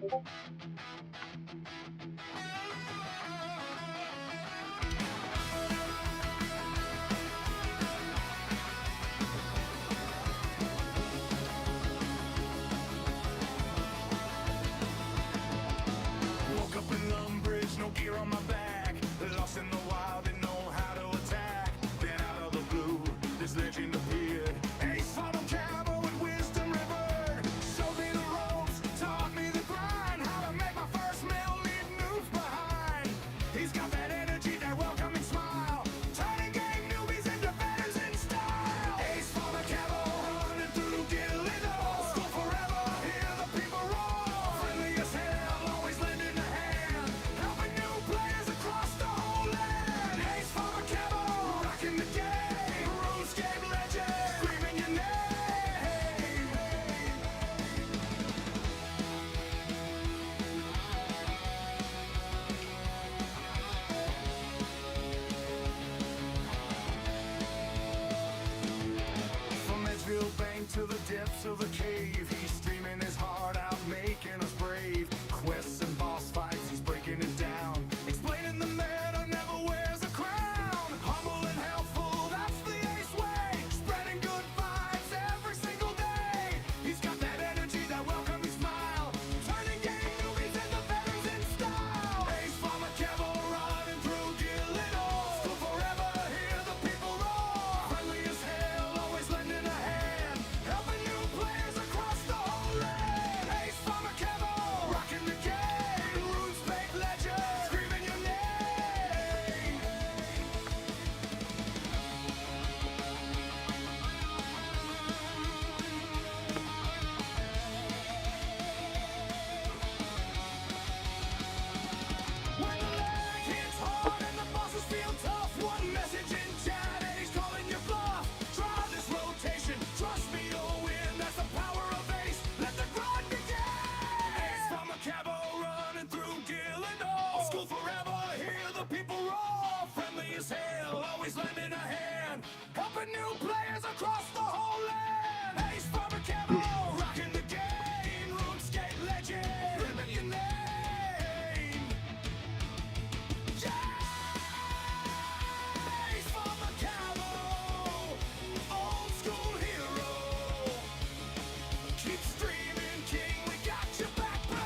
Woke up in Lumbridge, no gear on my back. Lost in the wild, didn't know how to attack. Then out of the blue, this legend appeared. Ace Funnel Camo and Wisdom River. Showed me the ropes, taught me the grind. How to make my first meal, leave noobs behind. He's got that energy, that welcoming smile. Turning game newbies into veterans in style. Ace Funnel Camo, running through Gillido. School forever, hear the people roar. Friendly as hell, always lending a hand. Helping new players across the whole land. Ace Funnel Camo, rocking the game. RuneScape legend, screaming your name. From Edgefield Bank to the depths of the cave, he's streaming his heart out, making us brave. Quests and boss fights, he's breaking it down. Explaining the man who never wears a crown. Humble and helpful, that's the ace way. Spreading good vibes every single day. He's got that energy, that welcoming smile. Turning game newbies into veterans in style. Ace Funnel Camo, running through Gillido. School forever, hear the people roar. Friendly as hell, always lending a hand. Helping new players across the whole land. Ace Funnel Camo, rocking the game. RuneScape legend, screaming your name. When the lag hits hard and the bosses feel tough, one message in chat and he's calling your bluff. Try this rotation, trust me you'll win. That's the power of Ace, let the grind begin. Ace Funnel Camo, running through Gillido. School forever, hear the people roar. Friendly as hell, always lending a hand. Helping new players across the whole land. Ace Funnel Camo, rocking the game. RuneScape legend, screaming your name. Ace Funnel Camo, old school hero. Keep streaming, King, we got your back, bro.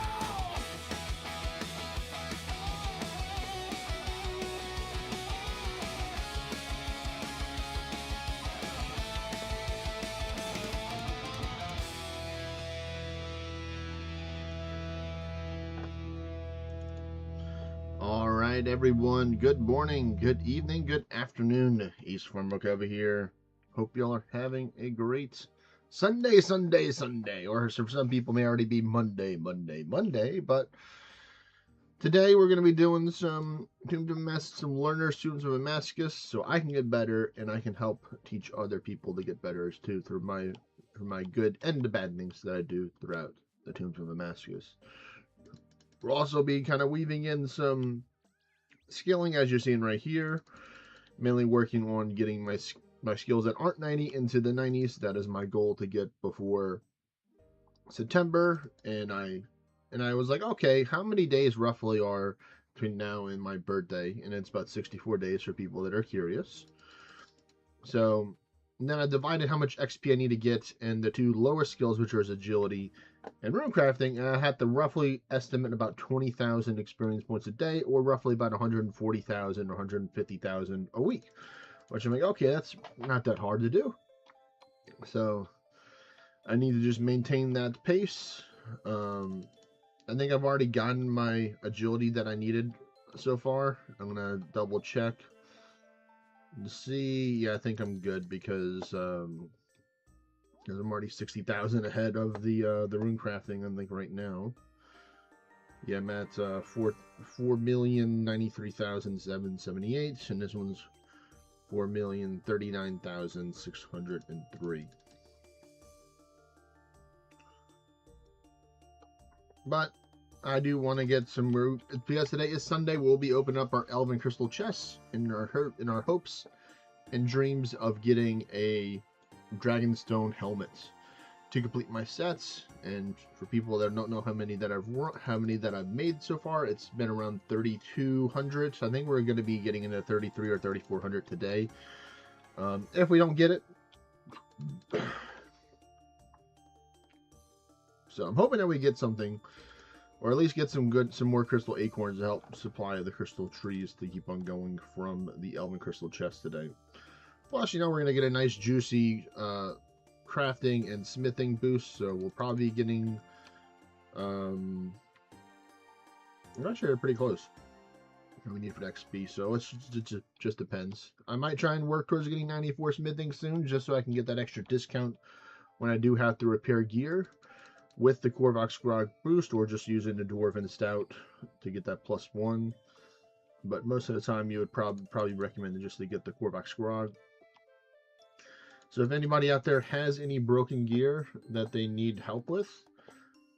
All right, everyone. Good morning, good evening, good afternoon. Ace from Runecrafting here. Hope y'all are having a great Sunday. Or for some people, may already be Monday. But today we're going to be doing some some learner students of Damascus, so I can get better and I can help teach other people to get better too through my good and the bad things that I do throughout the Tombs of Damascus. We'll also be kind of weaving in some skilling, as you're seeing right here. Mainly working on getting my skills that aren't 90 into the 90s. That is my goal to get before September. And I was like, okay, how many days roughly are between now and my birthday? And it's about 64 days for people that are curious. So and then I divided how much XP I need to get, and the two lower skills, which are agility and runecrafting, and I had to roughly estimate about 20,000 experience points a day, or roughly about 140,000 or 150,000 a week. Which I'm like, okay, that's not that hard to do. So I need to just maintain that pace. I think I've already gotten my agility that I needed so far. I'm gonna double check to see. Yeah, I think I'm good because I'm already 60,000 ahead of the runecrafting. I think right now. Yeah, I'm at 4,093,778, and this one's 4,039,603. But I do want to get some root, because today is Sunday. We'll be opening up our Elven Crystal chests in our hopes and dreams of getting a Dragonstone helmet. to complete my sets. And for people that don't know how many that I've made so far, it's been around 3,200. So I think we're going to be getting into 33 or 3,400 today. If we don't get it, so I'm hoping that we get something, or at least get some more crystal acorns to help supply the crystal trees to keep on going from the elven crystal chest today. Plus, you know, we're gonna get a nice juicy crafting and smithing boost, so we'll probably be getting I'm not sure, pretty close. What we need for the XP, so it just depends. I might try and work towards getting 94 smithing soon, just so I can get that extra discount when I do have to repair gear with the Korvax Grog boost, or just using the Dwarven Stout to get that +1. But most of the time, you would probably recommend just to get the Korvax Grog. So if anybody out there has any broken gear that they need help with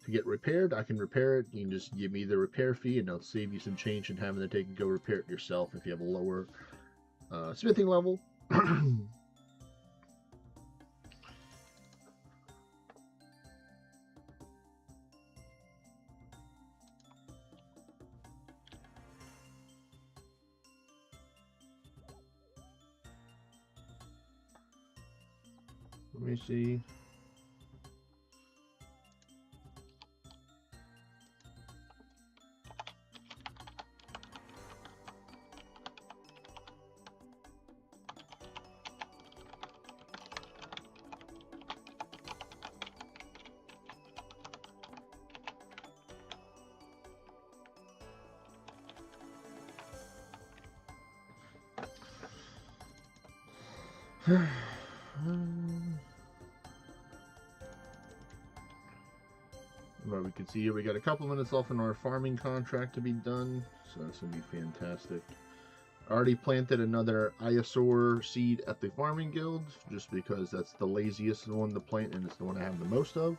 to get repaired, I can repair it. You can just give me the repair fee, and I'll save you some change in having to take and go repair it yourself if you have a lower smithing level. Let me see. But we can see here we got a couple minutes left in our farming contract to be done, so that's gonna be fantastic. I already planted another Iosaur seed at the farming guild, just because that's the laziest one to plant and it's the one I have the most of.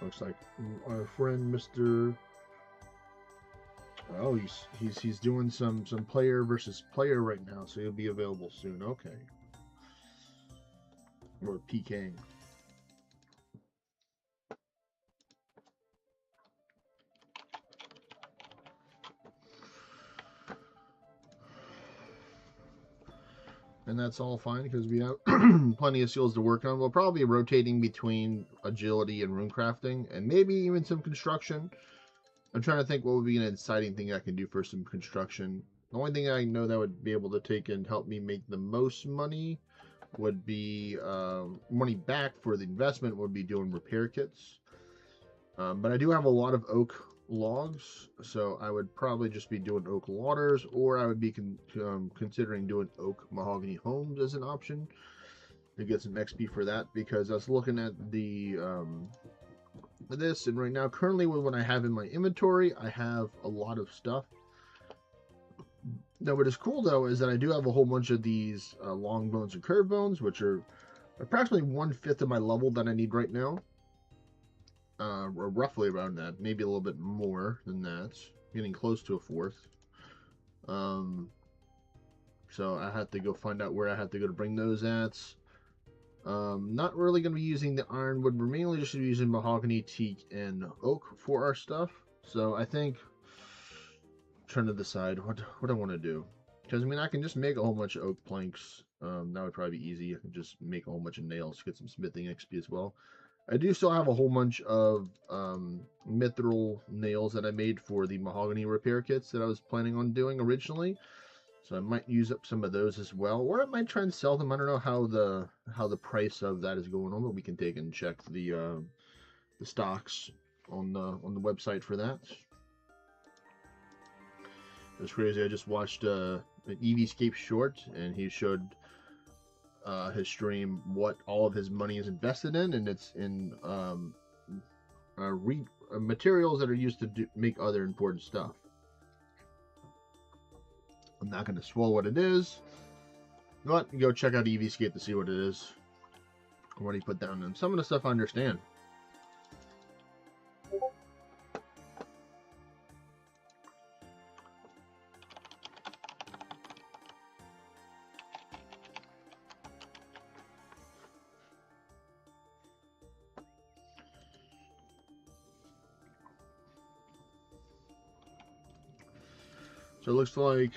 Looks like our friend Mr. Oh, he's doing some player versus player right now, so he'll be available soon. Okay. Or PKing. And that's all fine because we have plenty of skills to work on. We'll probably be rotating between agility and runecrafting, and maybe even some construction. I'm trying to think what would be an exciting thing I can do for some construction. The only thing I know that would be able to take and help me make the most money would be money back for the investment would be doing repair kits. But I do have a lot of oak logs, so I would probably just be doing oak ladders, or I would be considering doing oak mahogany homes as an option to get some XP for that, because I was looking at the this, and right now currently with what I have in my inventory, I have a lot of stuff. Now what is cool though is that I do have a whole bunch of these long bones and curve bones, which are approximately 1/5 of my level that I need right now. Or roughly around that, maybe a little bit more than that, getting close to a 1/4. So I have to go find out where I have to go to bring those at. Not really going to be using the ironwood. We're mainly just using mahogany, teak, and oak for our stuff. So I think I'm trying to decide what I want to do, because I mean I can just make a whole bunch of oak planks. That would probably be easy. I can just make a whole bunch of nails to get some smithing XP as well. I do still have a whole bunch of mithril nails that I made for the mahogany repair kits that I was planning on doing originally. So I might use up some of those as well, or I might try and sell them. I don't know how the price of that is going on, but we can take and check the stocks on the website for that. It's crazy. I just watched an EVscape short, and he showed his stream what all of his money is invested in, and it's in materials that are used to make other important stuff. I'm not going to spoil what it is, but go check out EVscape to see what it is, what he put down. And some of the stuff I understand. So it looks like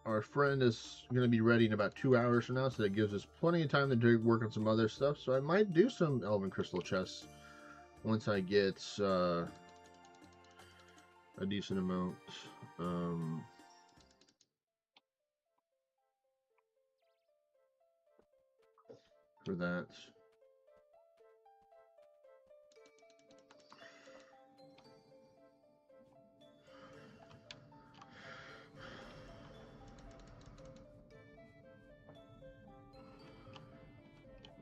our friend is going to be ready in about 2 hours from now, so that gives us plenty of time to work on some other stuff. So I might do some elven crystal chests once I get a decent amount. For that.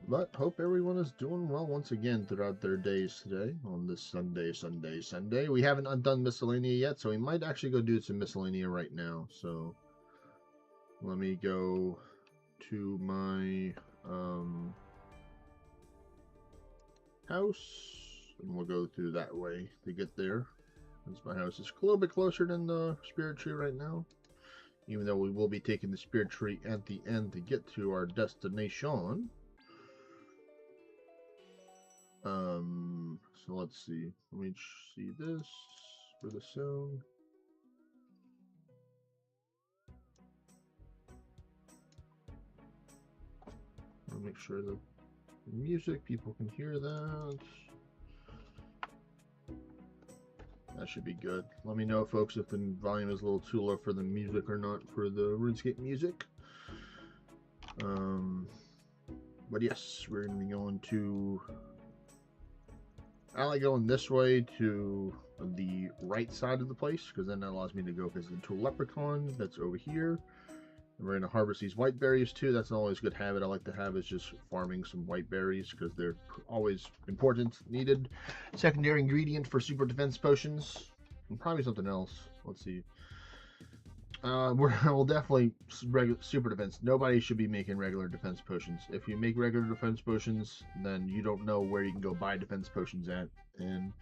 But hope everyone is doing well once again throughout their days today on this Sunday. We haven't done miscellanea yet, so we might actually go do some miscellanea right now. So let me go to my house, and we'll go through that way to get there. Since my house is a little bit closer than the spirit tree right now, even though we will be taking the spirit tree at the end to get to our destination. So let's see. Let me see this for the sound. I'll make sure the music, people can hear that. That should be good. Let me know, folks, if the volume is a little too low for the music or not for the RuneScape music. But yes, we're going to be going to... I like going this way to the right side of the place, because then that allows me to go visit to a leprechaun that's over here. And we're going to harvest these white berries too. That's an always good habit I like to have, is just farming some white berries, because they're always important, needed. Secondary ingredient for super defense potions. And probably something else. Let's see. We'll definitely super defense. Nobody should be making regular defense potions. If you make regular defense potions, then you don't know where you can go buy defense potions at. And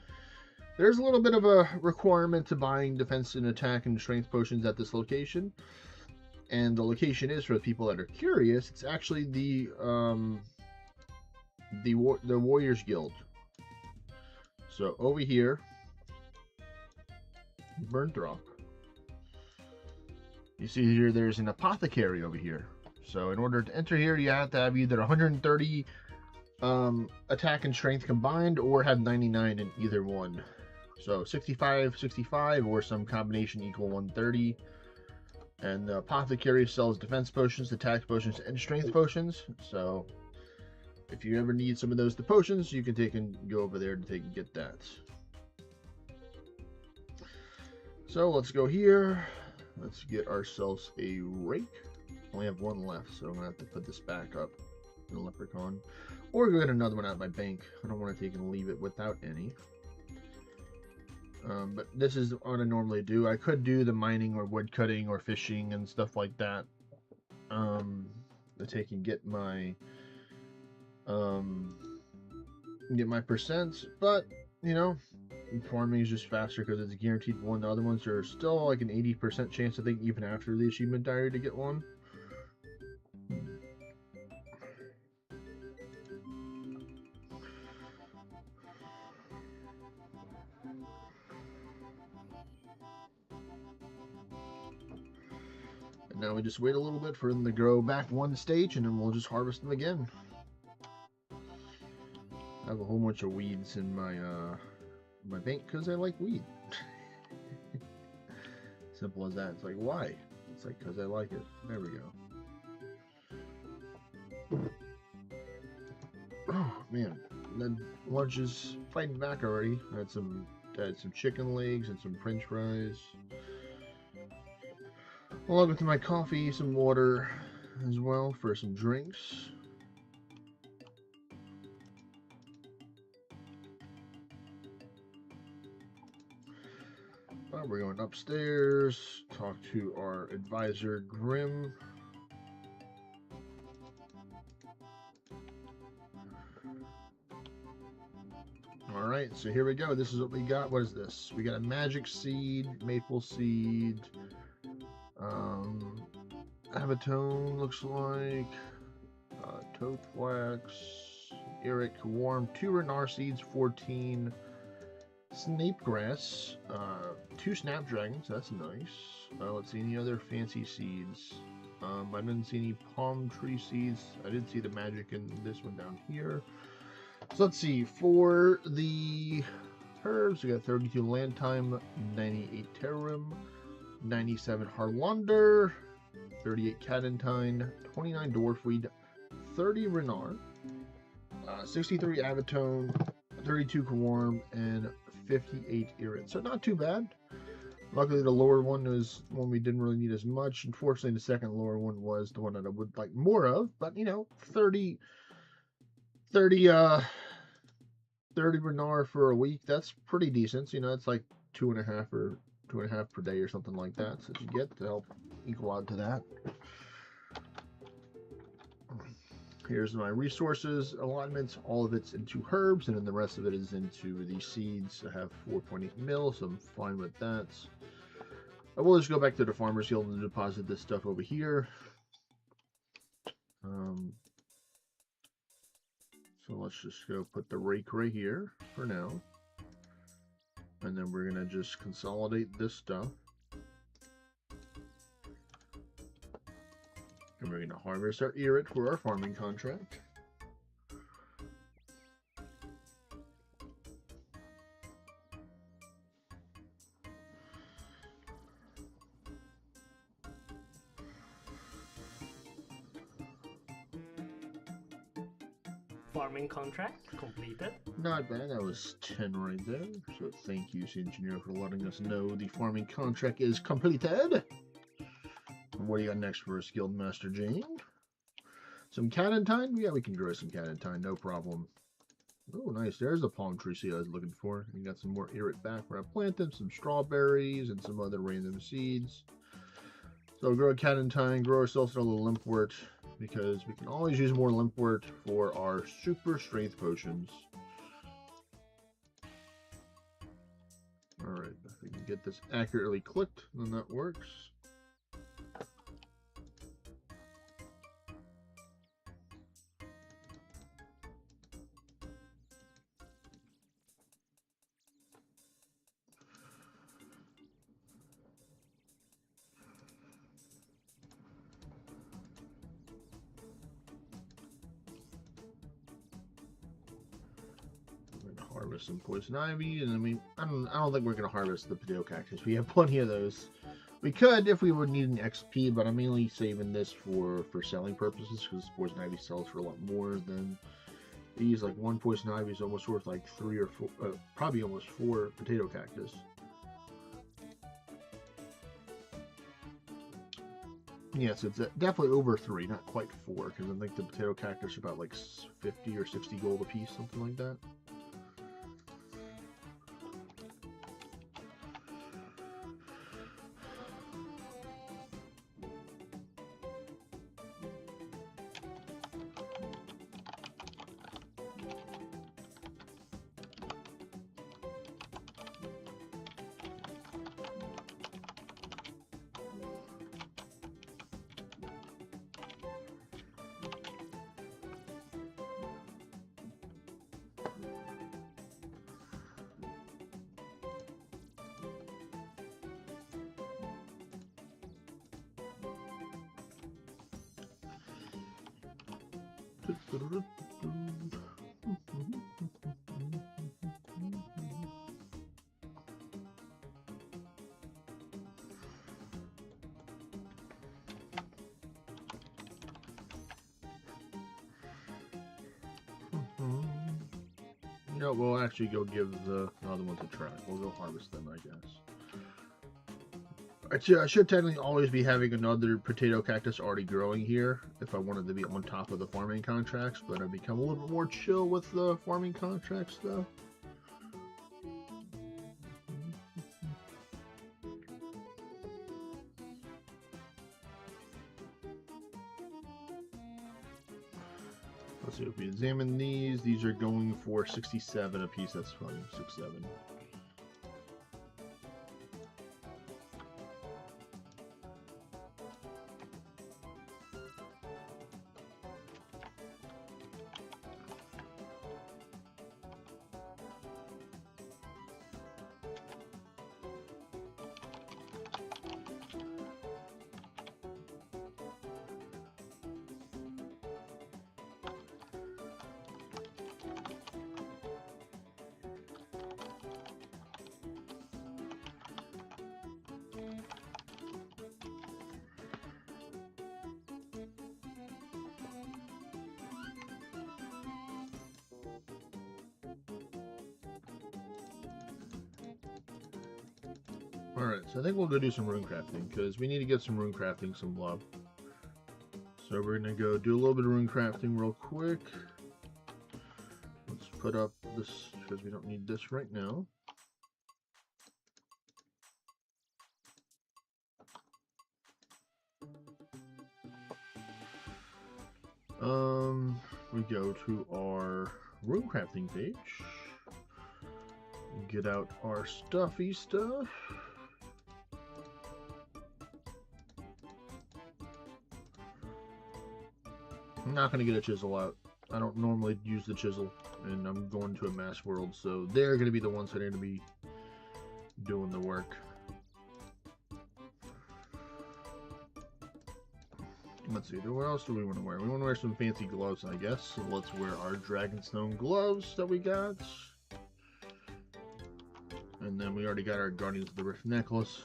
there's a little bit of a requirement to buying defense and attack and strength potions at this location. And the location is, for the people that are curious, it's actually the Warriors Guild. So over here, Burnthrop. You see here, there's an apothecary over here. So in order to enter here, you have to have either 130 attack and strength combined, or have 99 in either one. So 65, 65, or some combination equal 130. And the apothecary sells defense potions, attack potions, and strength potions. So if you ever need some of those potions, you can take and go over there to take and get that. So let's go here. Let's get ourselves a rake. Only have one left, so I'm gonna have to put this back up in the leprechaun, or go get another one out of my bank. I don't want to take and leave it without any. But this is what I normally do. I could do the mining or wood cutting or fishing and stuff like that. To take and get my percents, but you know, farming is just faster because it's guaranteed one. The other ones are still like an 80% chance, I think, even after the achievement diary, to get one. And now we just wait a little bit for them to grow back one stage, and then we'll just harvest them again. I have a whole bunch of weeds in my bank because I like weed. Simple as that. It's like, why? It's like, because I like it. There we go. Oh man, the lunch is fighting back already. I had some chicken legs and some French fries, along with my coffee, some water as well for some drinks. We're going upstairs, talk to our advisor, Grim. Alright, so here we go. This is what we got. What is this? We got a magic seed, maple seed, avatone looks like, toadflax, Eric, warm, 2 renar seeds, 14, snape grass, 2 snapdragons, that's nice. Let's see, any other fancy seeds? I didn't see any palm tree seeds. I did see the magic in this one down here. So let's see, for the herbs, we got 32 land time, 98 terum, 97 harlander, 38 cadentine, 29 dwarfweed, 30 renard, 63 avatone, 32 Kawarm, and 58 irit. So not too bad. Luckily, the lower one was one we didn't really need as much. Unfortunately, the second lower one was the one that I would like more of. But, you know, 30 renard for a week, that's pretty decent. So, you know, it's like 2.5 or 2.5 per day or something like that. So you get to help equal out to that. Here's my resources allotments. All of it's into herbs, and then the rest of it is into the seeds. I have 4.8 mil, so I'm fine with that. I will just go back to the Farmer's Guild and deposit this stuff over here. So let's just go put the rake right here for now. And then we're going to just consolidate this stuff. And we're going to harvest our irit for our farming contract. Farming contract completed. Not bad, that was 10 right there. So thank you, engineer, for letting us know the farming contract is completed. And what do you got next for us, Guildmaster Jane? Some cadentine? Yeah, we can grow some cadentine, no problem. Oh, nice. There's the palm tree seed I was looking for. We got some more irit back where I planted, some strawberries, and some other random seeds. So grow a cadentine, grow ourselves another limpwort, because we can always use more limpwort for our super strength potions. Alright, if we can get this accurately clicked, then that works. Harvest some poison ivy, and I mean, I don't think we're gonna harvest the potato cactus. We have plenty of those. We could if we would need an XP, but I'm mainly saving this for selling purposes because poison ivy sells for a lot more than these. Like one poison ivy is almost worth like 3 or 4, probably almost 4 potato cactus. Yes, it's definitely over 3, not quite 4, because I think the potato cactus are about like 50 or 60 gold a piece, something like that. You know, we'll actually go give the other ones a try. We'll go harvest them, I guess. I should technically always be having another potato cactus already growing here if I wanted to be on top of the farming contracts, but I've become a little bit more chill with the farming contracts, though. Let's see, if we examine these are going for 67 a piece. That's funny, 67. Alright, so I think we'll go do some rune crafting, because we need to get some rune crafting some love. So we're going to go do a little bit of rune crafting real quick. Let's put up this, because we don't need this right now. We go to our rune crafting page. Get out our stuffy stuff. I'm not going to get a chisel out. I don't normally use the chisel, and I'm going to a mass world, so they're going to be the ones that are going to be doing the work. Let's see, what else do we want to wear? We want to wear some fancy gloves, I guess. So let's wear our Dragonstone gloves that we got. And then we already got our Guardians of the Rift necklace.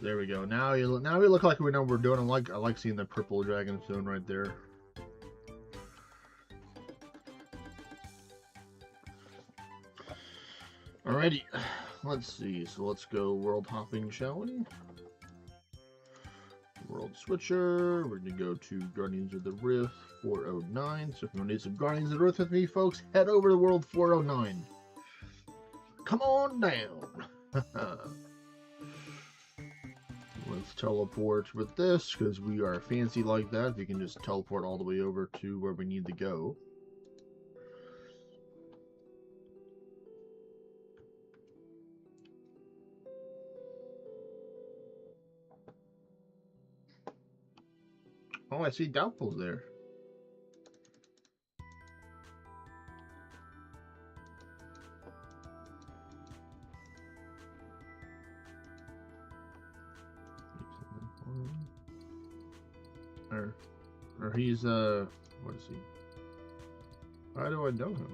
There we go. Now we look like we know what we're doing. I like seeing the purple Dragonstone right there. Alrighty, let's see. So let's go world hopping, shall we? World switcher. We're gonna go to Guardians of the Rift 409. So if you want to do some Guardians of the Rift with me, folks, head over to World 409. Come on down. Let's teleport with this because we are fancy like that. We can just teleport all the way over to where we need to go. Oh, I see Doubtful's there. Or he's, what is he? How do I know him?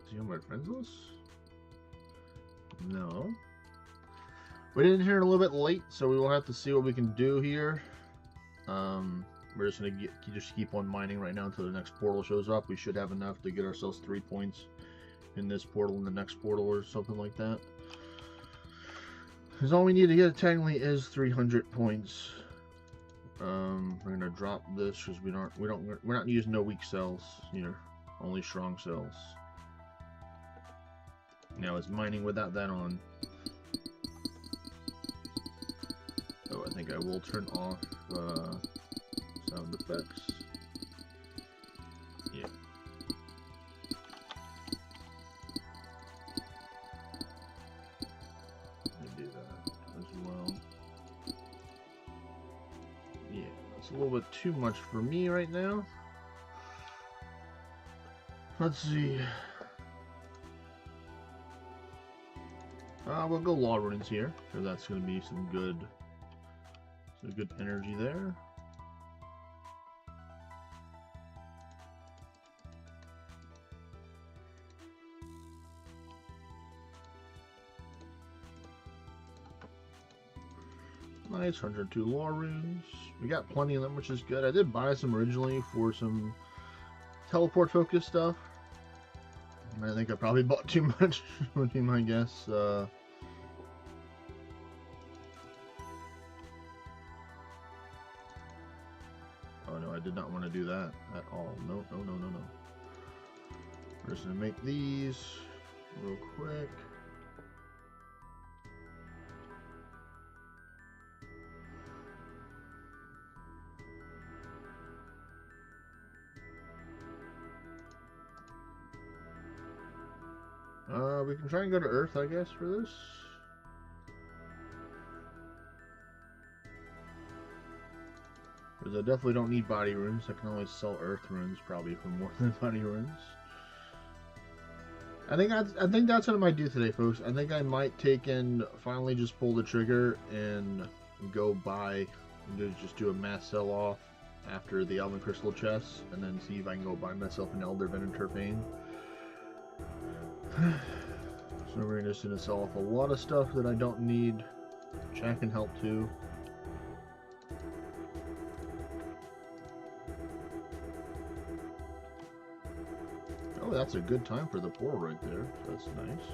Is he on my friends list? No. We didn't hear it a little bit late, so we will have to see what we can do here. We're just going to just keep on mining right now until the next portal shows up. We should have enough to get ourselves 3 points in this portal and the next portal or something like that. Because all we need to get technically is 300 points. We're gonna drop this because we're not using no weak cells here, only strong cells. Now is mining without that on. Oh, I think I will turn off sound effects. Yeah. Let me do that as well. Yeah, that's a little bit too much for me right now. Let's see. We'll go Law Runes here, because that's going to be some good energy there. Nice, 102 Law Runes. We got plenty of them, which is good. I did buy some originally for some teleport focused stuff. I think I probably bought too much, would be my guess. Oh no, I did not want to do that at all. No, no, no, no, no. We're just going to make these real quick. We can try and go to Earth, I guess, for this. Because I definitely don't need body runes. I can always sell Earth runes probably for more than body runes. I think that's what I might do today, folks. I think I might take and finally just pull the trigger and go buy, just do a mass sell off after the Elven Crystal chest, and then see if I can go buy myself an Elder Venom Terpain. So we're just going to sell off a lot of stuff that I don't need. Chat can help too. Oh, that's a good time for the portal right there. So that's nice.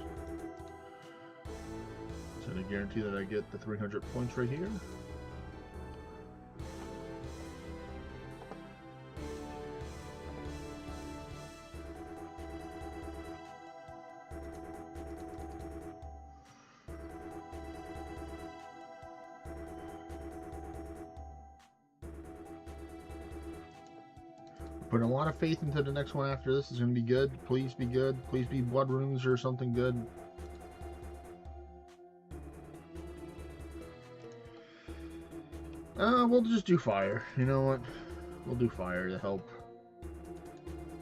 So to guarantee that I get the 300 points right here. Putting a lot of faith into the next one after this. Is going to be good. Please be good. Please be blood runes or something good. We'll just do fire. You know what? We'll do fire to help.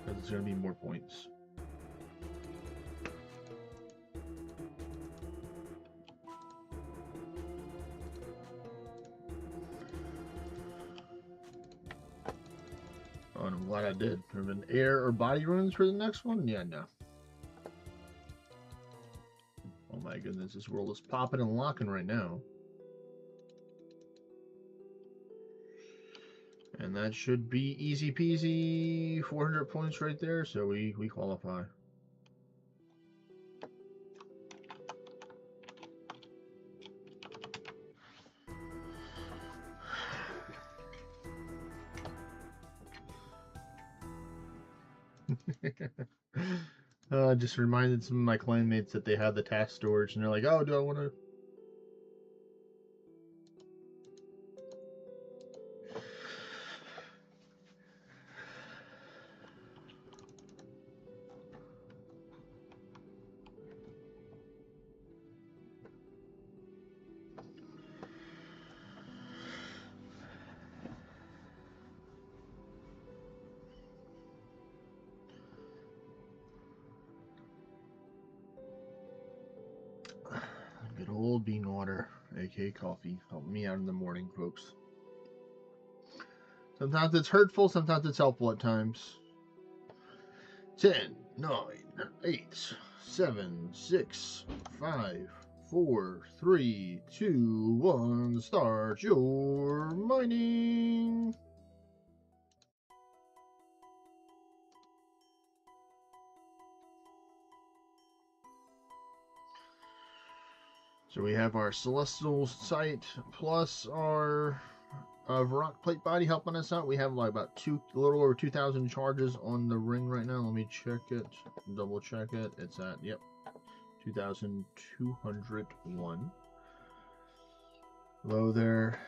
Because it's going to be more points. Oh, and I'm glad I did. Have been air or body runes for the next one? Yeah, no. Oh my goodness, this world is popping and locking right now. And that should be easy peasy. 400 points right there, so we qualify. Just reminded some of my clanmates that they have the task storage, and they're like, "Oh, do I want to?" Good old bean water, aka coffee, helping me out in the morning, folks. Sometimes it's hurtful, sometimes it's helpful at times. 10, 9, 8, 7, 6, 5, 4, 3, 2, 1. Start your mining. So we have our Celestial Sight plus our rock plate body helping us out. We have like about a little over 2,000 charges on the ring right now. Let me check it, double check it. It's at, yep, 2,201. Hello there,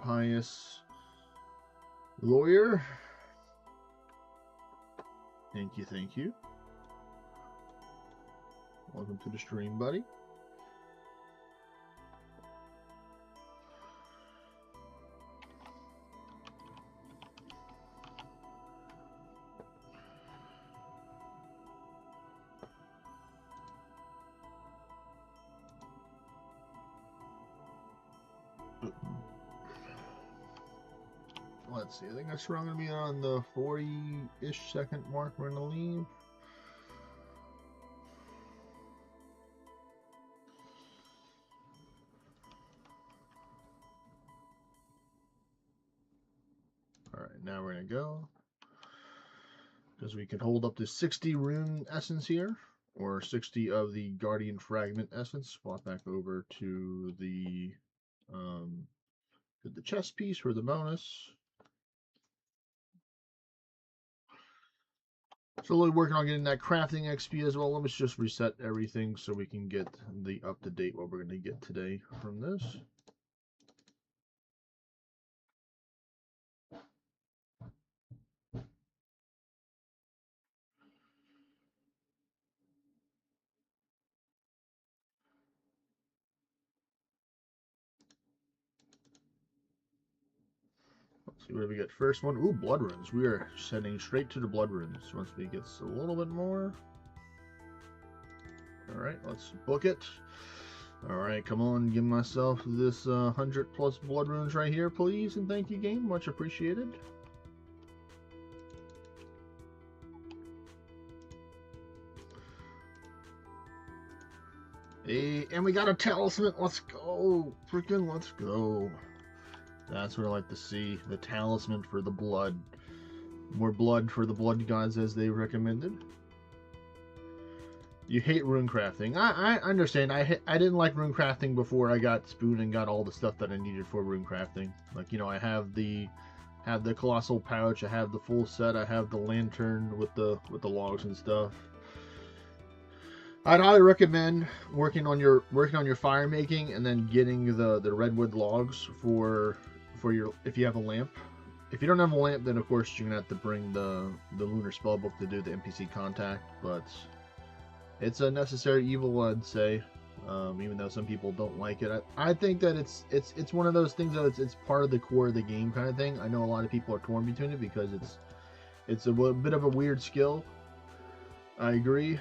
pious lawyer. Thank you, thank you. Welcome to the stream, buddy. Let's see, I think that's around going to be on the 40-ish second mark. We're going to leave. Alright, now we're going to go. Because we can hold up to 60 rune essence here. Or 60 of the Guardian Fragment essence. Swap back over to the chest piece for the bonus. Slowly working on getting that crafting XP as well. Let me just reset everything so we can get the up-to-date what we're going to get today from this. Let's see what do we get first one. Ooh, blood runes. We are heading straight to the blood runes once we get a little bit more. Alright, let's book it. Alright, come on, give myself this 100 plus blood runes right here, please, and thank you, game. Much appreciated. Hey, and we got a talisman. Let's go. Freaking let's go. That's what I like to see. The talisman for the blood. More blood for the blood gods as they recommended. You hate runecrafting. I understand. I didn't like runecrafting before I got Spoon and got all the stuff that I needed for runecrafting. Like, you know, I have the colossal pouch, I have the full set, I have the lantern with the logs and stuff. I'd highly recommend working on your fire making and then getting the redwood logs for your, if you have a lamp. If you don't have a lamp, then of course you're gonna have to bring the lunar spellbook to do the NPC contact, but it's a necessary evil, I'd say. Even though some people don't like it, I think that it's one of those things that it's part of the core of the game kind of thing. I know a lot of people are torn between it because it's a bit of a weird skill. I agree.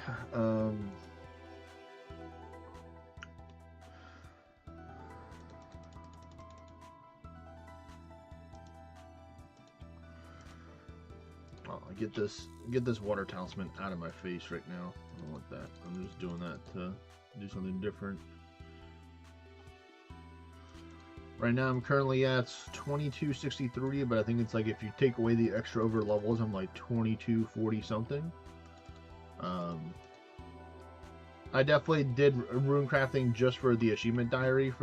Get this water talisman out of my face right now. I don't want that. I'm just doing that to do something different. Right now I'm currently at 2263, but I think it's like if you take away the extra over levels, I'm like 2240 something. I definitely did runecrafting just for the achievement diary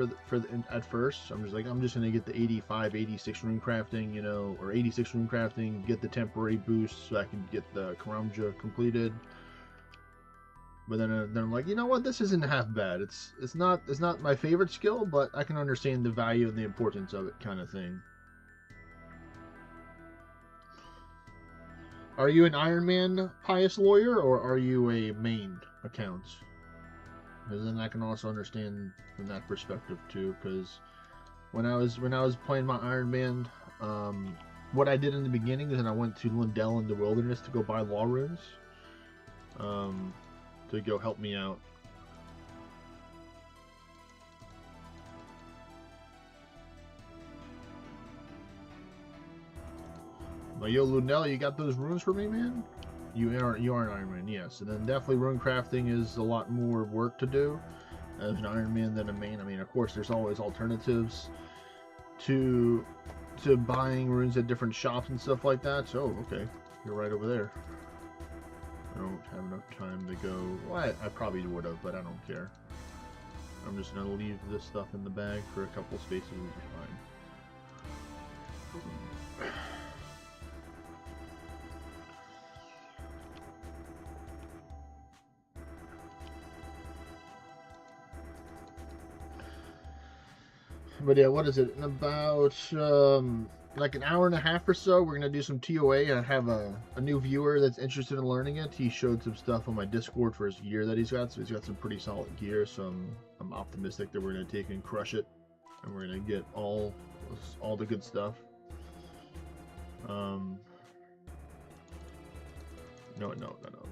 at first. I'm just gonna get the 85, 86 runecrafting, you know, or 86 runecrafting, get the temporary boost so I can get the Karamja completed. But then I'm like, you know what, this isn't half bad. It's not my favorite skill, but I can understand the value and the importance of it, kind of thing. Are you an Iron Man pious lawyer, or are you a main account? Because then I can also understand from that perspective too. Because when I was playing my Iron Man, what I did in the beginning is that I went to Lindell in the wilderness to go buy law runes, to go help me out. But yo, Lindell, you got those runes for me, man? You are an Iron Man, yes. And then definitely runecrafting is a lot more work to do as an Iron Man than a main. I mean, of course, there's always alternatives to buying runes at different shops and stuff like that. So, okay, you're right over there. I don't have enough time to go. Well, I probably would have, but I don't care. I'm just gonna leave this stuff in the bag for a couple spaces. Will be fine. But yeah, what is it? In about like an hour and a half or so, we're gonna do some TOA. I have a new viewer that's interested in learning it. He showed some stuff on my Discord for his gear that he's got, so he's got some pretty solid gear. So I'm optimistic that we're gonna take and crush it, and we're gonna get all the good stuff. No.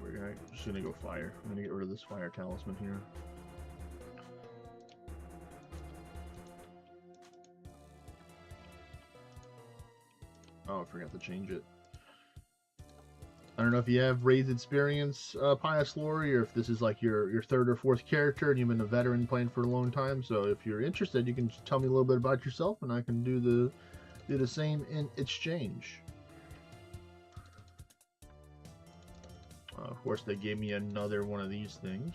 We're just gonna go fire. I'm gonna get rid of this fire talisman here. Oh, I forgot to change it. I don't know if you have raids experience, Pious Lori, or if this is like your third or fourth character and you've been a veteran playing for a long time. So if you're interested, you can just tell me a little bit about yourself, and I can do the same in exchange. Of course, they gave me another one of these things.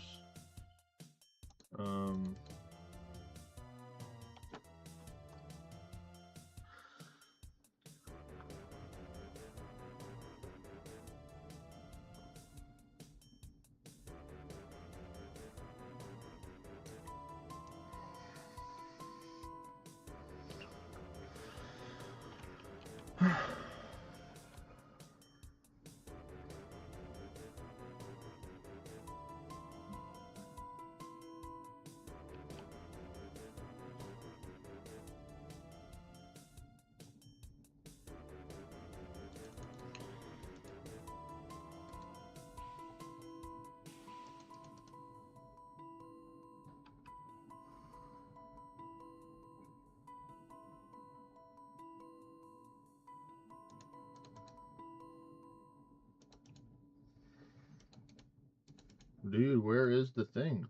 Dude, where is the thing?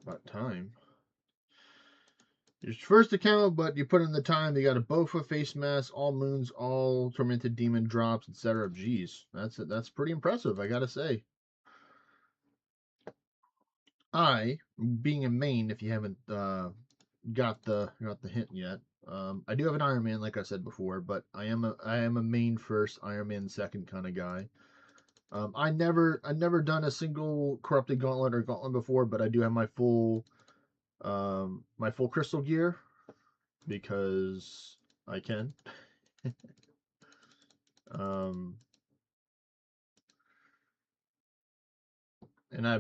About time. Your first account, but you put in the time. You got a Bofa face mask, all moons, all tormented demon drops, etc. Jeez, that's pretty impressive, I gotta say. I, being a main, if you haven't got the hint yet, I do have an Iron Man, like I said before, but I am a main first, Iron Man second kind of guy. I never done a single corrupted gauntlet or gauntlet before, but I do have my full crystal gear because I can. um, and I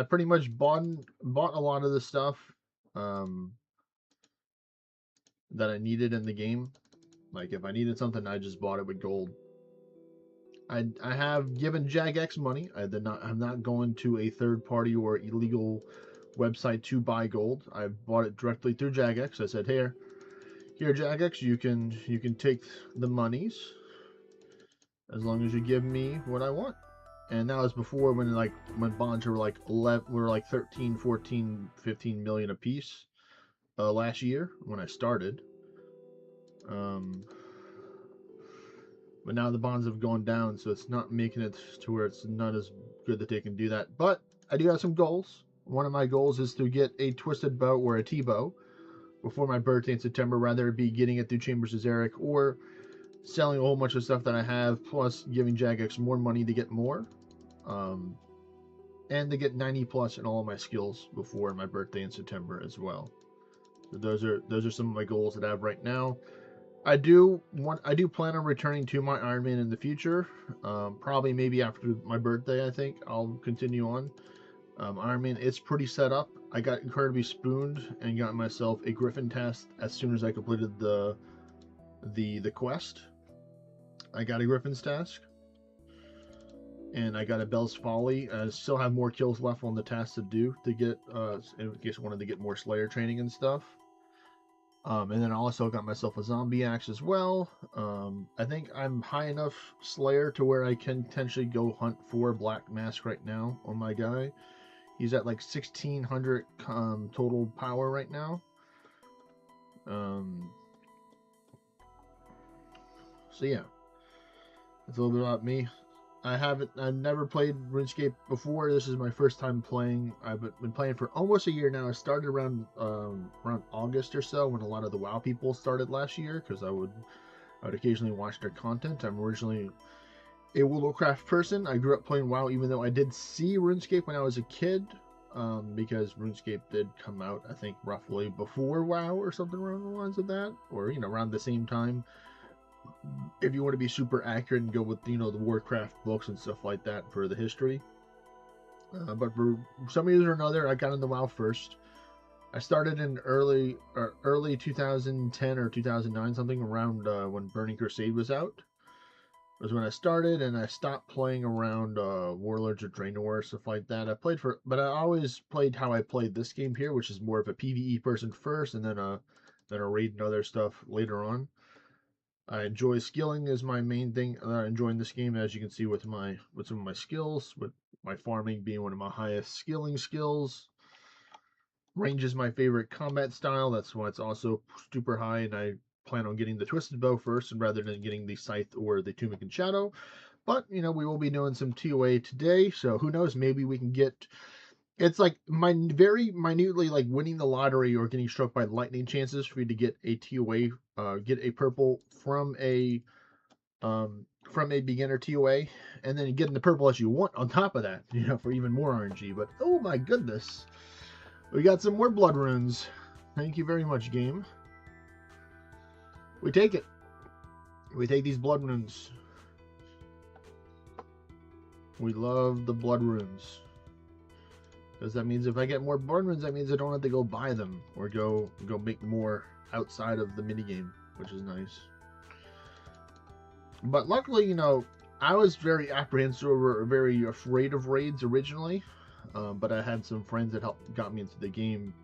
pretty much bought a lot of the stuff um, that I needed in the game. Like if I needed something, I just bought it with gold. I have given Jagex money. I'm not going to a third party or illegal website to buy gold. I bought it directly through Jagex. I said, here Jagex, you can take the monies as long as you give me what I want. And that was before when bonds were like 13, 14, 15 million a piece last year when I started. But now the bonds have gone down, so it's not making it to where it's not as good that they can do that. But I do have some goals. One of my goals is to get a twisted bow or a T-bow before my birthday in September, rather it be getting it through Chambers of Zarek or selling a whole bunch of stuff that I have, plus giving Jagex more money to get more. And to get 90 plus in all of my skills before my birthday in September as well. So those are some of my goals that I have right now. I do plan on returning to my Iron Man in the future. Probably maybe after my birthday, I think I'll continue on. Iron Man, it's pretty set up. I got incredibly spooned and got myself a Griffin test as soon as I completed the quest. I got a Griffin's task, and I got a Bell's Folly. I still have more kills left on the task to do to get in case I wanted to get more Slayer training and stuff. And then I also got myself a zombie axe as well. I think I'm high enough Slayer to where I can potentially go hunt for Black Mask right now on my guy. He's at like 1600 total power right now. So yeah, that's a little bit about me. I've never played RuneScape before. This is my first time playing. I've been playing for almost a year now. I started around August or so when a lot of the WoW people started last year, because I would occasionally watch their content. I'm originally a World of Warcraft person. I grew up playing WoW, even though I did see RuneScape when I was a kid, because RuneScape did come out, I think, roughly before WoW or something around the lines of that, or around the same time. If you want to be super accurate and go with the Warcraft books and stuff like that for the history, but for some reason or another, I got into WoW first. I started in early 2010 or 2009, something around when Burning Crusade was out. Was when I started, and I stopped playing around Warlords or Draenor, stuff like that. But I always played how I played this game here, which is more of a PvE person first, and then a raid and other stuff later on. I enjoy skilling as my main thing. I enjoy in this game, as you can see with some of my skills, with my farming being one of my highest skilling skills. Range is my favorite combat style. That's why it's also super high, and I plan on getting the twisted bow first, rather than getting the scythe or the tunic and shadow. But we will be doing some TOA today, so who knows? Maybe we can get. It's like very minutely like winning the lottery or getting struck by lightning chances for you to get a TOA, get a purple from a beginner TOA, and then getting the purple as you want on top of that, for even more RNG. But oh my goodness, we got some more blood runes. Thank you very much, game. We take it. We take these blood runes. We love the blood runes. Because that means if I get more blood runes, that means I don't have to go buy them or go make more outside of the minigame, which is nice. But luckily, I was very apprehensive or very afraid of raids originally. But I had some friends that got me into the game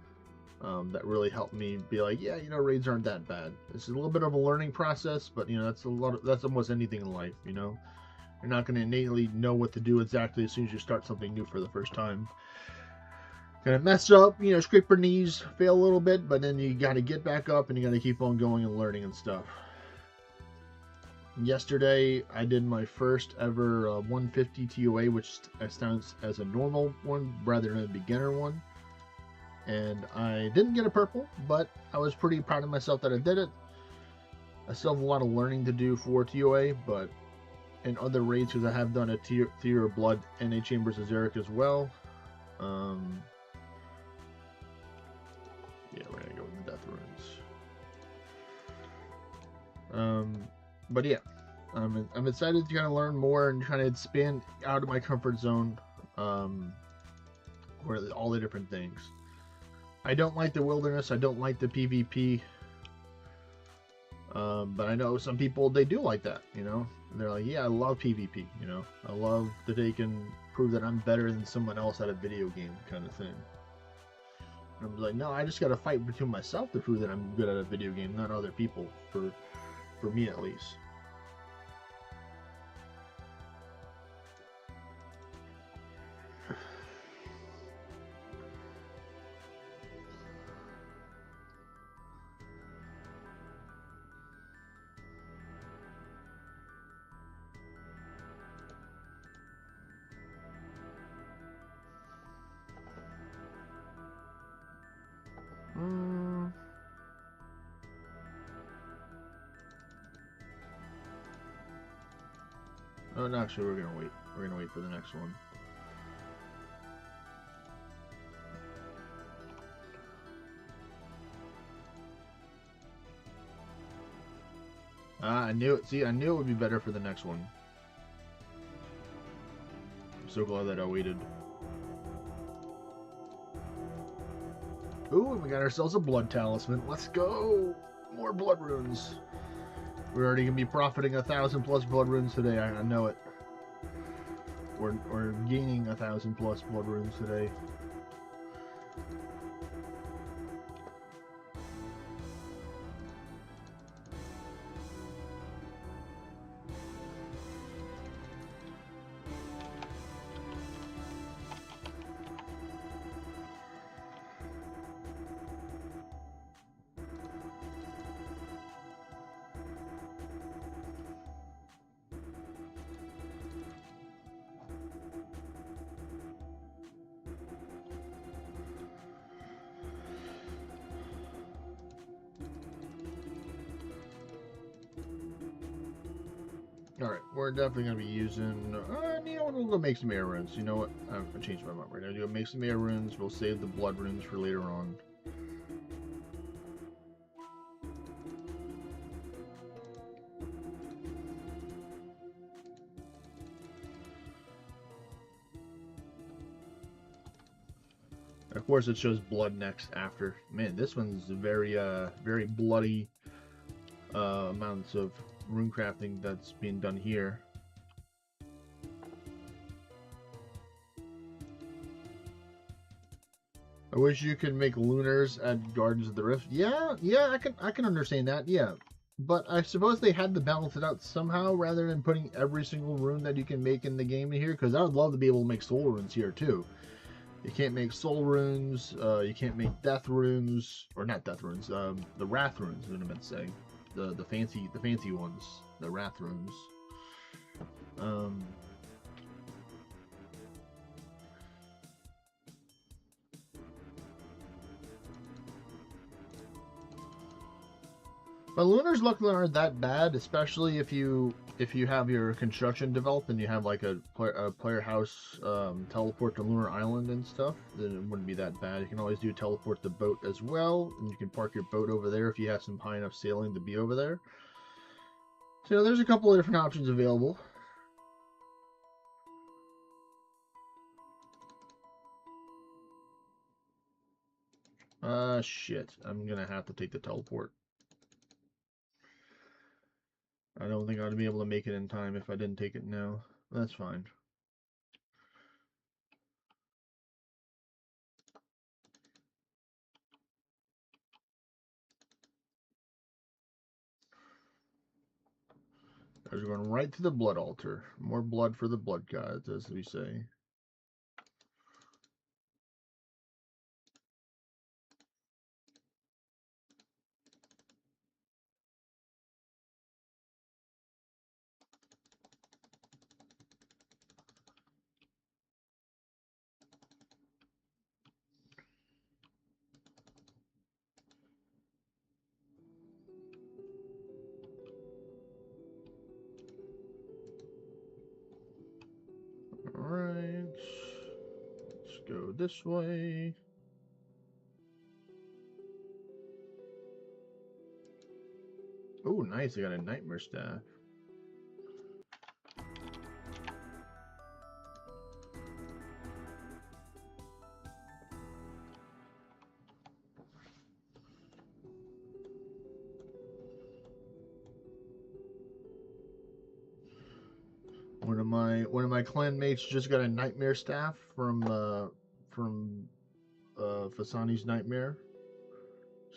that really helped me be like, yeah, raids aren't that bad. It's a little bit of a learning process, but that's almost anything in life. You're not going to innately know what to do exactly as soon as you start something new for the first time. Gonna mess up, scrape your knees, fail a little bit, but then you got to get back up and you got to keep on going and learning and stuff. Yesterday, I did my first ever 150 TOA, which counts as a normal one rather than a beginner one. And I didn't get a purple, but I was pretty proud of myself that I did it. I still have a lot of learning to do for TOA, but in other raids, because I have done a Theater of Blood and a Chambers of Xeric as well. Yeah, we're gonna go with the Death Runes. But yeah, I'm excited to kind of learn more and kind of expand out of my comfort zone. Where all the different things. I don't like the wilderness. I don't like the PvP. But I know some people, they do like that, you know. And they're like, yeah, I love PvP, you know. I love that they can prove that I'm better than someone else at a video game kind of thing. And I'm like, no, I just got to fight between myself to prove that I'm good at a video game, not other people, for me at least. Oh, no, actually, we're gonna wait. We're gonna wait for the next one. I knew it. See, I knew it would be better for the next one. I'm so glad that I waited. Ooh, and we got ourselves a blood talisman. Let's go! More blood runes. We're already gonna be profiting 1,000 plus blood runes today. I know it. We're gaining 1,000 plus blood runes today. Alright, we're definitely going to be using... you know what, we'll go make some air runes. You know what? I changed my mind. We're going to go make some air runes. We'll save the blood runes for later on. Of course, it shows blood next after. Man, this one's very, very bloody amounts of runecrafting that's being done here. I wish you could make lunars at Gardens of the Rift. Yeah, I can understand that. Yeah, but I suppose they had to balance it out somehow rather than putting every single rune that you can make in the game in here. Because I would love to be able to make soul runes here too. You can't make soul runes. You can't make death runes, or not death runes. The wrath runes. Is what I meant to say. The fancy ones. The wrath runes. But lunars luckily aren't that bad, especially if you have your construction developed and you have like a player house teleport to Lunar Island and stuff, then it wouldn't be that bad. You can always do teleport the boat as well, and you can park your boat over there if you have some high enough sailing to be over there. So there's a couple of different options available. Shit. I'm gonna have to take the teleport. I don't think I'd be able to make it in time if I didn't take it now. That's fine. I was going right to the blood altar. More blood for the blood gods, as we say. go this way. Oh, nice. I got a nightmare staff. One of my clan mates just got a nightmare staff from Fasani's Nightmare.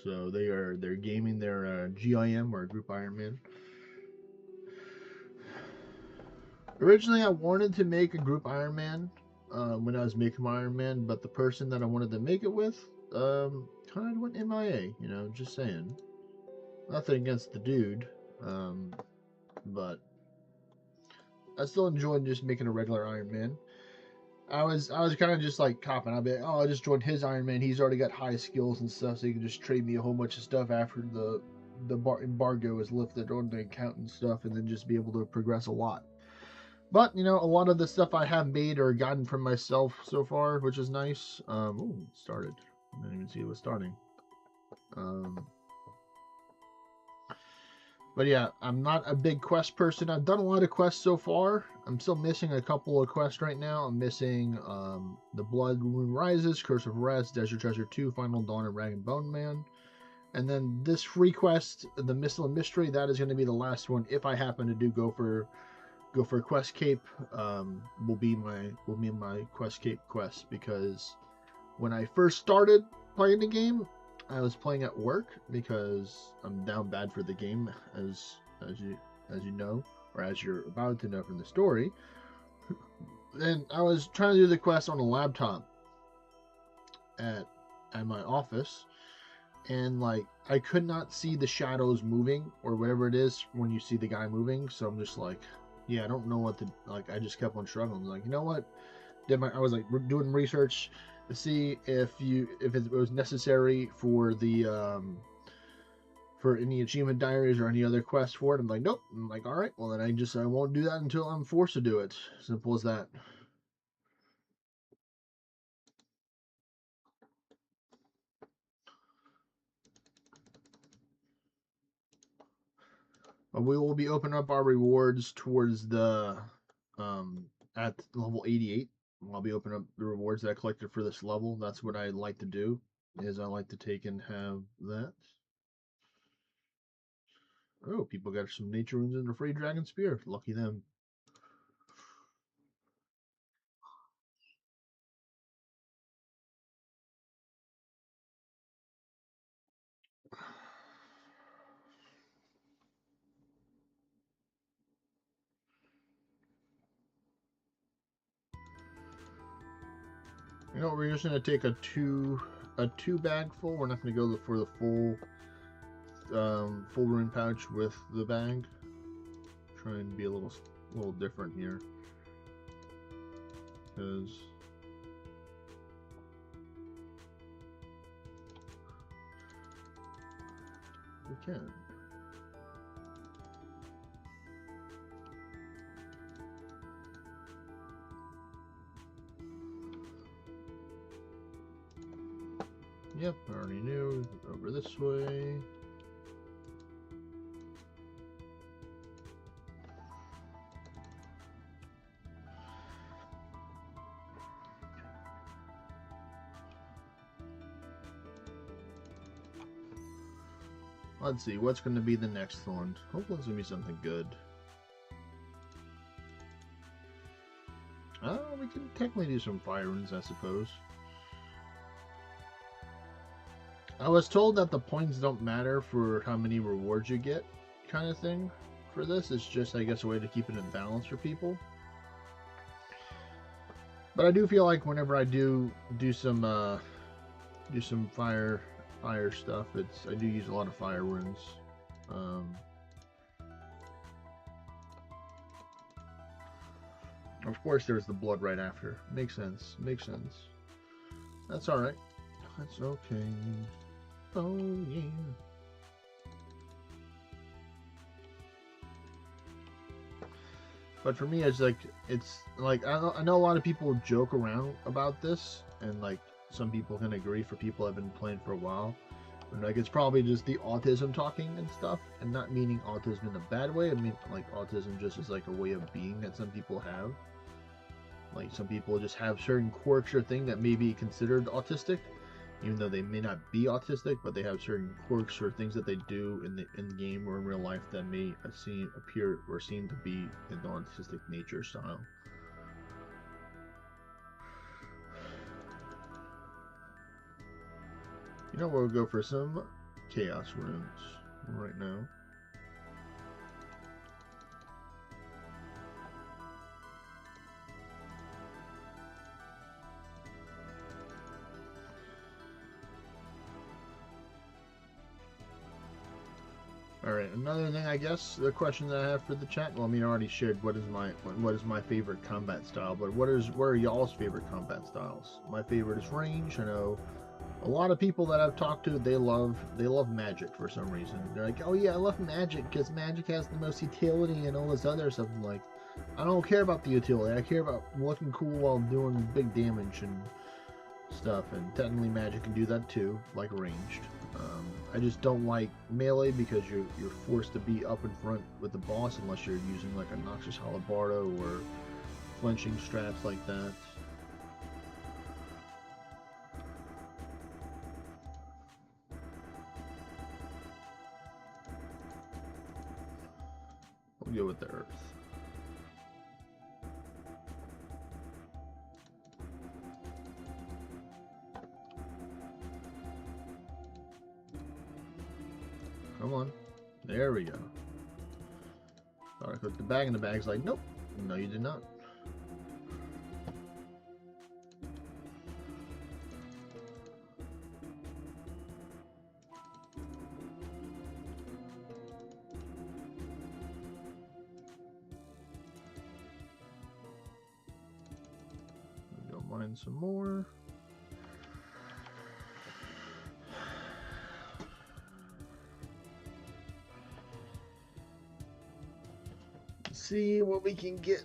So they're gaming their GIM or Group Iron Man. Originally, I wanted to make a Group Iron Man when I was making my Iron Man, but the person that I wanted to make it with kind of went MIA. You know, just saying. Nothing against the dude, but I still enjoyed just making a regular Iron Man. I was kind of just like copping. I'll be like, oh, I just joined his Iron Man. He's already got high skills and stuff, so he can just trade me a whole bunch of stuff after the embargo is lifted on the account and stuff, and then just be able to progress a lot. But you know, a lot of the stuff I have made or gotten from myself so far, which is nice. Ooh, it started. I didn't even see it was starting. But yeah, I'm not a big quest person. I've done a lot of quests so far. I'm still missing a couple of quests right now. I'm missing the Blood Moon Rises, Curse of Rest, Desert Treasure 2, Final Dawn, and Rag and Bone Man. And then this free quest, the Missile and Mystery, that is going to be the last one. If I happen to go for Quest Cape, will be my Quest Cape quest, because when I first started playing the game, I was playing at work because I'm down bad for the game, as you know, or as you're about to know from the story. And I was trying to do the quest on a laptop at my office, and like I could not see the shadows moving or whatever it is when you see the guy moving. So I'm just like, yeah, I don't know what to like. I just kept on struggling. Like, you know what? I was like doing research to see if it was necessary for the for any achievement diaries or any other quest for it. I'm like, nope. I'm like, all right, well then I won't do that until I'm forced to do it. Simple as that. We will be opening up our rewards towards the at level 88. I'll be opening up the rewards that I collected for this level. That's what I like to do, is I like to take and have that. Oh, people got some nature runes and a free dragon spear. Lucky them. You know, we're just gonna take a two bag full. We're not gonna go for the full rune pouch with the bag. Try and be a little different here, because we can. Yep, I already knew. Over this way. Let's see, what's going to be the next one? Hopefully it's going to be something good. We can technically do some fire runes, I suppose. I was told that the points don't matter for how many rewards you get, kind of thing, for this. It's just, I guess, a way to keep it in balance for people. But I do feel like whenever I do some fire stuff, I do use a lot of fire runes. Of course, there's the blood right after. Makes sense. Makes sense. That's all right. That's okay. Oh yeah. But for me, it's like I know a lot of people joke around about this, and like some people can agree. For people that have been playing for a while, and like it's probably just the autism talking and stuff, and not meaning autism in a bad way. I mean like autism just is like a way of being that some people have. Like some people just have certain quirks or thing that may be considered autistic, even though they may not be autistic, but they have certain quirks or things that they do in game or in real life that may appear or seem to be in the autistic nature style. You know, we'll go for some chaos runes right now. Alright, another thing, I guess, the question that I have for the chat, well, I mean, I already shared what is my favorite combat style, but what are y'all's favorite combat styles? My favorite is range. I know a lot of people that I've talked to, they love magic for some reason. They're like, oh yeah, I love magic because magic has the most utility and all this other stuff. I'm like, I don't care about the utility. I care about looking cool while doing big damage and stuff, and technically magic can do that too, like ranged. I just don't like melee because you're forced to be up in front with the boss unless you're using like a Noxus Halabardo or flinching straps like that. We'll go with the earth. Come on. There we go. Thought I clicked the bag and the bag's like, nope. No, you did not. Go mine some more. See what we can get.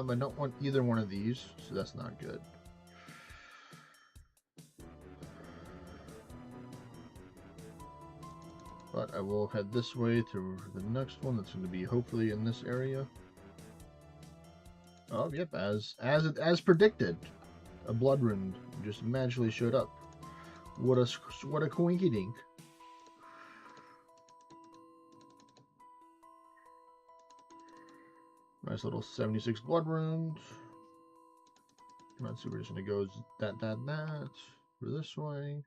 I don't want either one of these, so that's not good. But I will head this way to the next one that's going to be hopefully in this area. Oh, yep, as predicted, a blood rune just magically showed up. What a coinky dink. Nice little 76 blood runes. Let's see, we're just gonna go that for this way.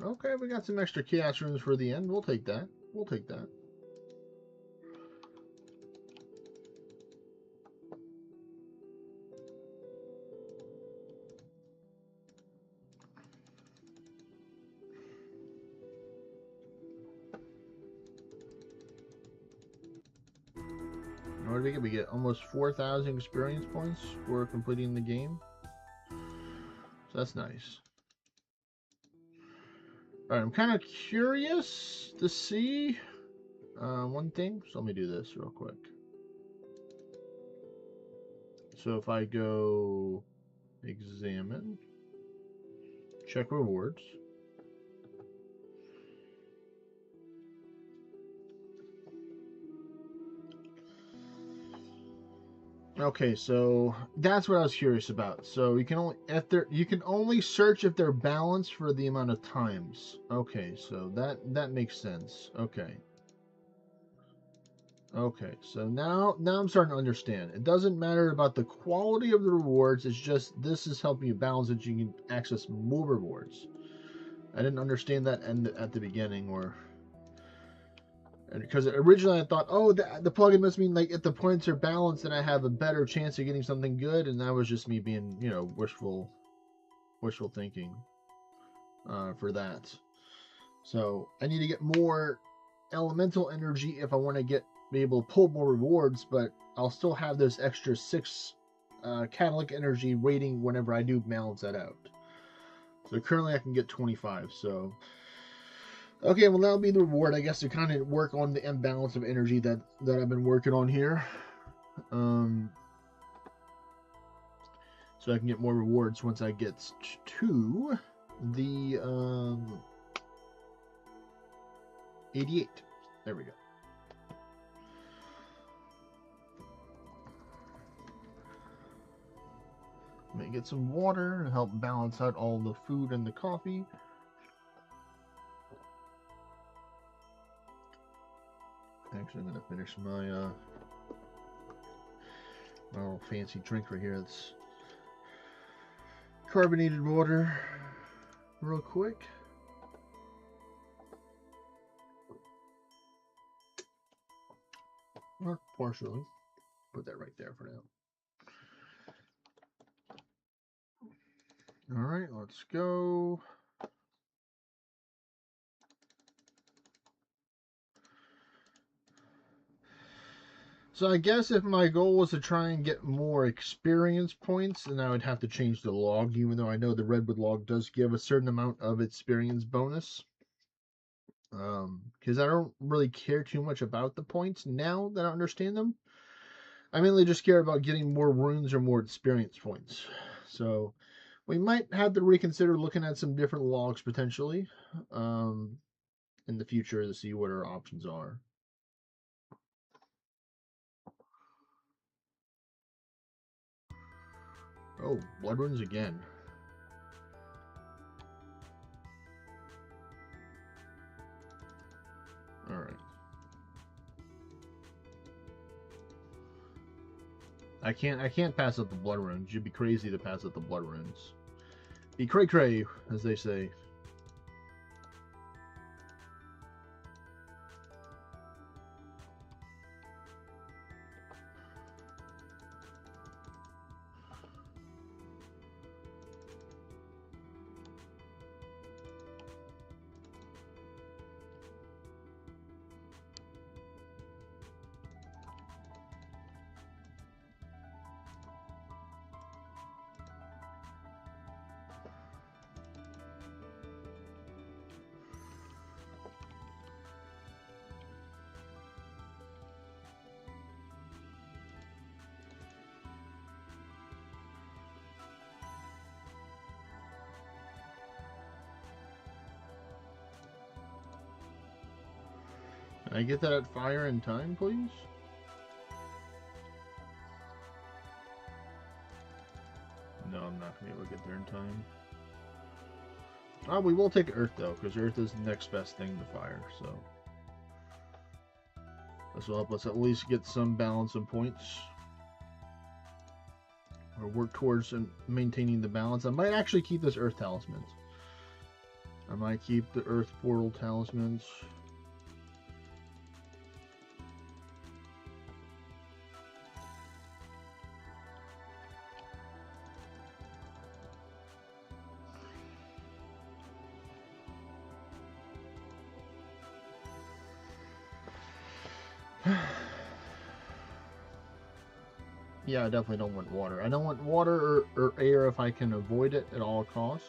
Okay, we got some extra chaos runes for the end. We'll take that. We'll take that. What do we get? Almost 4,000 experience points for completing the game. So that's nice. Alright, I'm kind of curious to see one thing. So let me do this real quick. So if I go examine, Check rewards. Okay, so that's what I was curious about. So you can only search if they're balanced for the amount of times. Okay, so that makes sense. Okay. Okay, so now I'm starting to understand. It doesn't matter about the quality of the rewards, it's just this is helping you balance it. You can access more rewards. I didn't understand that at the beginning, or because originally I thought, oh, the plugin must mean like if the points are balanced, then I have a better chance of getting something good, and that was just me being, wishful thinking for that. So I need to get more elemental energy if I want to be able to pull more rewards, but I'll still have those extra 6 catalytic energy waiting whenever I do balance that out. So currently I can get 25. So okay, well that'll be the reward, I guess, to kind of work on the imbalance of energy that I've been working on here. So I can get more rewards once I get to the 88. There we go. May get some water to help balance out all the food and the coffee. Actually, I'm gonna finish my little fancy drink right here. It's carbonated water, real quick. Or partially. Put that right there for now. All right, let's go. So I guess if my goal was to try and get more experience points, then I would have to change the log, even though I know the Redwood log does give a certain amount of experience bonus. Because I don't really care too much about the points now that I understand them. I mainly just care about getting more runes or more experience points. So we might have to reconsider looking at some different logs potentially in the future to see what our options are. Oh, blood runes again. All right. I can't pass up the blood runes. You'd be crazy to pass up the blood runes. Be cray cray, as they say. Can I get that at fire in time, please? No, I'm not going to be able to get there in time. Oh, we will take Earth, though, because Earth is the next best thing to fire, so... This will help us at least get some balance of points. Or work towards maintaining the balance. I might actually keep this Earth talismans. I might keep the Earth portal talismans. Yeah, I definitely don't want water. I don't want water or air if I can avoid it at all costs.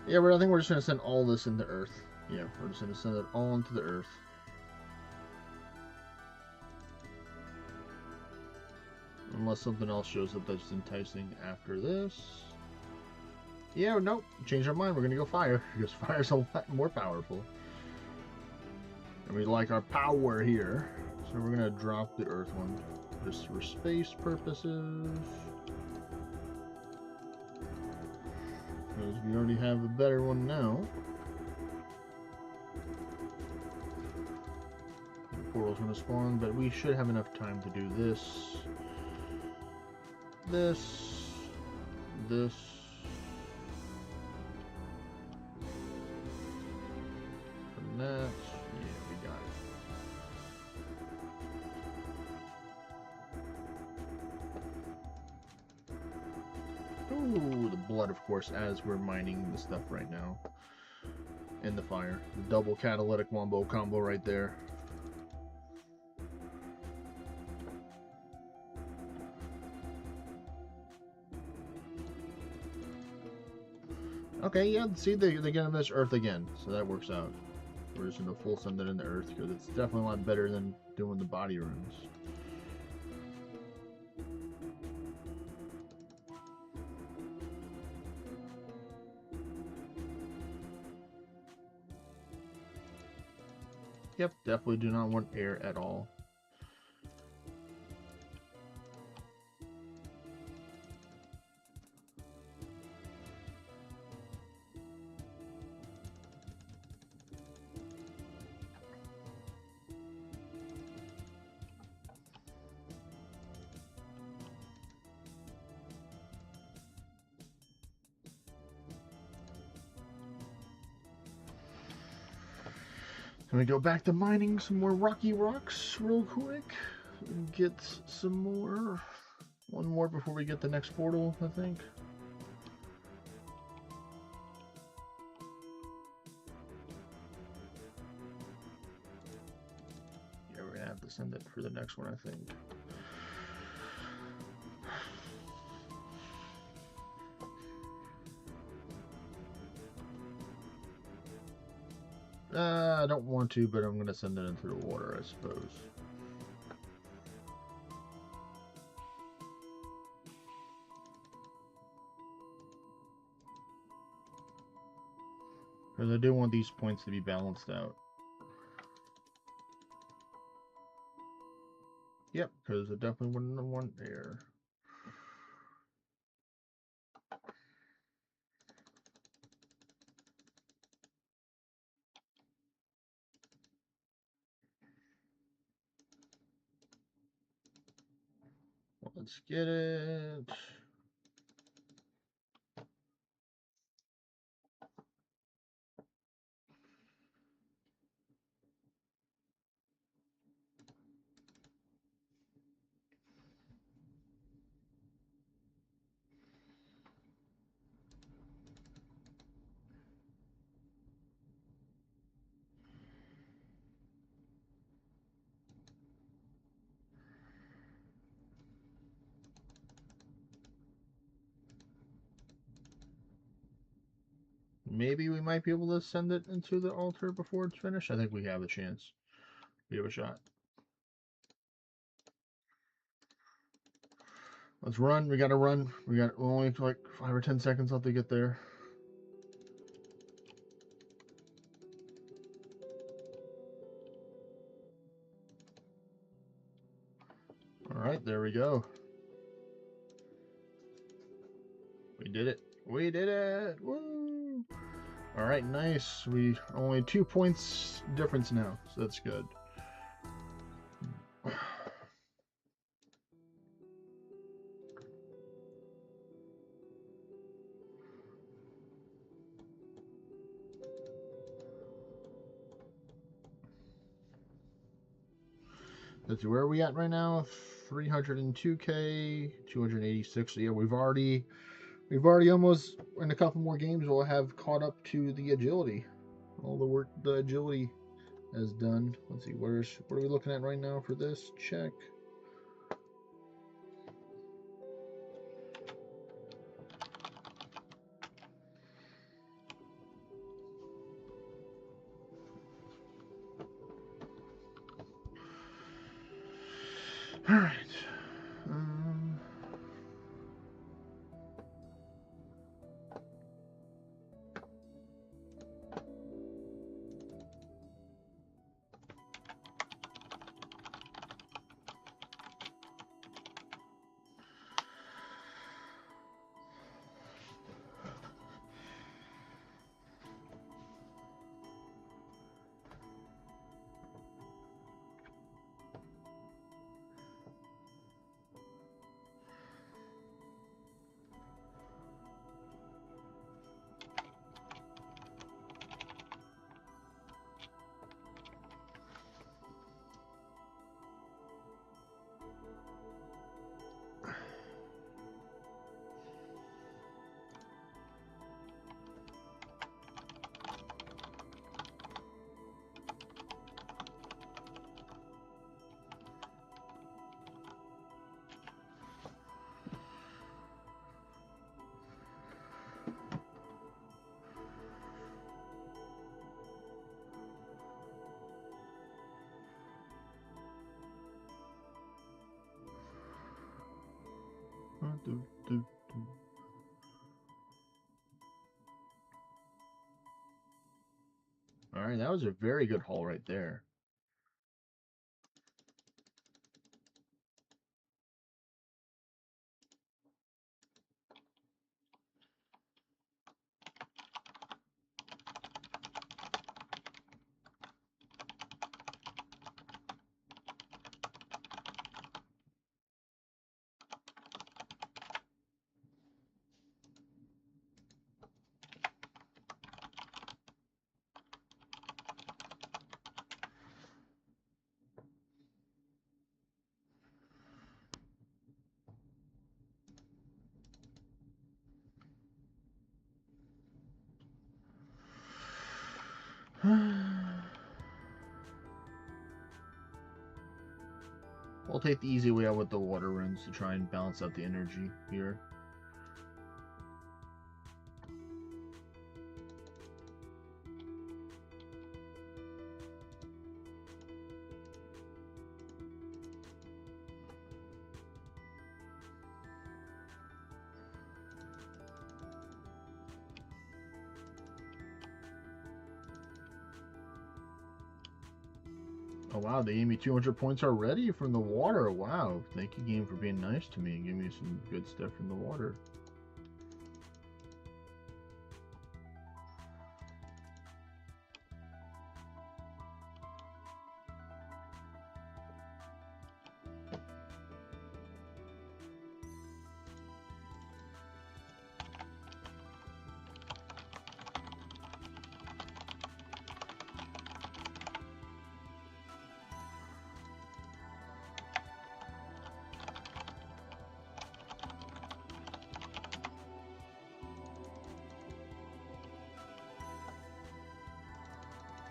Yeah, I think we're just gonna send all this into Earth. Yeah, we're just gonna send it all into the Earth. Unless something else shows up that's enticing after this. Yeah, nope. Change our mind. We're gonna go fire because fire's a lot more powerful. And we like our power here. So we're gonna drop the Earth one just for space purposes. Because we already have a better one now. The portal's gonna spawn, but we should have enough time to do this. This. And that. Yeah, we got it. Ooh, the blood, of course, as we're mining the stuff right now. And the fire. The double catalytic wombo combo right there. Okay, yeah, see, they get on this Earth again, so that works out. We're just going to full send it into Earth, because it's definitely a lot better than doing the body runes. Yep, definitely do not want air at all. Can we go back to mining some more rocky rocks real quick? And get some more. One more before we get the next portal, I think. Yeah, we're gonna have to send it for the next one, I think. I don't want to, but I'm gonna send it into the water, I suppose. Because I do want these points to be balanced out. Yep, because I definitely wouldn't want air. Well, let's get it. Maybe we might be able to send it into the altar before it's finished. I think we have a chance. We have a shot. Let's run. We gotta run. We got only like 5 or 10 seconds left to get there. Alright, there we go. We did it. We did it! Woo! Alright, nice. We only 2 points difference now, so that's good. Let's see, where are we at right now? 302k, 286. So yeah, we've already almost, in a couple more games, we'll have caught up to the agility. All the work the agility has done. Let's see, what are we looking at right now for this? Check. All right. Um, do, do, do. All right, that was a very good haul right there. I'll take the easy way out with the water runes to try and balance out the energy here. Oh wow, they gave me 200 points already from the water. Wow, thank you game for being nice to me and giving me some good stuff from the water.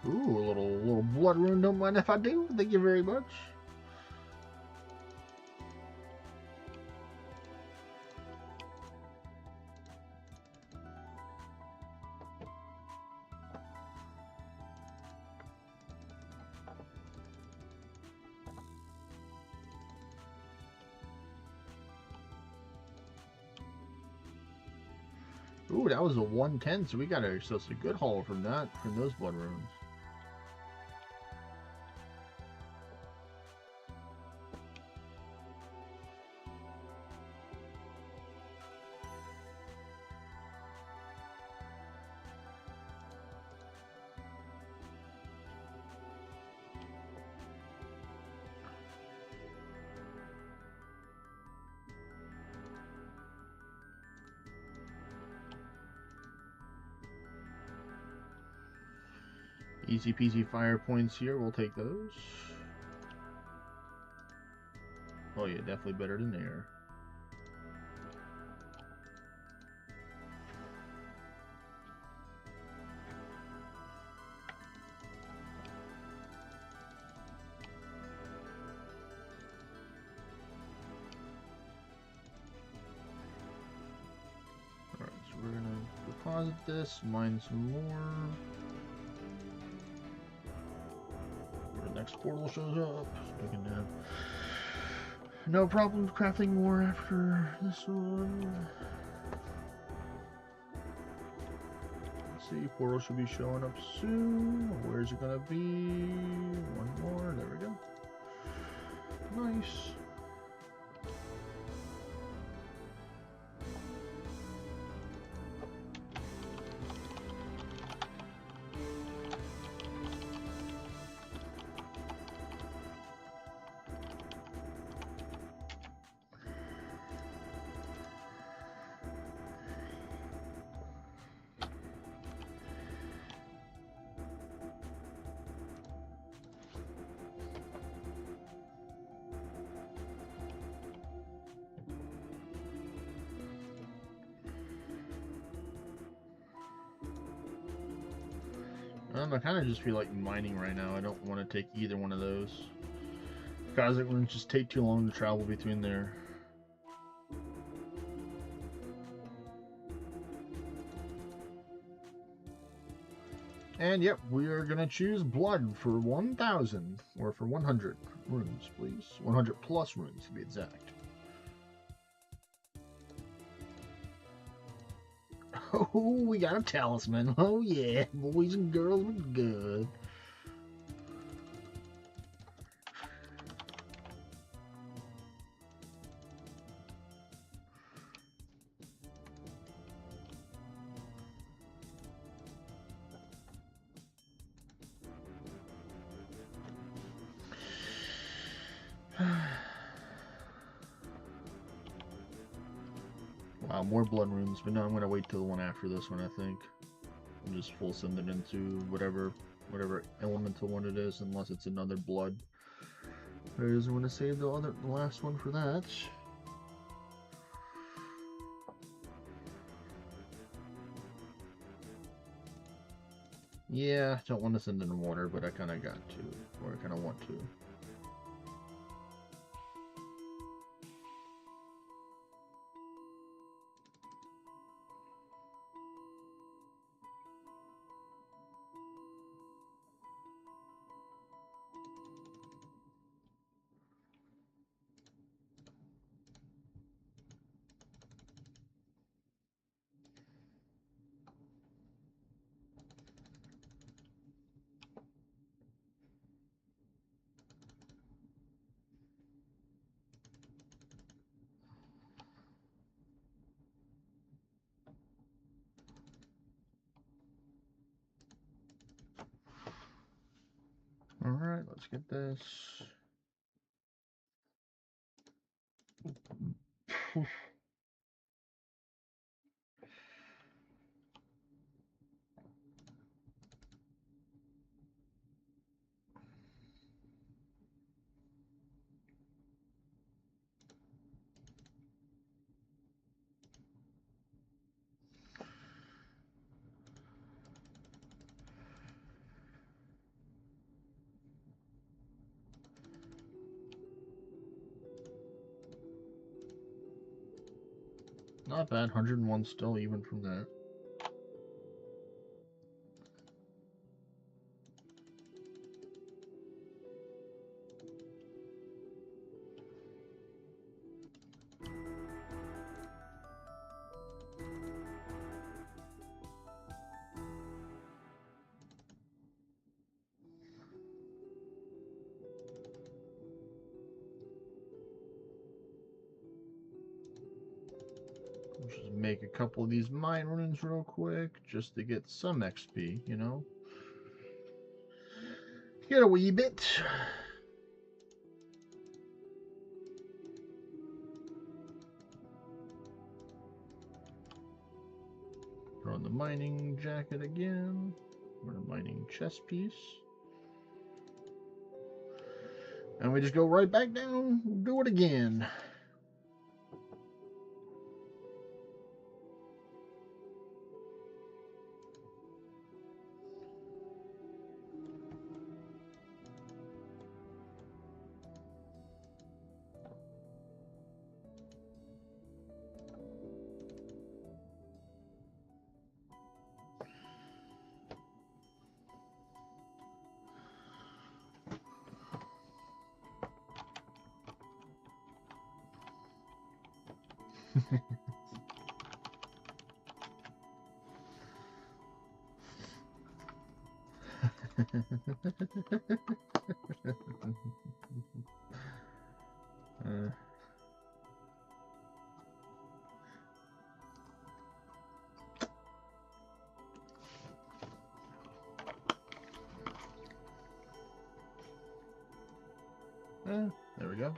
Ooh, a little blood rune. Don't mind if I do. Thank you very much. Ooh, that was a 110, so we got ourselves a good haul from those blood runes. Easy peasy fire points here. We'll take those. Oh yeah, definitely better than air. Alright, so we're gonna deposit this, mine some more. Next portal shows up. So we can No problem crafting more after this one. Let's see, portal should be showing up soon. Where's it gonna be? One more, there we go. Nice. I kind of just feel like mining right now. I don't want to take either one of those. Guys, it would just take too long to travel between there. And yep, we are going to choose blood for 1,000, or for 100 runes, please. 100 plus runes to be exact. Oh, we got a talisman. Oh yeah, boys and girls, we're good. Wow, more blood runes, but no, I'm gonna wait till the one after this one, I think. And just full send it into whatever elemental one it is, unless it's another blood. Because I'm gonna save the last one for that. Yeah, don't want to send in water, but I kind of got to, or I kind of want to. Alright, let's get this. Not bad, 101 still, even from that. Let's just make a couple of these mine runes real quick, just to get some XP, you know? Get a wee bit. Throw in the mining jacket again, or the mining chest piece. And we just go right back down, do it again. There we go.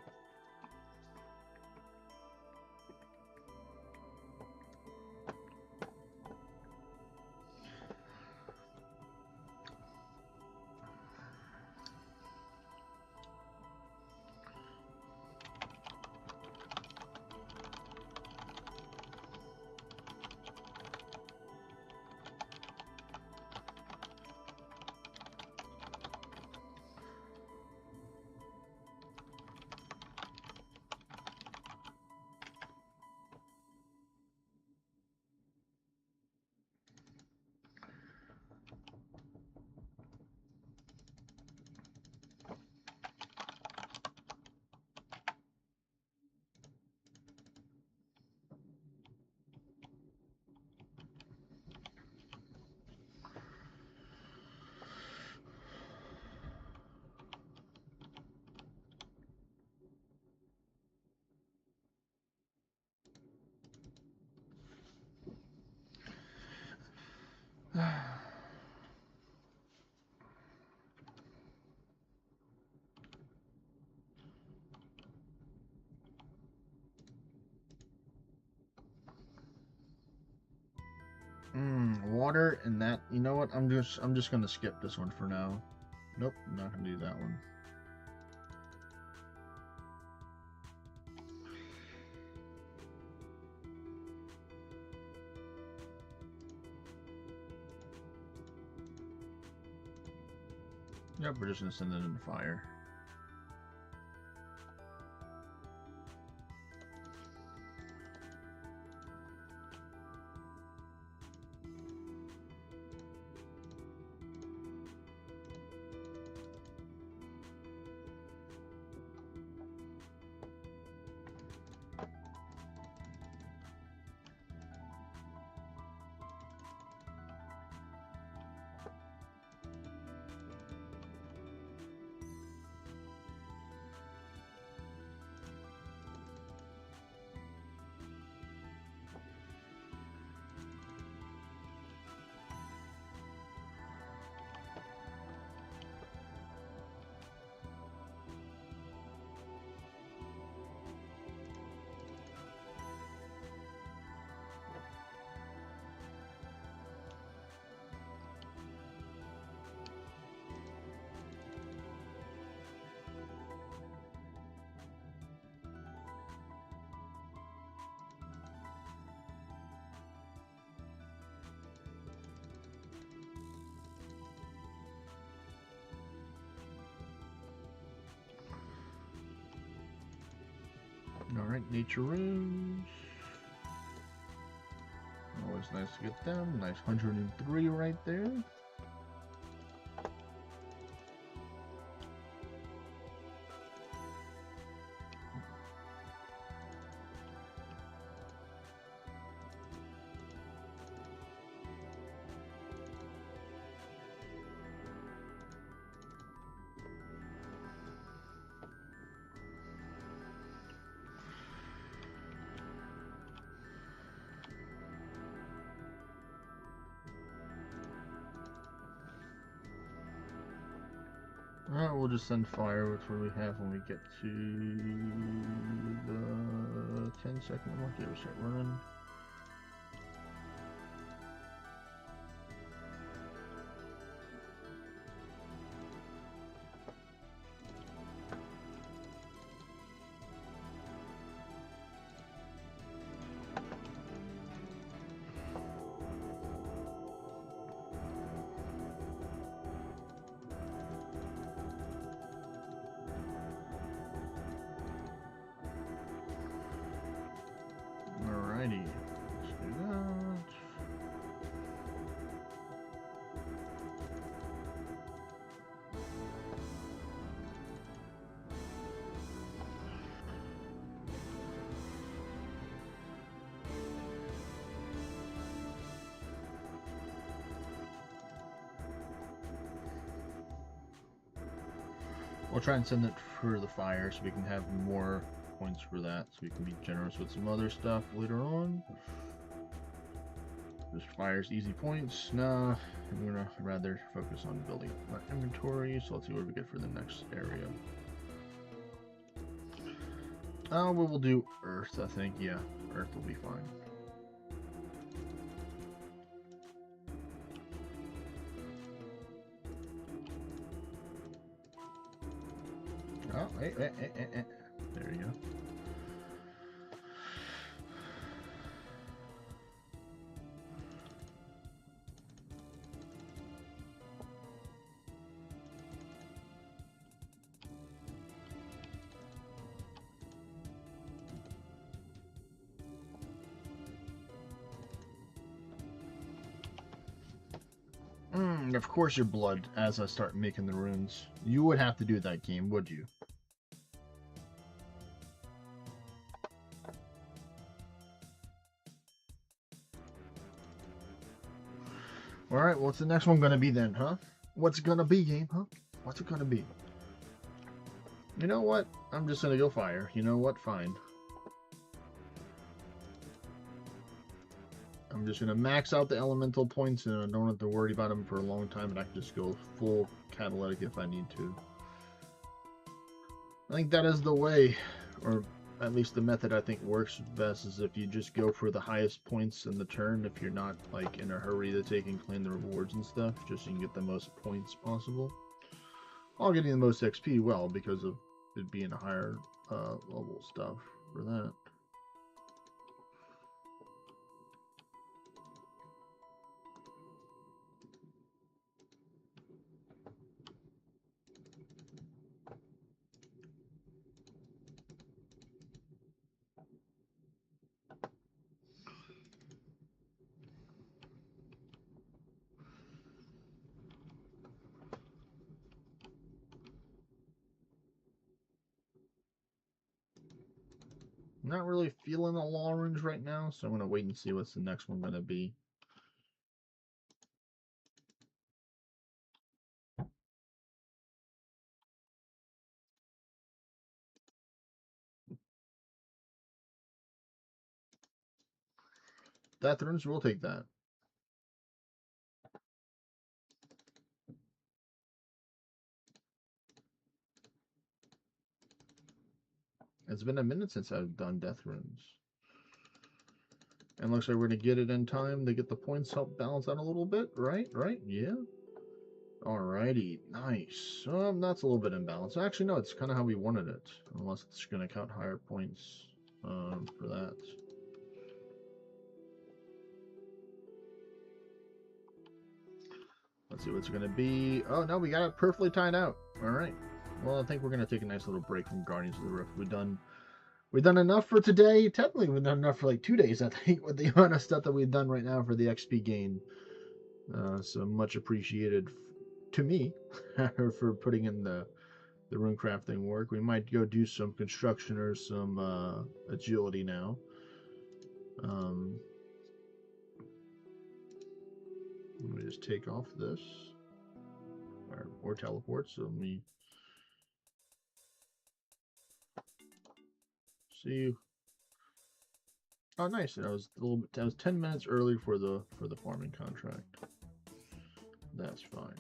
Water and that. You know what? I'm just gonna skip this one for now. Nope, not gonna do that one. Yep, we're just gonna send it in the fire. Alright, nature runes. Always nice to get them. Nice 103 right there. Alright, we'll just send fire with what we have when we get to the 10-second mark. Yeah, we'll start running. Alrighty. We'll try and send it for the fire so we can have more points for that, so we can be generous with some other stuff later on. This fire's easy points. Nah, I'm gonna rather focus on building my inventory, so let's see what we get for the next area. We will do earth, I think. Yeah, earth will be fine. Oh, hey. There you go. Of course your blood as I start making the runes. You would have to do that, game, would you? Alright, what's the next one gonna be then, huh? What's it gonna be, game, huh? What's it gonna be? You know what? I'm just gonna go fire. You know what? Fine. I'm just gonna max out the elemental points and I don't have to worry about them for a long time, and I can just go full catalytic if I need to. I think that is the way, or at least the method I think works best, is if you just go for the highest points in the turn if you're not like in a hurry to take and claim the rewards and stuff, just so you can get the most points possible. While getting the most XP, well, because of it being a higher level stuff for that. Not really feeling the long range right now, so I'm going to wait and see what's the next one going to be. Death runes, we'll take that. It's been a minute since I've done death runes. And looks like we're going to get it in time to get the points help balance out a little bit, right? Right? Yeah. Alrighty, nice. That's a little bit imbalanced. Actually, no, it's kind of how we wanted it. Unless it's going to count higher points for that. Let's see what's going to be. Oh, no, we got it perfectly timed out. Alright. Well, I think we're going to take a nice little break from Guardians of the Rift. We've done enough for today. Technically, we've done enough for like 2 days, I think, with the amount of stuff that we've done right now for the XP gain. So much appreciated to me for putting in the runecrafting work. We might go do some construction or some agility now. Let me just take off this. Or teleport, so let me see. Oh, nice! I was a little bit. I was 10 minutes early for the farming contract. That's fine.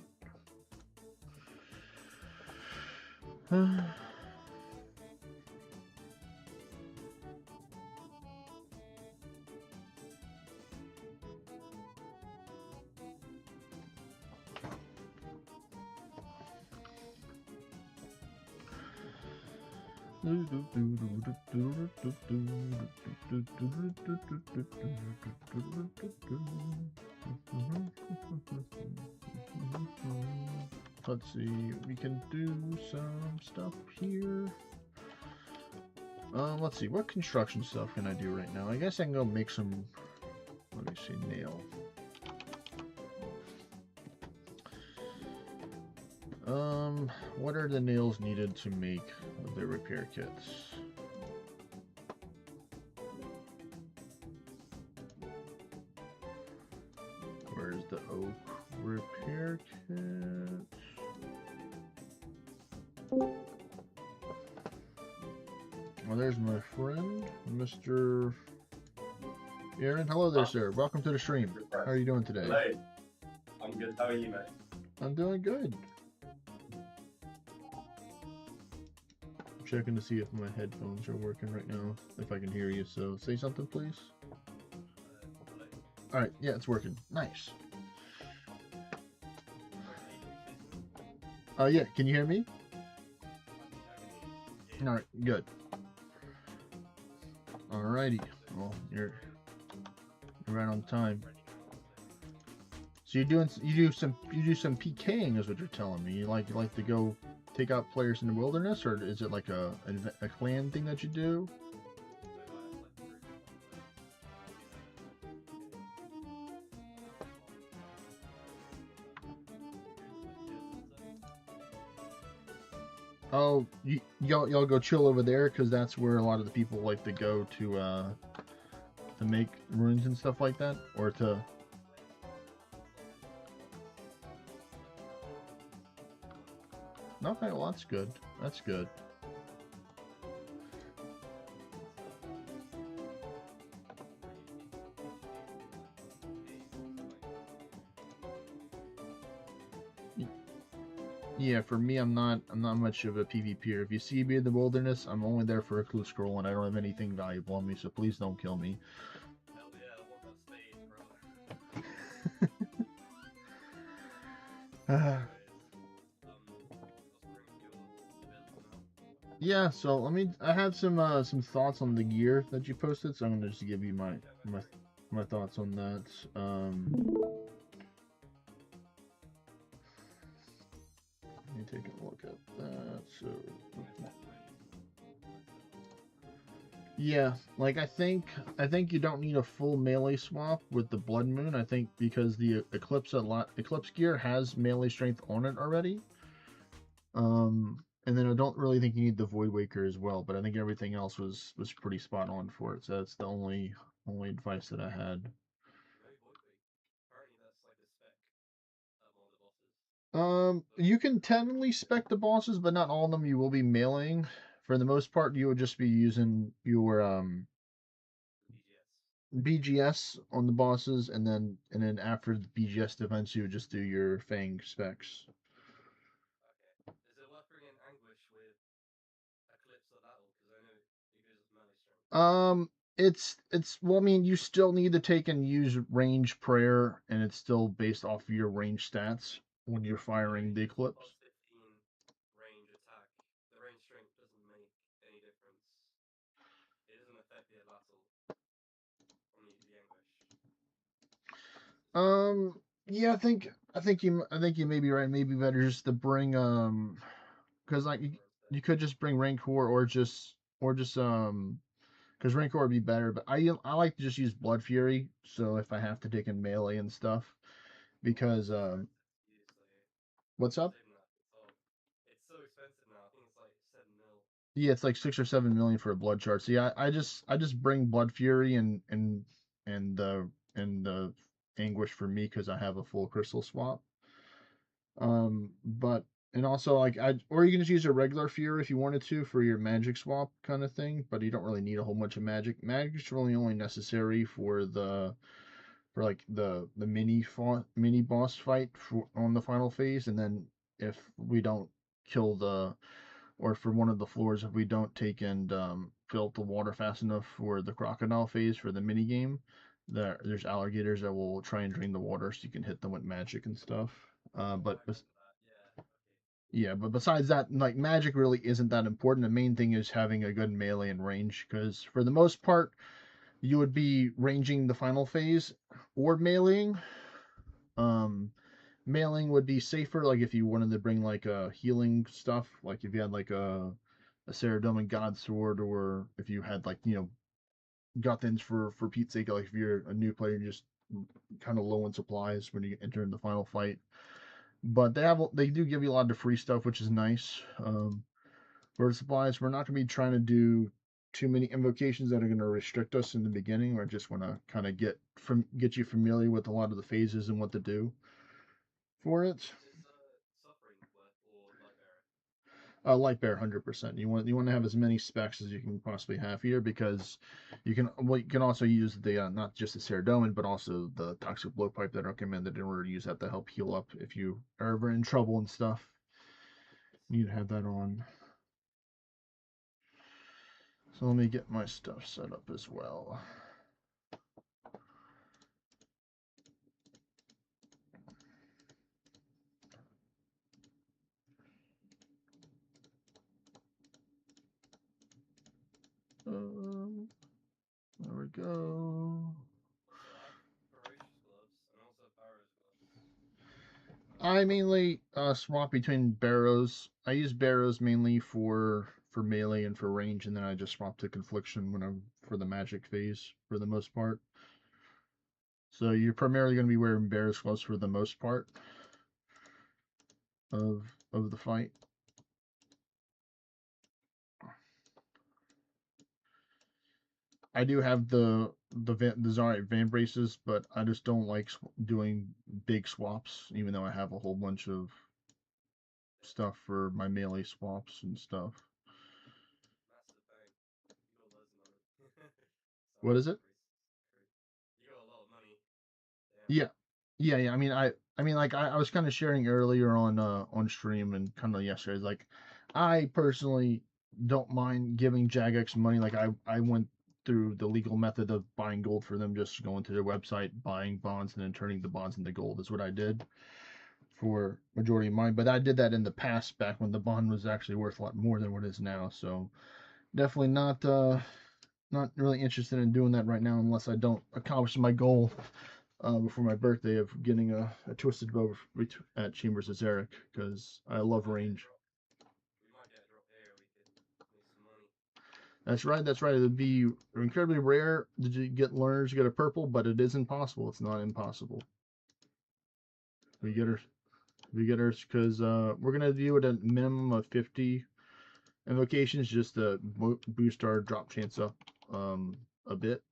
Let's see, we can do some stuff here. Let's see, what construction stuff can I do right now? I guess I can go make some, let me see, nail. What are the nails needed to make the repair kits? Where's the oak repair kit? Oh, there's my friend, Mr. Aaron. Hello there, sir. Welcome to the stream. How are you doing today? Hello. I'm good. How are you, mate? I'm doing good. I'm checking to see if my headphones are working right now, if I can hear you. So say something, please. All right. Yeah, it's working. Nice. Yeah. Can you hear me? All right. Good. Alrighty. Well, you're right on time. So you do some PKing is what you're telling me. You like to go take out players in the wilderness, or is it like a clan thing that you do? Oh, y'all go chill over there because that's where a lot of the people like to go to make runes and stuff like that, or to. Okay, well that's good. That's good. Yeah, for me, I'm not much of a PvPer. If you see me in the wilderness, I'm only there for a clue scroll, and I don't have anything valuable on me, so please don't kill me. Hell yeah, I want that stage, bro. Yeah, so I have some thoughts on the gear that you posted, so I'm gonna just give you my thoughts on that. Let me take a look at that. So yeah, like I think you don't need a full melee swap with the Blood Moon. I think because the Eclipse gear has melee strength on it already. And then I don't really think you need the Void Waker as well, but I think everything else was pretty spot on for it. So that's the only advice that I had. You can technically spec the bosses, but not all of them you will be mailing. For the most part, you would just be using your BGS on the bosses, and then after the BGS defense, you would just do your Fang specs. Okay. Is it worth bringing Anguish with Eclipse at that, because I know it goes with melee strength? It's well, I mean, you still need to take and use range prayer, and it's still based off of your range stats when you're firing the Eclipse. Plus 15 range attack. The range strength doesn't make any difference. It doesn't affect the battle on the Anguish. Yeah, I think you may be right. Maybe better just to bring because like you could just bring Rancor or just because Rancor would be better. But I like to just use Blood Fury. So if I have to take in melee and stuff, because what's up? It's so expensive now. I think it's like 7 mil. Yeah, it's like 6 or 7 million for a blood chart. So yeah, I just bring Blood Fury and the Anguish for me because I have a full crystal swap. But and also like or you can just use a regular Fury if you wanted to for your magic swap kind of thing, but you don't really need a whole bunch of magic. Magic's really only necessary for like the mini boss fight on the final phase, and then if we don't kill the or for one of the floors if we don't take and fill up the water fast enough for the crocodile phase for the mini game, there's alligators that will try and drain the water so you can hit them with magic and stuff. Yeah, but besides that, like magic really isn't that important. The main thing is having a good melee and range, because for the most part, you would be ranging the final phase or meleeing. Mailing would be safer, like if you wanted to bring like healing stuff, like if you had like a Saradomin God Sword, or if you had like got things for Pete's sake, like if you're a new player, you're just kind of low on supplies when you enter in the final fight. But they do give you a lot of free stuff, which is nice. For the supplies, we're not going to be trying to do too many invocations that are going to restrict us in the beginning. We just want to kind of get you familiar with a lot of the phases and what to do for it. Is Suffering worth or Nightmare? Light bear, 100%. You want to have as many specs as you can possibly have here because you can also use the not just the Ceradomin but also the toxic blowpipe that are recommended in order to use that to help heal up if you are ever in trouble and stuff. You need to have that on. So let me get my stuff set up as well. There we go. Also, I have ferocious gloves and also Pharaoh's gloves. I mainly swap between barrows. I use barrows mainly for melee and for range, and then I just swap to confliction when I'm for the magic phase for the most part. So you're primarily going to be wearing barrows gloves for the most part of the fight. I do have the Zarite Van braces, but I just don't like doing big swaps, even though I have a whole bunch of stuff for my melee swaps and stuff. Massive bang. You got loads of money. What is it? You got a lot of money. Damn. Yeah, yeah. I was kind of sharing earlier on stream and kind of yesterday. Like, I personally don't mind giving Jagex money. Like, I went through the legal method of buying gold for them, just going to their website, buying bonds, and then turning the bonds into gold. Is what I did for majority of mine. But I did that in the past, back when the bond was actually worth a lot more than what it is now. So definitely not really interested in doing that right now unless I don't accomplish my goal before my birthday of getting a twisted bow at Chambers of Zarek because I love range. We might get a drop here. We could make some money. That's right. That's right. It'd be incredibly rare did you get learners to get a purple, but it is impossible. It's not impossible. We get her. We get her because we're gonna do it at a minimum of 50 invocations just to boost our drop chance up a bit.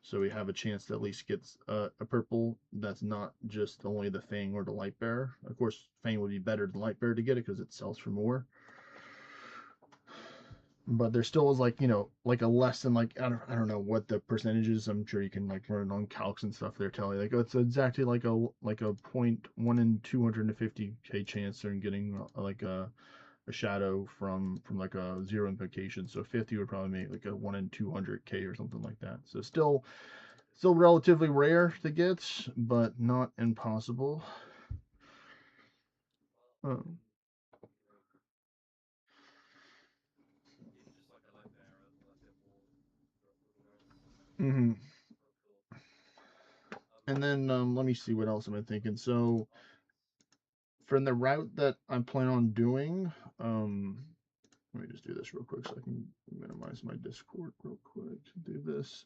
So we have a chance to at least get a purple that's not just only the Fang or the Light Bearer. Of course, Fang would be better than Light Bearer to get it because it sells for more. But there still is like a less than I don't know what the percentage is. I'm sure you can like learn on calcs and stuff. They're telling you like it's exactly like a 0.1 in 250k chance in getting like a shadow from like a zero invocation. So 50 would probably make like a 1 in 200k or something like that. So still relatively rare to get, but not impossible. Well, Um, even just like a light bearer, like a ball, drop would be nice. mm-hmm. Oh, cool. And then let me see what else am I thinking. So Buttons. for the route that I plan on doing, let me just do this real quick so I can minimize my Discord real quick to do this.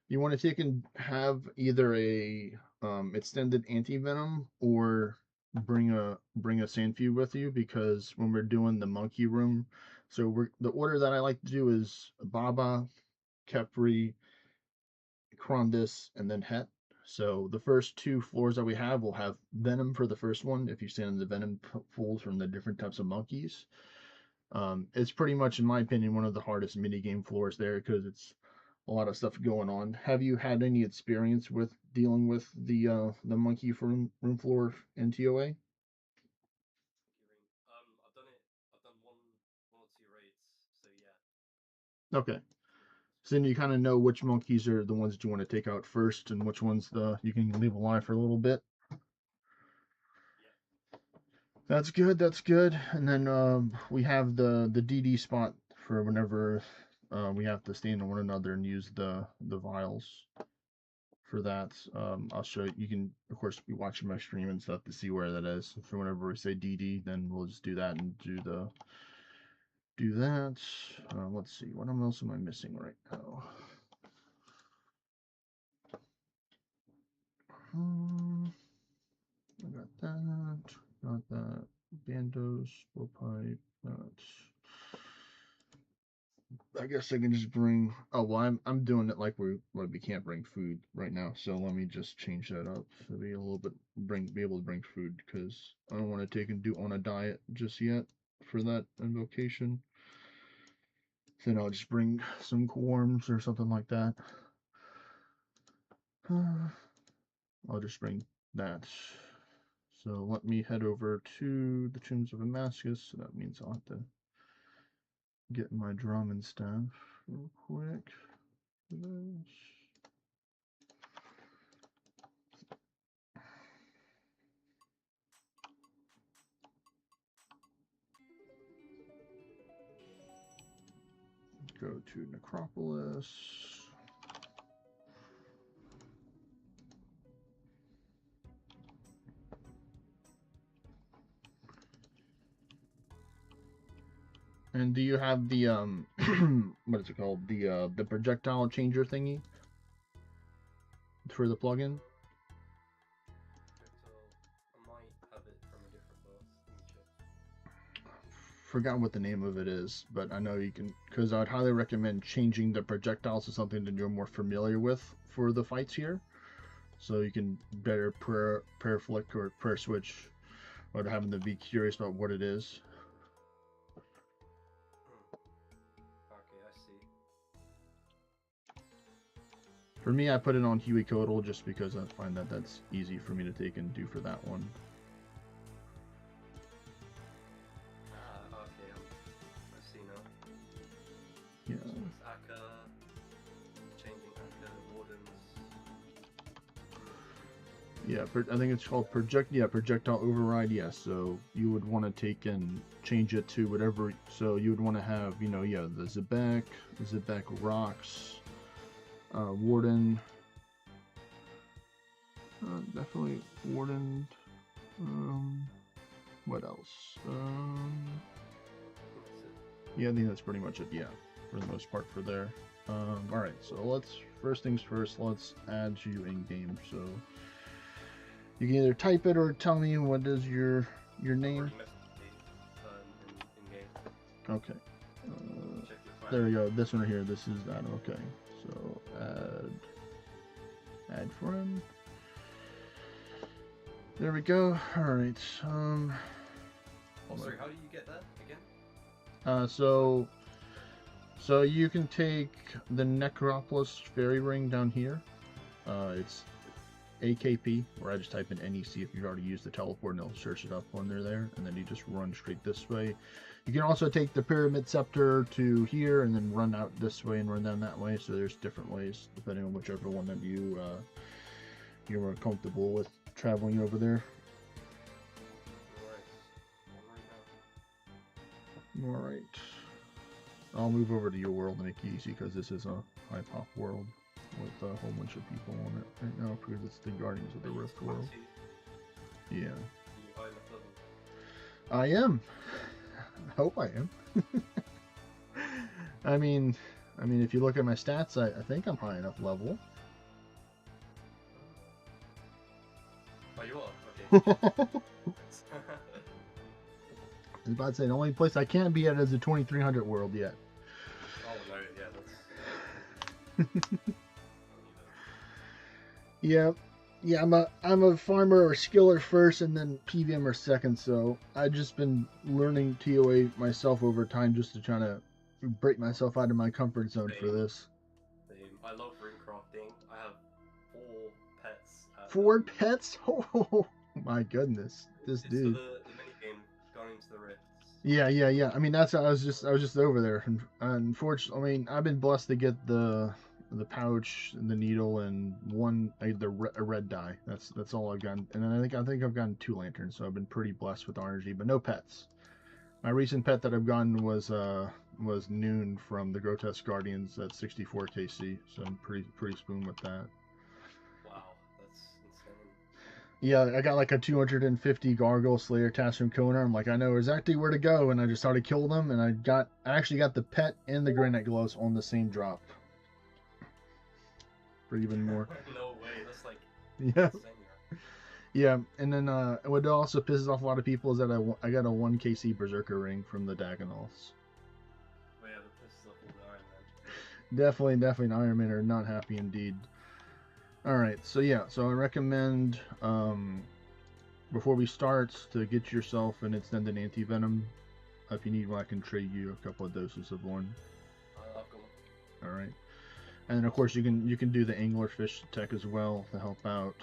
You want to take and have either a extended anti-venom or bring a Sandfew with you because when we're doing the monkey room, so the order that I like to do is Baba, Kepri, Krondis, and then Het. So the first two floors that we have will have venom for the first one. If you stand in the venom pools from the different types of monkeys, it's pretty much, in my opinion, one of the hardest mini game floors there because it's a lot of stuff going on. Have you had any experience with dealing with the monkey room floor in TOA? I've done it. I've done one or two raids. So yeah. Okay. So then you kind of know which monkeys are the ones that you want to take out first, and which ones you can leave alive for a little bit. Yep. That's good. That's good. And then we have the DD spot for whenever we have to stand on one another and use the vials for that. I'll show you. You can of course be watching my stream and stuff to see where that is. So whenever we say DD, then we'll just do that and do that. Let's see. What else am I missing right now? I got that. Got that. Bandos, blowpipe. That. I guess I can just bring. Oh well, I'm doing it like we can't bring food right now. So let me just change that up to be a little bit be able to bring food because I don't want to take and do on a diet just yet. for that invocation. Then I'll just bring some worms or something like that. I'll just bring that. So let me head over to the Tombs of Damascus. So that means I'll have to get my drum and staff real quick. Go to Necropolis. And do you have the what is it called? The projectile changer thingy for the plugin? I might have it from a different boss. Let me check. Forgot what the name of it is, but I know you can, because I'd highly recommend changing the projectiles to something that you're more familiar with for the fights here, so you can better prayer flick or prayer switch, or having to be curious about what it is. Okay, I see. For me, I put it on Huey Codal just because I find that that's easy for me to take and do for that one. Okay, I see now. Yeah. So it's Akka, changing Akka, Wardens. Yeah, I think it's called projectile override. Yes, so you would want to take and change it to whatever. So you would want to have, the Zebek rocks, Warden, definitely Warden. What else? Yeah, I think that's pretty much it. Yeah, for the most part for there. All right, so first things first. Let's add you in game. So. You can either type it or tell me what is your name. Okay. There we go. This one right here. This is that. Okay. So add friend. There we go. All right. Sorry, how do you get that again? So you can take the Necropolis fairy ring down here. It's AKP, where I just type in NEC if you've already used the teleport, and it'll search it up when they're there, and then you just run straight this way. You can also take the Pyramid Scepter to here, and then run out this way and run down that way, so there's different ways, depending on whichever one that you're more comfortable with traveling over there. Alright. I'll move over to your world and make it easy, because this is a high pop world with a whole bunch of people on it right now, because it's the Guardians of the Rift world. Yeah. I am. I hope I am. I mean, if you look at my stats, I think I'm high enough level. Oh, you are? Okay. I was about to say, the only place I can't be at is the 2300 world yet. Oh, no, yeah, that's... Yeah, I'm a farmer or skiller first, and then PVM or second. So I've just been learning TOA myself over time, just to try to break myself out of my comfort zone for this. Same. I love Runecrafting. I have 4 pets. 4 pets? Oh my goodness, this dude. It's for the mini game going into the rifts. Yeah. I mean, that's I was just over there. Unfortunately, I mean, I've been blessed to get the pouch and the needle and a red dye. That's all I've gotten. And then I think I've gotten 2 lanterns, so I've been pretty blessed with RNG, but no pets. My recent pet that I've gotten was Noon from the Grotesque Guardians at 64 KC, so I'm pretty spoon with that. Wow, that's insane. Yeah, I got like a 250 Gargoyle Slayer task from Kona. I'm like, I know exactly where to go, and I just started killing them, and I actually got the pet and the Granite Gloves on the same drop. For even more. No way, that's like Yeah. insane. Yeah, and then what also pisses off a lot of people is that I got a 1 KC Berserker ring from the Dagonauts. Oh yeah, that pisses off all the Iron Man. Definitely an Iron Man are not happy indeed. Alright, so yeah, so I recommend before we start to get yourself an extended anti-venom If you need one, I can trade you a couple of doses of one. I've got one. All right. And then of course you can do the anglerfish tech as well to help out.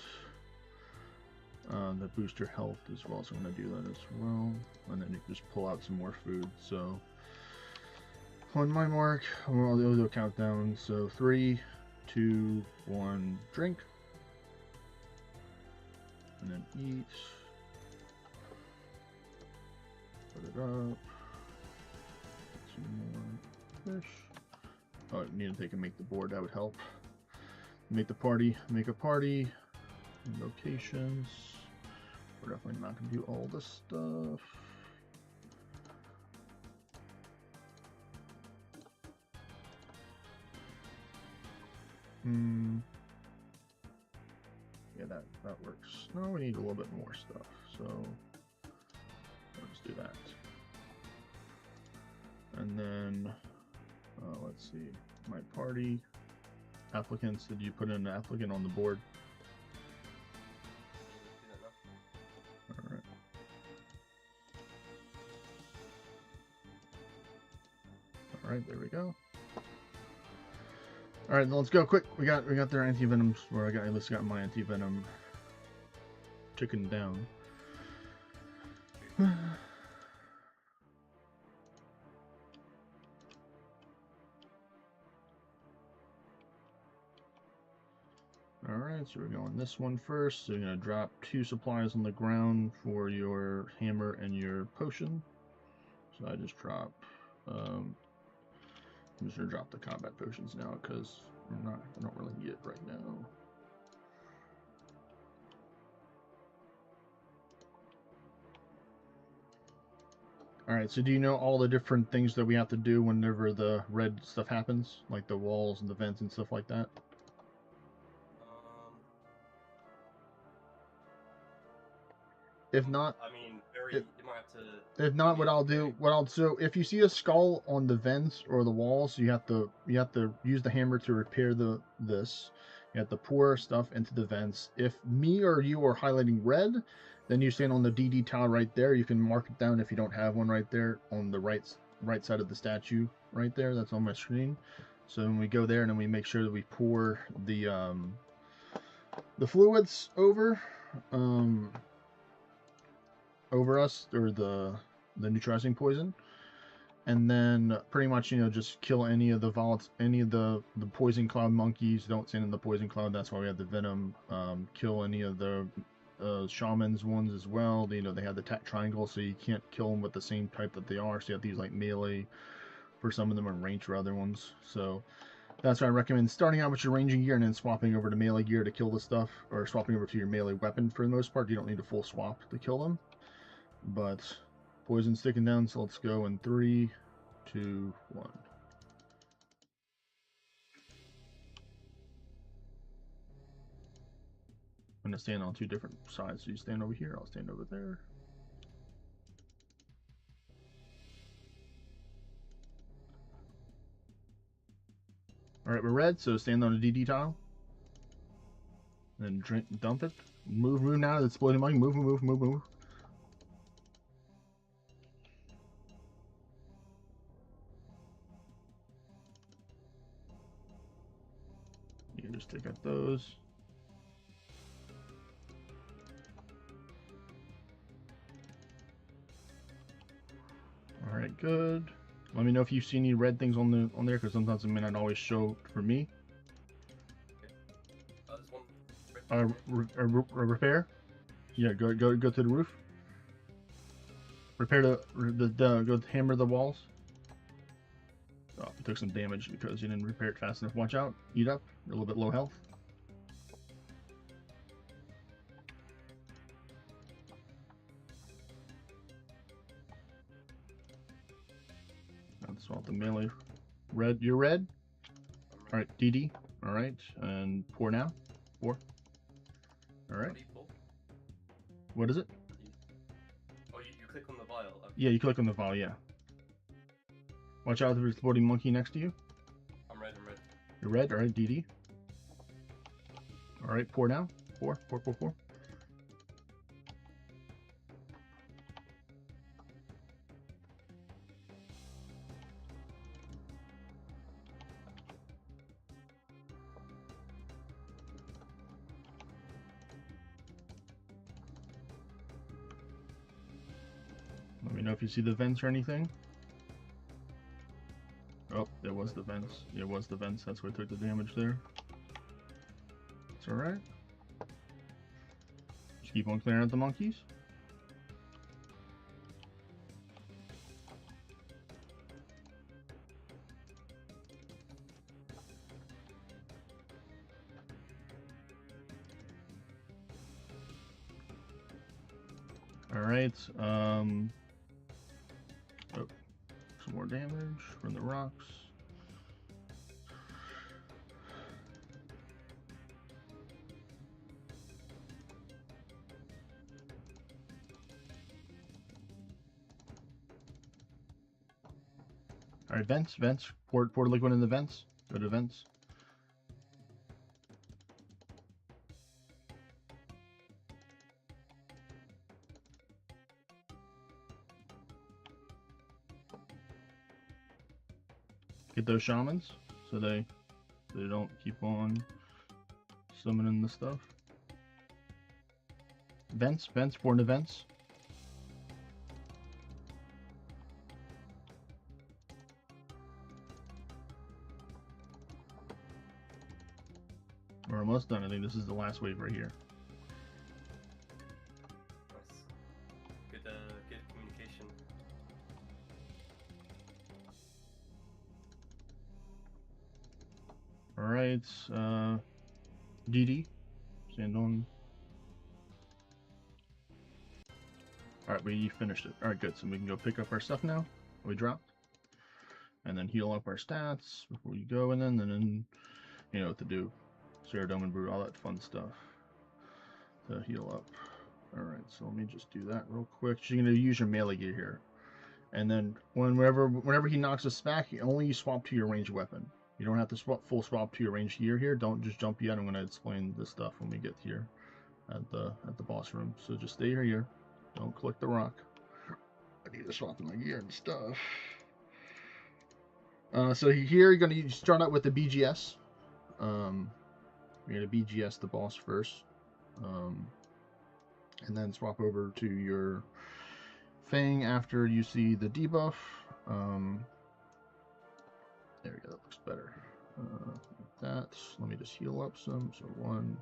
That boost your health as well, so I'm going to do that as well. And then you can just pull out some more food. So on my mark, we'll do a countdown. So 3, 2, 1, drink, and then eat. Put it up. Get some more fish. Oh, I need to take and make the board. That would help. Make the party. Make a party. Locations. We're definitely not going to do all this stuff. Yeah, that works. No, we need a little bit more stuff, so let's do that. And then let's see, my party applicants. Did you put in an applicant on the board? All right. All right, there we go. All right, let's go quick. We got their anti-venoms, or I at least got my anti-venom chicken down. All right, so we're going this one first. So you're gonna drop 2 supplies on the ground for your hammer and your potion. So I just drop. I'm just gonna drop the combat potions now because I don't really need it right now. All right, so do you know all the different things that we have to do whenever the red stuff happens, like the walls and the vents and stuff like that? If not, I mean, you might have to. if not, so if you see a skull on the vents or the walls, you have to use the hammer to repair this. You have to pour stuff into the vents. If me or you are highlighting red, then you stand on the DD tile right there. You can mark it down if you don't have one right there on the right side of the statue right there. That's on my screen. So when we go there and then we make sure that we pour the fluids over us, or the neutralizing poison, and then pretty much just kill any of the poison cloud monkeys. Don't stand in the poison cloud. That's why we have the venom. Kill any of the shamans ones as well. They have the triangle, so you can't kill them with the same type that they are. So you have to use like melee for some of them and range for other ones. So that's why I recommend starting out with your ranging gear and then swapping over to melee gear to kill the stuff, or swapping over to your melee weapon for the most part. You don't need a full swap to kill them. But poison sticking down, so let's go in 3, 2, 1. I'm gonna stand on 2 different sides. So you stand over here, I'll stand over there. Alright, we're red, so stand on a DD tile. Then dump it. Move now, it's exploding money. Move. You can just take out those. All right, good. Let me know if you see any red things on there, because sometimes it may not always show for me. Repair. Yeah, go to the roof. Repair go hammer the walls. Oh, you took some damage because you didn't repair it fast enough. Watch out. Eat up. You're a little bit low health. That's all the melee. Red. You're red? Alright, DD. Alright, and pour now. Pour. Alright. What is it? Oh, you click on the vial. Okay. Yeah, you click on the vial, yeah. Watch out, there's a exploding monkey next to you. I'm red. You're red, alright, DD. Alright, pour now. Pour. Let me know if you see the vents or anything. Oh, there was the vents. Yeah, it was the vents. That's where I took the damage there. It's alright. Just keep on clearing out the monkeys. Alright, oh, some more damage from the rocks. Alright, vents. Pour liquid in the vents. Go to vents. Get those shamans so they don't keep on summoning the stuff. Vents, pour in the vents. We're almost done. I think this is the last wave right here. Nice. Good communication. Alright, DD, stand on. Alright, we finished it. Alright, good. So we can go pick up our stuff now. We dropped. And then heal up our stats before you go, and then you know what to do. Ceradome and Brew, all that fun stuff to heal up. Alright, so let me just do that real quick. So you're going to use your melee gear here. And then whenever he knocks us back, you only swap to your ranged weapon. You don't have to full swap to your ranged gear here. Don't just jump yet. I'm going to explain this stuff when we get here at the boss room. So just stay here. Don't collect the rock. I need to swap my gear and stuff. So here you're going to start out with the BGS. You're going to BGS the boss first. And then swap over to your Fang after you see the debuff. There we go, that looks better. Like that. Let me just heal up some. So 1,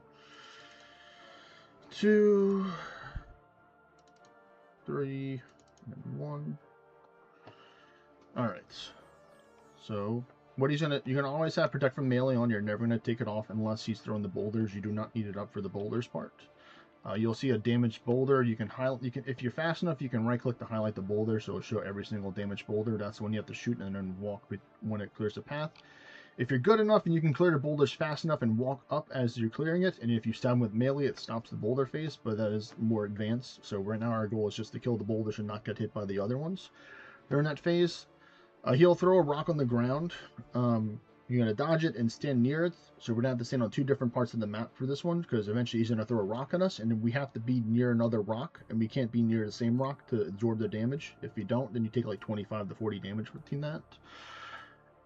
2, 3, and 1. Alright. So what you're gonna always have protect from melee on. You're never gonna take it off unless he's throwing the boulders. You do not need it up for the boulders part. You'll see a damaged boulder. You can highlight. If you're fast enough, you can right-click to highlight the boulder, so it'll show every single damaged boulder. That's when you have to shoot and then walk when it clears the path. If you're good enough and you can clear the boulders fast enough and walk up as you're clearing it, and if you stab with melee, it stops the boulder phase, but that is more advanced. So right now our goal is just to kill the boulders and not get hit by the other ones during that phase. He'll throw a rock on the ground. You're going to dodge it and stand near it. So we're going to have to stand on 2 different parts of the map for this one, because eventually he's going to throw a rock at us, and we have to be near another rock, and we can't be near the same rock to absorb the damage. If you don't, then you take like 25 to 40 damage between that.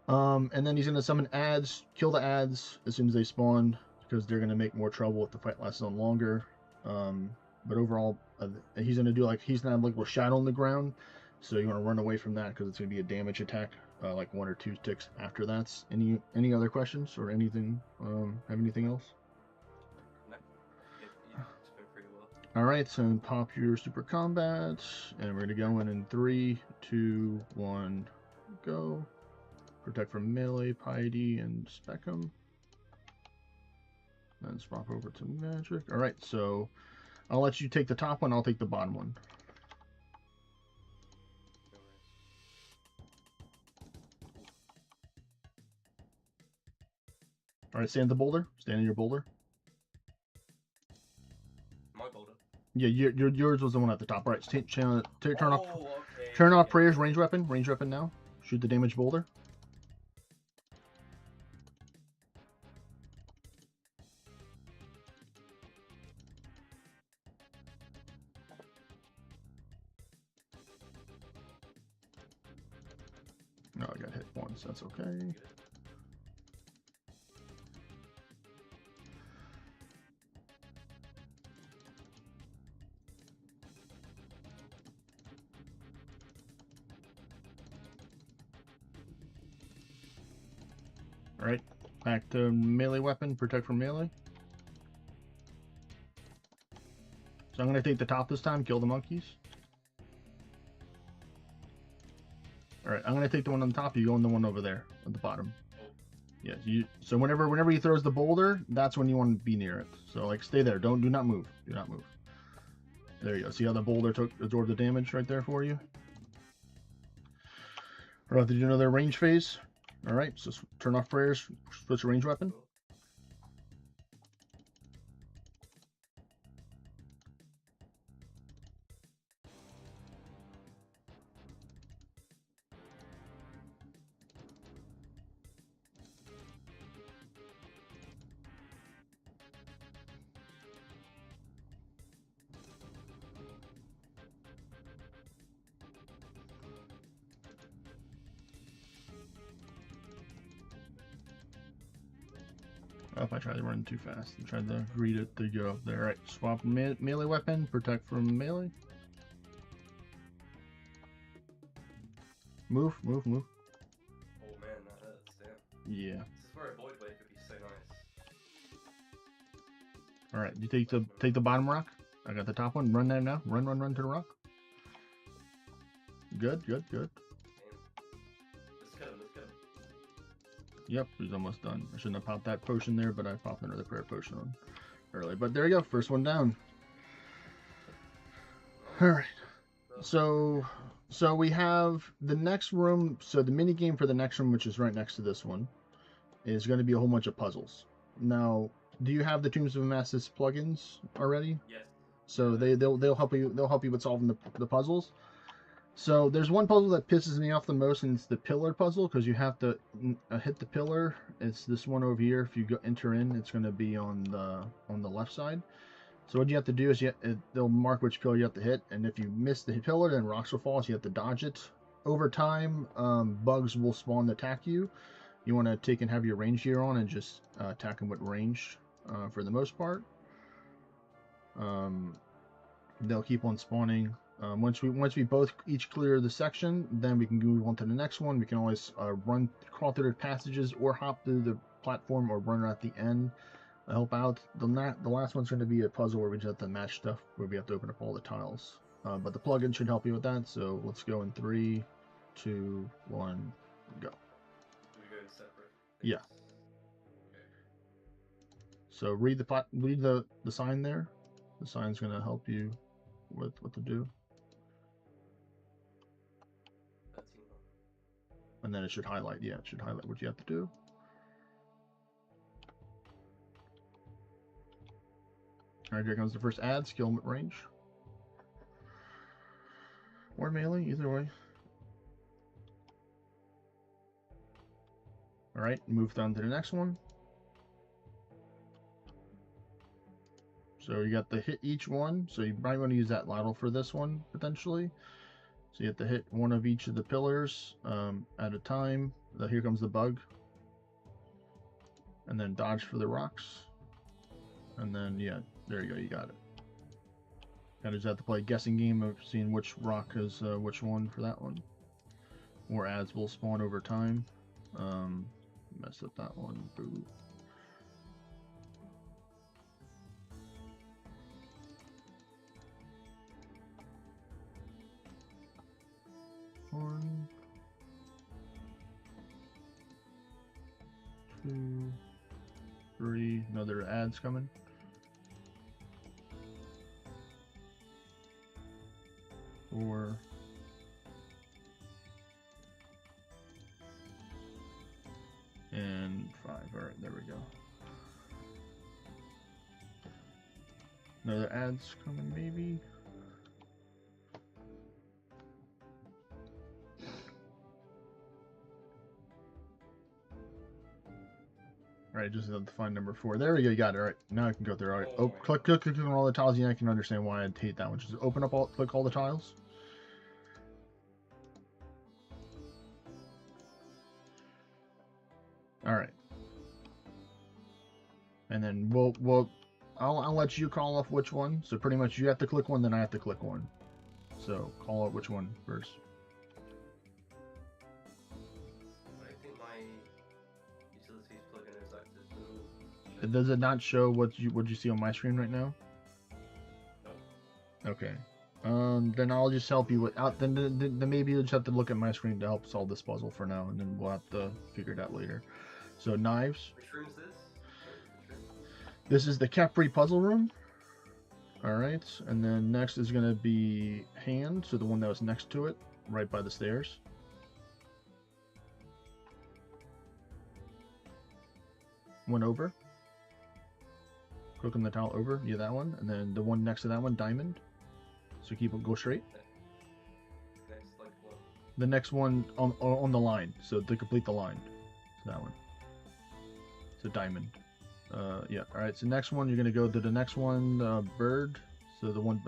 And then he's going to summon ads, kill the ads as soon as they spawn, because they're going to make more trouble if the fight lasts on longer. But overall, he's going to do like, he's going to have like a little shadow on the ground, so you want to run away from that because it's going to be a damage attack. Like 1 or 2 ticks after that. Any other questions or anything? Have anything else? No. It's been pretty well. Alright, so pop your super combat, and we're going to go in 3, 2, 1, go. Protect from melee, piety, and specum. Then swap over to magic. Alright, so I'll let you take the top one, I'll take the bottom one. Alright, stand the boulder. Stand in your boulder. My boulder. Yeah, yours was the one at the top. Alright, turn off. Okay. Turn off Prayer's range weapon. Range weapon now. Shoot the damaged boulder. No, I got hit once. That's okay. Alright, back to melee weapon, protect from melee. So I'm going to take the top this time, kill the monkeys. Alright, I'm going to take the one on the top, you go on the one over there, at the bottom. Yeah, so whenever he throws the boulder, that's when you want to be near it. So like stay there, do not move. Do not move. There you go. See how the boulder absorbed the damage right there for you? Alright, did you know their range phase? Alright, so turn off prayers, switch to range weapon. Oh, if I tried to run too fast, I tried to read it to go up there. Alright, swap melee weapon, protect from melee. Move. Oh man, that hurts, damn. Yeah. This is where a void wave could be so nice. Alright, you take the bottom rock. I got the top one. Run there now. Run to the rock. Good. Damn. Let's get him. Yep, he's almost done. I shouldn't have popped that potion there, but I popped another prayer potion on early. But there you go, first one down. Alright. So we have the next room. So the mini game for the next room, which is right next to this one, is going to be a whole bunch of puzzles. Now, do you have the Tombs of Amasis plugins already? Yes. So they'll help you with solving the puzzles. So there's one puzzle that pisses me off the most, and it's the pillar puzzle, because you have to hit the pillar. It's this one over here. If you enter in, it's going to be on the left side. So what you have to do is they'll mark which pillar you have to hit, and if you miss the pillar, then rocks will fall. So you have to dodge it. Over time, bugs will spawn to attack you. You want to take and have your range gear on and just attack them with range for the most part. They'll keep on spawning. Once we both each clear the section, then we can move on to the next one. We can always crawl through the passages, or hop through the platform, or run at the end to help out. The last one's going to be a puzzle where we just have to match stuff, where we have to open up all the tiles. But the plugin should help you with that. So let's go in 3, 2, 1, go. Do we go in separate? Yeah. Okay. So read the sign there. The sign's going to help you with what to do. 13. And then it should highlight, it should highlight what you have to do. Alright, here comes the first ad, skill range. Or melee, either way. Alright, move down to the next one. So you got to hit each one, so you might want to use that ladle for this one, potentially. So you have to hit one of each of the pillars at a time. Here comes the bug. And then dodge for the rocks. And then, yeah, there you go, you got it. Kind of just have to play a guessing game of seeing which rock is which one for that one. More ads will spawn over time. Messed up that one. Boo. One, 2, 3. No, there are ads coming. 4. And 5. Alright, there we go. Another ads coming, maybe. Alright, just have to find number 4. There we go, you got it. Alright, now I can go through. Alright, click on all the tiles. Yeah, I can understand why I'd hate that one. Just open up click all the tiles. Alright. And then I'll let you call off which one. So pretty much you have to click one, then I have to click one. So call out which one first. I think my utilities does it not show what you see on my screen right now? No. Okay. Then I'll just help you with out. Then maybe you'll just have to look at my screen to help solve this puzzle for now, and then we'll have to figure it out later. So knives. Which room's this? Sorry, which room? This is the Capri puzzle room. All right, and then next is gonna be hand. So the one that was next to it, right by the stairs. One over. Click on the tile over. Yeah, that one, and then the one next to that one, diamond. So keep it go straight. Next, like what? The next one on the line, so to complete the line. So that one. So diamond. Yeah. All right. So next one, you're gonna go to the next one, bird. So the one,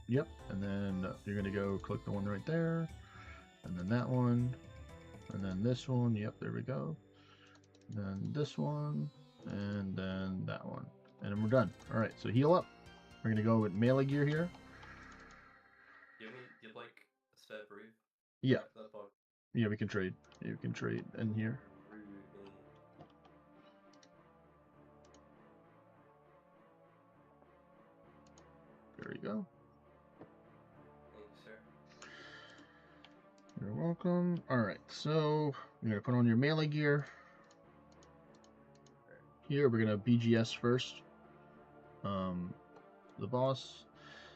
yep. And then you're gonna go click the one right there, and then that one, and then this one. Yep. There we go. Then this one, and then that one, and then we're done. All right. So heal up. We're gonna go with melee gear here. You have like a spare brew? Yeah. That part. Yeah, we can trade. You can trade in here. Brew me. There you go. Thank you, sir. You're welcome. All right, so you're gonna put on your melee gear. Here we're gonna BGS first. The boss.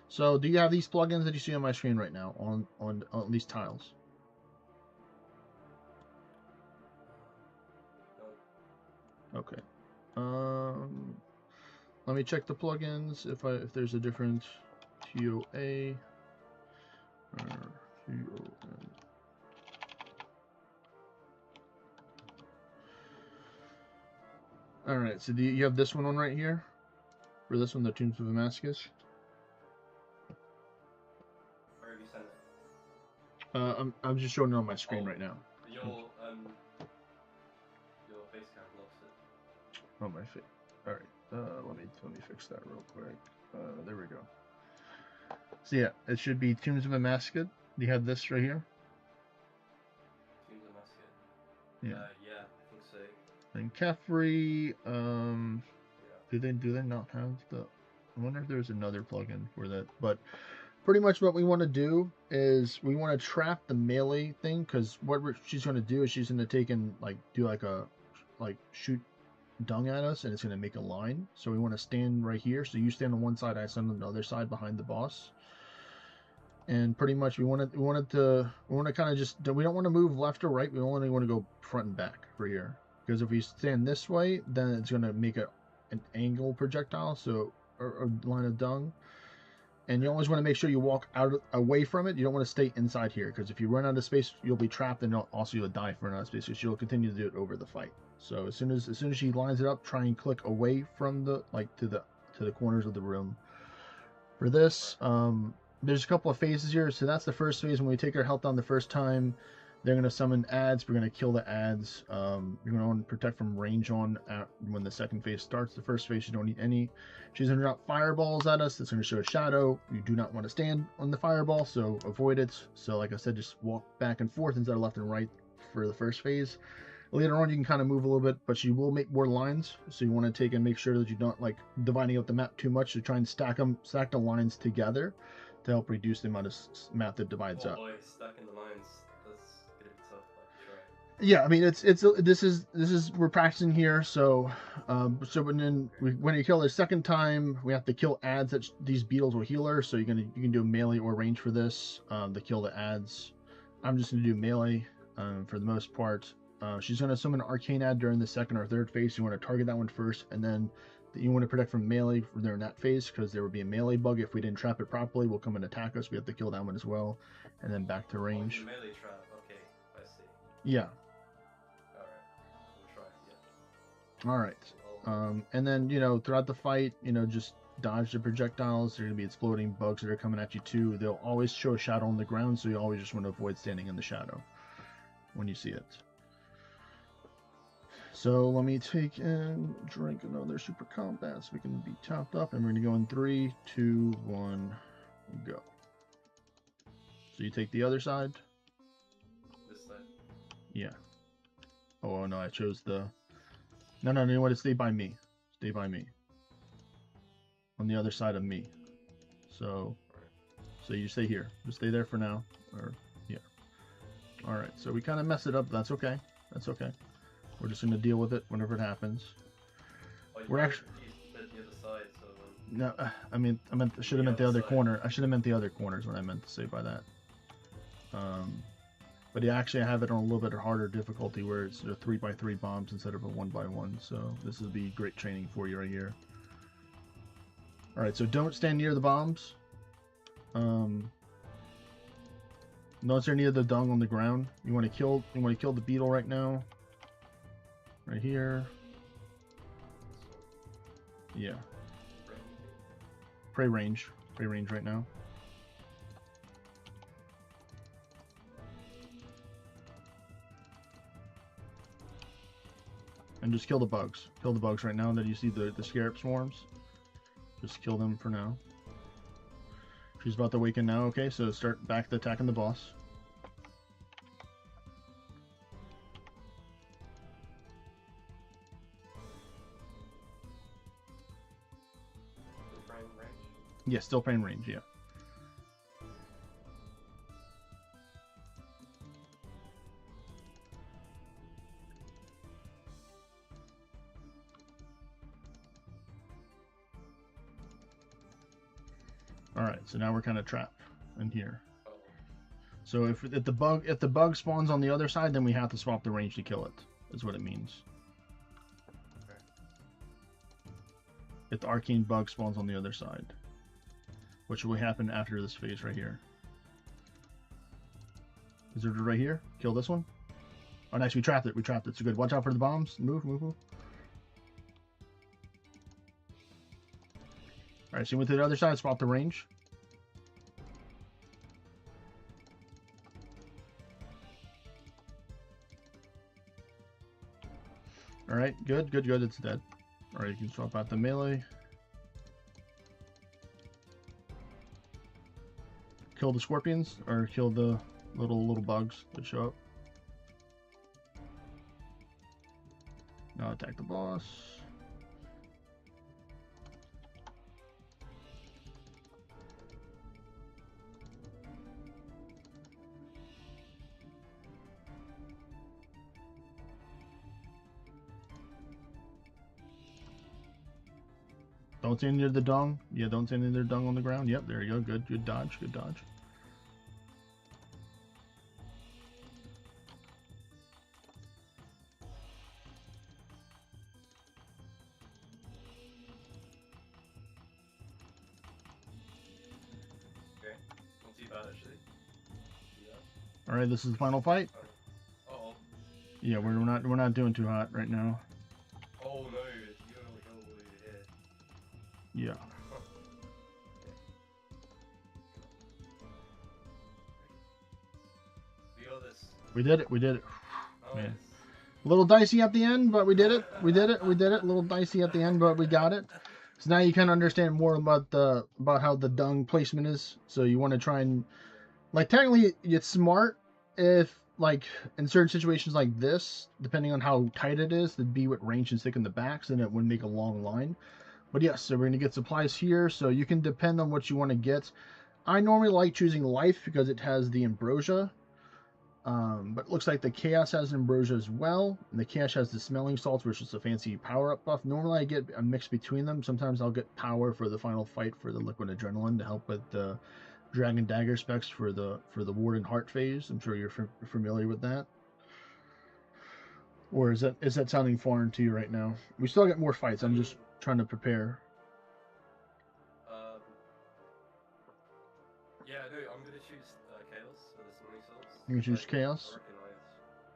So do you have these plugins that you see on my screen right now on these tiles? No. Okay. Let me check the plugins if there's a different TOA or TON. All right. So do you have this one on right here? For this one, the Tombs of Damascus. Where have you sent it? I'm just showing it on my screen Oh. right now. Your face cam blocks it. Oh my face. All right. Let me fix that real quick. There we go. So yeah, it should be Tombs of Damascus. Do you have this right here? Teams of Musket. Yeah. Yeah, I think so. And Caffrey. Yeah. Do they not have the? I wonder if there's another plugin for that. But pretty much what we want to do is we want to trap the melee thing, because she's going to do is she's going to take and do shoot dung at us, and it's going to make a line. So we want to stand right here. So you stand on one side, I stand on the other side behind the boss. And pretty much we want to kind of just, we don't want to move left or right. We only want to go front and back for here. Because if we stand this way, then it's going to make an angle projectile, so or line of dung. And you always want to make sure you walk away from it. You don't want to stay inside here, because if you run out of space, you'll be trapped, and also you'll die for running out of space. So she'll continue to do it over the fight. So as soon as she lines it up, try and click away from the to the corners of the room. For this, there's a couple of phases here. So that's the first phase. When we take our health down the first time, they're going to summon ads. We're going to kill the ads. You're going to want to protect from range on when the second phase starts. The first phase, you don't need any. She's going to drop fireballs at us. That's going to show a shadow. You do not want to stand on the fireball, so avoid it. So like I said, just walk back and forth instead of left and right for the first phase. Later on, you can kind of move a little bit, but she will make more lines. So you want to take and make sure that you don't dividing up the map too much. So try and stack the lines together to help reduce the amount of map that divides up. Oh boy, stacking the lines. That's gonna be tough, but try. Yeah, I mean this is we're practicing here. So when you kill her second time, we have to kill ads that these beetles will heal her. So you can do melee or range for this to kill the ads. I'm just gonna do melee for the most part. She's gonna summon an arcane ad during the second or third phase. You want to target that one first, and then you want to protect from melee during that phase, because there will be a melee bug if we didn't trap it properly. Will come and attack us. We have to kill that one as well, and then back to range. Oh, melee trap. Okay, I see. Yeah. Alright, we'll try. Yeah. All right. And then throughout the fight, just dodge the projectiles. There are gonna be exploding bugs that are coming at you too. They'll always show a shadow on the ground, so you always just want to avoid standing in the shadow when you see it. So let me take and drink another super combat so we can be topped up, and we're gonna go in 3, 2, 1, go. So you take the other side. This side. Yeah. Oh no, I chose the. No, you want to stay by me. stay by me. On the other side of me. So you stay here. Just stay there for now. Or yeah. Alright, so we kind of messed it up. That's okay. That's okay. We're just going to deal with it whenever it happens. Oh, you We're might actually... have the other side, so No, I should have meant the other corner. I should have meant the other corner is what I meant to say by that. But yeah, actually I have it on a little bit harder difficulty where it's a 3x3 bombs instead of a 1x1. So this would be great training for you right here. Alright, so don't stand near the bombs. Don't stand near the dung on the ground. You want to kill the beetle right now. Right here. Yeah. Prey range. Prey range right now. And just kill the bugs. Kill the bugs right now that you see the scarab swarms. Just kill them for now. She's about to awaken now. Okay, so start back to attacking the boss. Yeah, still praying range, yeah. Alright, so now we're kind of trapped in here. So if the bug spawns on the other side, then we have to swap the range to kill it, is what it means. If the arcane bug spawns on the other side. Which will happen after this phase right here. Is it right here? Kill this one? Oh, nice, we trapped it, so good. Watch out for the bombs. Move, move, move. Alright, so we went to the other side, swap the range. Alright, good, good, good, it's dead. Alright, you can swap out the melee. Kill the scorpions, or kill the little bugs that show up. Now attack the boss. Don't stand near the dung. Yeah, don't stand near the dung on the ground. Yep, there you go. Good, good dodge, good dodge. okay. Not too bad actually. Yeah. All right, this is the final fight. Uh-oh. Yeah, we're not doing too hot right now. Oh no, you don't know what over here. Yeah. We got this. We did it. We did it. Nice. Man. A little dicey at the end, but we did it. We did it. We did it. A little dicey at the end, but we got it. So now you kind of understand more about how the dung placement is. So you want to try and, like, technically it's smart if, like, in certain situations like this, depending on how tight it is, to be with range and stick in the backs, and it would make a long line. But yes, so we're gonna get supplies here, so you can depend on what you want to get. I normally like choosing life because it has the ambrosia. But it looks like the Chaos has ambrosia as well. And the Chaos has the smelling salts, which is a fancy power-up buff. Normally I get a mix between them. Sometimes I'll get power for the final fight for the liquid adrenaline to help with the dragon dagger specs for the warden heart phase. I'm sure you're familiar with that. Or is that sounding foreign to you right now? We still got more fights. I'm just trying to prepare. Yeah, no, I'm gonna choose Chaos for the smelling salts. You can choose Like, Chaos? I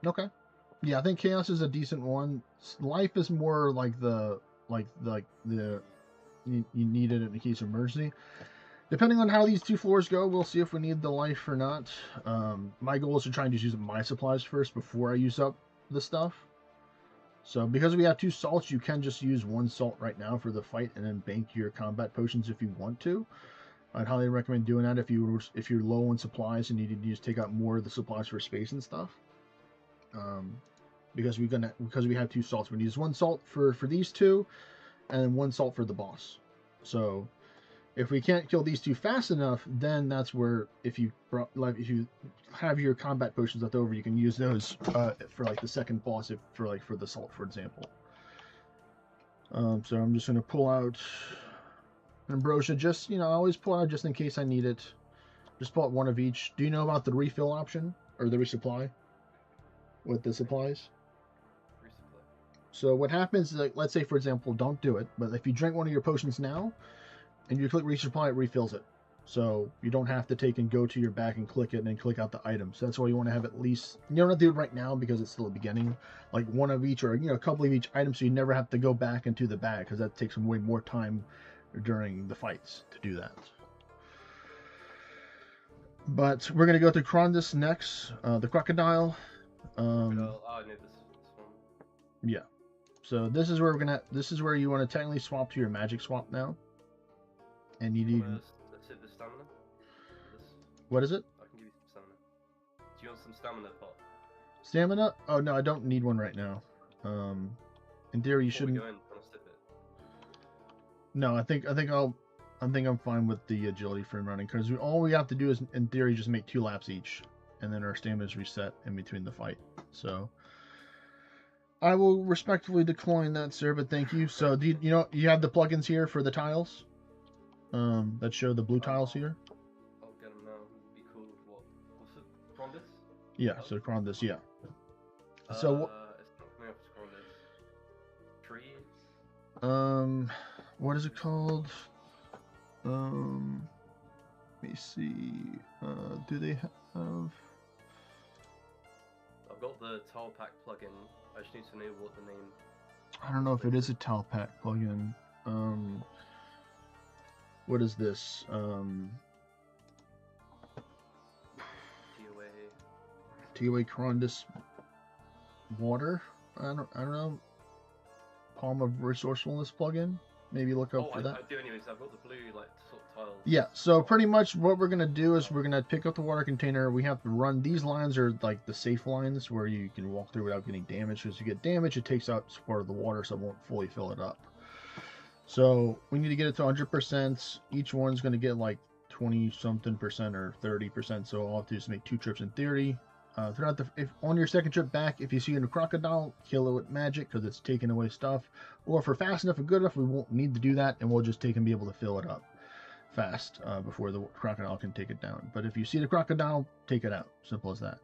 reckon Okay. Yeah, I think Chaos is a decent one. Life is more like you need it in case of emergency. Depending on how these two floors go, we'll see if we need the life or not. My goal is to try and just use my supplies first before I use up the stuff. So because we have two salts, you can just use one salt right now for the fight and then bank your combat potions if you want to. I'd highly recommend doing that if you're low on supplies and you need to just take out more of the supplies for space and stuff. Because we have two salts, we use one salt for these two, and 1 salt for the boss. So if we can't kill these 2 fast enough, then that's where if you have your combat potions left over, you can use those for like the second boss, for the salt, for example. So I'm just gonna pull out ambrosia. Just I always pull out just in case I need it. Just pull out 1 of each. Do you know about the refill option or the resupply with the supplies? Resupply. So what happens is, like, let's say for example, don't do it, but if you drink 1 of your potions now and you click resupply, it refills it. So you don't have to take and go to your back and click it and then click out the items. So that's why you want to have at least, you don't have to do it right now because it's still the beginning, like 1 of each or a couple of each item, so you never have to go back into the bag because that takes way more time during the fights to do that. But we're gonna go to Krondus next, the crocodile. I know this one. Yeah. So this is where this is where you want to technically swap to your magic swap now. And you need. Let's hit the stamina. What is it? I can give you some stamina. Do you want some stamina pot? Stamina? Oh no, I don't need one right now. In theory, you shouldn't. Go in, I'll sip it. No, I think I'm fine with the agility for running because all we have to do is, in theory, just make 2 laps each, and then our stamina is reset in between the fight. So I will respectfully decline that, sir, but thank you. So do you have the plugins here for the tiles? That show the blue tiles here. I'll get them now. It'd be cool. What's it? Krondus? Yeah, so Krondus, yeah. So it's not coming up to Krondus. Trees? What is it called? Let me see. Do they have? I've got the tile pack plugin. I just need to know what the name. I don't know if it is a tile pack plugin. What is this? TOA Krondus water. I don't know. Palm of Resourcefulness plugin. Maybe look up for that. I do anyways. I've got the blue sort of tiles. Yeah. So pretty much what we're gonna do is we're gonna pick up the water container. We have to run. These lines are like the safe lines where you can walk through without getting damaged. Because if you get damaged, it takes out part of the water, so it won't fully fill it up. So we need to get it to 100%. Each one's gonna get like 20-something% or 30%. So I'll have to just make 2 trips in theory. If on your second trip back, if you see a crocodile, kill it with magic because it's taking away stuff. Or if we're fast enough and good enough, we won't need to do that, and we'll just take and be able to fill it up fast before the crocodile can take it down. But if you see the crocodile, take it out. Simple as that.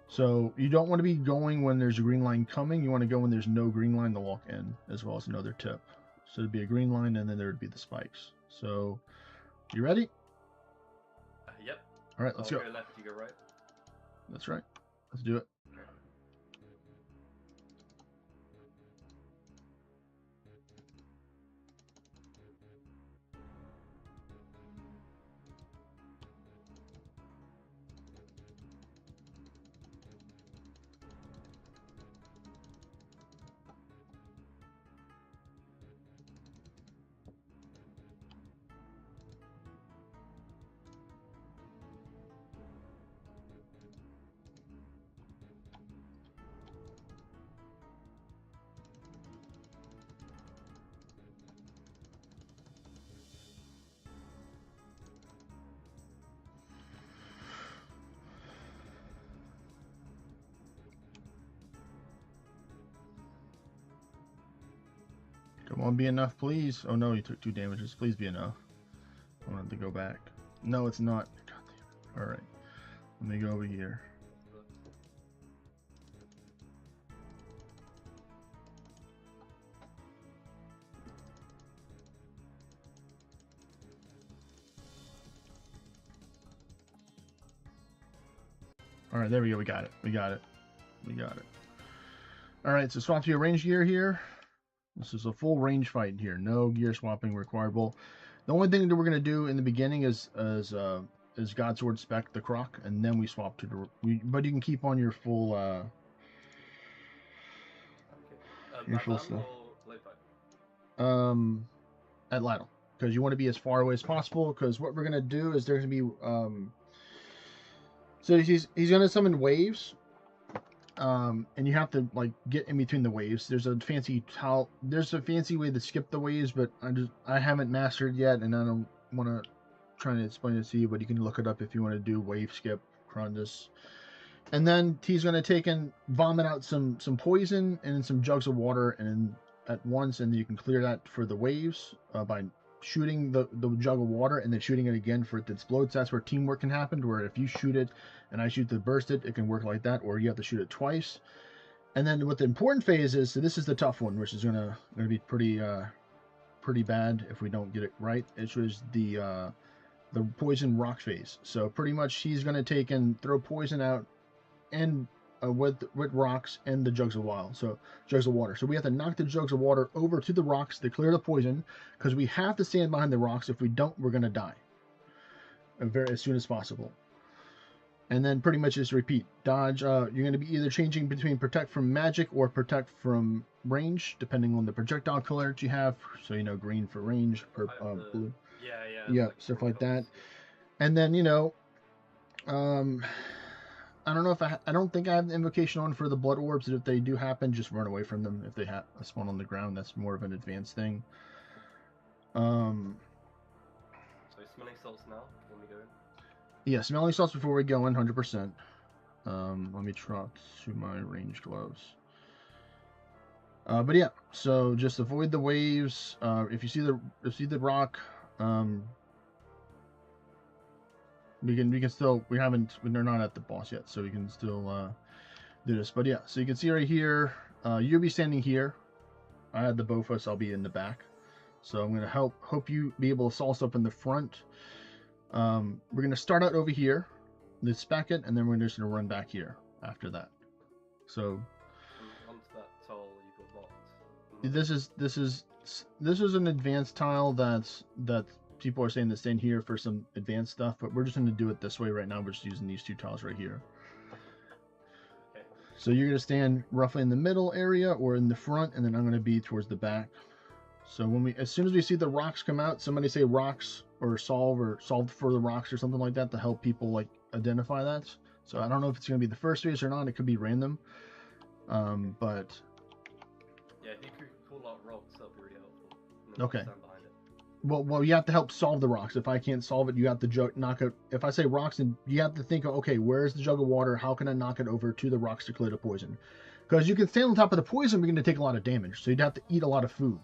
So you don't want to be going when there's a green line coming. You want to go when there's no green line to walk in, as well as another tip. So it'd be a green line, and then there would be the spikes. So you ready? Yep. All right, let's go. I'll go left, you go right. That's right. Let's do it. Come on, be enough, please. Oh no, you took 2 damages. Please be enough. I wanted to go back. No, it's not. God damn it. Alright. Let me go over here. Alright, there we go. We got it. We got it. We got it. Alright, so swap to your range gear here. This is a full range fight here. No gear swapping requireable. The only thing that we're going to do in the beginning is Godsword spec the croc, and then we swap to the... But you can keep on your full... your full stuff. At Ladle. Because you want to be as far away as possible, because what we're going to do is there's going to be... So he's going to summon waves. and you have to like get in between the waves. There's a fancy way to skip the waves, but I haven't mastered yet, and I don't want to try to explain it to you. But you can look it up if you want to do wave skip, Crondus. And then he's going to take and vomit out some poison and some jugs of water and at once, and you can clear that for the waves by shooting the jug of water and then shooting it again for it to explode. So that's where teamwork can happen, where if you shoot it and I shoot to burst it, it can work like that, or you have to shoot it twice. And then what the important phase is, so this is the tough one, which is gonna be pretty bad if we don't get it right. It was the poison rock phase. So pretty much he's gonna take and throw poison out and with rocks and the jugs of water. So we have to knock the jugs of water over to the rocks to clear the poison, because we have to stand behind the rocks. If we don't, we're gonna die as soon as possible. And then pretty much just repeat dodge. You're going to be either changing between protect from magic or protect from range, depending on the projectile color that you have. So green for range, blue, yeah, like stuff like that. And then I don't know if I don't think I have the invocation on for the blood orbs. If they do happen, just run away from them. If they spawn on the ground, that's more of an advanced thing. So smelling salts now when we go in? Yeah, smelling salts before we go in, 100%. Let me trot to my range gloves. But yeah, so just avoid the waves. If you see the rock, they're not at the boss yet, so we can still do this. But yeah, so you can see right here, you'll be standing here. I had the Bofa, so I'll be in the back. So I'm gonna hope you be able to sauce up in the front. We're gonna start out over here, let's back it, and then we're just gonna run back here after that. So onto that tile you got locked. This is an advanced tile that people are saying to stand here for some advanced stuff, but we're just going to do it this way right now. We're just using these two tiles right here. Okay. So you're going to stand roughly in the middle area or in the front, and then I'm going to be towards the back. So as soon as we see the rocks come out, somebody say rocks or solve for the rocks or something like that to help people like identify that. So I don't know if it's going to be the first phase or not. It could be random. But yeah, if you could call out rocks, that'd be really helpful. Okay. Stand behind it. Well, you have to help solve the rocks. If I can't solve it, you have to knock it. If I say rocks, then you have to think, okay, where's the jug of water? How can I knock it over to the rocks to clear the poison? Because you can stand on top of the poison, but you're going to take a lot of damage. So you'd have to eat a lot of food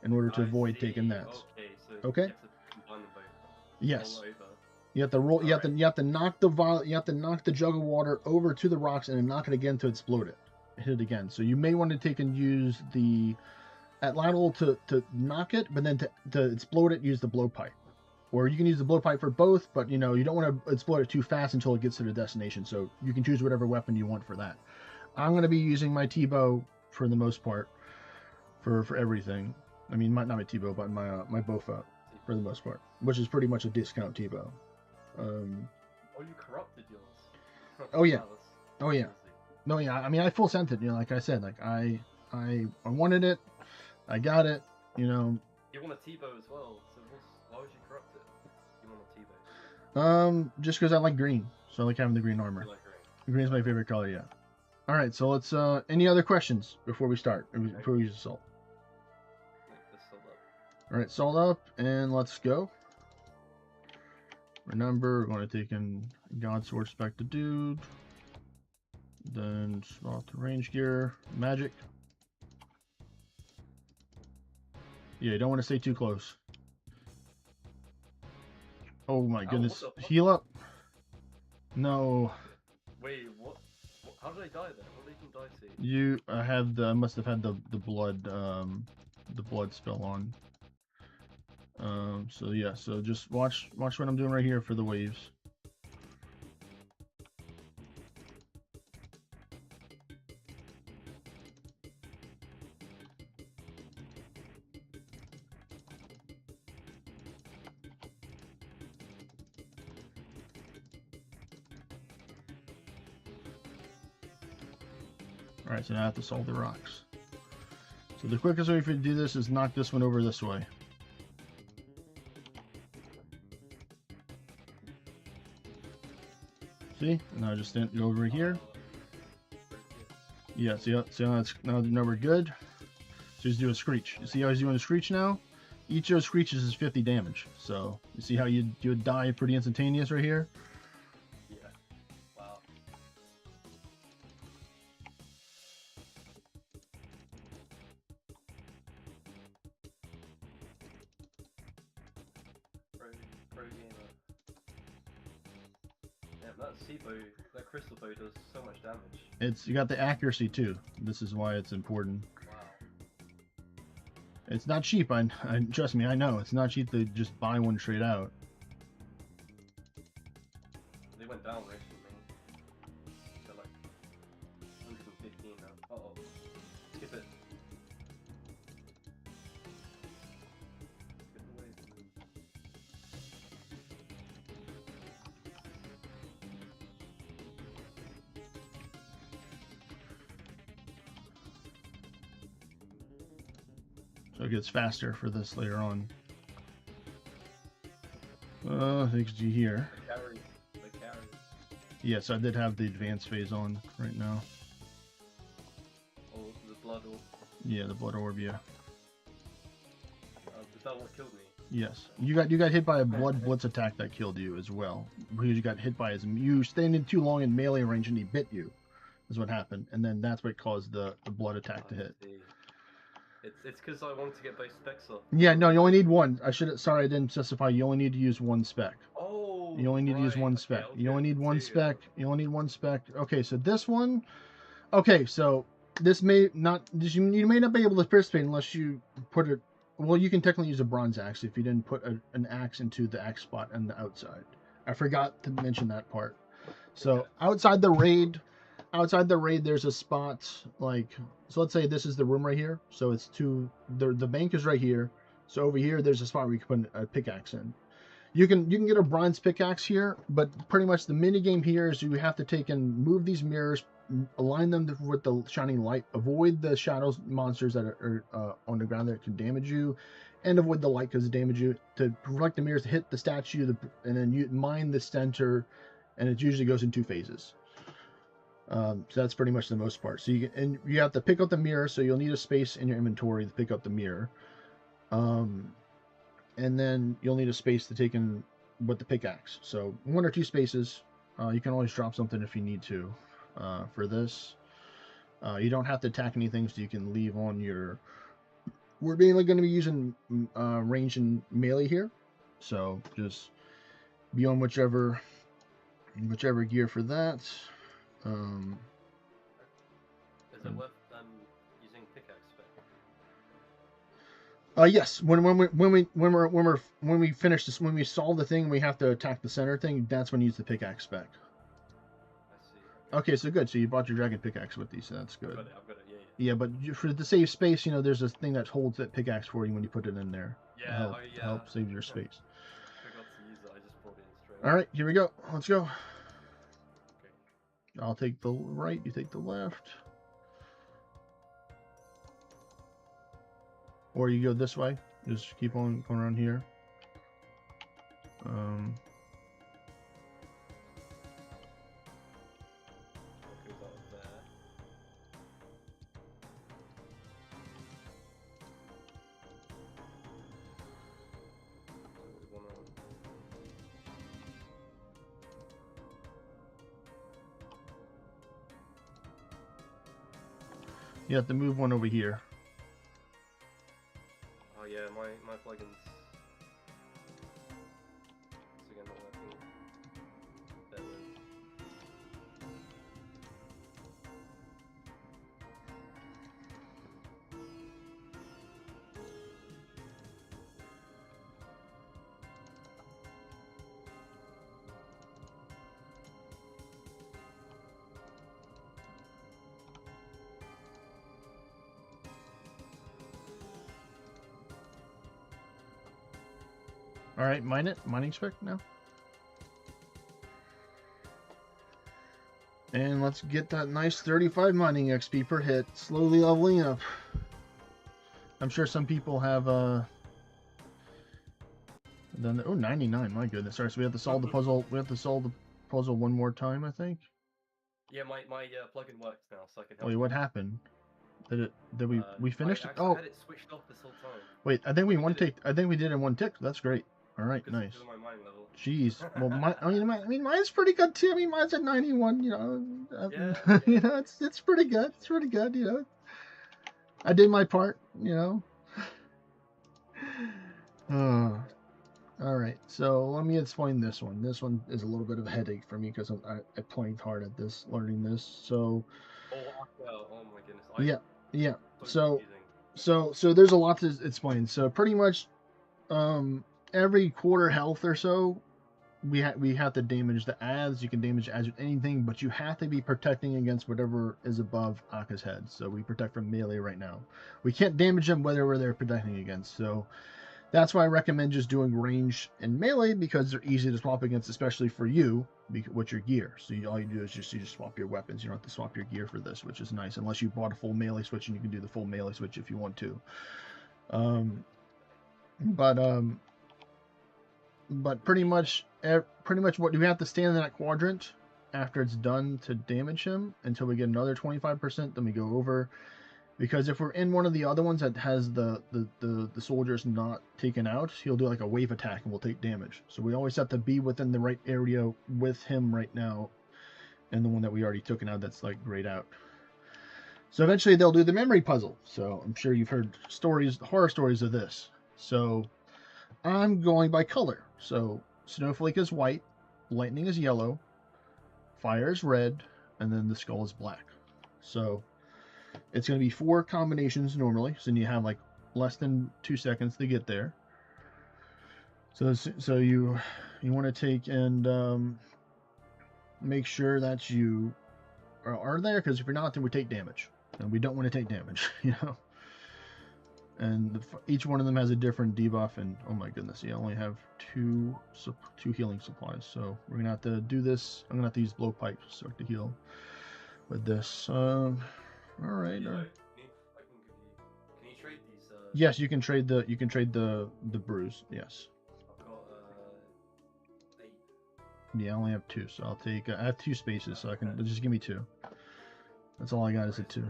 in order to avoid taking that. Okay, so okay. You have to combine them both. Yes. Roll over. You have to roll. You have to knock the jug of water over to the rocks and then knock it again to explode it. Hit it again. So you may want to take and use the lateral to knock it, but then to explode it, use the blowpipe. Or you can use the blowpipe for both, but you don't want to explode it too fast until it gets to the destination. So you can choose whatever weapon you want for that. I'm going to be using my T-bow for the most part for everything. I mean, not my T-bow, but my Bofa for the most part, which is pretty much a discount T-bow. Oh, you corrupted yours. Oh yeah. Oh yeah. No, yeah. I mean, I full sent it. Like I said, like I wanted it. I got it, You want a T-bow as well, so why would you corrupt it? You want a T-bow? Just because I like green, so I like having the green armor. You like green? Green's my favorite color, yeah. All right, so let's. Any other questions before we start? Before we use the salt. Let's salt up. All right, salt up, and let's go. Remember, we're going to take in God Sword Spec the Dude, then swap to range gear, magic. Yeah, you don't want to stay too close. Oh my goodness. Heal up. No. Wait, what? How did I die then? What did you die to? I must have had the blood spell on. So yeah, so just watch what I'm doing right here for the waves. Alright, so now I have to solve the rocks. So the quickest way to do this is knock this one over this way. See? And now I just go over here. Yeah, see how that's now we're good. So just do a screech. You see how he's doing a screech now? Each of those screeches is 50 damage. So you see how you would die pretty instantaneous right here? Yeah. Wow. Pro gamer. Yeah, that sea bow, that crystal bow does so much damage. You got the accuracy too. This is why it's important. Wow. It's not cheap. I trust me. I know it's not cheap to just buy one straight out. They went down recently. They're like 115 now. Uh oh. Skip it. Skip away. So it gets faster for this later on. Thanks to here. The carries. The carries. Yes, I did have the advanced phase on right now. Oh, the blood orb. Yeah, the blood orb. Yeah. Is that what killed me? Yes, you got hit by a blood blitz attack that killed you as well. Because you got hit by you standing too long in melee range and he bit you, is what happened, and then that's what caused the blood attack to hit. See. It's because I wanted to get both specs up. Yeah, no, you only need one. Sorry, I didn't specify. You only need to use one spec. Oh. You only need to use one spec. Okay, You only need one two. spec. You only need one spec. Okay, so this one. Okay, so this may not. You may not be able to participate unless you put it. Well, you can technically use a bronze axe if you didn't put an axe into the axe spot on the outside. I forgot to mention that part. So outside the raid, there's a spot like. So let's say this is the room right here. So it's the bank is right here. So over here, there's a spot where you can put a pickaxe in. You can get a bronze pickaxe here, but pretty much the mini game here is you have to take and move these mirrors, align them with the shining light, avoid the shadows monsters that are on the ground that can damage you, and avoid the light because it damage you. To reflect the mirrors, to hit the statue, and then you mine the center, and it usually goes in 2 phases. So that's pretty much the most part. So you have to pick up the mirror, so you'll need a space in your inventory to pick up the mirror. And then you'll need a space to take in with the pickaxe. So 1 or 2 spaces. You can always drop something if you need to. For this, you don't have to attack anything, so you can leave on your. We're mainly going to be using range and melee here, so just be on whichever gear for that. Is it worth using pickaxe spec? Yes. When we finish this, when we solve the thing, we have to attack the center thing. That's when you use the pickaxe spec. I see. Okay, so good. So you bought your dragon pickaxe with these, so that's good. I've got it, yeah. Yeah, but for the save space, there's a thing that holds that pickaxe for you when you put it in there. Yeah, to help save your space. Forgot to use it, I just brought it in straight. All right, here we go. Let's go. Okay. I'll take the right, you take the left. Or you go this way. Just keep on going around here. What goes out there? You have to move one over here. Oh yeah, my plugins. It's again not working. There it is. All right, mine it. Mining spec now. And let's get that nice 35 mining XP per hit. Slowly leveling up. I'm sure some people have done the, 99. My goodness. All right, so we have to solve the puzzle. We have to solve the puzzle one more time, I think. Yeah, my plugin works now, so I can help Wait, you. what happened? Did we finished it? I Oh, had it switched off this whole time. wait, I think we We one did it. take. I think we did it in one tick. That's great. All right, Because nice. of my mind level. Jeez. Well, I mean, mine's pretty good too. I mean, mine's at 91. You know, Yeah. you know, it's pretty good. It's pretty good. You know, I did my part. You know. All right. So let me explain this one. This one is a little bit of a headache for me because I played hard at this, learning this. So Oh my goodness. yeah. So confusing. So there's a lot to explain. So pretty much, every quarter health or so, we have to damage the ads. You can damage ads with anything, but you have to be protecting against whatever is above Aka's head. So we protect from melee right now. We can't damage them whatever they're protecting against. So that's why I recommend just doing range and melee, because they're easy to swap against, especially for you with your gear. So all you do is you just swap your weapons. You don't have to swap your gear for this, which is nice, unless you bought a full melee switch, and you can do the full melee switch if you want to. But pretty much what we have to stand in that quadrant after it's done to damage him until we get another 25%. Then we go over, because if we're in one of the other ones that has the soldiers not taken out, he'll do like a wave attack and we'll take damage. So we always have to be within the right area with him right now, and the one that we already taken out that's like grayed out. So eventually they'll do the memory puzzle. So I'm sure you've heard horror stories of this. So I'm going by color. So Snowflake is white, lightning is yellow, fire is red, and then the skull is black. So it's going to be 4 combinations normally. So then you have like less than 2 seconds to get there. So you want to take and make sure that you are there, because if you're not, then we take damage, and we don't want to take damage, you know. And each one of them has a different debuff, and oh my goodness, you only have two healing supplies. So we're gonna have to do this. I'm gonna have to use blowpipes to heal with this. All right. Can you trade these? Yes, you can trade the brews. Yes. I've got 8. Yeah, I only have 2, so I'll take. I have 2 spaces, so I can just give me 2. That's all I got is a 2.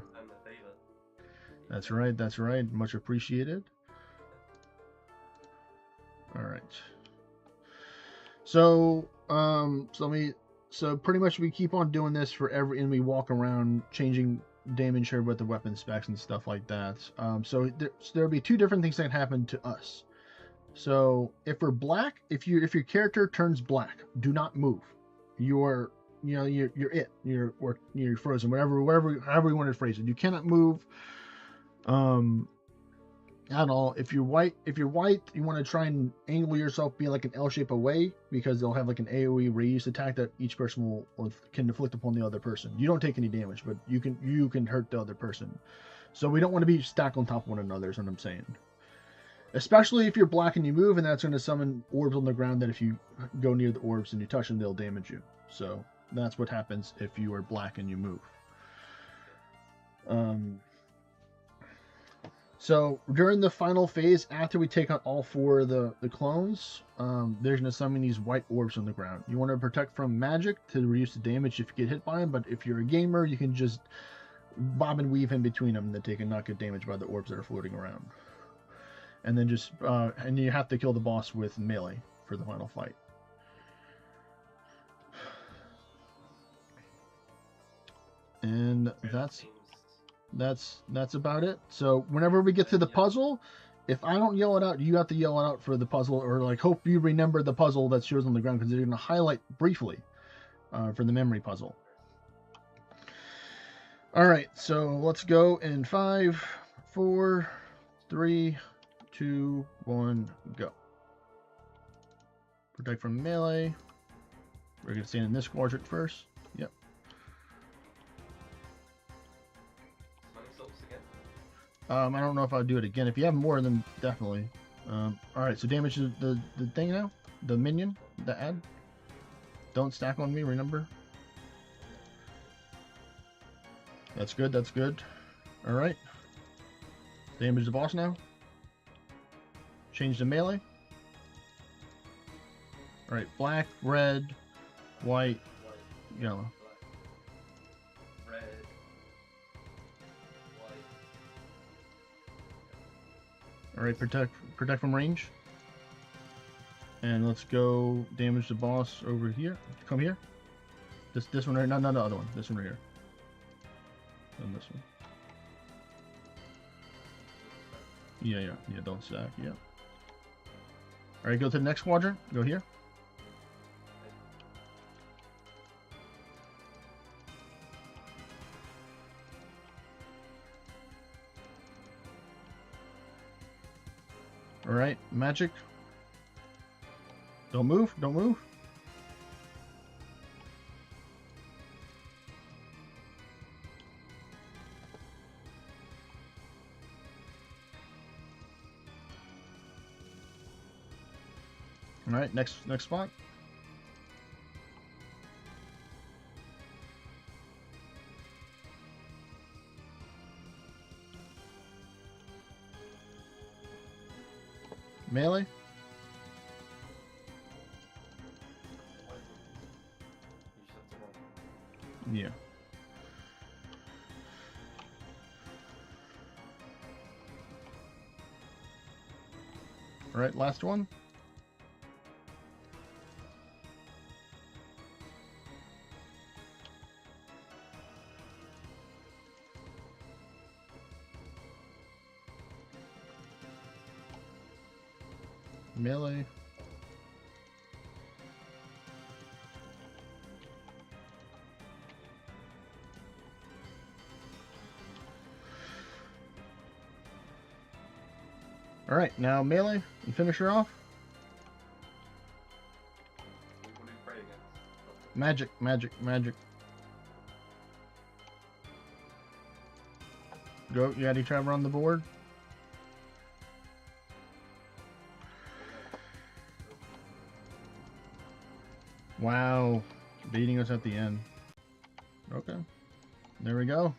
That's right. That's right. Much appreciated. All right. So so pretty much we keep on doing this for and we walk around changing damage here with the weapon specs and stuff like that. So there'll be 2 different things that can happen to us. So if we're black, if your character turns black, do not move. You're frozen. However you want to phrase it. You cannot move. At all. If you're white, you want to try and angle yourself, be like an L shape away, because they'll have like an AoE raised attack that each person can inflict upon the other person. You don't take any damage, but you can hurt the other person. So we don't want to be stacked on top of one another, is what I'm saying. Especially if you're black and you move, and that's going to summon orbs on the ground that if you go near the orbs and you touch them, they'll damage you. So that's what happens if you are black and you move. So during the final phase, after we take out all 4 of the clones, they're going to summon these white orbs on the ground. You want to protect from magic to reduce the damage if you get hit by them, but if you're a gamer, you can just bob and weave in between them that they can not get damaged by the orbs that are floating around. And then and you have to kill the boss with melee for the final fight. And that's about it. So whenever we get to the puzzle, if I don't yell it out, you have to yell it out for the puzzle, or like hope you remember the puzzle that shows on the ground, because they're going to highlight briefly for the memory puzzle. All right, so let's go in 5, 4, 3, 2, 1, go. Protect from melee. We're going to stand in this quadrant first. Yep. I don't know if I'll do it again. If you have more, then definitely. All right, so damage the thing now, the minion, the ad. Don't stack on me, remember. That's good. That's good. All right. Damage the boss now. Change the melee. All right, black, red, white, yellow. All right, protect from range. And let's go damage the boss over here. Come here. This one right, not the other one. This one right here. And this one. Yeah. Don't stack. Yeah. All right, go to the next quadrant. Go here. All right, magic. Don't move. Don't move. All right, next spot. Melee. You just have to run. Yeah. All right, last one. Melee. All right, now melee. You finish her off. What do you pray against? Magic. Go, Yaddy Trevor on the board. Wow, beating us at the end. Okay, there we go.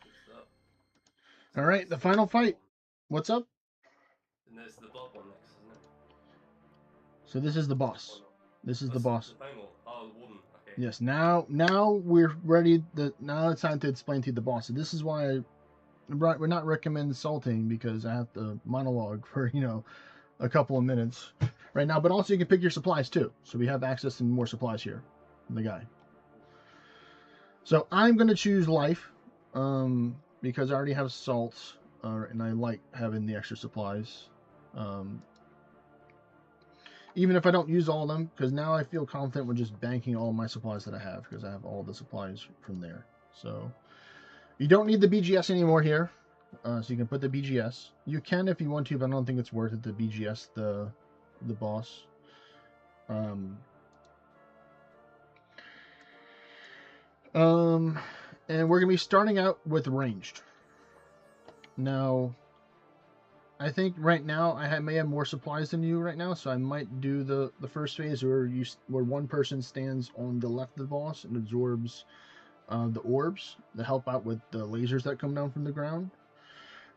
Good stuff. All right, the final fight. What's up? And there's the blood one next, isn't it? So this is the boss. This is the That's boss. The final. Oh, the warden. Okay. Yes. Now we're ready. Now it's time to explain to you the boss. So this is why we're not recommend salting, because I have to monologue for a couple of minutes right now. But also you can pick your supplies too. So we have access to more supplies here from the guy. So I'm gonna choose life, because I already have salts, and I like having the extra supplies. Even if I don't use all of them, because now I feel confident with just banking all my supplies that I have, because I have all the supplies from there. So you don't need the BGS anymore here, so you can put the BGS. You can if you want to, but I don't think it's worth it to BGS the boss. And we're gonna be starting out with ranged. Now, I think right now I may have more supplies than you right now, so I might do the first phase where one person stands on the left of the boss and absorbs the orbs to help out with the lasers that come down from the ground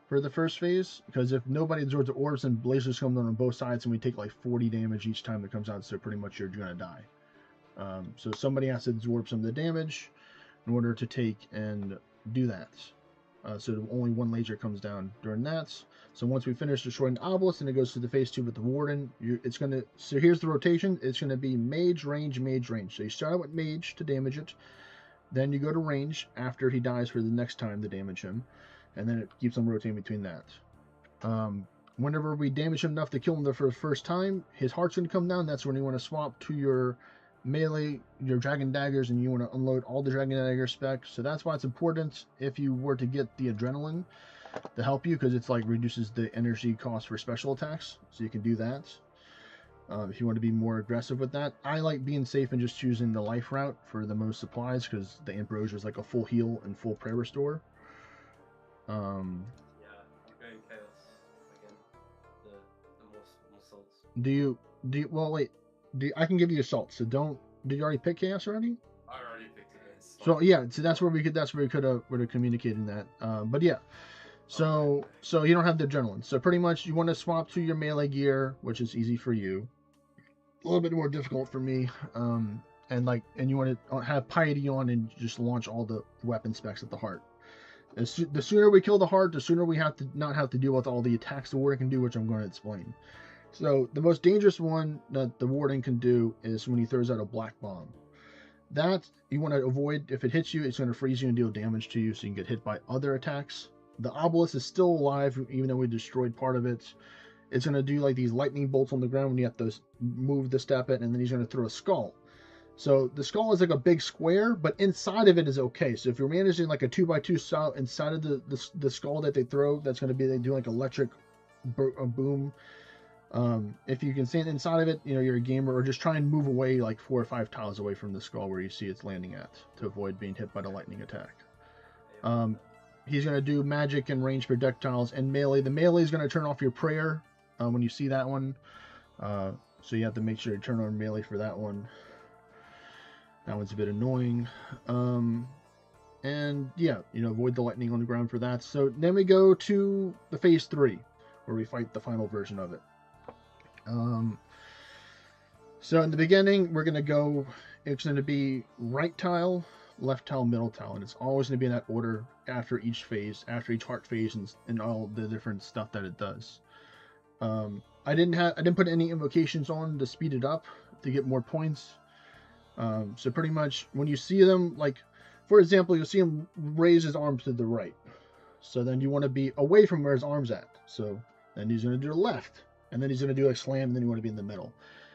for the first phase. Because if nobody absorbs the orbs, then lasers come down on both sides, and we take like 40 damage each time that comes out. So pretty much you're gonna die. So somebody has to absorb some of the damage in order to take and do that. So only one laser comes down during that. So once we finish destroying the obelisk, and it goes to the phase 2 with the warden, so here's the rotation. It's gonna be mage, range, mage, range. So you start out with mage to damage it, then you go to range after he dies for the next time to damage him, and then it keeps on rotating between that. Whenever we damage him enough to kill him the first time, his heart's gonna come down. That's when you want to swap to your melee, your dragon daggers, and you want to unload all the dragon dagger specs. So that's why it's important if you were to get the adrenaline to help you, because it's like reduces the energy cost for special attacks, so you can do that if you want to be more aggressive with that. I like being safe and just choosing the life route for the most supplies, because the ambrosia is like a full heal and full prayer restore. Yeah, I'm going chaos again. The more salts. Do you well wait, I can give you assault, so did you already pick chaos already? I already picked it. So yeah, so that's where we could have communicated that. But yeah, so you don't have the adrenaline. So pretty much you want to swap to your melee gear, which is easy for you. A little bit more difficult for me. And you want to have piety on and just launch all the weapon specs at the heart. The sooner we kill the heart, the sooner we have to not have to deal with all the attacks the warden can do, which I'm going to explain. So the most dangerous one that the warden can do is when he throws out a black bomb. That you want to avoid. If it hits you, it's going to freeze you and deal damage to you, so you can get hit by other attacks. The obelisk is still alive, even though we destroyed part of it. It's going to do like these lightning bolts on the ground when you have to move the step it, and then he's going to throw a skull. So the skull is like a big square, but inside of it is okay. So if you're managing like a 2x2 style inside of the skull that they throw, that's going to be, they do like electric boom. If you can stand inside of it, you're a gamer, or just try and move away like 4 or 5 tiles away from the skull where you see it's landing at, to avoid being hit by the lightning attack. He's going to do magic and ranged projectiles and melee. The melee is going to turn off your prayer when you see that one. So you have to make sure you turn on melee for that one. That one's a bit annoying. And yeah, avoid the lightning on the ground for that. So then we go to the phase 3, where we fight the final version of it. So in the beginning, we're going to go, it's going to be right tile, left tile, middle tile, and it's always going to be in that order after each phase, after each heart phase, and all the different stuff that it does. I didn't put any invocations on to speed it up to get more points. So pretty much when you see them, like for example, you'll see him raise his arms to the right. So then you want to be away from where his arm's at. So then he's going to do the left, and then he's going to do a slam, and then you want to be in the middle.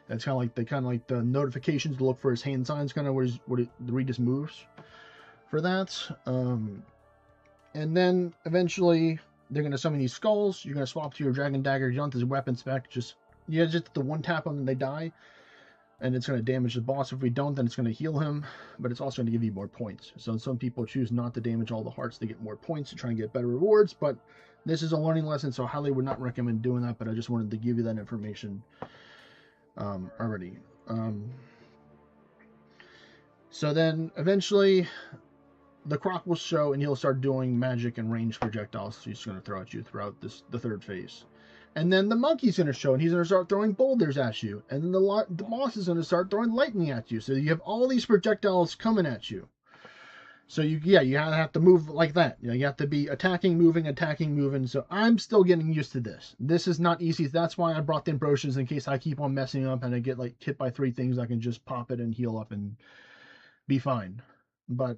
That's kind of like the notifications to look for his hand signs, kind of where he just moves for that. And then eventually they're going to summon these skulls. You're going to swap to your dragon dagger. You don't have this weapon spec. Just the one tap on them, they die. And it's going to damage the boss. If we don't, then it's going to heal him, but it's also going to give you more points. So some people choose not to damage all the hearts to get more points to try and get better rewards, but this is a learning lesson, so I highly would not recommend doing that, but I just wanted to give you that information already. So then eventually the croc will show, and he'll start doing magic and ranged projectiles he's going to throw at you throughout the third phase. And then the monkey's going to show, and he's going to start throwing boulders at you. And then the boss is going to start throwing lightning at you. So you have all these projectiles coming at you. So you have to move like that. You have to be attacking, moving. So I'm still getting used to this. This is not easy. That's why I brought the ambrosions, in case I keep on messing up and I get like hit by 3 things. I can just pop it and heal up and be fine. But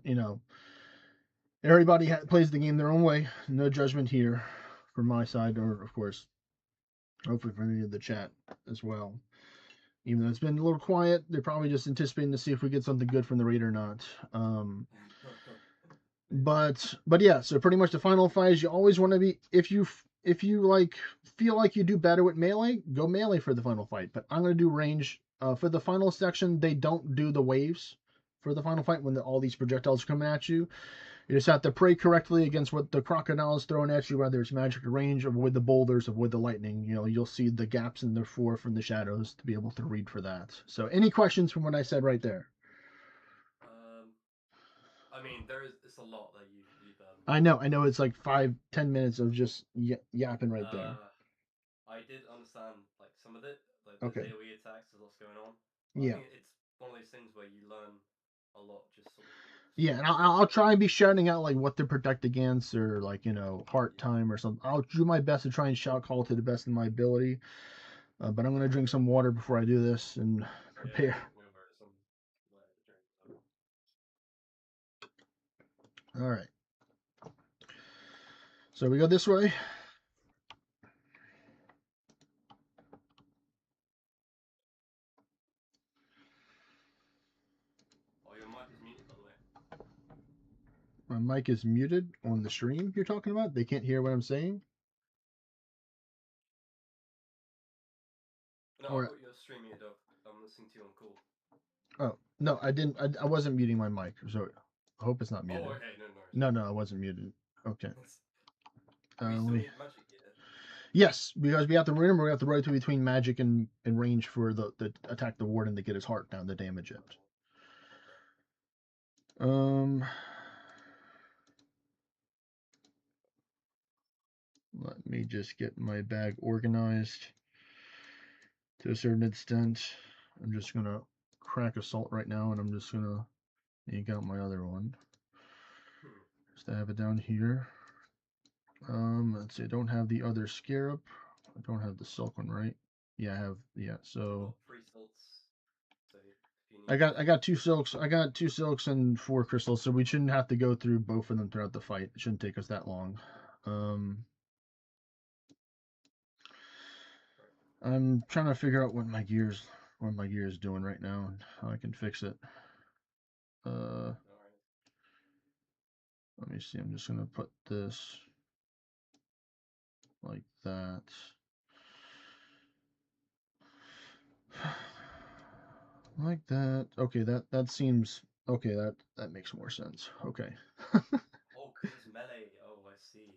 everybody plays the game their own way. No judgment here from my side, or of course, hopefully from any of the chat as well. Even though it's been a little quiet, they're probably just anticipating to see if we get something good from the raid or not. But yeah, so pretty much the final fight is, you always want to be, if you like feel like you do better with melee, go melee for the final fight. But I'm going to do range. For the final section, they don't do the waves for the final fight when all these projectiles are coming at you. You just have to pray correctly against what the crocodile is throwing at you, whether it's magic or range, avoid the boulders, avoid the lightning. You'll see the gaps in the floor from the shadows to be able to read for that. So any questions from what I said right there? I mean, it's a lot that you've I know it's like 5-10 minutes of just yapping right there. I did understand like some of it, like the Okay. AoE attacks, there's lots going on. Yeah. I think it's one of those things where you learn a lot just sort of. Yeah, and I'll try and be shouting out like what to protect against, or like heart time or something. I'll do my best to try and shout call to the best of my ability. But I'm gonna drink some water before I do this and prepare. Yeah, no worries. All right. So we go this way. Oh, your mic is muted, by the way. My mic is muted on the stream you're talking about. They can't hear what I'm saying. No, Or, I put your stream muted up. I'm listening to you on call. oh no, I didn't. I wasn't muting my mic, so I hope it's not muted. Oh, okay, no. No, I wasn't muted. Okay. We still need magic gear. Yes, because we have to remember, we have to rotate between magic and range for the attack the warden to get his heart down to damage it. Let me just get my bag organized to a certain extent. I'm just gonna crack a salt right now, and I'm just gonna yank out my other one. Just to have it down here. Let's see, I don't have the other scarab. I don't have the silk one, right? Yeah, I have, yeah, so. 3 silks. So if you need I got 2 silks. I got 2 silks and 4 crystals, so we shouldn't have to go through both of them throughout the fight. It shouldn't take us that long. I'm trying to figure out what my gear is doing right now and how I can fix it. Alright. Let me see. I'm just gonna put this like that. Like that. Okay, that seems okay. That makes more sense. Okay. Oh, because it's melee. Oh, I see.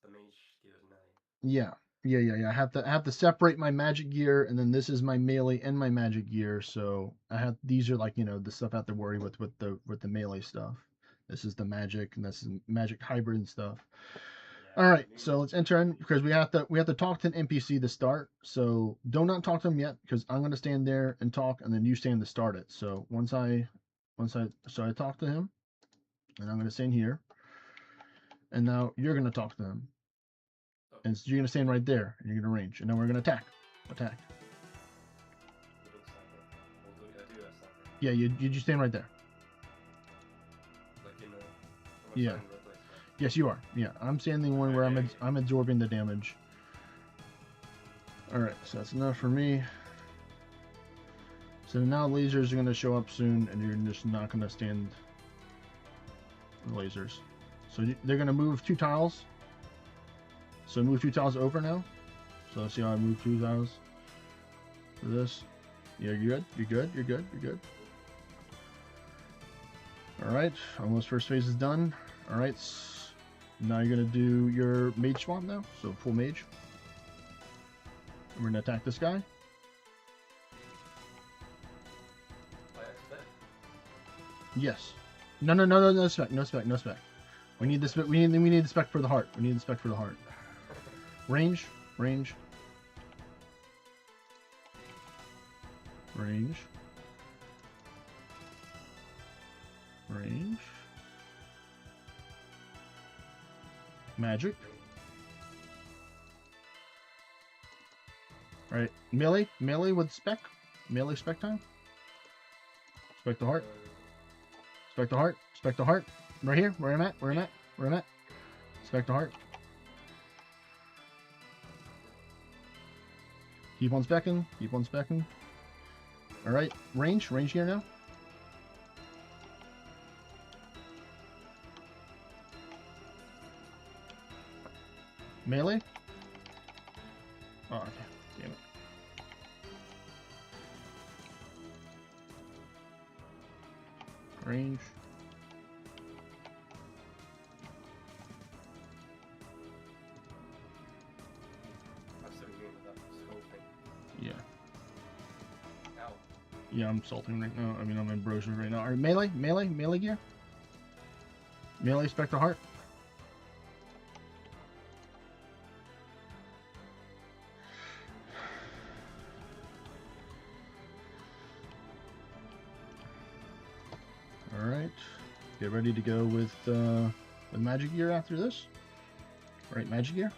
The mage gear is melee. Yeah. I have to separate my magic gear, and then this is my melee and my magic gear. So these are like the stuff I have to worry with the melee stuff. This is the magic, and this is magic hybrid and stuff. Yeah, All right, me so let's enter in because we have to talk to an NPC to start. So do not talk to him yet because I'm gonna stand there and talk, and then you stand to start it. So once I talk to him, and I'm gonna stand here, and now you're gonna talk to him. Okay. And so you're gonna stand right there, and you're gonna range, and then we're gonna attack. Attack. We'll do sniper. I do have sniper. Yeah, you just stand right there. Like in the. Yeah. Place, right? Yes, you are. Yeah, I'm standing one where I'm absorbing the damage. All right, so that's enough for me. So now lasers are gonna show up soon, and you're just not gonna stand the lasers. So they're gonna move 2 tiles. So move 2 tiles over now. So let's see how I move 2 tiles. For this. Yeah, you're good. You're good. You're good. You're good. All right, almost first phase is done. All right, now you're gonna do your mage swap now. So full mage. And we're gonna attack this guy. I expect. Yes. No spec. No spec. No spec. We need the spec. We need the spec for the heart. We need the spec for the heart. Range. Range. Range. Range. Magic. Alright. Melee with spec. Melee spec time. Spec the heart. Spec the heart. Spec the heart. Right here. Where I'm at. Where I'm at. Where I'm at. Spec the heart. Keep on specking. Keep on specking. Alright. Range. Range here now. Melee. Oh, okay. Damn it. Range. I'm still doing that whole thing. Yeah. Ow. Yeah, I'm salting right now. I mean, I'm in brochure right now. Alright, melee gear. Melee Spectre Heart. Alright. Get ready to go with magic gear after this. Alright, magic gear.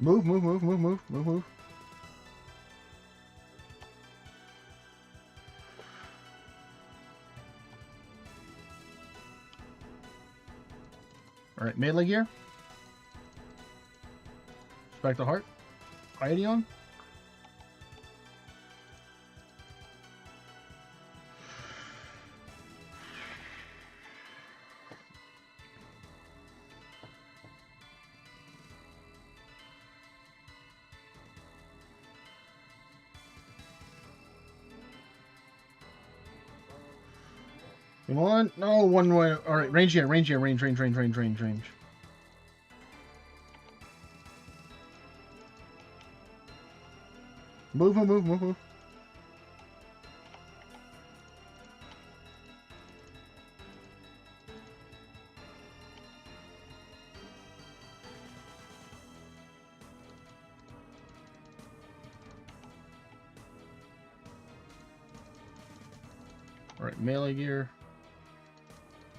Move. Alright, melee gear. Spec the heart. Idion. Come on. No, one way. Alright, range here. Range. Move. Alright, melee gear.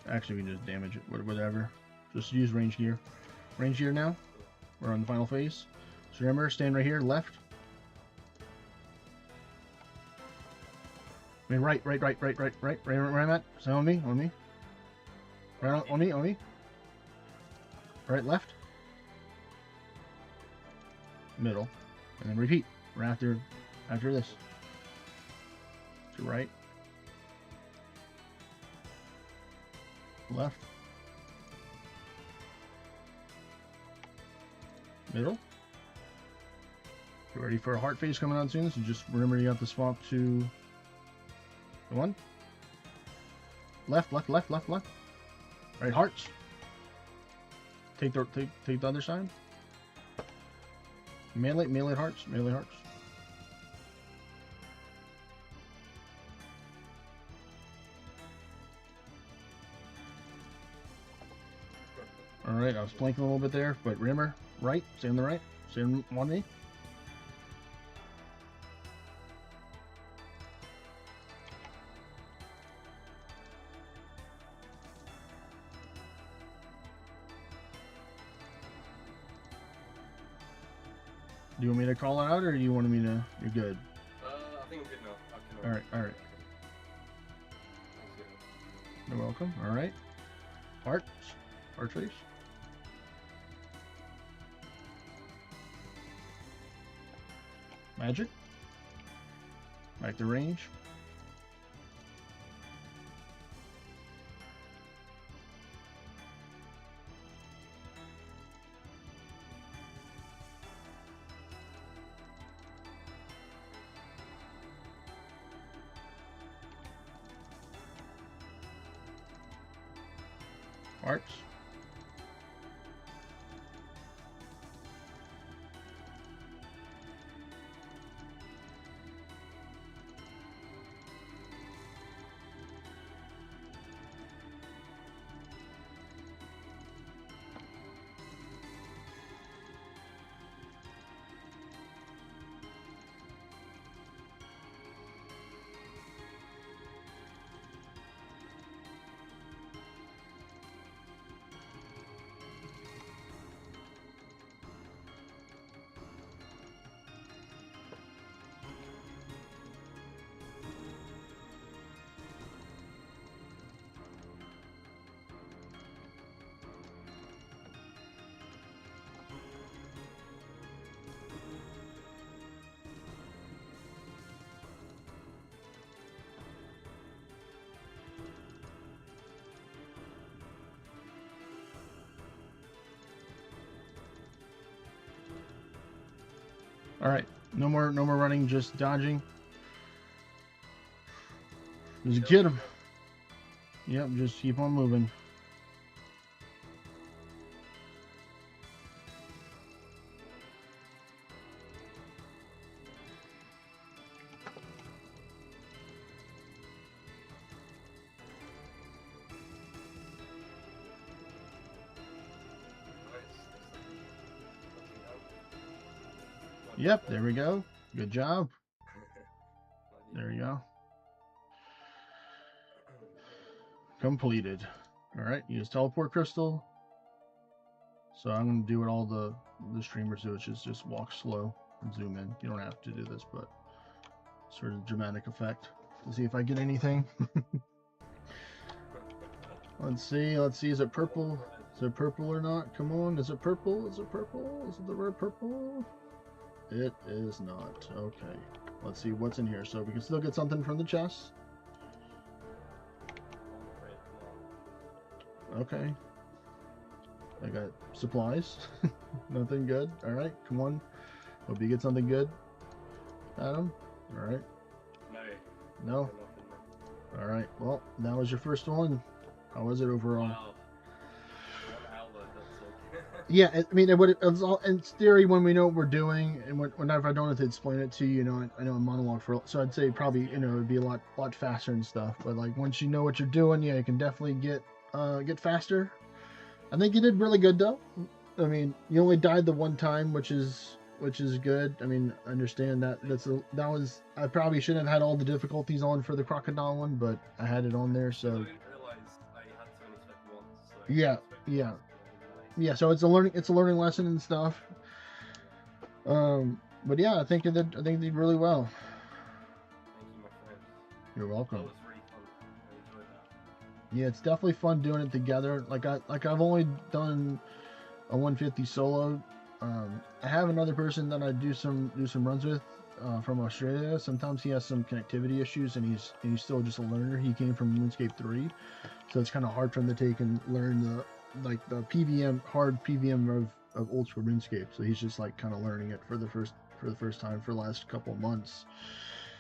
Actually, we can just damage it, whatever. Just use range gear. Range gear now. We're on the final phase. So remember, stand right here, left. I mean, right where I'm at. So on me. Right on me. Right, left. Middle. And then repeat. Right after this. To right. Left. Middle. Get ready for a heart phase coming on soon, so just remember you got the swap to the one. Left. Right, hearts. Take the other side. Melee hearts. Alright, I was planking a little bit there, but remember, right, stay on the right, stay on one knee. Do you want me to call it out, or do you want me to? You're good. I think I'm good now. All right. You're welcome. All right. Heart face. Magic. Back to range. Arts. All right, no more running, just dodging. Just get him. Yep, just keep on moving. Yep, there we go. Good job. There you go. Completed. Alright, use teleport crystal. So I'm going to do what all the streamers do, which is just walk slow and zoom in. You don't have to do this, but sort of dramatic effect to see if I get anything. Let's see, is it purple? Is it purple or not? Come on, is it purple? Is it purple? Is it the red purple? It is not. Okay. Let's see what's in here. So we can still get something from the chest. Okay. I got supplies. Nothing good. Alright, come on. Hope you get something good. Adam? Alright. No? Alright, well, that was your first one. How was it overall? Wow. Yeah, I mean, it's all in theory when we know what we're doing, and whenever I don't have to explain it to you, you know, I know a monologue for, so I'd say probably, you know, it'd be a lot faster and stuff. But like once you know what you're doing, yeah, you can definitely get faster. I think you did really good though. I mean, you only died the one time, which is which is good. I mean, I understand that I probably shouldn't have had all the difficulties on for the crocodile one, but I had it on there, I so didn't realize I had to only spec once, so yeah, specking yeah, once is really nice. yeah. So it's a learning lesson and stuff. But yeah, I think they did really well. Thank you, my friend. You're That welcome. was really fun. I enjoyed that. Yeah, it's definitely fun doing it together. I've only done a 150 solo. I have another person that I do some runs with from Australia. Sometimes he has some connectivity issues, and he's still just a learner. He came from RuneScape 3, so it's kind of hard for him to take and learn the PVM hard PVM of old school RuneScape. So he's just like kind of learning it for the first time for the last couple of months.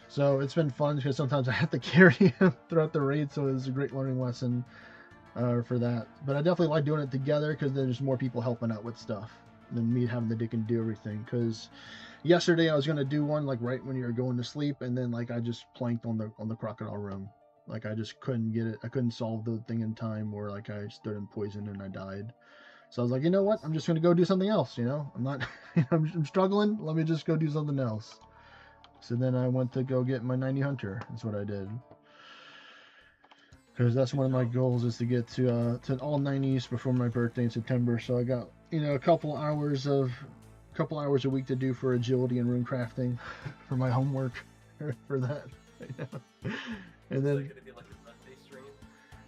So it's been fun because sometimes I have to carry him throughout the raid. So it's a great learning lesson for that. But I definitely like doing it together because there's more people helping out with stuff than me having to dig and do everything. Because yesterday I was gonna do one like right when you were going to sleep, and then like I just planked on the crocodile room. Like I just couldn't get it. I couldn't solve the thing in time, or like I stood in poison and I died. So I was like, you know what? I'm just gonna go do something else. You know, I'm not. I'm struggling. Let me just go do something else. So then I went to go get my 90 hunter. That's what I did. Because that's one of my goals is to get to all 90s before my birthday in September. So I got a couple hours a week to do for agility and runecrafting for my homework for that. And then Is that gonna be like a birthday stream?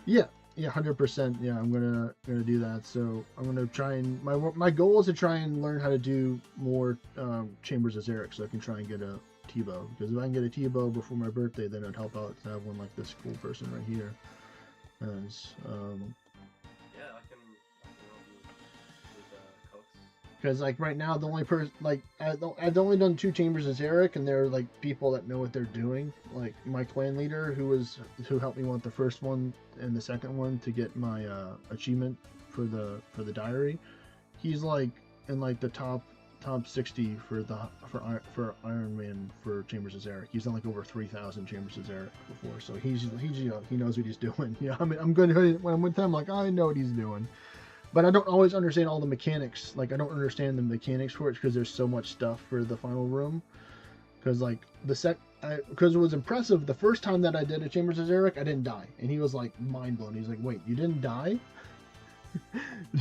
yeah, 100%. Yeah, I'm gonna do that. So I'm gonna try and my goal is to try and learn how to do more Chambers of Xeric, so I can try and get a T-bow. Because if I can get a T-bow before my birthday, then it'd help out to have one like this cool person right here. As Yeah, I can help you with Cox. because like right now the only person like I've only done 2 Chambers of Xeric, and they're like people that know what they're doing. Like my clan leader who helped me with the first one and the second one to get my achievement for the diary. He's like in like the top 60 for Iron Man for Chambers of Xeric. He's done like over 3,000 Chambers of Xeric before, so he's he knows what he's doing. Yeah, I mean I'm good when I'm with him. Like I know what he's doing. But I don't always understand all the mechanics. Like I don't understand the mechanics for it because there's so much stuff for the final room. Because like because it was impressive the first time that I did a Chambers of Xeric, I didn't die, and he was like mind blown. He's like, "Wait, you didn't die?"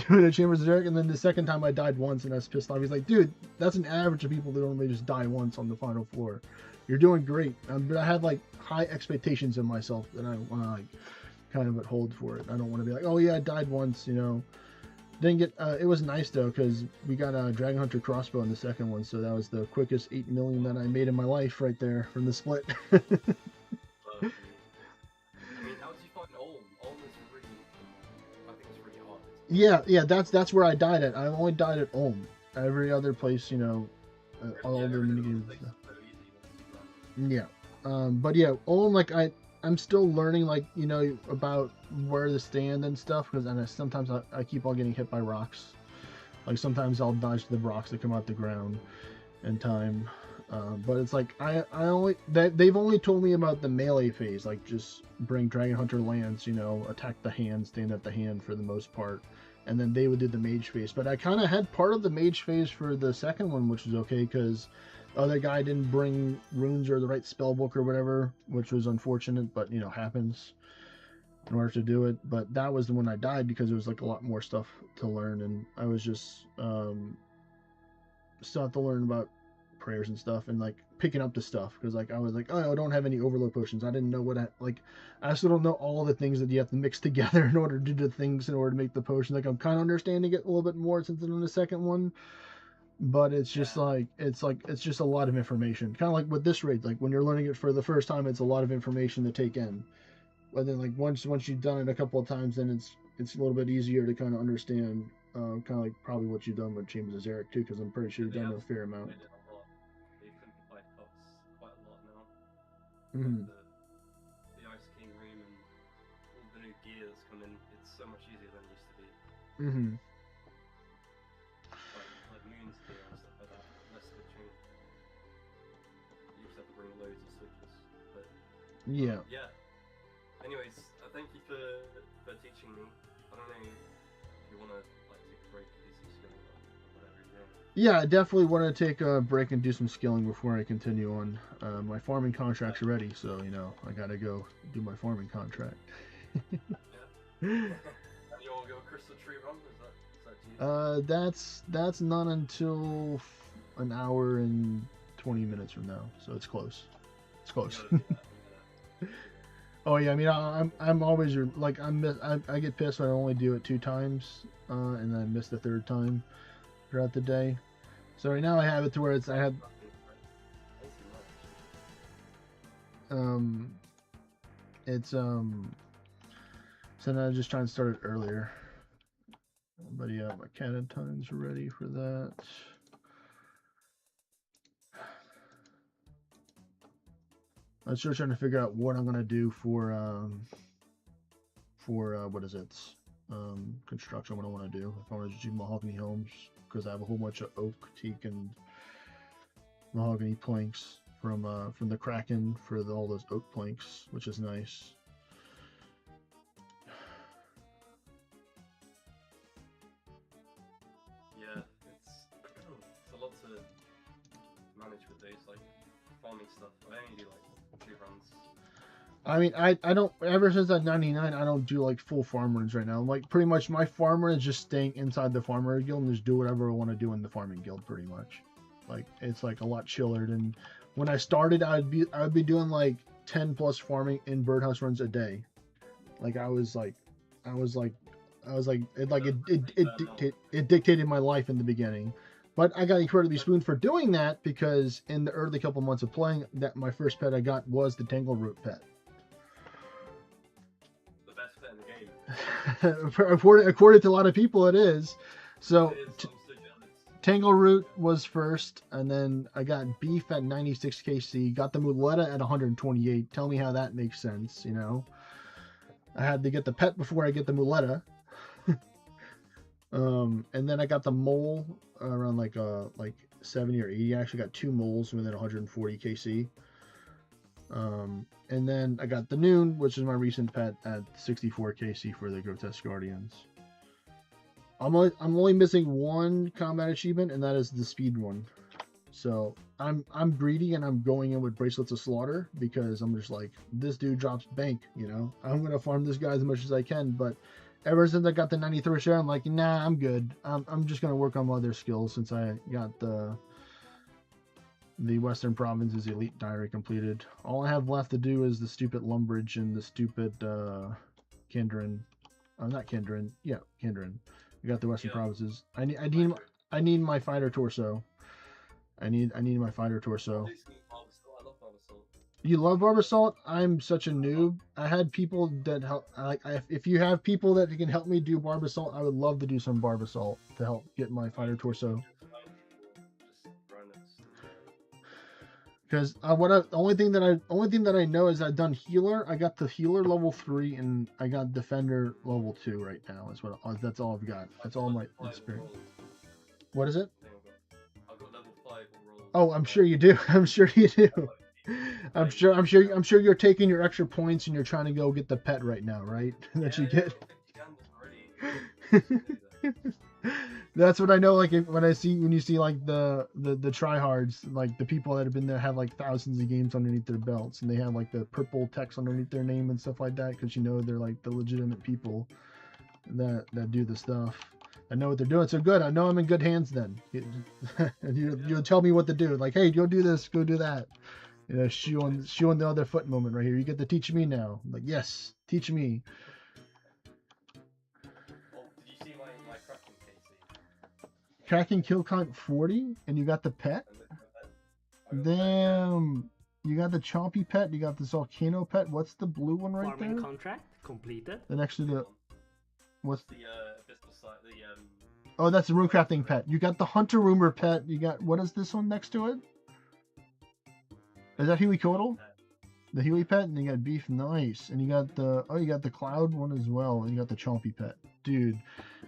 Doing a Chambers of Xeric, and then the second time I died once, and I was pissed off. He's like, "Dude, that's an average of people that only just die once on the final floor. You're doing great." But I had like high expectations in myself that I want to like kind of hold for it. I don't want to be like, "Oh yeah, I died once," you know. Didn't get it was nice though because we got a Dragon Hunter crossbow in the second one, so that was the quickest 8 million that I made in my life right there from the split. I mean, how did you find Ulm? Ulm is really, I think it's really hard. yeah, that's where I died at. I only died at Ulm. Every other place, all Yeah, the every mini little games. place is so easy once you learn. Yeah. But yeah, Ulm, like I'm still learning, like, about where to stand and stuff, because sometimes I keep on getting hit by rocks. Like sometimes I'll dodge the rocks that come out the ground in time. But it's like they've only told me about the melee phase, like just bring Dragon Hunter Lance, attack the hand, stand at the hand for the most part, and then they would do the mage phase. But I kind of had part of the mage phase for the second one, which was okay because other guy didn't bring runes or the right spell book or whatever, which was unfortunate, but happens in order to do it. But that was the one I died because there was like a lot more stuff to learn, and I was just still have to learn about prayers and stuff and like picking up the stuff because like I was like, oh, I don't have any overload potions. I didn't know I still don't know all the things that you have to mix together in order to do the things in order to make the potion. Like I'm kind of understanding it a little bit more since I'm in the second one. But it's just it's just a lot of information. Kind of like with this raid, like when you're learning it for the first time, it's a lot of information to take in. But then like once you've done it a couple of times, then it's a little bit easier to kind of understand. Kind of like probably what you've done with Chambers of Xeric too, because I'm pretty sure you've done a fair amount. They simplified Cox quite a lot now. Mm-hmm. The Ice King room and all the new gear that's come in, it's so much easier than it used to be. Mm-hmm. Like Moon's gear and stuff like that. Less switching. You just have to bring loads of switches. But Yeah. yeah. Anyways, thank you for teaching me. I don't know if you want to like take a break because you're just going or whatever. If you Yeah, I definitely want to take a break and do some skilling before I continue on. My farming contract's ready, so I gotta go do my farming contract. And you'll go crystal tree run. Is that That's not until an hour and 20 minutes from now, so it's close. It's close. Oh yeah, I mean I'm always like I get pissed when I only do it 2 times, and then I miss the 3rd time throughout the day. So right now I have it to where I have it's so now I'm just trying to start it earlier. But yeah, my cannon time's ready for that. I'm still trying to figure out what I'm gonna do for what is it? Construction. What I want to do. If I want to do mahogany homes, because I have a whole bunch of oak, teak, and mahogany planks from the Kraken for all those oak planks, which is nice. Yeah, it's a lot to manage with those like farming stuff. I only do like 2 runs. I mean, I don't, ever since that 99, I don't do like full farm runs right now. Like pretty much my farmer is just staying inside the farmer guild and just do whatever I want to do in the farming guild pretty much. Like it's like a lot chiller than when I started. I'd be doing like 10 plus farming in birdhouse runs a day. Like it dictated my life in the beginning. But I got incredibly spooned for doing that because in the early couple months of playing, that my first pet I got was the Tangleroot pet. The best pet in the game. According to a lot of people, it is. So It is, I'm so jealous. Tangleroot was first, and then I got Beef at 96 KC, got the Muletta at 128. Tell me how that makes sense, I had to get the pet before I get the Muletta. And then I got the mole around like 70 or 80. I actually got 2 moles within 140 KC. And then I got the Noon, which is my recent pet, at 64 KC for the Grotesque Guardians. I'm only missing 1 combat achievement, and that is the speed one. So I'm greedy, and I'm going in with Bracelets of Slaughter because I'm just like, this dude drops bank, I'm gonna farm this guy as much as I can. But ever since I got the 93 share, I'm like, nah, I'm good. I'm just gonna work on my other skills since I got the Western Province's Elite Diary completed. All I have left to do is the stupid Lumbridge and the stupid Kindred. Not Kindred. Yeah, Kindred. I got the Western Provinces. I need my fighter torso. I need my fighter torso. I love Barbasol. You love Barbasol? I'm such a noob. I had people that help. If you have people that can help me do Barbasol, I would love to do some Barbasol to help get my fighter torso. Because the only thing that I know is I've done healer. I got the healer level 3 and I got defender level 2 right now. That's all I've got. That's all my experience. What is it? I've got level 5 rolls. Oh, I'm sure you do. I'm sure you do. I'm sure you're taking your extra points and you're trying to go get the pet right now, right? That you get. That's what I know. Like when you see like the tryhards, like the people that have been there have like thousands of games underneath their belts, and they have like the purple text underneath their name and stuff like that, because they're like the legitimate people that do the stuff. I know what they're doing. So good. I know I'm in good hands then. You'll tell me what to do. Like, hey, go do this, go do that. Shoe on the other foot moment right here. You get to teach me now. I'm like, yes, teach me. Did you see my cracking KC? Cracking kill count 40, and you got the pet. Damn, you got the Chompy pet. You got this volcano pet. What's the blue one right Farming there? contract completed. The next to the what's the abyssal side? Oh, that's the Runecrafting pet. You got the Hunter Rumor pet. You got, what is this one next to it? Is that Huey Codal? The Huey pet, and you got Beef, nice. And you got the Cloud one as well, and you got the Chompy pet. Dude,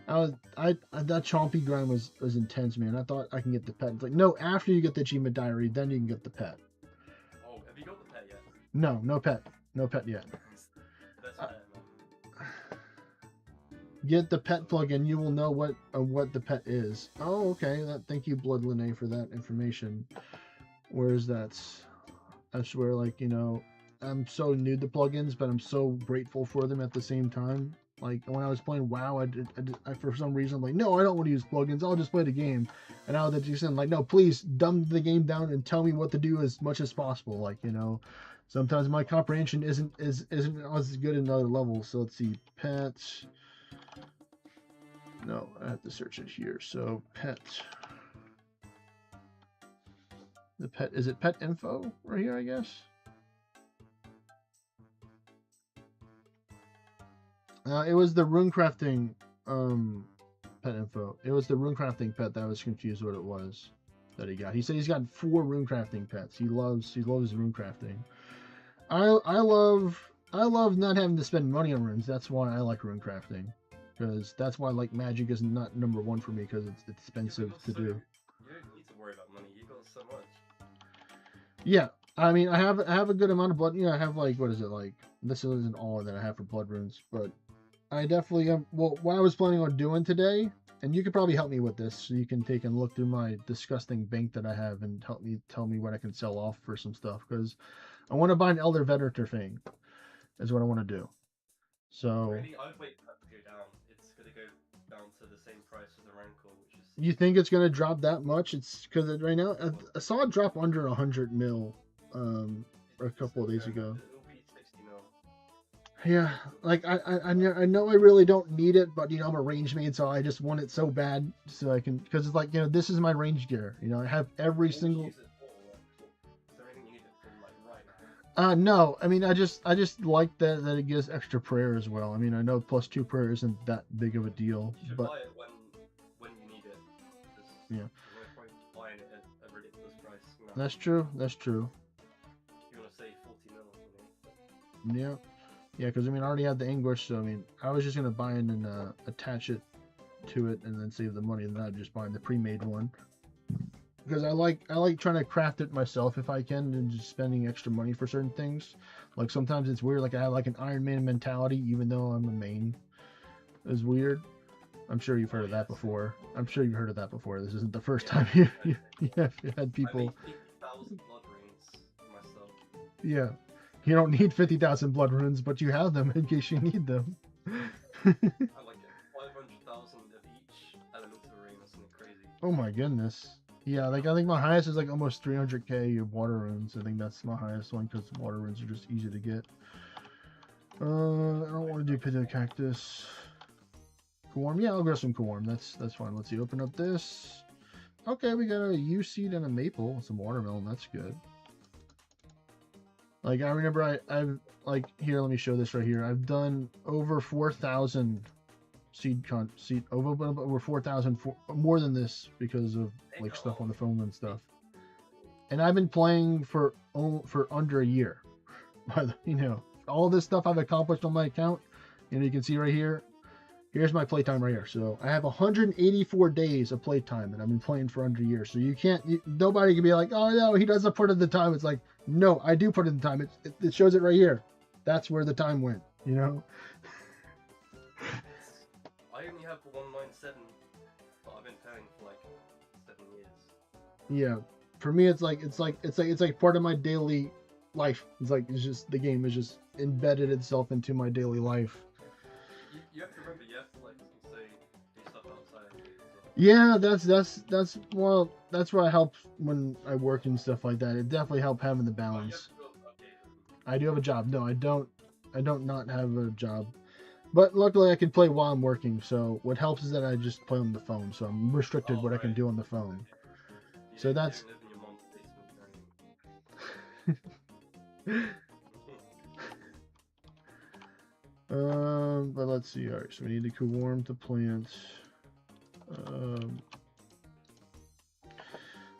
that Chompy grind was intense, man. I thought I can get the pet. It's like, no, after you get the achievement diary, then you can get the pet. Oh, have you got the pet yet? No pet. No pet yet. That's fair, Get the pet plugin. You will know what the pet is. Oh, okay. Thank you, Blood Lene, for that information. Where is that? I swear, like, you know, I'm so new to plugins, but I'm so grateful for them at the same time. Like, when I was playing WoW, I for some reason, I'm like, no, I don't want to use plugins. I'll just play the game. And now that you said, like, no, please dumb the game down and tell me what to do as much as possible. Like, you know, sometimes my comprehension isn't as good in other levels. So let's see, pets. No, I have to search it here. So pet. The pet, is it pet info right here, I guess? It was the runecrafting pet info. It was the runecrafting pet that I was confused what it was that he got. He said he's got 4 runecrafting pets. He loves runecrafting. I love not having to spend money on runes. That's why I like runecrafting. Because that's why like magic is not number 1 for me, because it's expensive to do. You don't need to worry about money. You got so much. Yeah, I mean, I have a good amount of blood. You know, I have like, what is it, like, this isn't all that I have for blood runes, but I definitely am. Well, what I was planning on doing today, and you could probably help me with this, so you can take and look through my disgusting bank that I have and help me tell me what I can sell off for some stuff, because I want to buy an Elder Venator thing, is what I want to do. So Really, I would wait for that to go down. It's gonna go down to the same price as the Rancor, which is. you think it's gonna drop that much? It's because right now I saw it drop under 100 mil, a couple of days ago. It'll be 60 mil. Yeah, like I know I really don't need it, but you know I'm a range maid, so I just want it so bad so I can, because it's like, you know, this is my range gear. You know, I have every What would you single. use it for? Is there anything you need it for, like, right now? No, I mean I just like that it gives extra prayer as well. I mean, I know +2 prayer isn't that big of a deal, You should but buy it when you need it. Yeah. There's no point buying it at a ridiculous price. No. that's true. That's true. You want to save 40 mil, you know? Yeah. Yeah, because I mean, I already have the anguish, so I mean, I was just gonna buy it and attach it to it, and then save the money, and then I'm just buying the pre-made one. Because I like trying to craft it myself if I can, and just spending extra money for certain things. Like sometimes it's weird, like I have like an Iron Man mentality, even though I'm a main. It's weird. I'm sure you've heard of that before. I'm sure you've heard of that before. This isn't the first time you have had people. I made 50,000 blood rings myself. Yeah. You don't need 50,000 blood runes, but you have them in case you need them. I like it. 500,000 of each elemental ring. That's something crazy. Oh my goodness. Yeah, like I think my highest is like almost 300k of water runes. I think that's my highest one, because water runes are just easy to get. I don't want to do Pito Cactus. Corm? Yeah, I'll grab some Corm. That's fine. Let's see. Open up this. Okay, we got a U seed and a maple. Some watermelon. That's good. Like, I remember I've, like, here, let me show this right here. I've done over 4,000 over 4,000, more than this, because of, like, stuff on the phone and stuff. And I've been playing for under a year. By the, you know, all this stuff I've accomplished on my account, you know, you can see right here. Here's my playtime right here. So I have 184 days of playtime, and I've been playing for under a year. So you can't, nobody can be like, oh no, he doesn't put in the time. It's like, no, I do put in the time. It shows it right here. That's where the time went, you know? I only have 197, but I've been playing for like 7 years. Yeah. For me, it's like part of my daily life. It's like, it's just, the game is just embedded itself into my daily life. You have to remember, you have to like say do stuff outside. Yeah, that's well, that's where I help when I work and stuff like that. It definitely helped having the balance. I do have a job. No, I don't not have a job. But luckily I can play while I'm working, so what helps is that I just play on the phone, so I'm restricted what I can do on the phone. So that's You don't live in your mom's basement or anything. but let's see. All right, so we need to co-warm to plant.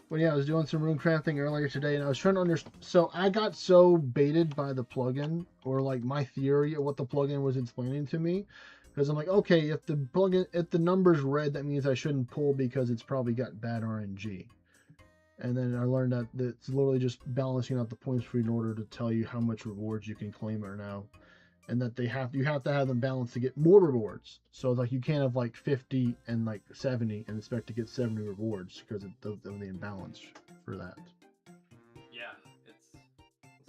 But yeah, I was doing some runecrafting earlier today, and I was trying to understand. So I got so baited by the plugin, or like my theory of what the plugin was explaining to me, because I'm like, okay, if the number's red, that means I shouldn't pull because it's probably got bad RNG. And then I learned that it's literally just balancing out the points for you in order to tell you how much rewards you can claim or now. and that you have to have them balanced to get more rewards. So like you can't have like 50 and like 70 and expect to get 70 rewards because of the imbalance for that. Yeah, it's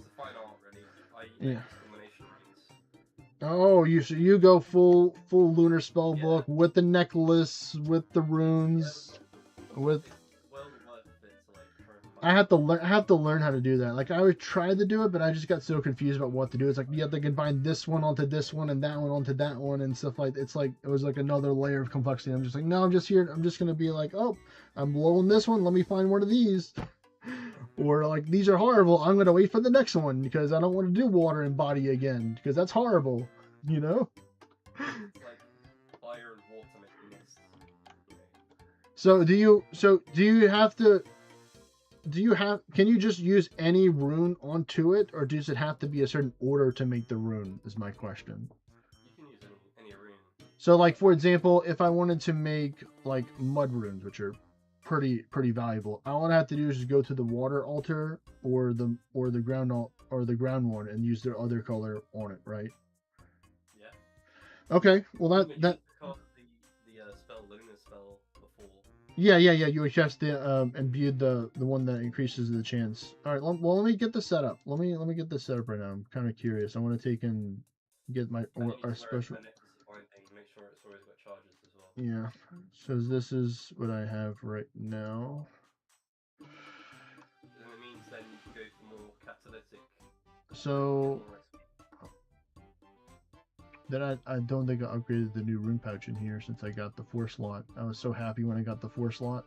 a fine art, really. I Yeah. use combination runes. Oh, you go full lunar spell Yeah. book with the necklace, with the runes, with. It's well worth it to like try and find I have to learn how to do that. Like I would try to do it, but I just got so confused about what to do. It's like you have to combine this one onto this one and that one onto that one and stuff like. It's like it was like another layer of complexity. I'm just like, no, I'm just here. I'm just gonna be like, oh, I'm low on this one. Let me find one of these. Or like these are horrible. I'm gonna wait for the next one because I don't want to do water and body again because that's horrible. You know. It's like fire and water making mist. You know. So do you have to? Can you just use any rune onto it, or does it have to be a certain order to make the rune? Is my question. You can use any rune. So, like for example, if I wanted to make like mud runes, which are pretty valuable, all I have to do is just go to the water altar or the ground one and use their other color on it, right? Yeah. Okay. Well, that You cast the spell lunar spell before. yeah. You adjust the imbue the one that increases the chance. All right. Well, let me get this set up. Let me get this set up right now. I'm kind of curious. I want to take and get my And you need our to wear special. a necklace to find things. Make sure it's always got charges as well. Yeah. So this is what I have right now. And it means then you can go for more catalytic. So more XP. then I don't think I upgraded the new rune pouch in here since I got the 4 slot. I was so happy when I got the 4 slot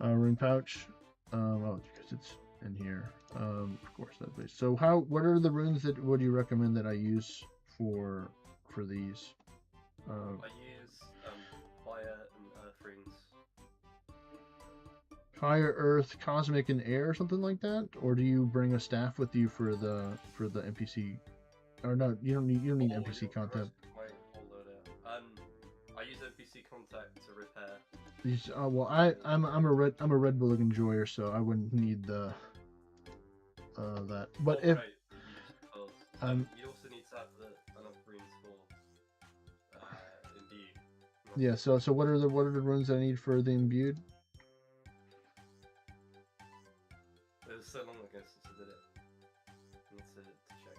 rune pouch. Oh, because it's in here. Of course that place. So what are the runes that would you recommend that I use for these? I use fire and earth runes. Fire, earth, cosmic, and air, or something like that, or do you bring a staff with you for the NPC? Or no, you don't need NPC content. I use NPC contact to repair. Well, I'm a Red Bull enjoyer, so I wouldn't need the that. But if right, you also need to have enough runes for imbue. yeah, so what are the runes that I need for the imbued? It was so long ago since I did it. I need to check.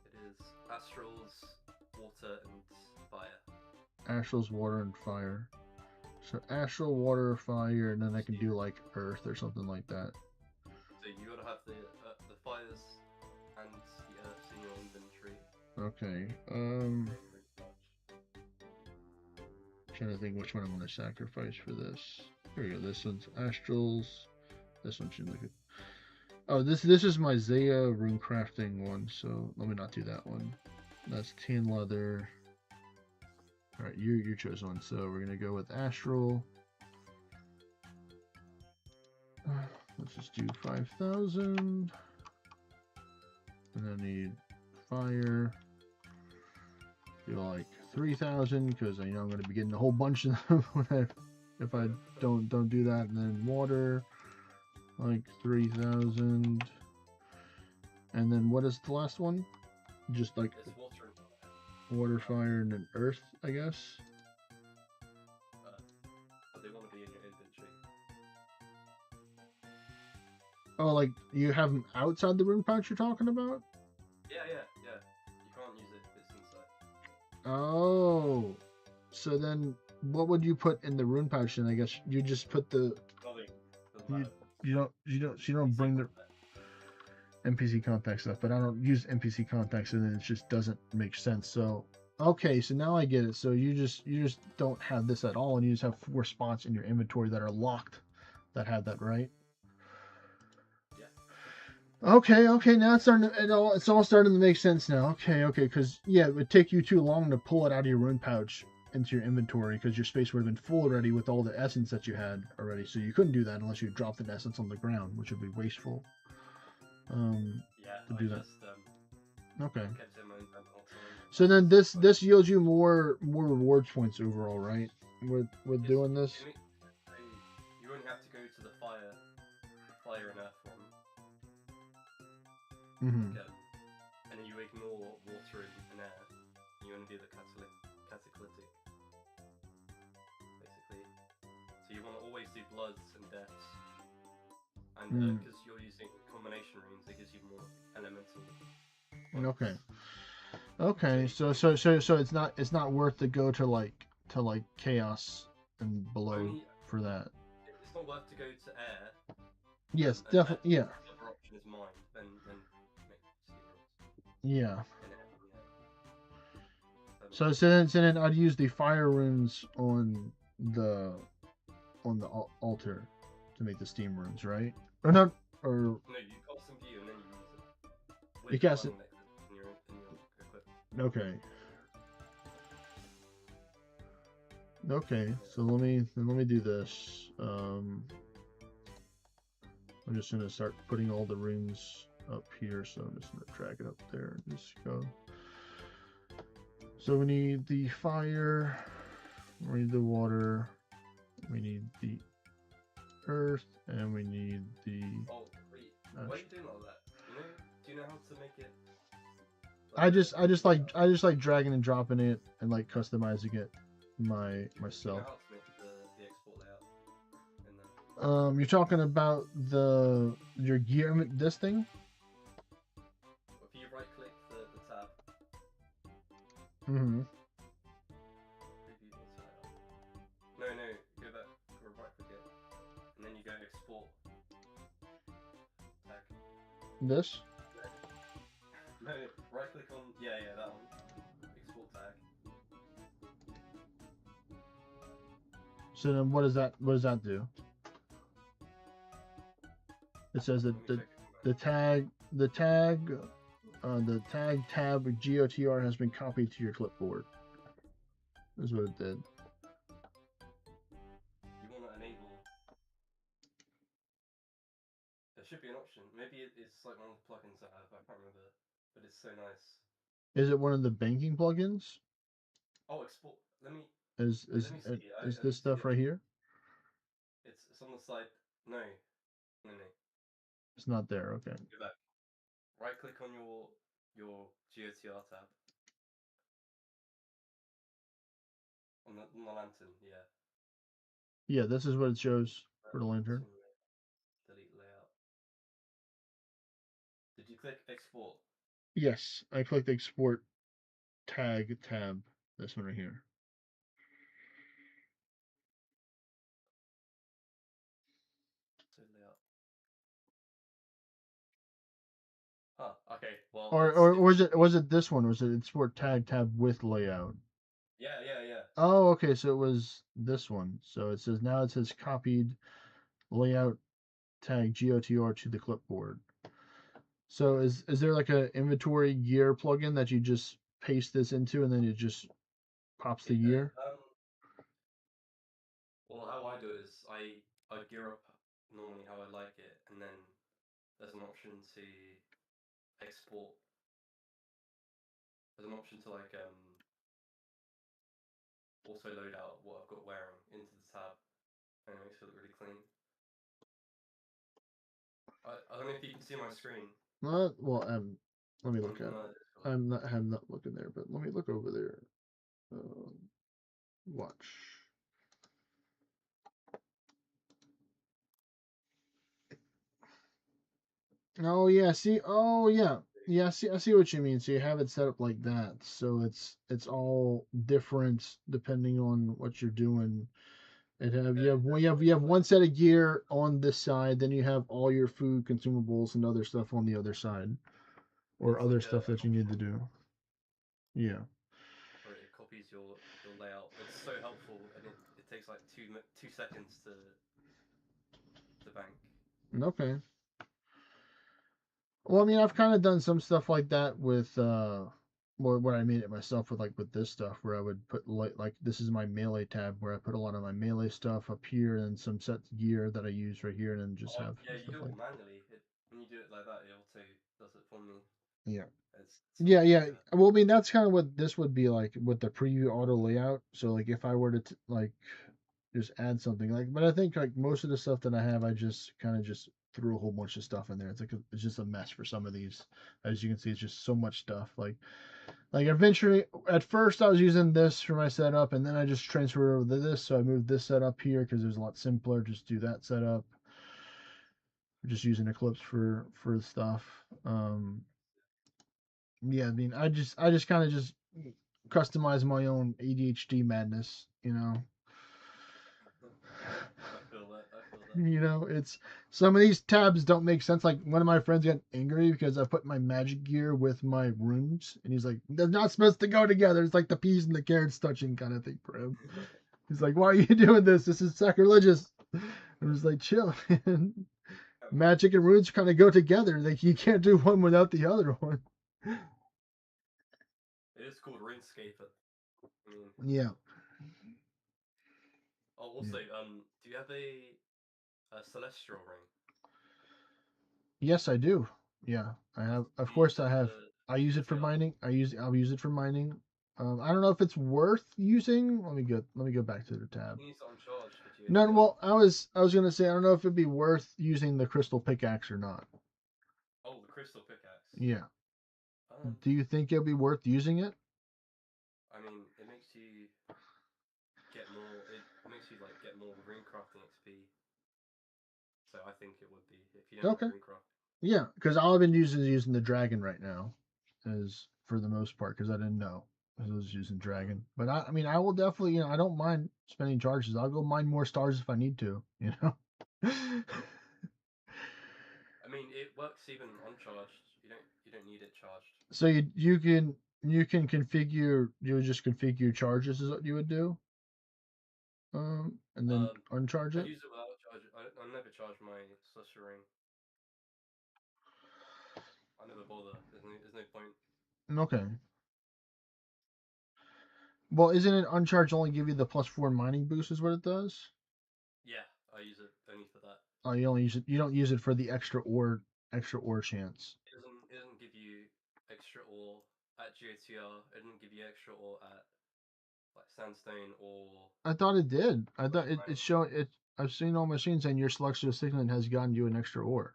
It is Astrals, Water, and Fire. Astral's water and fire. So astral, water, fire, and then I can do like earth or something like that. So you gotta have the fires and the earths in your inventory. Okay. Trying to think which one I'm going to sacrifice for this. Here we go. This one's astrals. This one should look good. Oh, this is my Zaya Runecrafting one, so let me not do that one. That's tan leather. All right, you chose one, so we're gonna go with astral. Let's just do 5,000, and I need fire. Do like 3,000 because I know I'm gonna be getting a whole bunch of them if I don't do that, and then water. Like 3,000, and then what is the last one? Just like It's water and fire. water, fire, and then earth, I guess. But they want to be in your inventory. Oh, like you have them outside the rune pouch you're talking about? Yeah. You can't use it if it's inside. Oh, so then what would you put in the rune pouch? And I guess you just put the Nothing. Doesn't matter. you don't bring the NPC contact stuff, but I don't use NPC contacts, and then it just doesn't make sense. So okay, so now I get it. So you just don't have this at all, and you just have 4 spots in your inventory that are locked that have that, right? Yeah. Okay. Now it's all starting to make sense now. Okay, because yeah, it would take you too long to pull it out of your rune pouch into your inventory because your space would have been full already with all the essence that you had already. So you couldn't do that unless you dropped an essence on the ground, which would be wasteful. To do that. Okay. Kept it in my inventory. So then this yields you more rewards points overall, right? with Yes, doing this? so you only have to go to the fire and earth one, Mm-hmm. and then you ignore water and air. And you only do the catalytic, basically. So you want to always do bloods and deaths, and because you're using combination runes, it gives you more elemental. Okay. Buffs. Okay. So it's not worth to go to like chaos and below Only for that. it's not worth to go to air. Yes, And definitely. Yeah. the other option is mind. Then make steam runes Yeah. in air. Yeah. So then I'd use the fire runes the on the altar to make the steam runes, right? Or not? Or No, you cast them view and then you use it you with the cast it. binding necklace in your equip. Okay. Okay. So let me do this. I'm just gonna start putting all the runes up here. So I'm just gonna drag it up there and just go. So we need the fire. We need the water. We need the earth, and we need the. Oh wait, why are you doing all that? Do you know how to make it? I just like dragging and dropping it and like customizing it Do you know myself. how to make the export layout in there? You're talking about your gear, this thing? If you right click the tab, Mm-hmm. preview auto layout. No, go back, go right click it, and then you go export tag. This? No, right click on that one. Export tag. So then, what does that do? It says that Let me check it. the tag the tag tab GOTR has been copied to your clipboard. Is what it did. You want to enable. There should be an option. Maybe it's like one of the plugins I have. I can't remember, but it's so nice. Is it one of the banking plugins? Oh, export. Let me Is let me see. is I this need to see stuff the right option. here? It's on the side. No. It's not there. Okay. Go back. Right click on your GOTR tab. On the lantern, yeah. Yeah, this is what it shows for the lantern. Delete layout. Did you click export? Yes, I clicked export tag tab. This one right here. Layout. Okay. Well, Or was it this one? Was it export tag tab with layout? Yeah. Oh, okay. So it was this one. So it says copied layout tag GOTR to the clipboard. So is there like a inventory gear plugin that you just paste this into and then it just pops the gear? Well, how I do it is I gear up normally how I like it, and then there's an option to export. There's an option to like also load out what I've got wearing into the tab, and it makes it look really clean. I don't know if you can see my screen. Well, let me look at. I'm not looking there, but let me look over there. Watch. Oh yeah, see. Oh yeah, yeah. See, I see what you mean. So you have it set up like that, so it's all different depending on what you're doing. You have one set of gear on this side, then you have all your food, consumables, and other stuff on the other side, or It's other like stuff that you need to do. Yeah. where it copies your layout. It's so helpful, and it takes like 2 seconds to bank. Okay. Well, I mean, I've kind of done some stuff like that with where I made it myself with this stuff where I would put like this is my melee tab where I put a lot of my melee stuff up here and some set gear that I use right here and then just have Yeah, you stuff do it like all manually. When you do it like that, it also does it for me. Yeah. It's Yeah, much yeah. easier. Well, I mean, that's kind of what this would be like with the preview auto layout. So, like, if I were to like just add something, like, but I think like most of the stuff that I have, I just kind of just threw a whole bunch of stuff in there. It's like it's just a mess for some of these. As you can see, it's just so much stuff. Like eventually, at first, I was using this for my setup, and then I just transferred over to this. So I moved this setup here because it was a lot simpler. Just do that setup. Just using Eclipse for stuff. Yeah, I mean, I just kind of just customize my own ADHD madness. I feel that. I feel that. It's some of these tabs don't make sense. Like one of my friends got angry because I put my magic gear with my runes, and he's like, "They're not supposed to go together. It's like the peas and the carrots touching kind of thing for him." He's like, "Why are you doing this? This is sacrilegious." I was like, "Chill, man. Magic and runes kind of go together. Like you can't do one without the other one." It is called RuneScape. I mean, Yeah. oh, Yeah. also, do you have a celestial ring? Yes, I do. Yeah, I have. Of Do you course, use it I for have. the I use it for GTR? mining. I'll use it for mining. I don't know if it's worth using. Let me go back to the You tab. can use it on charge for No, GTR. well, I was gonna say I don't know if it'd be worth using the crystal pickaxe or not. Oh, the crystal pickaxe. Yeah. Um, Do you think it'd be worth using it? I mean, it makes you get more. It makes you like get more runecrafting XP. So I think it would be if you don't like Okay. runecraft. Yeah, because all I've been using is using the dragon right now, is for the most part because I didn't know. 'Cause I was using dragon, but I mean, I will definitely, I don't mind spending charges. I'll go mine more stars if I need to. I mean, it works even uncharged. You don't need it charged. So you can configure you would just configure charges is what you would do, and then Um, uncharge I it. use it without charge. I never charge my slusher ring. I never bother. There's no point. Okay. Well, isn't it uncharged only give you the +4 mining boost is what it does? Yeah, I use it only for that. Oh, you only use it. You don't use it for the extra ore chance. It doesn't give you extra ore at GOTR. It doesn't give you extra ore at like sandstone or I thought it did. I thought special it mining. showed it. I've seen all machines and your selection of signaling has gotten you an extra ore.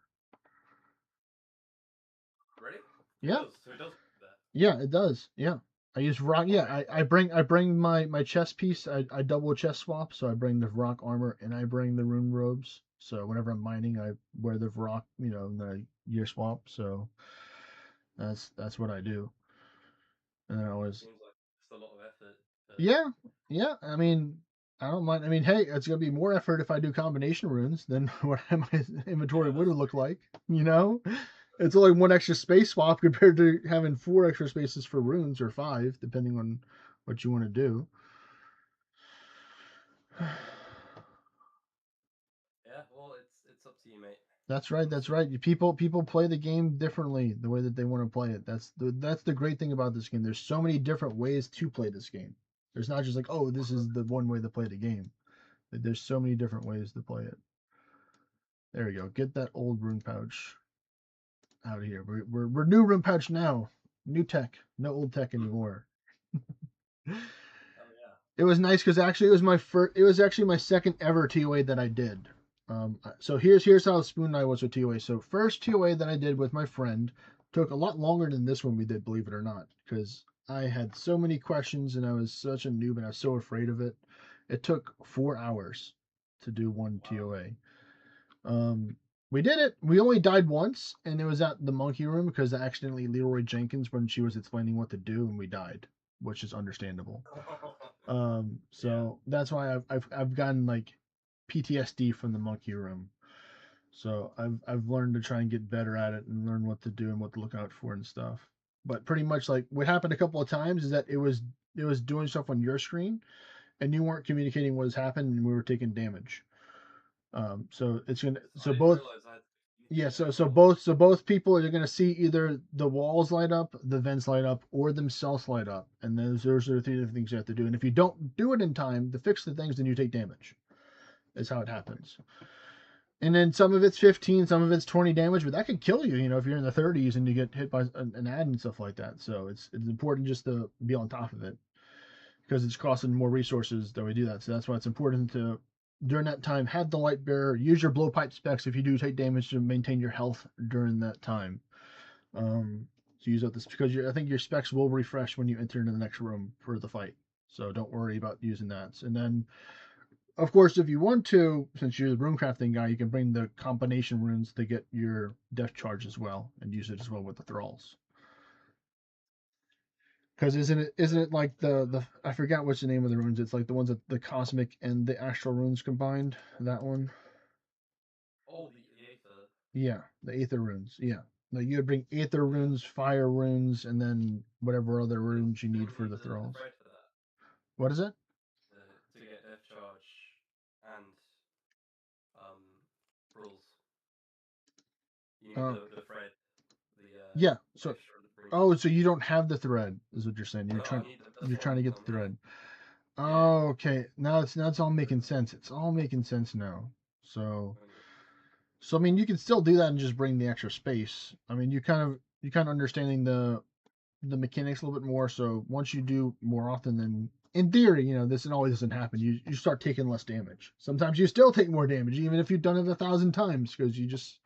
Really? It Yeah, does. So it does do that. yeah, it does. Yeah, I use rock. Oh, Yeah, really? I bring my chest piece. I double chest swap, so I bring the rock armor and I bring the rune robes. So whenever I'm mining, I wear the rock, and the year swap. So that's what I do. And I always, Seems like it's a lot of effort. But yeah, yeah. I mean, I don't mind. I mean, hey, it's gonna be more effort if I do combination runes than what my inventory yeah, would that's have looked true. like. It's only one extra space swap compared to having four extra spaces for runes or five, depending on what you want to do. Yeah, well, it's up to you, mate. That's right. That's Honestly. right. People play the game differently, the way that they want to play it. That's the great thing about this game. There's so many different ways to play this game. There's not just like, oh, this is the one way to play the game. There's so many different ways to play it. There we go. Get that old rune pouch out of here. We're new rune pouch now. New tech. No old tech anymore. Oh yeah. It was nice because actually it was my first. It was actually my second ever TOA that I did. So here's how Spoon and I was with TOA. So first TOA that I did with my friend took a lot longer than this one we did, believe it or not, because I had so many questions and I was such a noob and I was so afraid of it. It took 4 hours to do one Wow. TOA. We did it. We only died once, and it was at the monkey room because accidentally Leroy Jenkins when she was explaining what to do, and we died, which is understandable. Yeah. So that's why I've gotten like PTSD from the monkey room. So I've learned to try and get better at it and learn what to do and what to look out for and stuff. But pretty much like what happened a couple of times is that it was doing stuff on your screen and you weren't communicating what has happened and we were taking damage. So it's gonna I so didn't both realize I had yeah, communication so as so well. both so both people are going to see either the walls light up, the vents light up, or themselves light up, and those are the three different things you have to do. And if you don't do it in time to fix the things, then you take damage. Is how it happens. And then some of it's 15, some of it's 20 damage, but that could kill you, if you're in the 30s and you get hit by an ad and stuff like that. So it's important just to be on top of it because it's costing more resources that we do that. So that's why it's important to, during that time, have the light bearer, use your blowpipe specs if you do take damage to maintain your health during that time. So use up this because I think your specs will refresh when you enter into the next room for the fight. So don't worry about using that. And then of course, if you want to, since you're the runecrafting guy, you can bring the combination runes to get your death charge as well, and use it as well with the thralls. Because isn't it like the I forgot what's the name of the runes? It's like the ones that the cosmic and the astral runes combined. That one. Oh, the Aether. Yeah, the aether runes. Yeah, like you would bring aether runes, fire runes, and then whatever other runes you need Don't for need the the thralls. thread for that. What is it? To get death charge and rules. You need Oh, the thread, the yeah. So extra oh, runes. so you don't have the thread, is what you're saying? No, I need that's You're what trying to get the I'm hearing. thread. Yeah. Oh, okay. Now it's all making sense. It's all making sense now. So Okay. I mean, you can still do that and just bring the extra space. I mean, you kind of understanding the mechanics a little bit more. So once you do more often, then in theory, this always doesn't happen. You start taking less damage. Sometimes you still take more damage, even if you've done it 1,000 times, because you just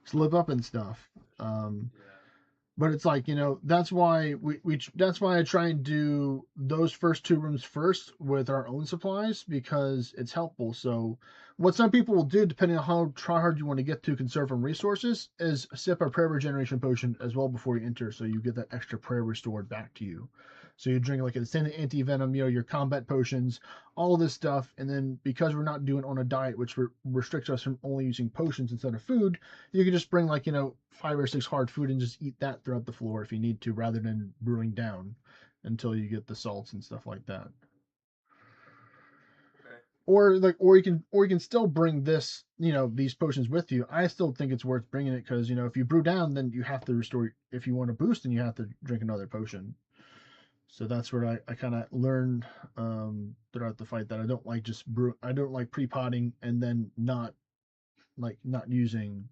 slip up and stuff. Um, Yeah. but it's like, that's why that's why I try and do those first two rooms first with our own supplies because it's helpful. So what some people will do, depending on how try hard you want to get to conserve from resources, is sip a prayer regeneration potion as well before you enter, so you get that extra prayer restored back to you. So you drink like a standard anti venom, your combat potions, all this stuff, and then because we're not doing on a diet, which restricts us from only using potions instead of food, you can just bring like 5 or 6 hard food and just eat that throughout the floor if you need to, rather than brewing down until you get the salts and stuff like that. Okay. Or you can still bring this these potions with you. I still think it's worth bringing it because if you brew down, then you have to restore. If you want to boost, then you have to drink another potion. So that's where I kind of learned throughout the fight that I don't like just brew. I don't like pre-potting and then not using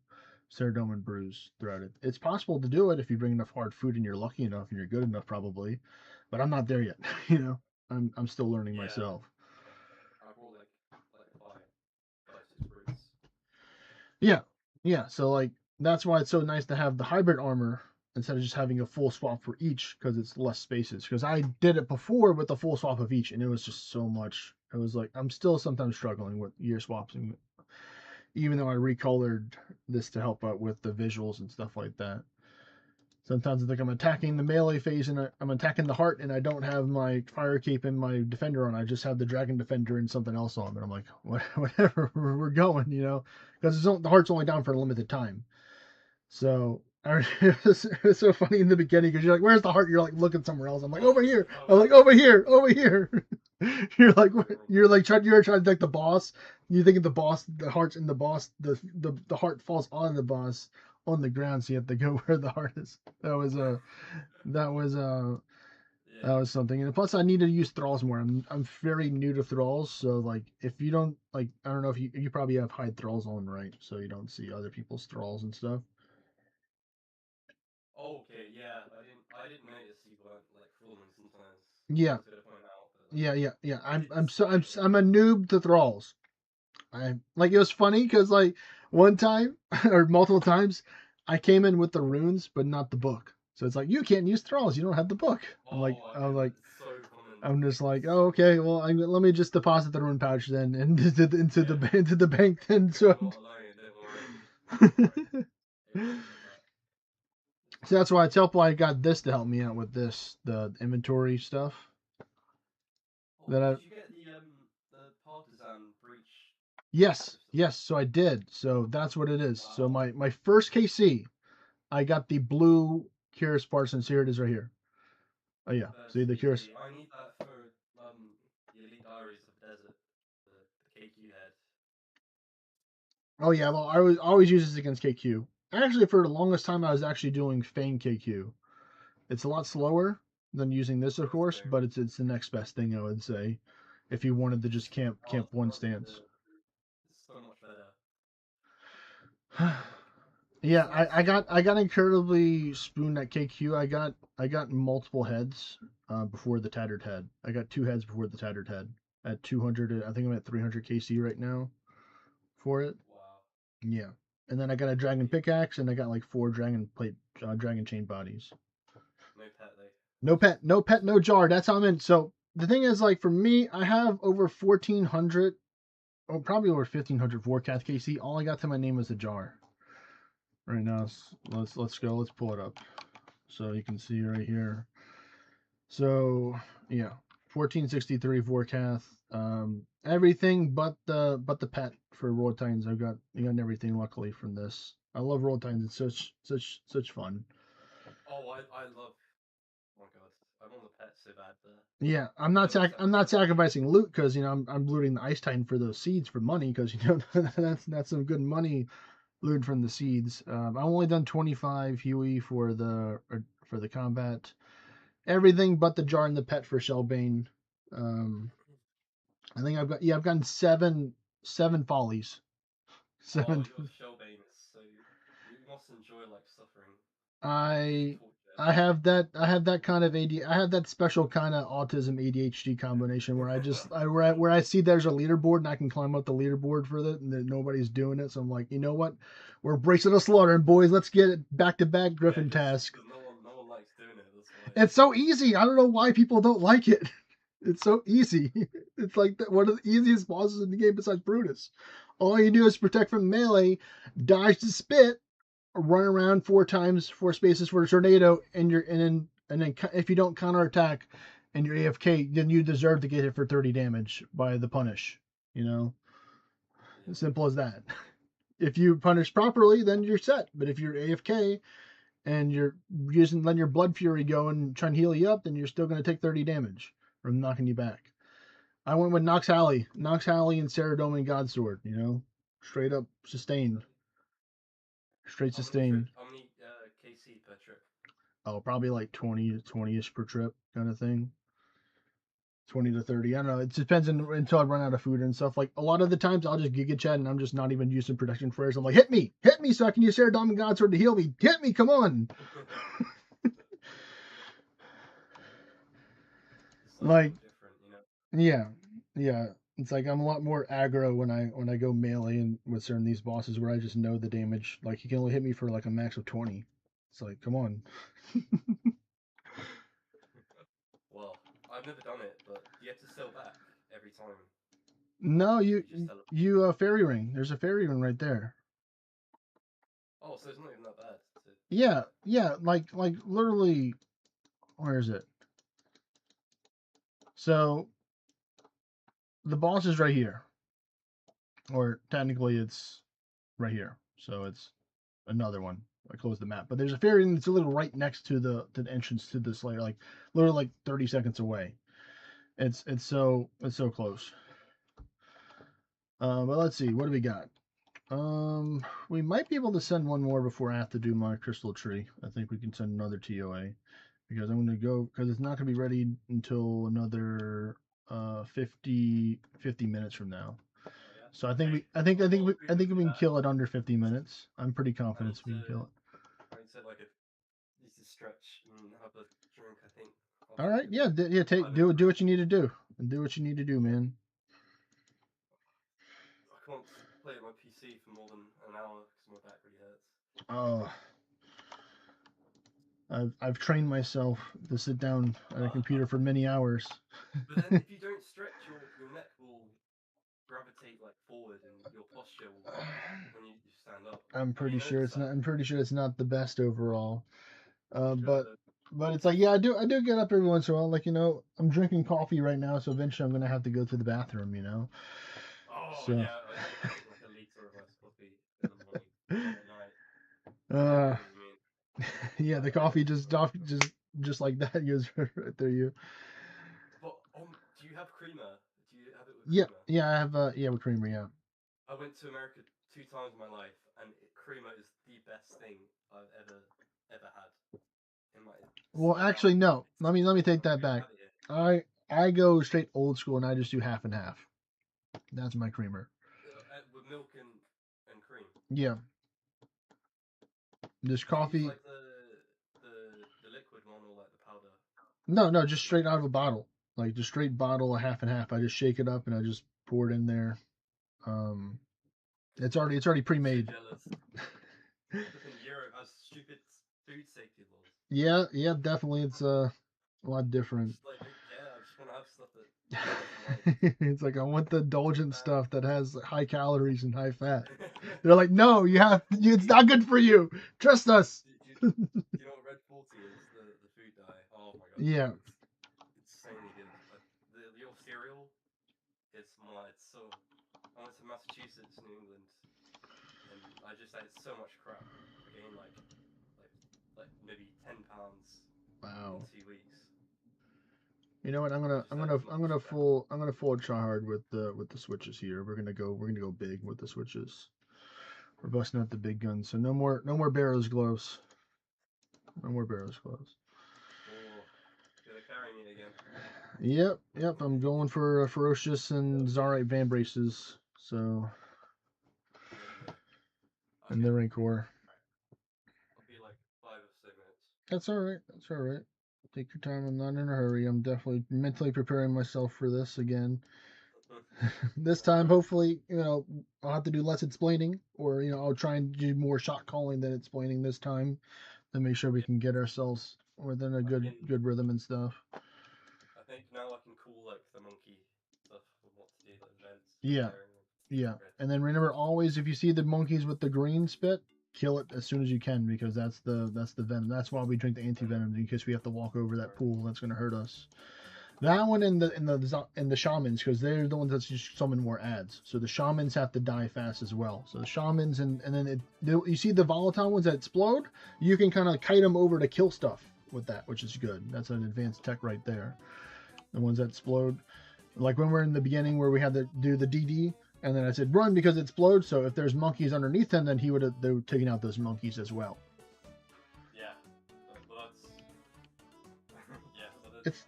Ceradomin brews throughout it. It's possible to do it if you bring enough hard food and you're lucky enough and you're good enough, probably. But I'm not there yet. I'm still learning Yeah. myself. I brought like five, 6 brews. Yeah, yeah. So that's why it's so nice to have the hybrid armor instead of just having a full swap for each because it's less spaces. Because I did it before with the full swap of each, and it was just so much. It was like I'm still sometimes struggling with year swaps, and even though I recolored this to help out with the visuals and stuff like that. Sometimes I think I'm attacking the melee phase and I'm attacking the heart, and I don't have my fire cape and my defender on. I just have the dragon defender and something else on. And I'm like, whatever, we're going, because the heart's only down for a limited time. So it was so funny in the beginning because you're like, "Where's the heart?" You're like looking somewhere else. I'm like, "Over here." I'm like, "Over here, over here." You're trying to take the boss. You think of the heart's in the boss. The heart falls on the boss on the ground, so you have to go where the heart is. That was that Yeah. was something. And plus, I need to use thralls more. I'm very new to thralls, so if you don't I don't know if you probably have hide thralls on, right? So you don't see other people's thralls and stuff. Oh, okay. Yeah. I didn't notice you weren't like falling sometimes. I Yeah, was gonna point out, but yeah. I I'm did I'm so I'm spy it. I'm a noob to thralls. I it was funny because one time or multiple times I came in with the runes but not the book. So it's like you can't use thralls. You don't have the book. I'm like Oh, I'm okay. like That's so common. I'm just like, So oh, okay, common. well, let me just deposit the rune pouch then into Yeah. the bank then. You're So, not alone. Don't worry. Everyone's like that. so that's why it's helpful. I got this to help me out with the inventory stuff. Oh, That I did you get the partisan breach Yes, system? yes. So I did. So that's what it is. So Wow. my first KC, I got the blue Curious Parsons. Here it is right here. Oh yeah, see That's the Curious. easy. I need that for the Elite Diaries of the Desert, the KQ head. Oh yeah, well I always use this against KQ. Actually, for the longest time, I was actually doing Feign KQ. It's a lot slower than using this, of That's course, true. but it's the next best thing I would say if you wanted to just It's camp one hard to stance. do. It's so much better. Yeah, It's nice. I got incredibly spooned at KQ. I got multiple heads before the tattered head. I got 2 heads before the tattered head at 200. I think I'm at 300 KC right now for it. Wow. Yeah, and then I got a dragon pickaxe and I got like 4 dragon chain bodies. No pet though. No pet, no pet, no jar. That's how I'm in. So the thing is, like for me, I have over 1,400, or probably over 1,500 forecast KC. All I got to my name was a jar. Right now, let's go. Let's pull it up so you can see right here. So yeah, 1463 forecast. Everything but the pet for Roll Titans. I got everything luckily from this. I love Roll Titans. It's such fun. Oh, I love. Oh my god, I want the pet so bad there. Yeah, I'm not Level 7. sacrificing loot because I'm looting the Ice Titan for those seeds for money because that's some good money loot from the seeds. I've only done 25 Huey for the combat. Everything but the jar and the pet for Shellbane. I think I've gotten seven follies. Oh, Seven. your Shellbane is so. You must enjoy like suffering. I Torture. I have that kind of AD I have that special kind of autism ADHD combination where where I see there's a leaderboard and I can climb up the leaderboard for it and that nobody's doing it, so I'm like, you know what, we're bracing the slaughter, and boys, let's get it back to back Griffin task. No one likes doing it. That's why. It's so easy. I don't know why people don't like it. It's so easy. It's like one of the easiest bosses in the game besides Brutus. All you do is protect from melee, dodge the spit, run around 4 times, 4 spaces for a tornado, and then if you don't counterattack and you're AFK, then you deserve to get hit for 30 damage by the punish. You know, Yeah. simple as that. If you punish properly, then you're set. But if you're AFK and you're letting your blood fury go and trying to heal you up, then you're still going to take 30 damage from knocking you back. I went with Nox Halley and Ceradome and Godsword. You know, straight up sustained. Straight sustained. How many KC per trip? Oh, probably like 20-ish per trip kind of thing. 20 to 30. I don't know. It depends until I run out of food and stuff. Like a lot of the times I'll just Giga Chat and I'm just not even using protection prayers. I'm like, hit me so I can use Ceradome and Godsword to heal me. Hit me, come on. Like, different, you know. yeah. It's like I'm a lot more aggro when I go melee and with certain these bosses where I just know the damage. Like he can only hit me for like a max of 20. It's like, come on. Well, I've never done it, but you have to sell back every time. No, Just you fairy ring. There's a fairy ring right there. Oh, so it's not even that bad. Yeah, like literally, where is it? So the boss is right here, or technically it's right here. So it's another one. I closed the map, but there's a fairy ring that's a little right next to the entrance to this layer, like literally like 30 seconds away. It's so close. But let's see, what do we got? We might be able to send one more before I have to do my crystal tree. I think we can send another TOA because I'm going to go because it's not going to be ready until another 50 minutes from now. Oh, yeah. So I think we can kill it under 50 minutes. I'm pretty confident we can kill it. I need to like need to stretch and have a drink. I think. All right, yeah, do what you need to do. Do what you need to do, man. I can't play on my PC for more than an hour because my back really hurts. Oh, I've trained myself to sit down at a computer for many hours. But then if you don't stretch, your neck will gravitate like forward, and your posture will when you stand up. I'm pretty sure it's not. I'm pretty sure it's not the best overall. Sure. But it's like, yeah, I do get up every once in a while. Like, you know, I'm drinking coffee right now, so eventually I'm gonna have to go to the bathroom. You know. Oh So. yeah, I have like a liter of iced coffee in the morning and at night. Yeah, the coffee just like that goes right through you. But do you have creamer? Do you have it with creamer? Yeah, I have with creamer. Yeah. I went to America 2 times in my life, and creamer is the best thing I've ever had. Well, actually, no. Let me take that back. I go straight old school, and I just do half and half. That's my creamer. With milk and cream. Yeah. This Do you use, coffee. like the liquid one or like the powder? No, just straight out of a bottle. Like just straight bottle, a half and half. I just shake it up and I just pour it in there. Um, it's already I'm so pre-made. jealous. Flipping Europe has stupid food safety laws. Yeah, definitely. It's a lot different. Just like don't care. I just want to have stuff that tastes It's like I want the indulgent stuff that has high calories and high fat. They're like, no, it's not good for you. Trust us. Do you know what Red 40 is? The food dye. Oh my god. Yeah. It's insanely good. Your cereal, it's so. I went to Massachusetts, New England, and I just ate so much crap. I gained like maybe 10 pounds Wow. in 2 weeks. You know what? I'm gonna full try hard with the switches here. We're gonna go big with the switches. We're busting out the big guns. So no more Barrows gloves. No more Barrows gloves. Oh, gonna carry me again. Yep. I'm going for ferocious and Zarite van braces. So Yeah. and the Rancor. I'll be like 5 or 6 minutes. That's all right. That's all right. Take your time. I'm not in a hurry. I'm definitely mentally preparing myself for this again. This time, hopefully, I'll have to do less explaining, or I'll try and do more shot calling than explaining this time, to make sure we can get ourselves within a good rhythm and stuff. I think now I can call like the monkey stuff of what to do, like events. Yeah. And then remember, always if you see the monkeys with the green spit, kill it as soon as you can, because that's the venom. That's why we drink the anti venom, in case we have to walk over that pool that's going to hurt us. That one and the shamans, because they're the ones that just summon more ads. So the shamans have to die fast as well. So the shamans and then you see the volatile ones that explode. You can kind of kite them over to kill stuff with that, which is good. That's an advanced tech right there. The ones that explode, like when we're in the beginning where we had to do the DD, and then I said run because it explodes. So if there's monkeys underneath him, then they would have taken out those monkeys as well.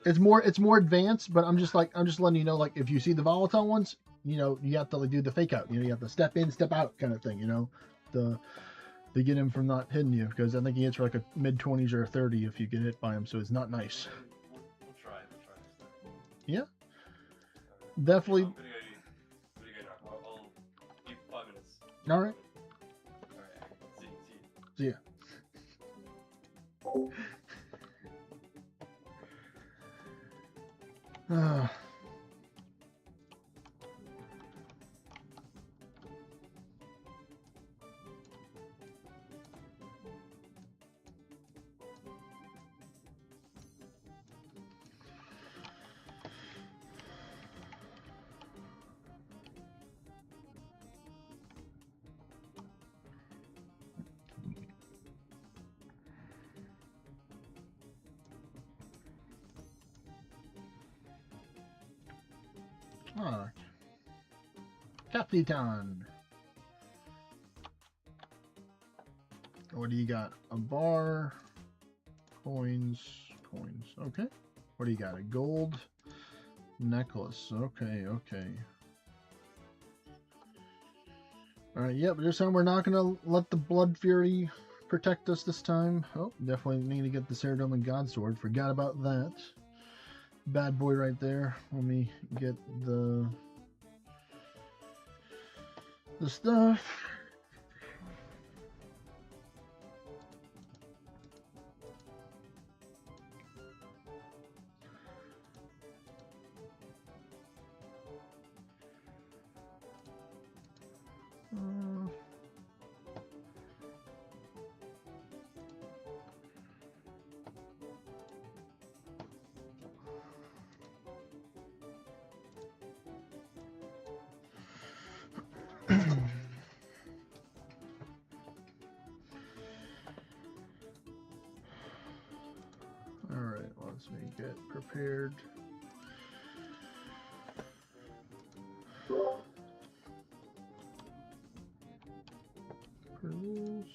It's more advanced, but I'm just letting you know, like if you see the volatile ones, you have to like do the fake out. You have to step in, step out kind of thing. To get him from not hitting you, because I think he hits for like a mid-20s or a 30 if you get hit by him, so it's not nice. We'll try. Yeah, definitely. I'm gonna go now. I'll give 5 minutes. All right. See ya. Capitan. What do you got? A bar, coins. Okay. What do you got? A gold necklace. Okay. All right. Yep. This time we're not gonna let the Blood Fury protect us this time. Oh, definitely need to get the Ceridome and God Sword. Forgot about that. Bad boy right there. Let me get the stuff. Alright, let's get prepared. Produce.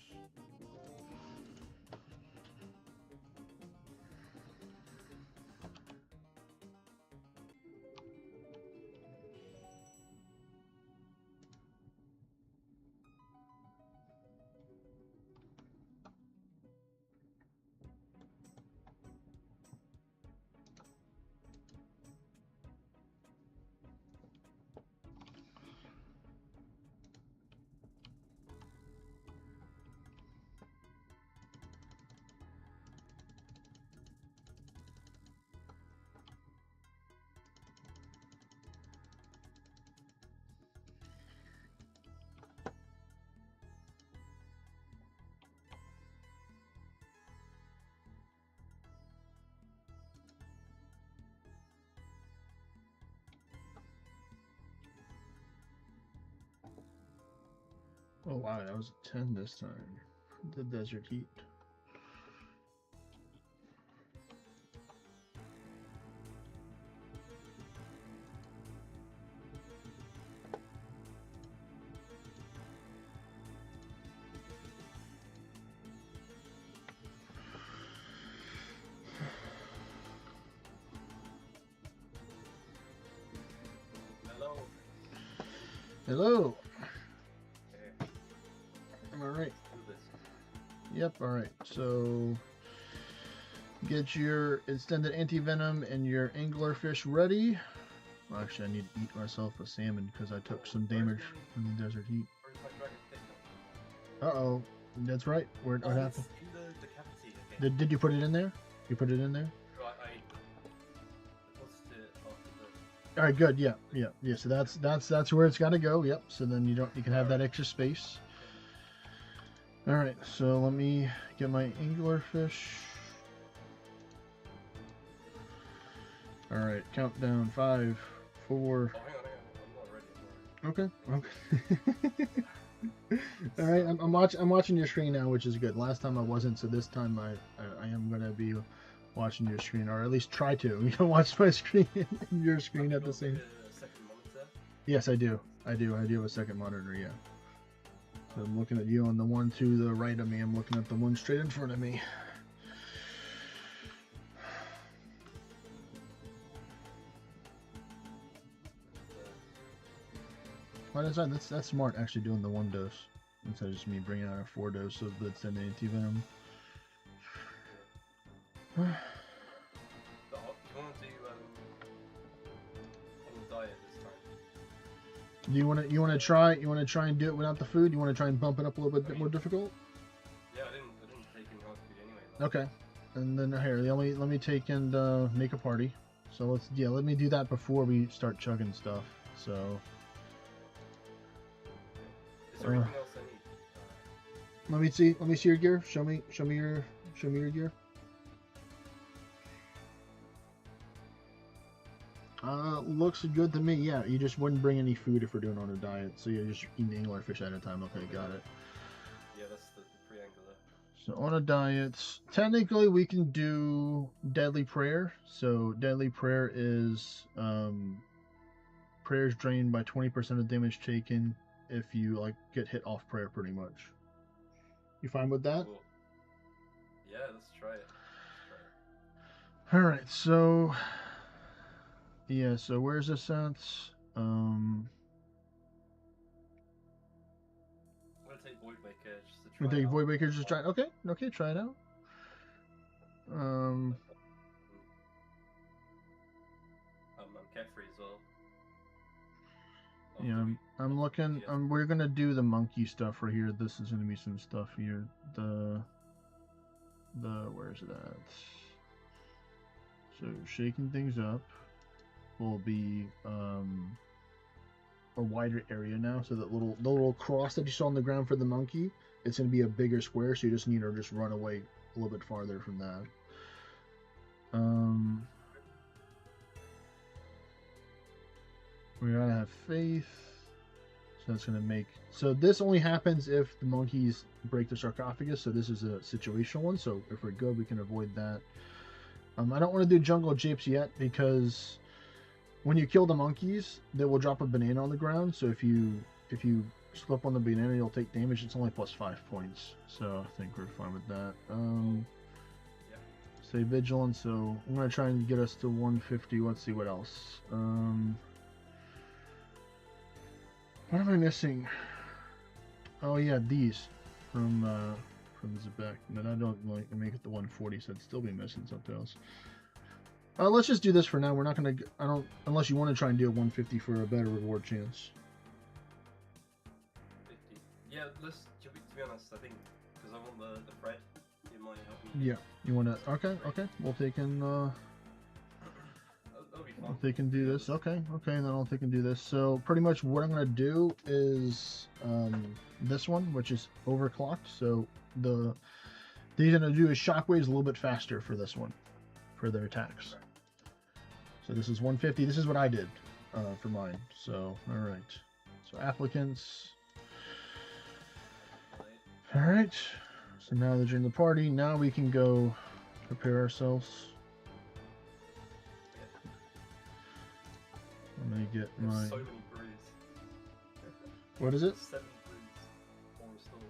Oh wow, that was a 10 this time. The desert heat. Hello. Hello. Okay, All right. do this. Yep. All right. So get your extended anti-venom and your anglerfish ready. Well, actually, I need to eat myself a salmon because I took some damage from the desert heat. Where's my dragon pickup? Uh-oh. That's right. What Oh, happened? it's in the cavity. Okay. Did you put it in there? You put it in there? I deposited it after the. All right, good. Yeah. So that's where it's got to go. Yep. So then you can have that extra space. All right. So let me get my anglerfish. All right. Countdown. 5, 4. Oh, hang on. I'm not ready. Okay. All right. I'm watching your screen now, which is good. Last time I wasn't, so this time I am gonna be watching your screen, or at least try to. You know, watch my screen and your screen at the same. A second monitor. Yes, I do. I do have a second monitor. Yeah. So I'm looking at you on the one to the right of me. I'm looking at the one straight in front of me. Well, that's smart, actually, doing the 1 dose instead of just me bringing out a 4 dose of the extended anti-venom. Do you want to do on the diet this time? Do you want to try and do it without the food? You want to try and bump it up a little bit more difficult? Yeah, I didn't take any hard food anyway. Okay. And then here, let me take and make a party. So let me do that before we start chugging stuff. So. Is there anything else I need? Let me see your gear. Show me your gear. Looks good to me. Yeah, you just wouldn't bring any food if we're doing on a diet, so you're just eating anglerfish at a time. Okay, got it. Yeah, that's the pre-angler. So on a diet, technically we can do Deadly Prayer. So Deadly Prayer is prayers drained by 20% of damage taken if you get hit off prayer, pretty much. You fine with that? Cool. Yeah, let's try it. All right, so yeah, so where's this at? I'm gonna take Void Waker just to try. We take it out. Void Waker just try. Okay, try it out. I'm carefree as well. Yeah, I'm looking. We're gonna do the monkey stuff right here. This is gonna be some stuff here. The where's it at? So shaking things up will be a wider area now. So that the little cross that you saw on the ground for the monkey, it's gonna be a bigger square. So you just need to just run away a little bit farther from that. We gotta have faith. So that's gonna make. So this only happens if the monkeys break the sarcophagus. So this is a situational one. So if we're good, we can avoid that. I don't want to do jungle japes yet because when you kill the monkeys, they will drop a banana on the ground. So if you slip on the banana, you'll take damage. It's only plus 5 points. So I think we're fine with that. Stay vigilant. So I'm gonna try and get us to 150. Let's see what else. What am I missing? Oh yeah, these from Zebek. But I don't make it to 140, so I'd still be missing something else. Let's just do this for now. We're not gonna. Unless you want to try and do a 150 for a better reward chance. 50. Yeah, to be honest, I think because I want the Fred, it might help me. Yeah, you want to? Okay. We'll take in. That'll be fun. I'll take and do this. Okay, and then I'll take and do this. So pretty much what I'm gonna do is this one, which is overclocked. So they're gonna do is shockwaves a little bit faster for this one, for their attacks. So this is 150. This is what I did for mine. So all right. So applicants. Alright. So now that you're in the party, now we can go prepare ourselves. I'm gonna get There's my... so many brews. What is it? 7 brews. All restored.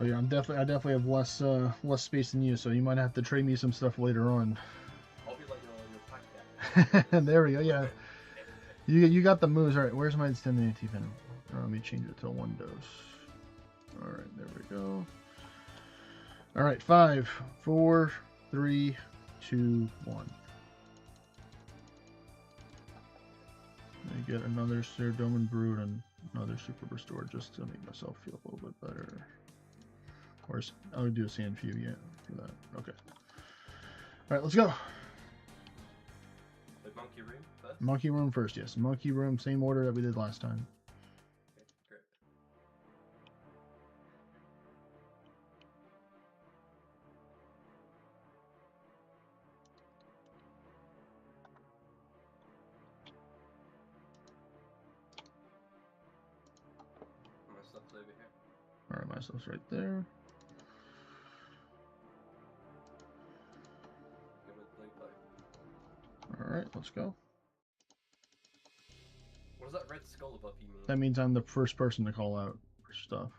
Oh yeah, I definitely have less space than you, so you might have to trade me some stuff later on. I'll be like your pack cat. There we go. Yeah, you got the moves. All right, where's my extended anti-venom? Let me change it to 1 dose. All right, there we go. All right, 5, 4, 3, 2, 1. I get another Cerudoman Brood and another Super Restore just to make myself feel a little bit better. Of course, I'll do a Sand Few, yeah, for that. Okay. All right, let's go. The monkey room first? Monkey Room first, yes. Monkey Room, same order that we did last time. Okay, great. My stuff's over here. All right, my stuff's right there. Go with blue bow. All right, let's go. What does that red skull above you mean? That means I'm the first person to call out for stuff.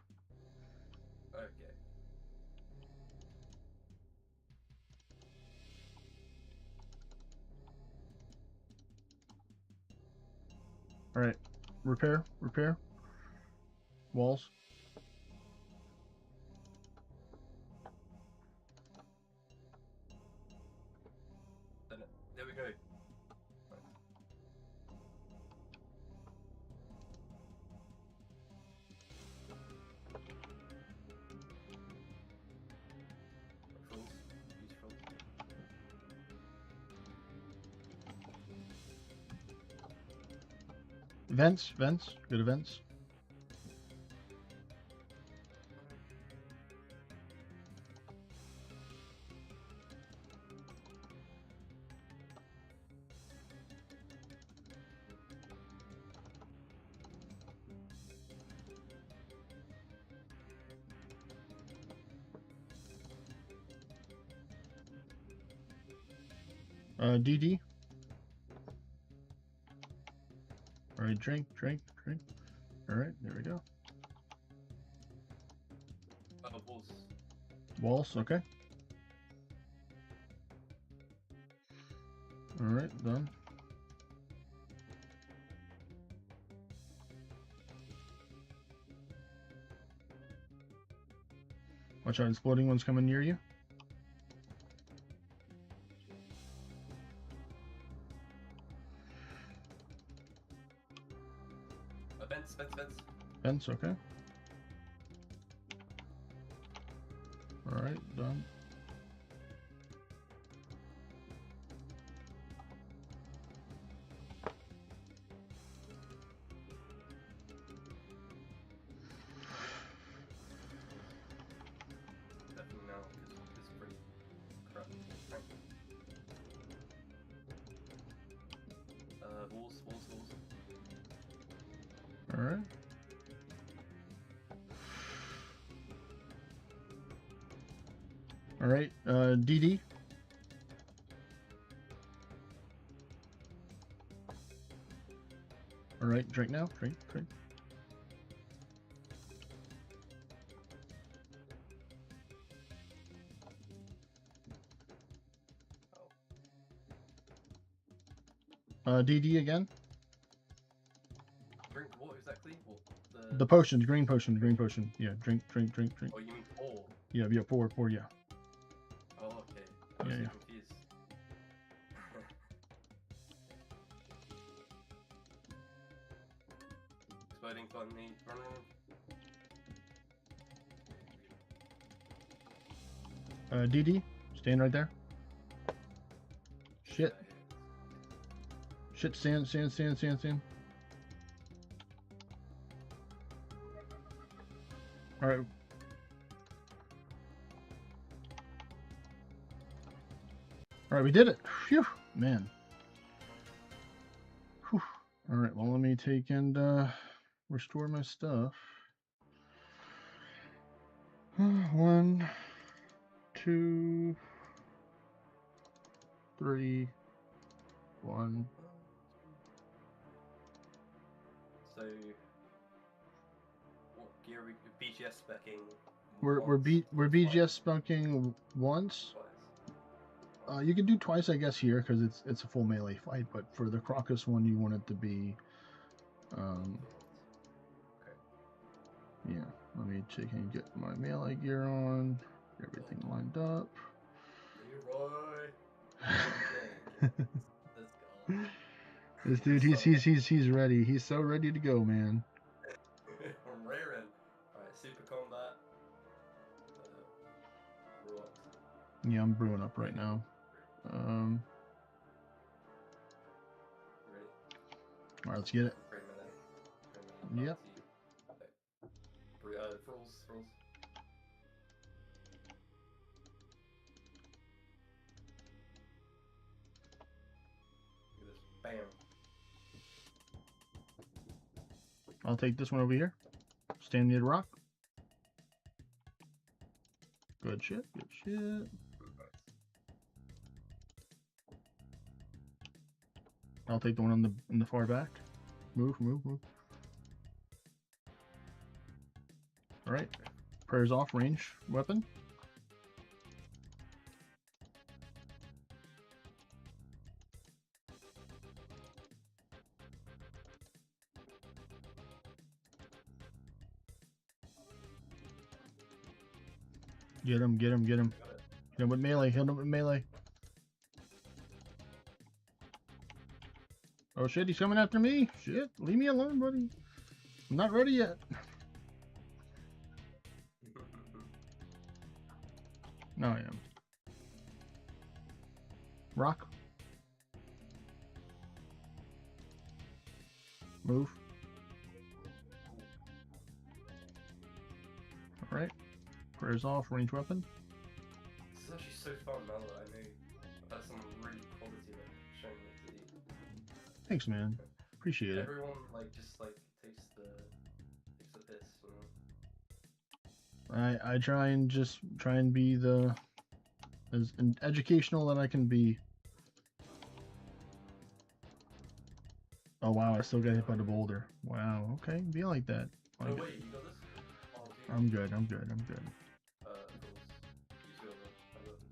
Okay. All right, repair. Walls. There we go. Fools. Beautiful. Vents. Go to vents. DD. All right, drink. All right, there we go. Walls. Walls, okay. All right, done. Watch out, exploding ones coming near you. Vents. Vents, okay. All right, done. Definitely now, because it's pretty crap. Walls. All right. All right, DD. All right, drink now. Drink. DD again. Drink what exactly? What? The potions, green potion. Yeah, drink. Oh, you mean pour? Yeah, pour, yeah. Oh, okay. I was Yeah. confused. Exploding funny. Run. DD, stand right there. Shit, stand. All right. All right, we did it. Phew, man. Whew. All right, well, let me take and restore my stuff. 1, 2, 3, 1. So, what gear are we BGS specking? We're once or BGS spunking once. twice? You can do twice, I guess, here because it's a full melee fight. But for the Crocus one, you want it to be, Okay. yeah. Let me check and get my melee gear on. Get everything lined up. Leroy. Okay. Let's go. This dude, he's ready. He's so ready to go, man. I'm raring. Alright, super combat. What? Yeah, I'm brewing up right now. Ready? All right, let's get it. Great melee. Yep. Frills. Look at this. Bam. I'll take this one over here. Stand near the rock. Good shit. Good shit. I'll take the one on the in the far back. Move. All right. Prayers off. Range weapon. Get him. Got it. Hit him with melee. Oh shit, he's coming after me. Shit, leave me alone, buddy. I'm not ready yet. No, I am. Rock. Move. Alright. Prayers off, range weapon. This is actually so fun now that I know about some really quality like showing me to do. Thanks, man. Appreciate it. Everyone just takes the piss, you know. I try and be as educational that I can be. Oh wow, I still got hit by the boulder. Wow, okay, be like that. Oh Like it. wait, you got this? Oh, dude. I'm good. Of course. You silver. I love it.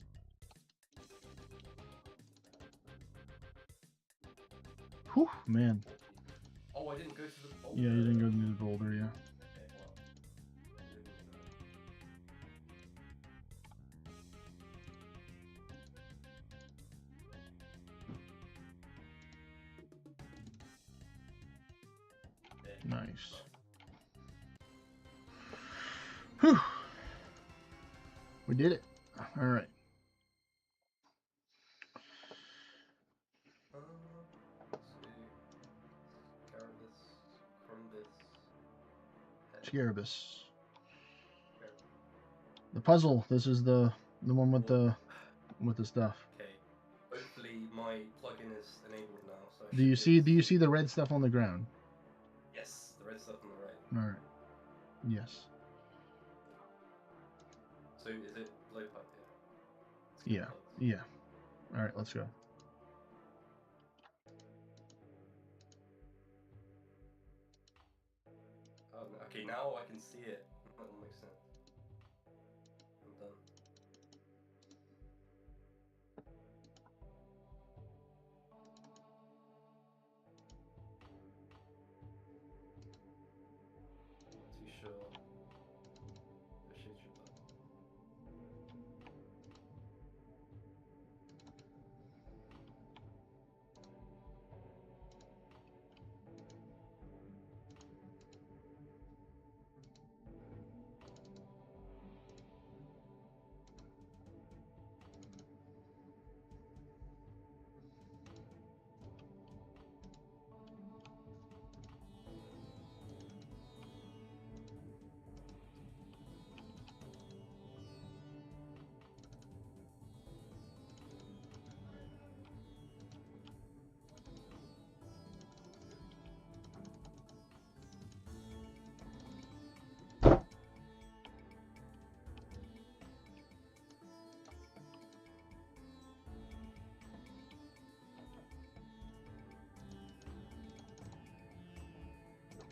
Whew, man. Oh, I didn't go to the boulder. Yeah, you didn't go to the boulder, yeah. Okay, well. Nice. Whew. We did it. All right. Let's see. Crumbus. Scarabus. The puzzle. This is the one with the stuff. Okay. Hopefully my plugin is enabled now. So I Do you should be able to see the red stuff on the ground? Yes, the red stuff on the right. All right. Yes. So is it low pipe here? Yeah. Yeah. All right. Let's go. Okay, now I can see it. That will make sense. I'm done. Not too sure. The shit you put.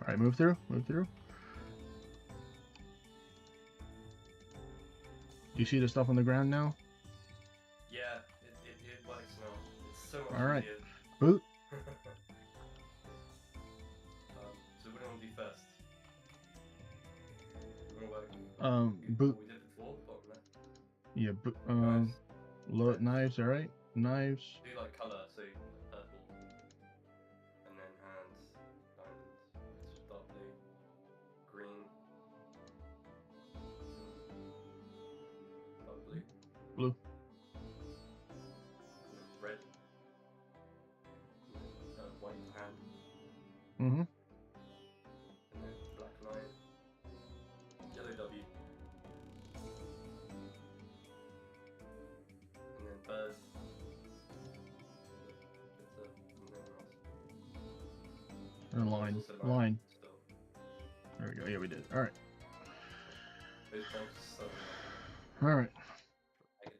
right, move through. Move through. Do you see the stuff on the ground now? Yeah, it works now. It's so much All right. easier. Boot. So what do you want to do first? You want to work Boot. what we did before, bottom left. Yeah, Knives. load knives. All right, knives. Do like colour, so like purple, and then hands, diamonds, dark blue, green, dark blue, Blue. red, white hand, Mm-hmm. and then black line, yellow W, and then bird. And a line. Also Line. still. There we go. Yeah, we did. All right. Those jumps are so All right. agony.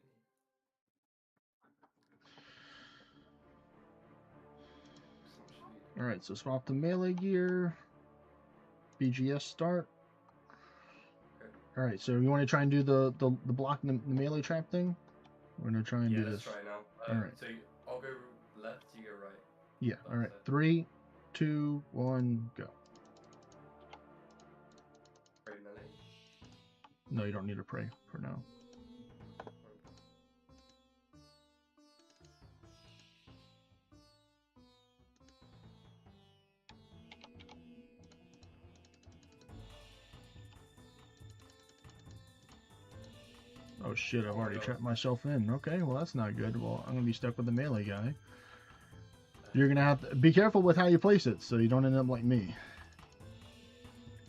So much speed. All right. So swap the melee gear. BGS start. Okay. All right. So you want to try and do the block and the melee trap thing? We're gonna try and Yeah, do let's this. try now. All right. So I'll go left, you go right. Yeah. All right. That's it. 3, 2, 1, go. Pray melee. No, you don't need to pray for now. Oh shit, I've already trapped myself in. Okay, well that's not good. Well, I'm gonna be stuck with the melee guy. You're gonna have to be careful with how you place it so you don't end up like me.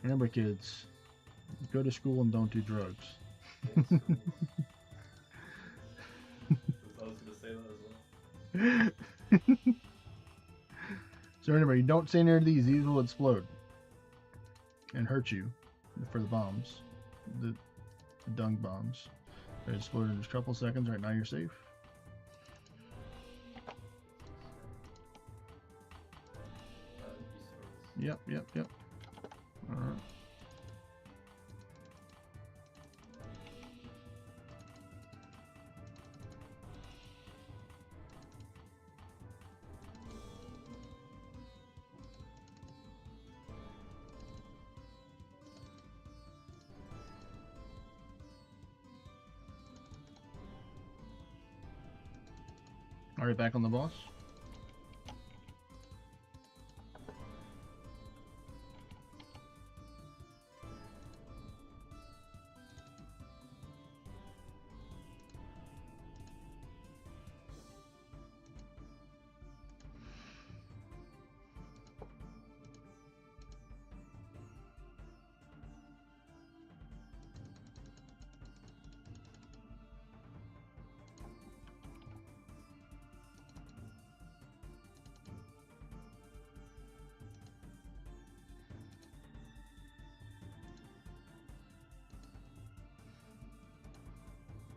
Remember kids, go to school and don't do drugs. I was gonna say that as well. So remember, you don't stay near these will explode and hurt you for the bombs, the dung bombs. They explode in just a couple seconds. Right now you're safe. Yep. All right. All right, back on the boss.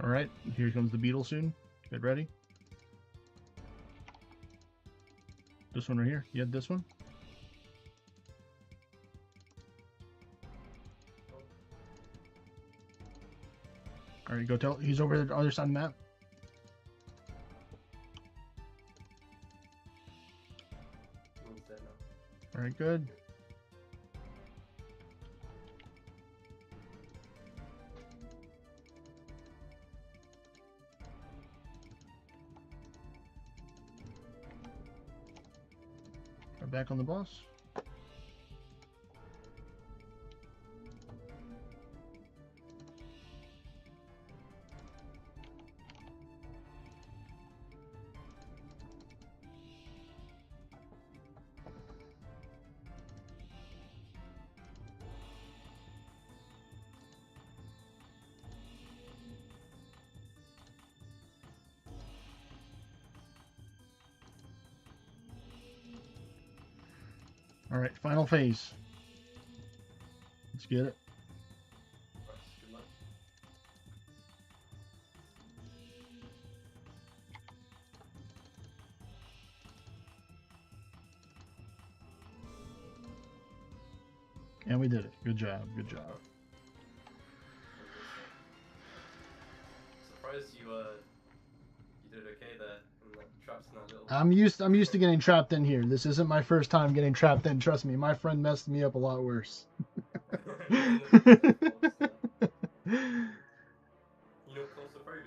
All right, here comes the beetle soon. Get ready. This one right here. You had this one? All right, go tell. He's over the other side of the map. All right, good. We're back on the boss. All right, final phase. Let's get it. And we did it. Good job. Good job. Surprised you did okay there in the traps in that little. I'm used to getting trapped in here. This isn't my first time getting trapped in. Trust me, my friend messed me up a lot worse. You're not claustrophobic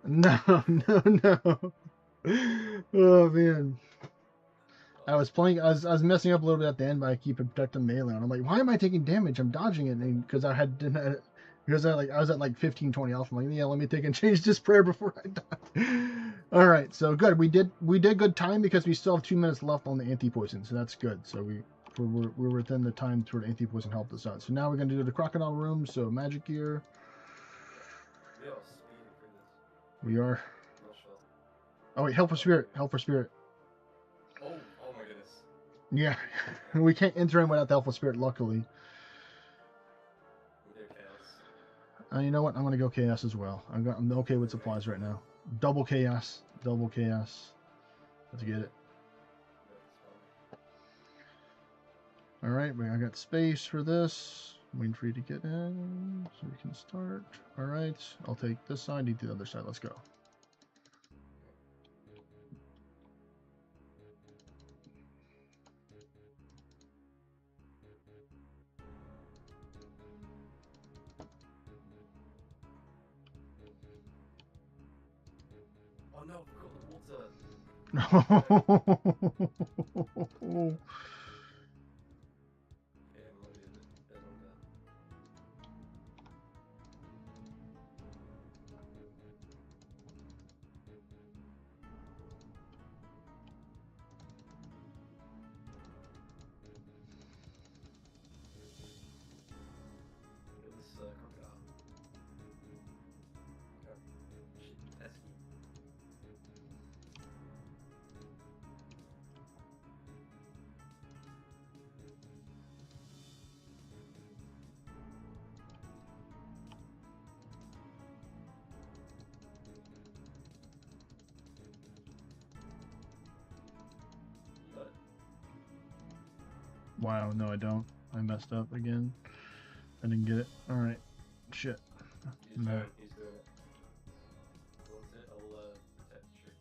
in that. No. Oh man. I was messing up a little bit at the end, but I keep protecting melee. And I'm like, why am I taking damage? I'm dodging it, because I was at like 15-20 health. I'm like, yeah, let me take and change this prayer before I die. All right, so good. We did good time because we still have 2 minutes left on the anti-poison, so that's good. So we're within the time where the anti-poison helped us out. So now we're gonna do the crocodile room. So magic gear. We are speeding through this. We are. I'm not sure. Oh wait, help for spirit. Help for spirit. Oh my goodness. Yeah, we can't enter in without the helpful spirit. Luckily. We do chaos. You know what? I'm gonna go chaos as well. I'm okay with supplies right now. Double chaos. Double chaos. Let's get it. All right, I got space for this. I'm waiting for you to get in so we can start. All right, I'll take this side. You do the other side. Let's go. Oh no, we've got the water. Yeah, I'm gonna be a bit on that. Look at this crocodile. Okay. Shit, pesky. But Wow, no, I don't. I messed up again. I didn't get it. All right, shit. he's No. doing it. He's doing it. Wants it? I'll protect the tree.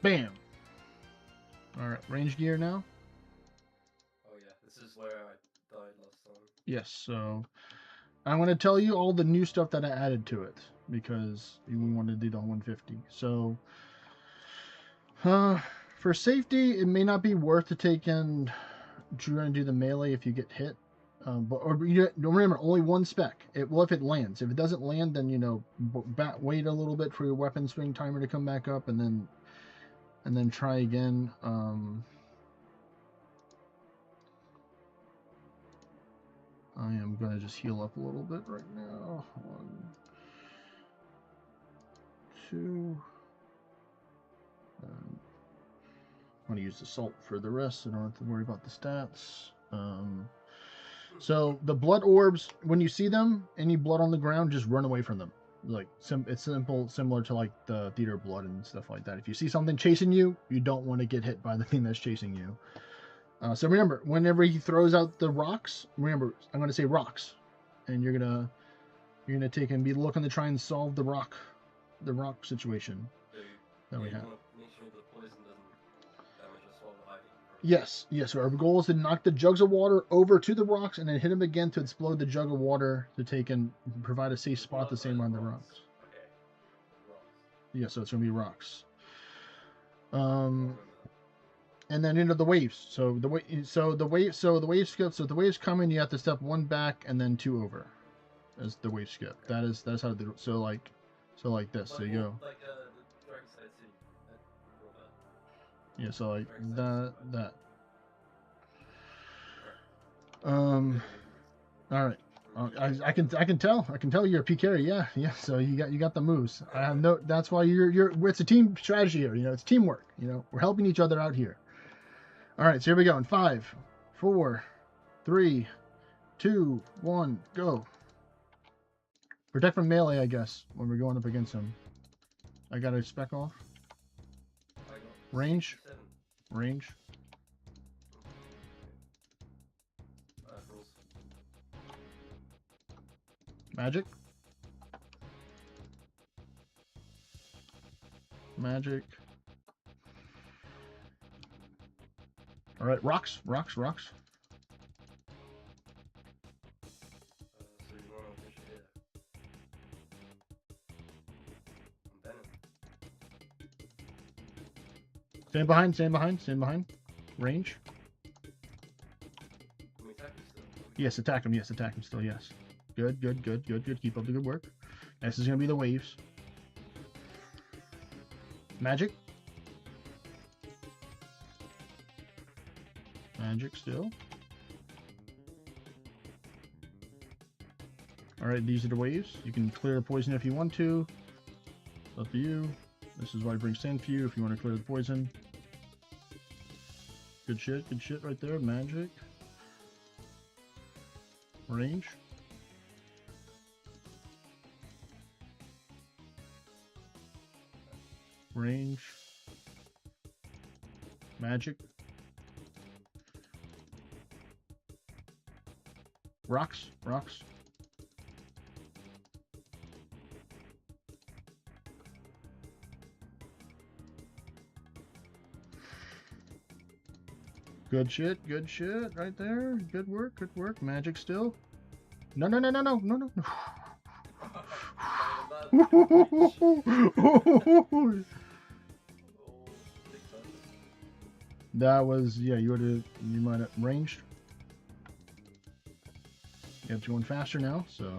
Bam. All right, range gear now. Oh yeah, this is where I died last time. Yes, so I'm going to tell you all the new stuff that I added to it because we wanted to do the 150. So, for safety, it may not be worth to take in trying to do the melee if you get hit. Or you don't remember only one spec. If it lands. If it doesn't land, then wait a little bit for your weapon swing timer to come back up, and then try again. I am going to just heal up a little bit right now. 1, 2. I'm going to use the salt for the rest, so I don't have to worry about the stats. So the blood orbs, when you see them, any blood on the ground, just run away from them. Like it's simple, similar to like the theater blood and stuff like that. If you see something chasing you, you don't want to get hit by the thing that's chasing you. So remember, whenever he throws out the rocks, remember I'm going to say rocks, and you're gonna take and be looking to try and solve the rock situation that we have. Make sure the poison doesn't damage us while we're hiding. Yes. So our goal is to knock the jugs of water over to the rocks and then hit them again to explode the jug of water to take and provide a safe spot the same on the rocks. Okay. Rocks. Yeah, so it's gonna be rocks. And then into the waves. So the waves skip. So the waves coming, you have to step 1 back and then 2 over, as the wave skip. That's how to do it. So like this. So you go. Like the Dragon Side City. Yeah. So like that. All right. I can tell you're a PK. Yeah. So you got the moves. I have no. That's why you're. It's a team strategy here. It's teamwork. We're helping each other out here. All right. So here we go. In 5, 4, 3, 2, 1, go. Protect from melee, I guess, when we're going up against him. I got a spec off. I got Range. 7. Range. Rules. Magic. Magic. Alright, rocks. Rocks. Rocks. So you want to push it here. And then Stand behind. Stand behind. Stand behind. Range. can we attack you still? Yes, attack him. Yes, attack him still. Yes. Good, good, good, good, good. Keep up the good work. This is going to be the waves. Magic. Magic still. Alright, these are the waves. You can clear the poison if you want to. It's up to you. This is why I bring sand for you if you want to clear the poison. Good shit right there. Magic. Range. Range. Magic. Rocks. Rocks. Good shit right there. Good work. Magic still. No. That was, yeah, you might have ranged. Yeah, it's going faster now, so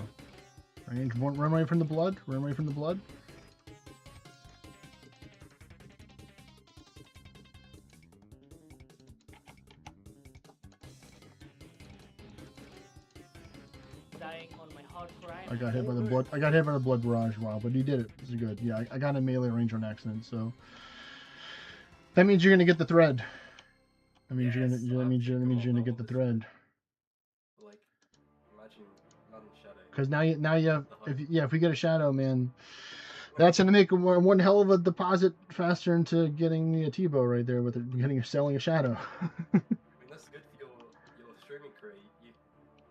range, run away from the blood, Dying on my hard cry. I got hit by the blood barrage. Wow, but he did it. This is good. Yeah, I got a melee range on accident, so that means you're gonna get the thread. That means you're gonna get the thread. Like, imagine shadow. Because now you have, if we get a shadow, man, that's gonna make one hell of a deposit faster into getting a T-bow right there with selling a shadow. I mean, that's good for your streaming career. Do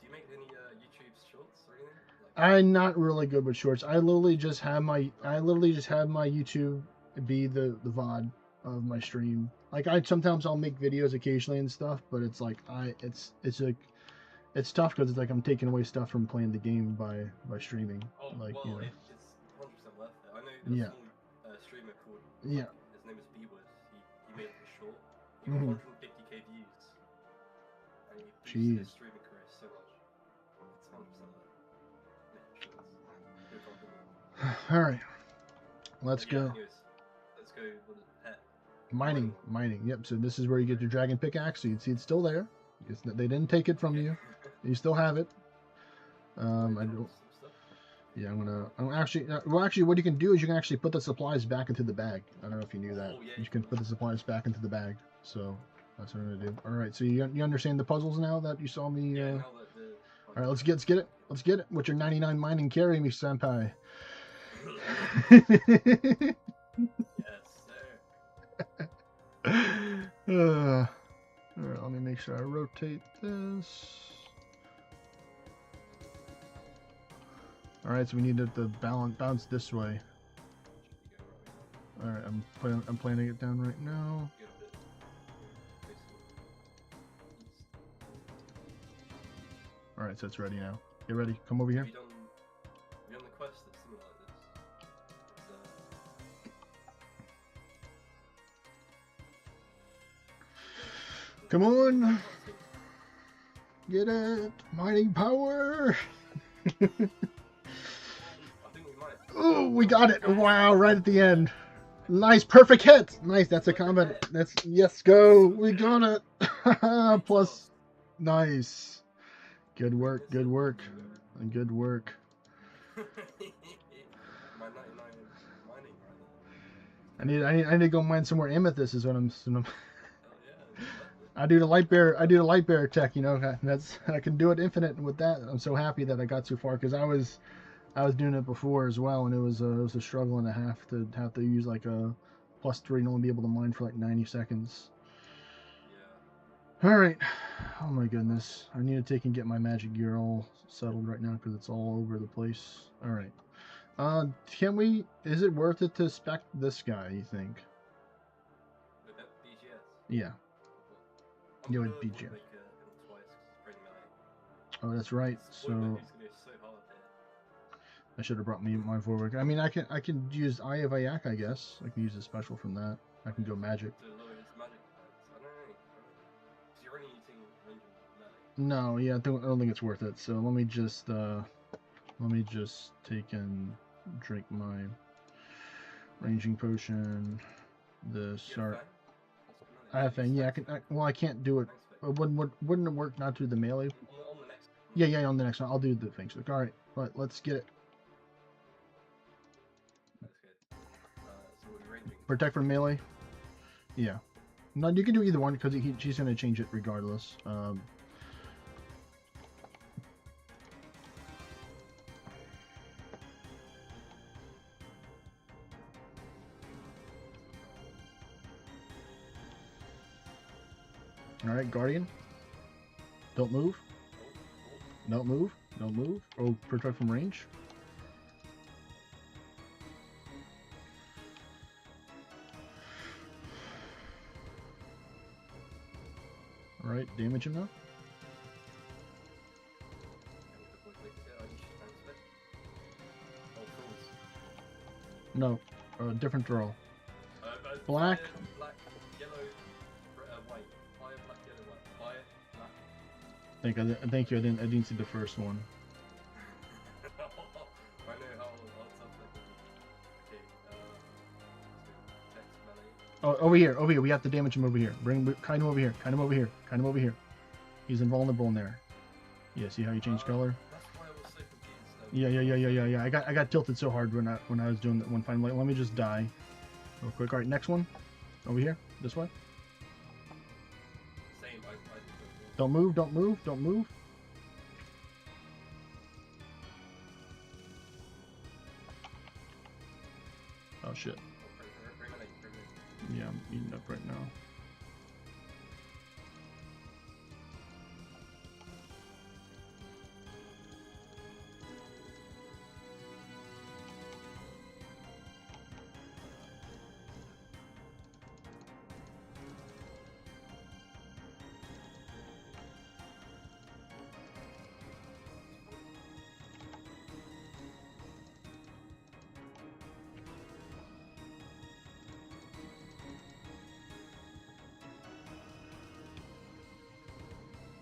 you make any YouTube shorts or anything? I'm not really good with shorts. I literally just have my YouTube be the VOD of my stream. Like sometimes I'll make videos occasionally and stuff, but it's like it's tough because it's like I'm taking away stuff from playing the game by streaming. Oh, like, well, you know. it's 100% worth it. I know there's a streamer called, his name is B-Word. He made a short. He got 150k views. And he boosted his streaming career so much. It's 100% worth it. Yeah, shorts. Good compliment. Alright. Let's go. Anyways, let's go with the pet. Mining. Yep, so this is where you get your dragon pickaxe. So you can see it's still there. They didn't take it from you. You still have it. I don't. Yeah, I'm actually. Well, actually, what you can do is you can actually put the supplies back into the bag. I don't know if you knew that. Oh, yeah, you can put the supplies back into the bag. So that's what I'm gonna do. All right. So you understand the puzzles now that you saw me. Yeah, all right. Let's get it. Let's get it. What's your 99 mining carry me, senpai? Yes, sir. All right, let me make sure I rotate this. All right, so we need it to bounce this way. All right, I'm planning it down right now. All right, so it's ready now. Get ready. Come over here. Have you done the quest that's similar like this? Come on. Get it. Mining power. I think we might. Oh, we got it. Wow, right at the end. Nice, perfect hit. Nice, that's a comment. Yes, go. We got it. Plus, nice. Good work. My 99 mining right I need to go mine some more amethyst. Is what I'm. now. Oh yeah. I do the light bearer. I do the light bearer tech. You know, that's I can do it infinite with that. I'm so happy that I got so far because I was doing it before as well, and it was a struggle and a half to use like a +3 and only be able to mine for like 90 seconds. Yeah. All right. Oh my goodness. I need to take and get my magic gear all settled right now because it's all over the place. All right. Can we? Is it worth it to spec this guy? You think? With that BGS. Yeah. I'm Yeah, gonna with BGS. make him twice because it's pretty melee. Oh, that's right. Spoiler, So he's gonna be so hard here. I should have brought me my forward. I mean, I can use Eye of Ayak, I guess. I can use a special from that. I can go magic. To lower his magic defense. I don't know. Because you're only using range melee. No, yeah, I don't think it's worth it. So let me just take and drink my ranging potion. This. You have Or Fang? I have thing. Yeah, well, I can't do it. Wouldn't it work not to do the melee? On the next. Yeah, on the next one. I'll do the thing. So, all right, let's get it. That's good. So we're ranging. Protect from melee. Yeah. No, you can do either one because she's going to change it regardless. All right, Guardian. Don't move. Don't move. Don't move. Oh, protect from range. All right, damage him now. No, different throw. Black. Black, yellow, white. Fire, black, yellow, white. Fire, black. Thank you. I didn't see the first one. I know how tough that can be. Okay, text melee. Oh, over here. We have to damage him over here. Bring kind him over here. Kind him over here. He's invulnerable in there. Yeah, see how you change color? That's why I was so confused. Yeah. I got tilted so hard when I was doing that one final. Let me just die, real quick. All right, next one. Over here. This way. Same. I Don't move. Don't move. Don't move. Oh shit. bring melee. Yeah, I'm eating up right now.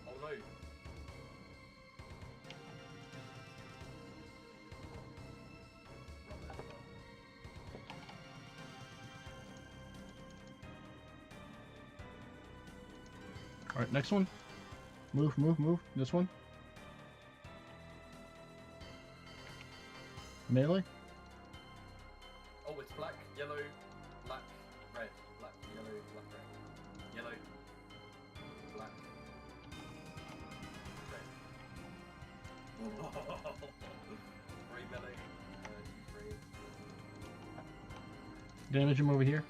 Oh no. All right, next one. Move. This one. Melee. Oh, it's black, yellow, black, red, black, yellow, black, red, yellow, black, red. Three melee, three. Damage him over here.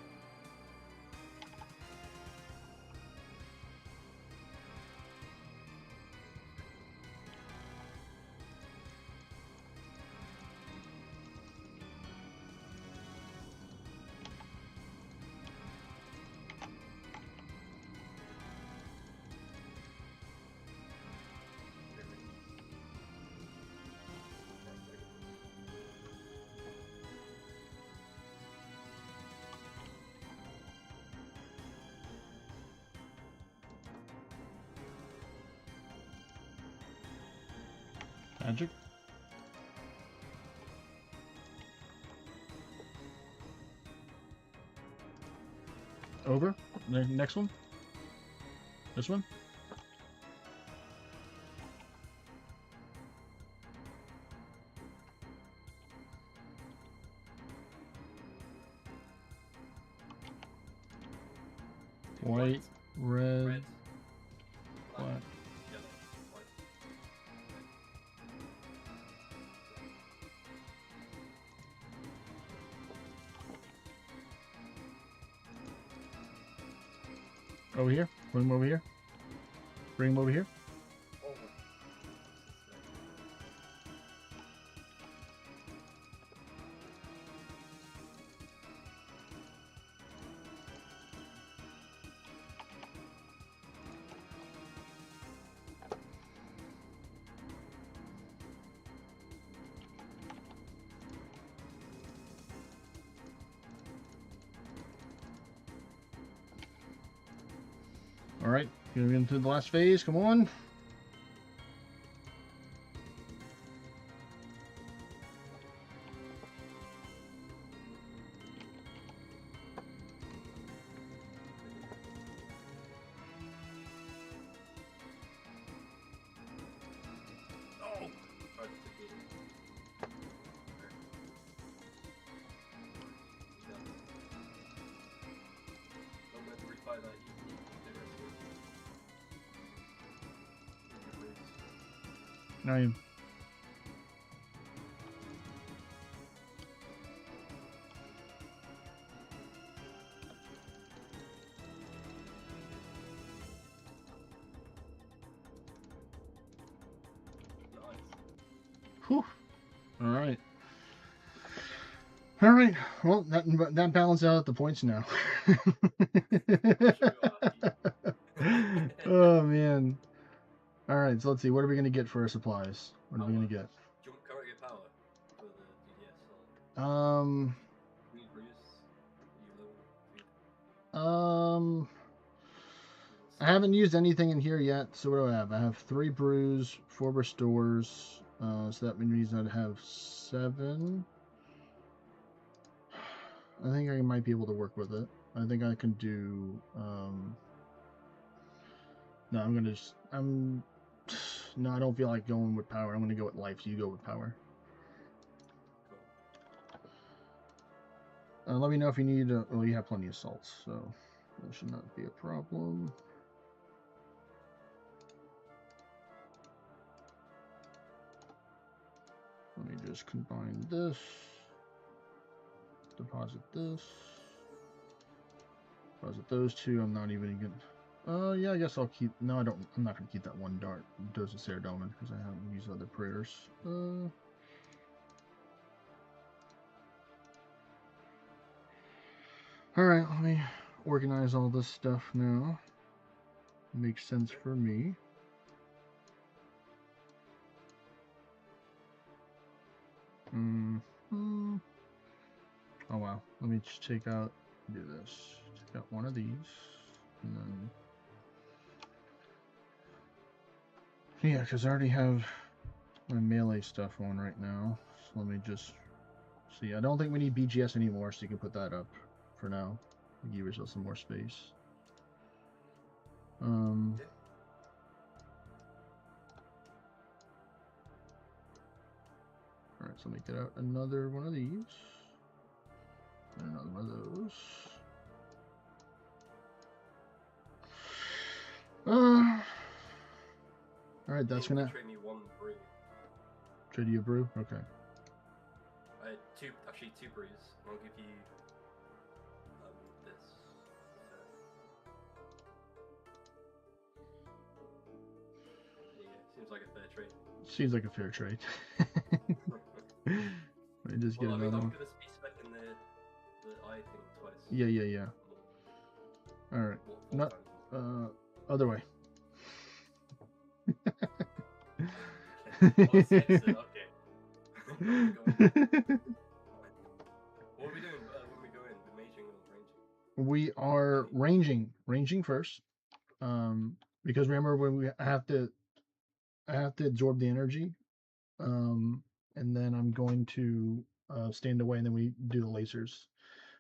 Magic. Over. Next one. This one. White, red. Over here. Put him over here. Bring him over here. Over. All right, going into the last phase. Come on. Oh! Tried to defeat it. Don't let me refight that. Now you. Whew. All right. All right. Well, that balances out the points now. Oh man. All right. So let's see. What are we gonna get for our supplies? What are we gonna get? Do you want to get power for the DDS? Need Bruce? You low? I haven't used anything in here yet. So what do I have? I have 3 brews, 4 restores. So that means I'd have 7. I think I might be able to work with it. I think I can do. No, I'm gonna just. No, I don't feel like going with power. I'm gonna go with life. So you go with power. Let me know if you need. Well, you have plenty of salts, so that should not be a problem. Let me just combine this. Deposit this. Deposit those 2. I'm not even gonna. Yeah, I guess I'll keep. No, I don't. I'm not gonna keep that 1 dart dose of Saradomin because I haven't used other prayers. All right, let me organize all this stuff now. Makes sense for me. Oh wow. Let me just take out. Do this. Take out one of these, and then. Yeah, because I already have my melee stuff on right now. So let me just see. I don't think we need BGS anymore, so you can put that up for now. Give yourself some more space. Alright, so let me get out another one of these. And another one of those. Alright, that's gonna trade me 1 brew. trade you a brew? Okay. I had 2 brews. I'll give you this. Yeah, seems like a fair trade. Seems like a fair trade. Let me just get another one. I'm gonna be specking the eye thing twice. Yeah. Alright. Not other way. Okay. What are we doing when we go in? The maging or ranging? We are ranging first. Because remember when I have to absorb the energy. And then I'm going to stand away, and then we do the lasers.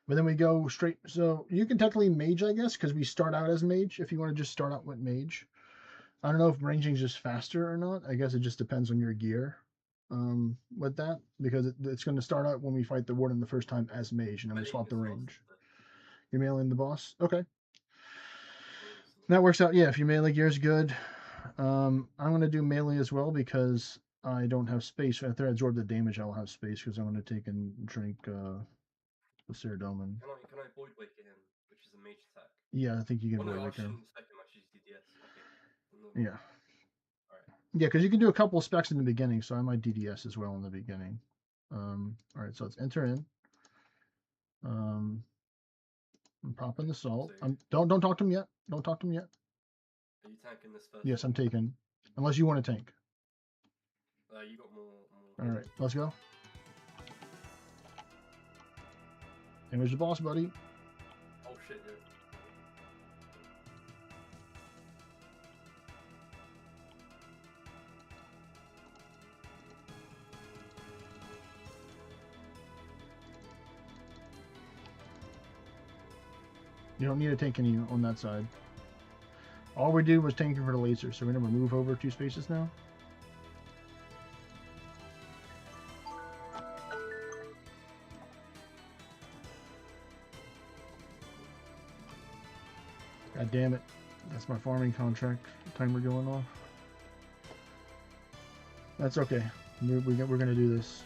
But then we go straight. So you can technically mage, I guess, because we start out as mage. If you want to just start out with mage, I don't know if ranging is just faster or not. I guess it just depends on your gear. With that, because it's going to start out when we fight the warden the first time as mage, and then we swap the range. You're mailing the boss, okay? That works out. Yeah, if your melee gear is good. I'm going to do melee as well because I don't have space. After I absorb the damage, I'll have space because I'm going to take and drink the Saradomin. Can I void wake it in, which is a mage attack? Yeah, I think you can Oh no, avoid I that kind of. shouldn't spec him. I should use DDS. Okay. No. Yeah. Alright. Yeah, because you can do a couple of specs in the beginning, so I might DDS as well in the beginning. All right, so let's enter in. I'm popping the salt. So- Don't talk to him yet. Don't talk to him yet. Are you tanking this first? Yes, I'm taking. Unless you want to tank. You got more. All right, let's go. And there's the boss, buddy. Oh shit, yeah. You don't need a tank any on that side. All we did was tanking for the laser, so we're gonna move over 2 spaces now. God damn it. That's my farming contract timer going off. That's okay. We're gonna do this.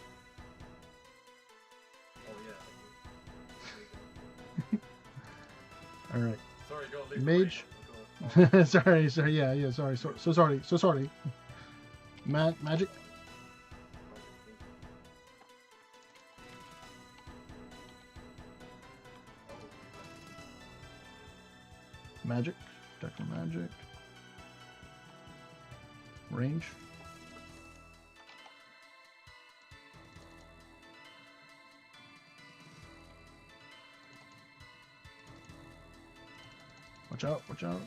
Oh yeah. All right. Sorry, go on, leave Mage. Go on. sorry, yeah, sorry, so sorry. Magic. Magic. Techno magic. Range. Watch out, watch out.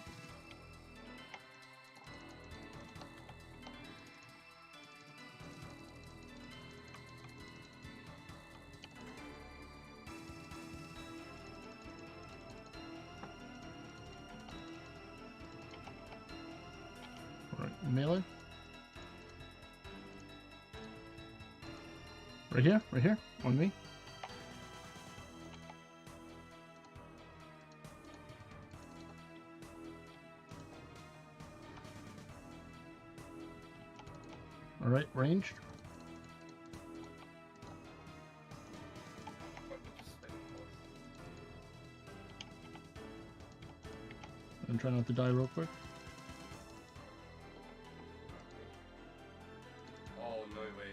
Right, melee. Right here, on me. All right, range. And try not to die real quick. Oh no way.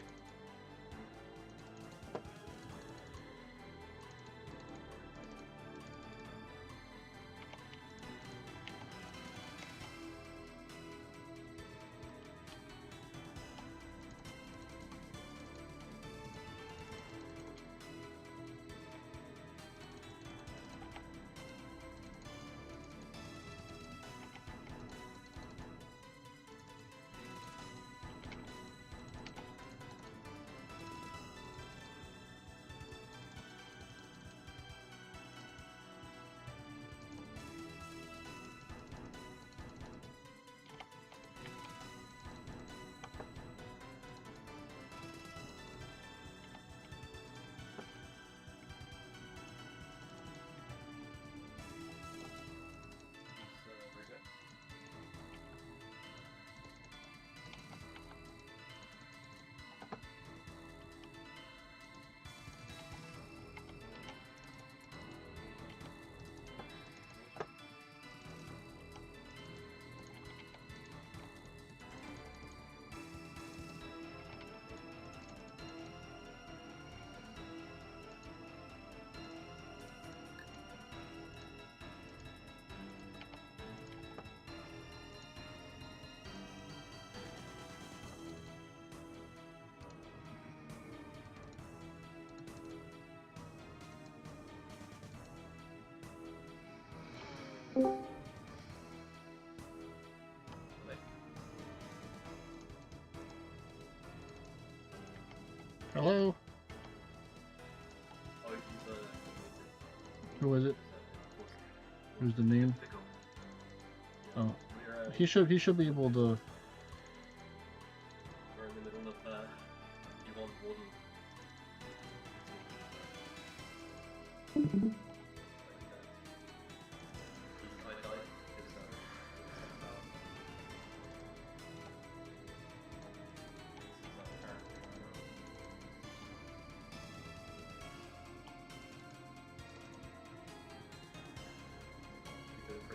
Hello? Oh, he's Who is it? Who's the name? Oh, We're, he should be able to. we're in the middle of Yvonne's warden. I died. His, because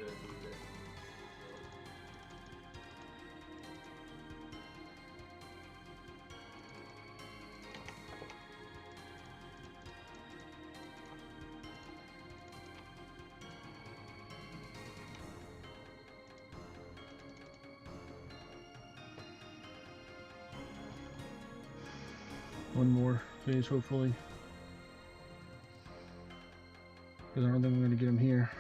it in the day. One more phase, hopefully. Because I don't think I'm going to get him here.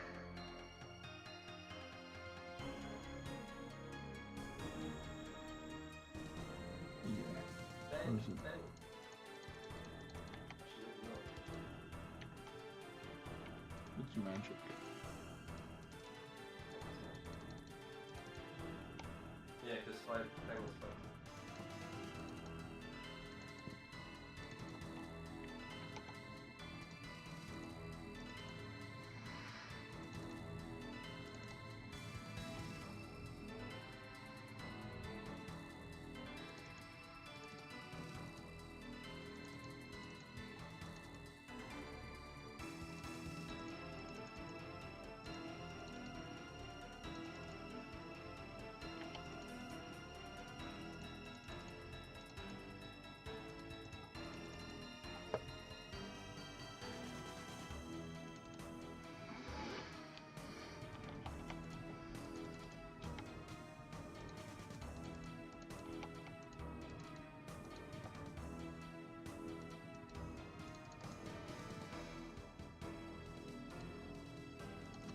Bang, Where is it? bang. Actually, no. It's magic. Yeah, because 5 penguins fight.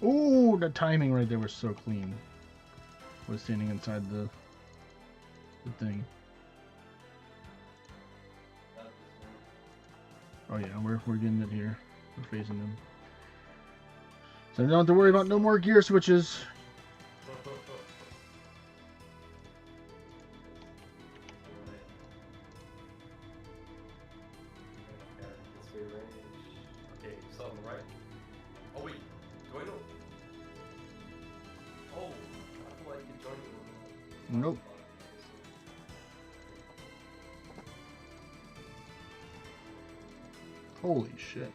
Oh, the timing right there was so clean. Was standing inside the thing. That is Oh yeah, we're getting it here. We're phasing them. So I don't have to worry about no more gear switches. Okay, so on the right. Oh wait, do I know? Oh, I thought I could join you. Nope. Holy shit.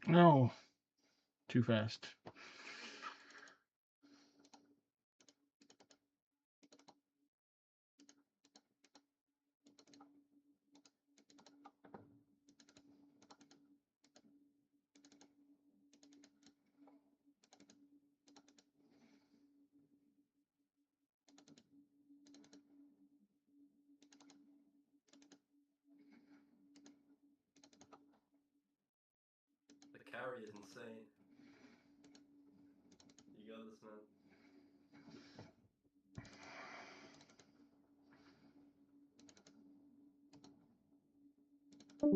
No. Too fast. The carry is insane. You got this, man. Nice.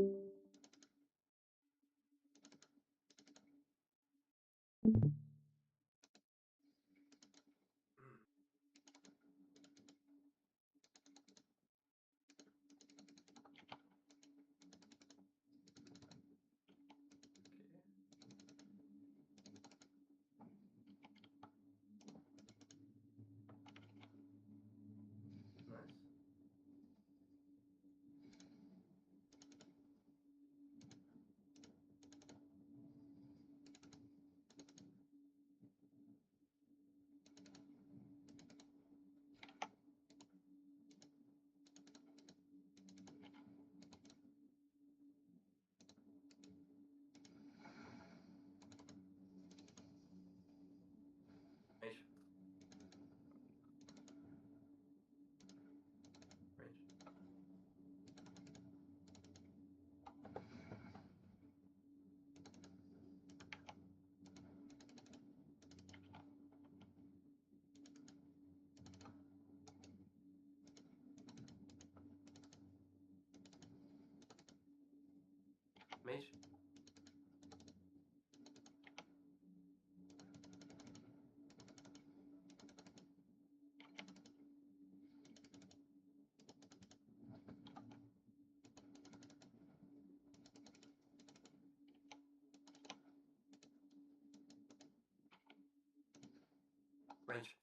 Range. Range. Mage. Range.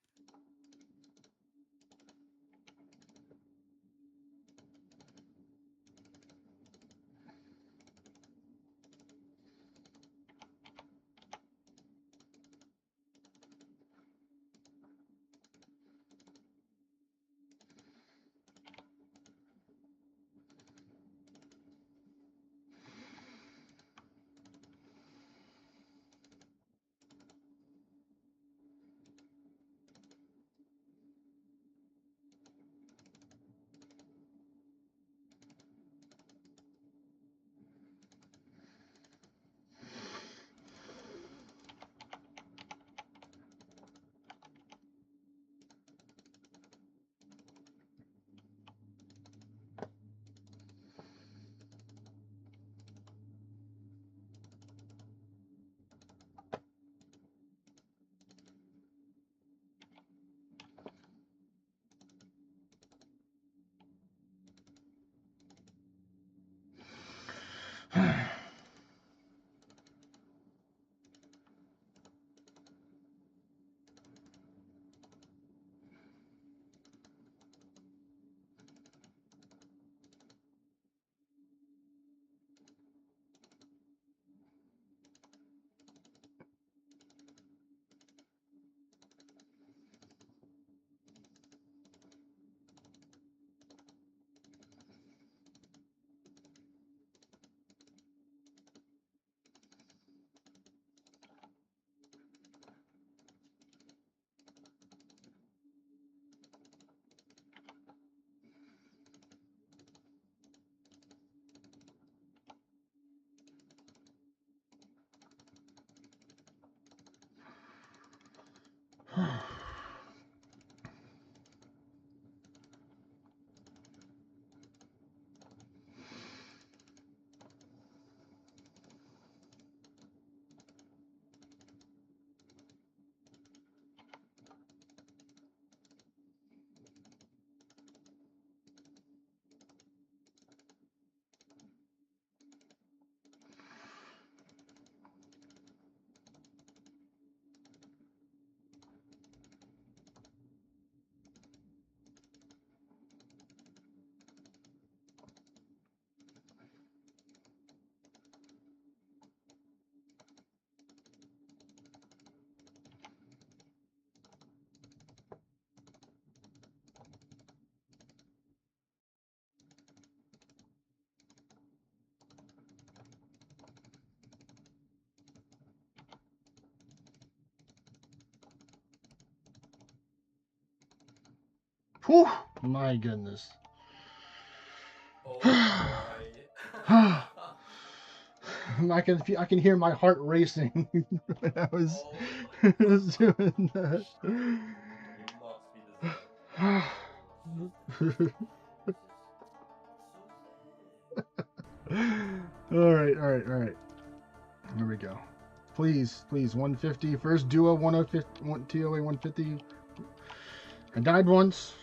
Whew, my goodness. Oh my. I can hear my heart racing when I was, Oh was doing that. You must be deserved. This is so sad. All right. Here we go. Please, 150. First duo 150, TOA 150. I died once.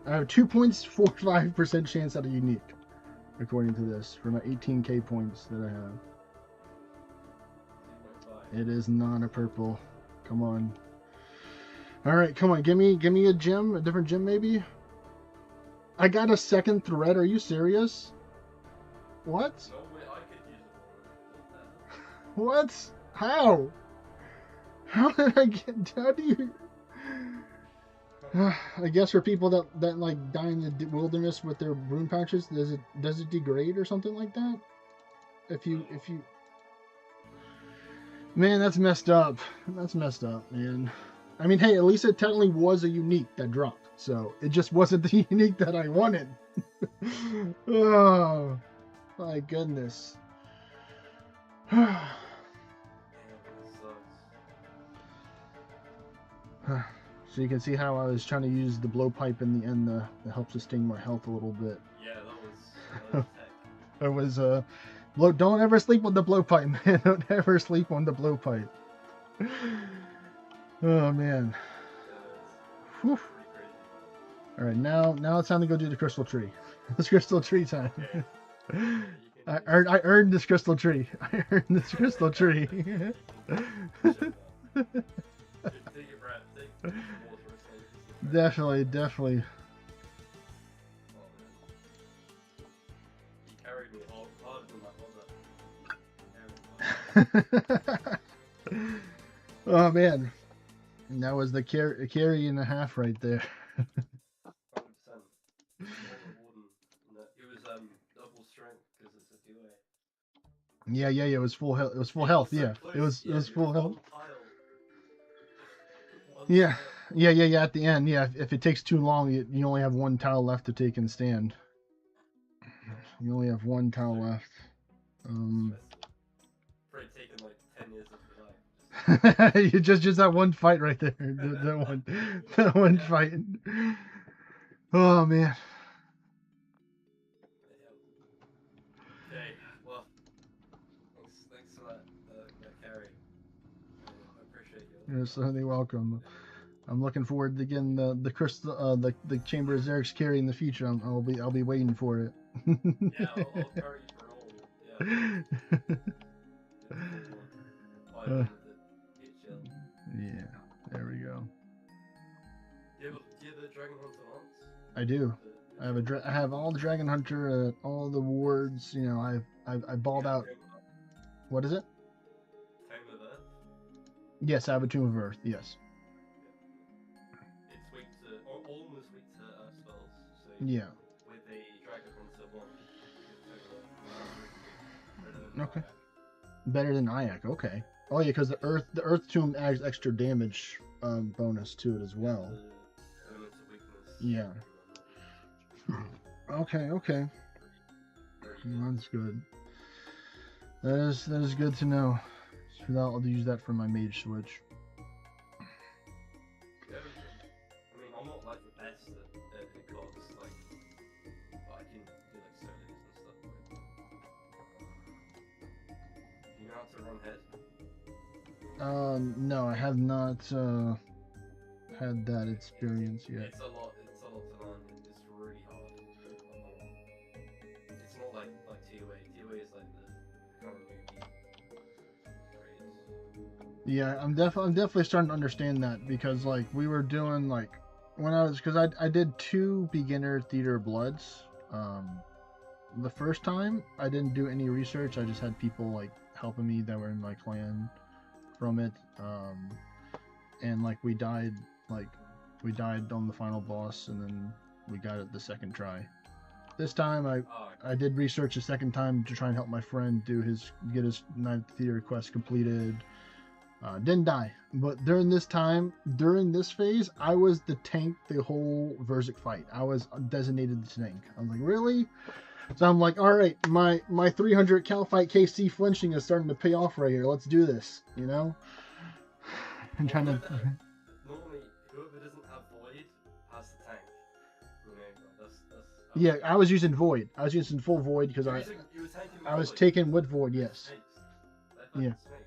I have a 2.45% chance at a unique, according to this, for my 18k points that I have. It is not a purple. Come on. All right, come on. Give me a gem, a different gem maybe. I got a second thread. Are you serious? What? No way, I could use it. What? How? How did I get? How do you? I guess for people that like die in the wilderness with their rune pouches, does it degrade or something like that? If you man, that's messed up. That's messed up, man. I mean, hey, at least it technically was a unique that dropped, so it just wasn't the unique that I wanted. Oh my goodness. So you can see how I was trying to use the blowpipe in the end to help sustain my health a little bit. Yeah, that was tech. It was don't ever sleep on the blowpipe, man. Don't ever sleep on the blowpipe. Oh man. Whew. All right, now it's time to go do the crystal tree. It's crystal tree time. I earned this crystal tree. I earned this crystal tree. Take your breath, take water or something. Definitely. Oh, man. You carried me harder than my mother. Oh man, and that was the carry and a half right there. 100%. It was double strength because it's a TOA. Yeah. It was full health. It was full health. Yeah, it was full health. Yeah. At the end, yeah. If it takes too long, you only have one tile left to take and stand. You only have one tile left. Probably taken like 10 years of your life. You just that one fight right there. That one fight. Oh man. Okay, well, thanks for that carry. I appreciate you. You're certainly welcome. I'm looking forward to getting the crystal, the Chamber of Xerxes carry in the future. I'll be waiting for it. Yeah, I'll carry you for all. Yeah. Yeah, there we go. Do you have the Dragon Hunter once? I do. I have all the Dragon Hunter, all the wards. You know, I balled out. What is it? Tome of Earth? Yes, I have a Tomb of Earth. Yes. It's weak to, almost weak to earth spells. So Yeah. with the Dragon Hunter 1, Okay. Better than Ayak. Okay. Oh yeah, because the Earth Tomb adds extra damage bonus to it as well. Yeah. Okay. That's good. That is good to know. So I'll use that for my mage switch. I mean, I'm not like the best at gods, like, but I can do like solos and stuff. Do you know how to run head? No, I have not had that experience yet. It's a lot to learn. It's really hard. It's not like TOA. TOA is like the kind of newbie grades. Yeah, I'm definitely starting to understand that because like we were doing like when because I did 2 beginner theater bloods. The first time I didn't do any research. I just had people like helping me that were in my clan from it. And like we died on the final boss, and then we got it the second try. This time I did research a second time to try and help my friend get his 9th theater quest completed. Didn't die, but during this phase, I was the tank the whole Verzik fight. I was designated the tank. I was like, really? So I'm like, all right, my 300 cal fight KC flinching is starting to pay off right here. Let's do this, you know? I'm trying to. Normally, whoever doesn't have void has the tank. You know, that's Yeah, I was using void. I was using full void because you were tanking I was taking wood void, yes. They're Yeah. fucking snakes.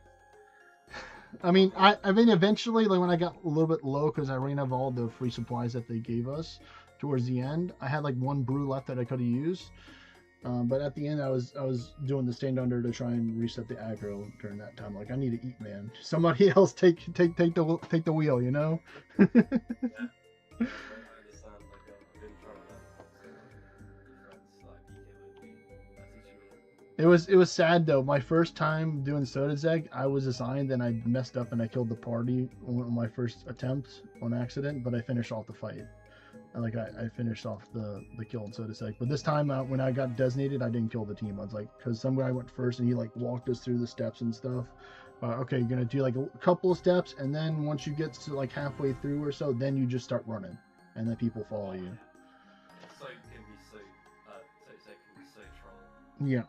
I mean, I mean, eventually, like when I got a little bit low because I ran out of all the free supplies that they gave us towards the end, I had like one brew left that I could have used. But at the end, I was doing the stand under to try and reset the aggro during that time. Like I need to eat, man. Somebody else take the wheel, you know. Yeah, I understand. Like, I've been trying to learn so friends like PK are teaching me. It was sad though. My first time doing Soda Zeg, I was assigned and I messed up and I killed the party on my first attempt on accident, but I finished off the fight. I finished off the kill on Soda Zeg. But this time when I got designated, I didn't kill the team. I was like, because some guy went first and he like walked us through the steps and stuff. Okay, you're gonna do like a couple of steps, and then once you get to like halfway through or so, then you just start running, and then people follow you. So can be so can be so troll. Yeah.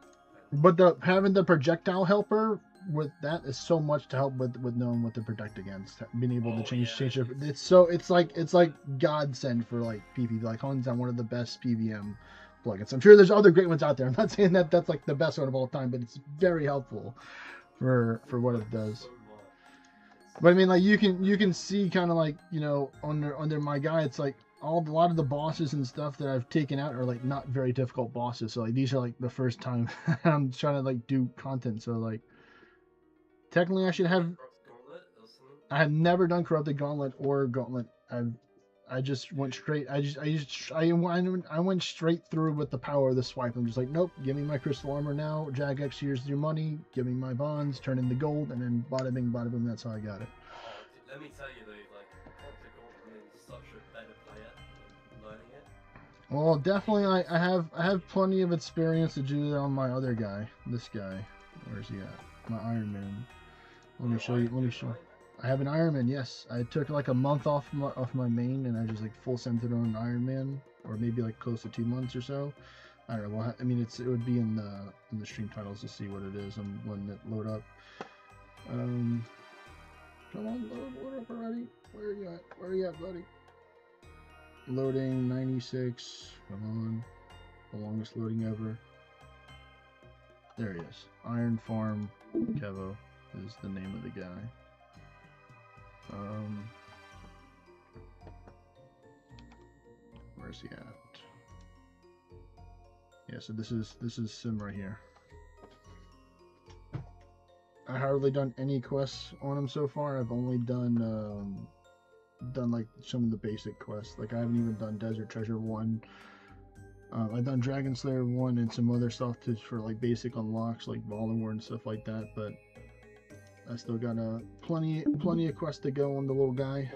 But having the projectile helper with that is so much to help with knowing what to protect against, being able to change your. It's like godsend for like PvP. Like Hun's on one of the best PVM plugins. I'm sure there's other great ones out there. I'm not saying that that's like the best one of all time, but it's very helpful for what it does. But I mean, like you can see kind of like, you know, under my guy, it's like a lot of the bosses and stuff that I've taken out are like not very difficult bosses. So like these are like the first time I'm trying to like do content. So like technically I should have. I have never done Corrupted Gauntlet or Gauntlet. I just went straight. I went straight through with the power of the swipe. I'm just like, nope, give me my crystal armor now. Jagex, here's your money. Give me my bonds. Turn into gold, and then bada bing, bada boom. That's how I got it. Oh, dude, let me tell you though, like Corrupted Gauntlet is such a better player learning it. Well, definitely, I have plenty of experience to do that on my other guy. This guy, where's he at? My Iron Man. Let me show you. Let me show. I have an Iron Man. Yes, I took like a month off my main, and I just like full centered on an Iron Man, or maybe like close to 2 months or so. I don't know. Well, I mean, it would be in the stream titles to see what it is. I'm letting it load up. Come on, load up already. Where are you at? Where are you at, buddy? Loading 96. Come on. The longest loading ever. There he is. Iron Farm Kevo is the name of the guy. Where's he at? Yeah, so this is Sim right here. I hardly done any quests on him so far. I've only done like some of the basic quests. Like I haven't even done Desert Treasure 1. I've done Dragon Slayer 1 and some other stuff for like basic unlocks like Voldemort and stuff like that, but I still got plenty of quests to go on the little guy.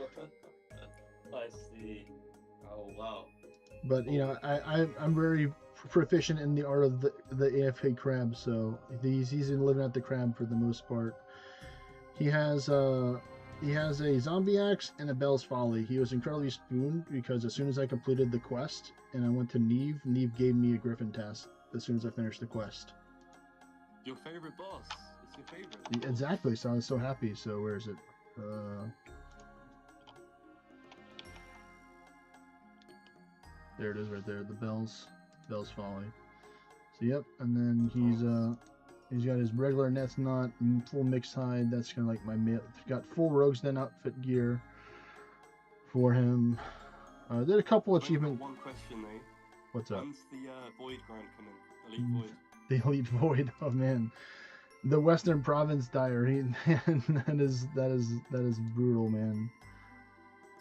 I see. Oh wow. But you know, I'm very proficient in the art of the AFK crab, so he's been living at the crab for the most part. He has a zombie axe and a Bell's Folly. He was incredibly spooned because as soon as I completed the quest and I went to Neve gave me a Griffin task as soon as I finished the quest. Your favorite boss. It's your favorite. Exactly. So I was so happy. So where is it? There it is, right there. The Bell's Folly. So yep, and then he's got his regular Nets Knot and full mixed hide. That's kind of like my got full Rogue's Den outfit gear for him. Did a couple achievement. One question though. What's up? When's the Void Grant coming? Elite Void. The Elite Void. Oh man, the Western Province Diary. that is brutal, man.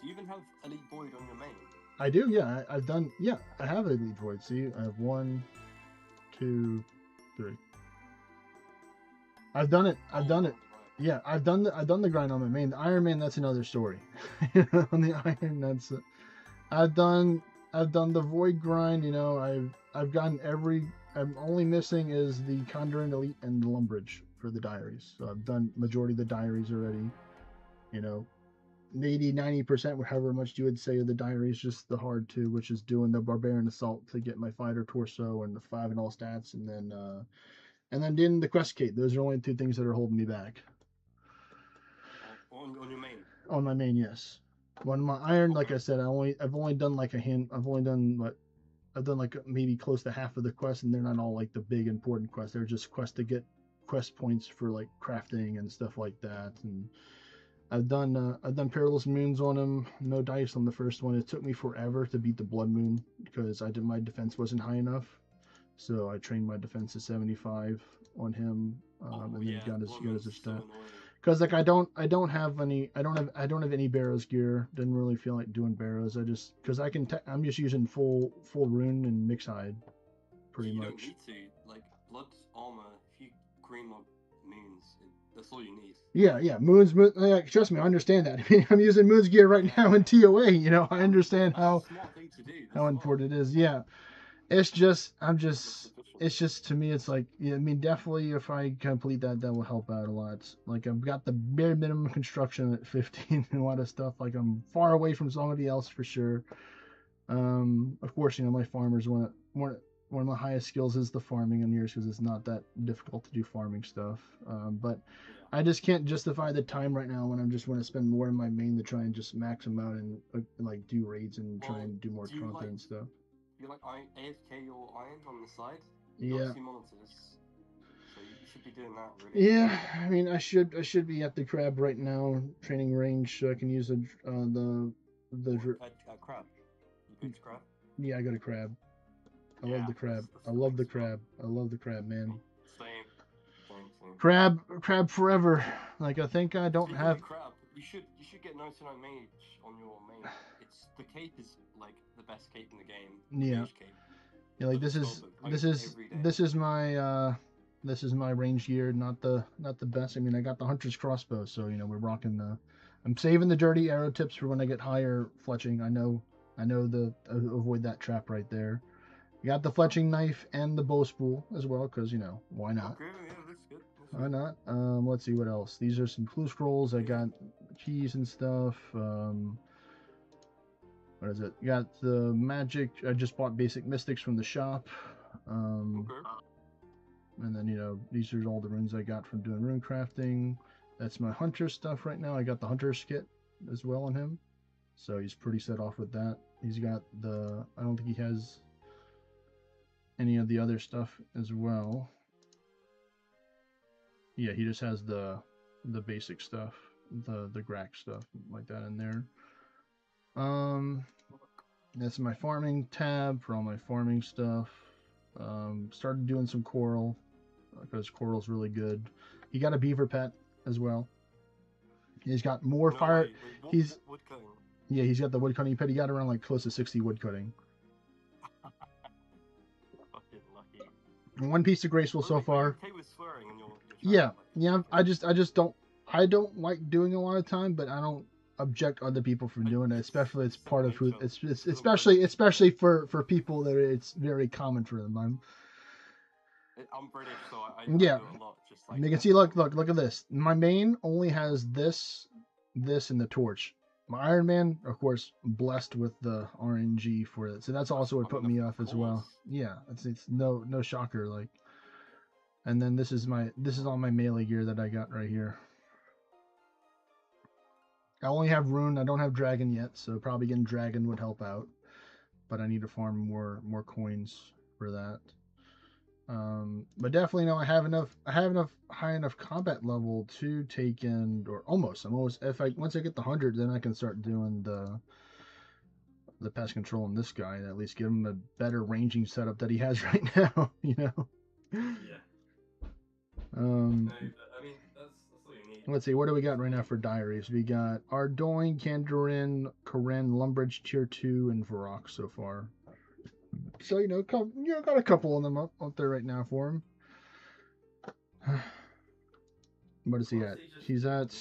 Do you even have Elite Void on your main? I do, yeah. I've done, yeah. I have Elite Void. See, I have 1, 2, 3. I've done it. I've done it. Yeah, I've done the grind on my main. The Iron Man, that's another story. On the Iron, that's. I've done the Void grind. You know, I've gotten every. I'm only missing is the Conjuring Elite and the Lumbridge for the diaries. So I've done majority of the diaries already. You know, 80-90%, however much you would say of the diaries, just the hard 2, which is doing the Barbarian Assault to get my fighter torso and the 5 and all stats, and then doing the quest kate. Those are only 2 things that are holding me back. On your main. On my main, yes. On my Iron, like I said, I've only done like a hand. I've only done I've done like maybe close to half of the quests, and they're not all like the big important quests. They're just quests to get quest points for like crafting and stuff like that. And I've done Perilous Moons on him. No dice on the first one. It took me forever to beat the Blood Moon because my defense wasn't high enough. So I trained my defense to 75 on him, and then he got his stat. Because like I don't have any Barrows gear. Didn't really feel like doing Barrows. Because I'm just using full rune and mix hide, pretty much. You don't need to. Like blood armor, if you green lock moons, that's all you need. Yeah. Moons. Like, trust me, I understand that. I mean, I'm using Moons gear right now in TOA. You know, I understand That's how a smart thing to do. That's how smart. important it is. Yeah. It's just to me, it's like, yeah, I mean, definitely if I complete that will help out a lot. Like, I've got the bare minimum construction at 15 and a lot of stuff. Like, I'm far away from somebody else for sure. Of course, you know, my farmers one of my highest skills is the farming on yours because it's not that difficult to do farming stuff. But I just can't justify the time right now when I just want to spend more in my main to try and just max them out and like do raids and try and do more content and stuff. You like AFK or iron on the side? Yeah. Got 2 monitors, so you should be doing that. Really. Yeah, I mean, I should be at the crab right now, training range, so I can use the Crab. You picked crab. Yeah, I got a crab. I love the crab. That's I love the nice crab. I love the crab, man. Same. Crab forever. Like, I think I don't Speaking have. of crab, you should get 99 mage on your main. It's the cape is like the best cape in the game. Yeah. Mage cape. Yeah, like this is my range gear, not the best. I mean, I got the hunter's crossbow, so you know we're rocking the. I'm saving the dirty arrow tips for when I get higher fletching. I know avoid that trap right there. You got the fletching knife and the bow spool as well, because you know why not? Okay, yeah, that's good. Why not? Let's see what else. These are some clue scrolls. I got keys and stuff. What is it? You got the magic. I just bought basic mystics from the shop. Okay. And then, you know, these are all the runes I got from doing runecrafting. That's my hunter stuff right now. I got the hunter's kit as well on him. So he's pretty set off with that. He's got the... I don't think he has any of the other stuff as well. Yeah, he just has the basic stuff. The Grack stuff like that in there. That's my farming tab for all my farming stuff. Started doing some coral because coral's really good. He got a beaver pet as well. He's got more fire. He's wood cutting. Yeah, he's got the wood cutting pet. He got around like close to 60 wood cutting. Fucking lucky. And one piece of graceful so far. Okay with swearing in your Yeah, chat, yeah. I just don't. I don't like doing a lot of time, but I don't object other people from doing it. Especially it's part of who. It's especially for people that it's very common for them. I'm British, so I Yeah. do it a lot. Just like You can see, look at this. My main only has this, and the torch. My Iron Man, of course, blessed with the RNG for it. So that's also what put me off as well. Yeah, it's no shocker. Like, and then this is all my melee gear that I got right here. I only have rune. I don't have dragon yet, so probably getting dragon would help out. But I need to farm more coins for that. But definitely, no, I have enough high enough combat level to take in, or almost. Once I get the 100, then I can start doing the pest control on this guy, and at least give him a better ranging setup that he has right now. You know. Yeah. Um. No, but, I mean, that's all you need. Let's see, what do we got right now for diaries? We got Ardoin, Kandarin, Karen, Lumbridge, Tier 2, and Varrock so far. So, you know, got a couple of them up there right now for him. What is he at? He's at,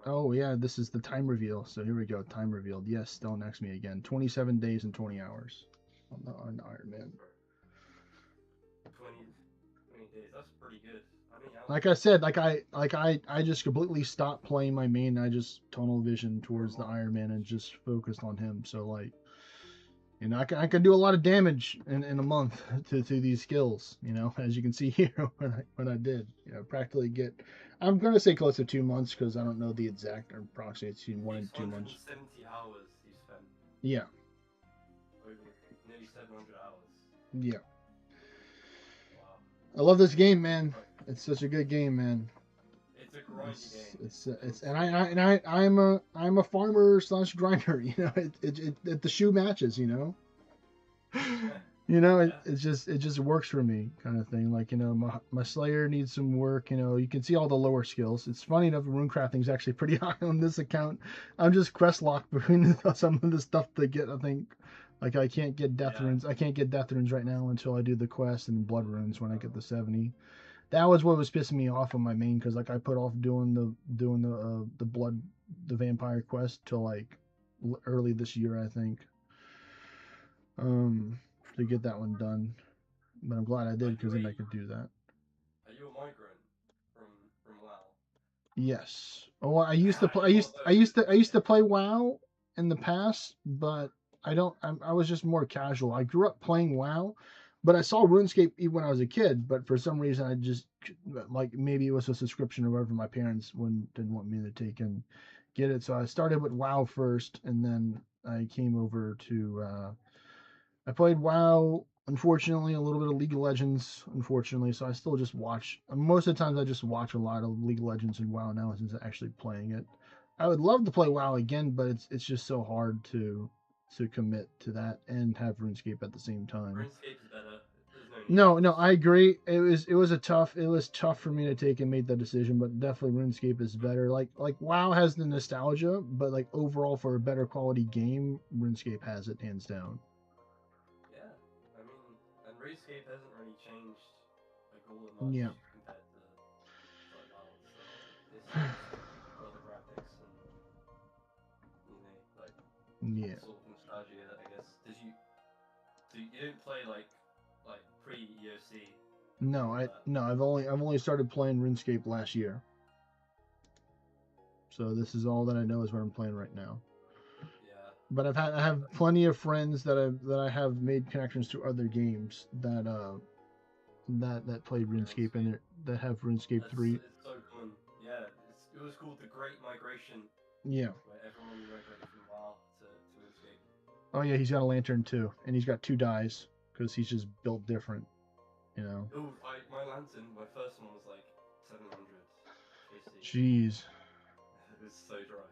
oh yeah, this is the time reveal. So here we go, time revealed. Yes, don't ask me again. 27 days and 20 hours on Iron Man. 20 days, that's pretty good. I mean, Like I said, I just completely stopped playing my main. I just tunnel vision towards the Iron Man and just focused on him. So like, you know, I can do a lot of damage in a month to these skills. You know, as you can see here when I did, you know, practically get. I'm gonna say close to 2 months because I don't know the exact or approximately 1 and 2 months. 70 hours you spent. Yeah. Over nearly 700 hours. Yeah. Wow. I love this game, man. It's such a good game, man. It's a grindy game. It's I'm a farmer / grinder. You know, it the shoe matches. You know. You know, it just works for me, kind of thing. Like, you know, my Slayer needs some work. You know, you can see all the lower skills. It's funny enough, Runecrafting is actually pretty high on this account. I'm just quest locked between some of the stuff to get. I think, like, I can't get death runes. I can't get death runes right now until I do the quest and blood runes when I get the 70. That was what was pissing me off on my main, because like I put off doing the blood, the vampire quest till like early this year, I think. To get that one done, but I'm glad I did, because then I could do that. Are you a migrant from WoW? Yes. Oh, I used to play. I used to play WoW in the past, but I was just more casual. I grew up playing WoW, but I saw RuneScape even when I was a kid. But for some reason, I just, like, maybe it was a subscription or whatever. My parents didn't want me to take and get it, so I started with WoW first, and then I came over to. I played WoW, unfortunately, a little bit of League of Legends, unfortunately, so I still just watch. Most of the times I just watch a lot of League of Legends and WoW now since I'm actually playing it. I would love to play WoW again, but it's just so hard to commit to that and have RuneScape at the same time. RuneScape is better. There's no need. No, I agree. It was tough for me to take and make that decision, but definitely RuneScape is better. Like WoW has the nostalgia, but like overall for a better quality game, RuneScape has it hands down. And RuneScape hasn't really changed like all that much compared to like WoW. It's got the graphics and like sort of nostalgia, I guess. So you didn't play like pre-EOC? No, I've only started playing RuneScape last year. So this is all that I know is what I'm playing right now. But I have plenty of friends that I have made connections to other games that played RuneScape and that have RuneScape 3. It's so common. Yeah, it was called the Great Migration. Yeah. Where everyone migrated from WoW to RuneScape. Oh yeah, he's got a lantern too, and he's got 2 dies because he's just built different, you know. Oh, my lantern, my first one was like 700 KC. Jeez. It was so dry.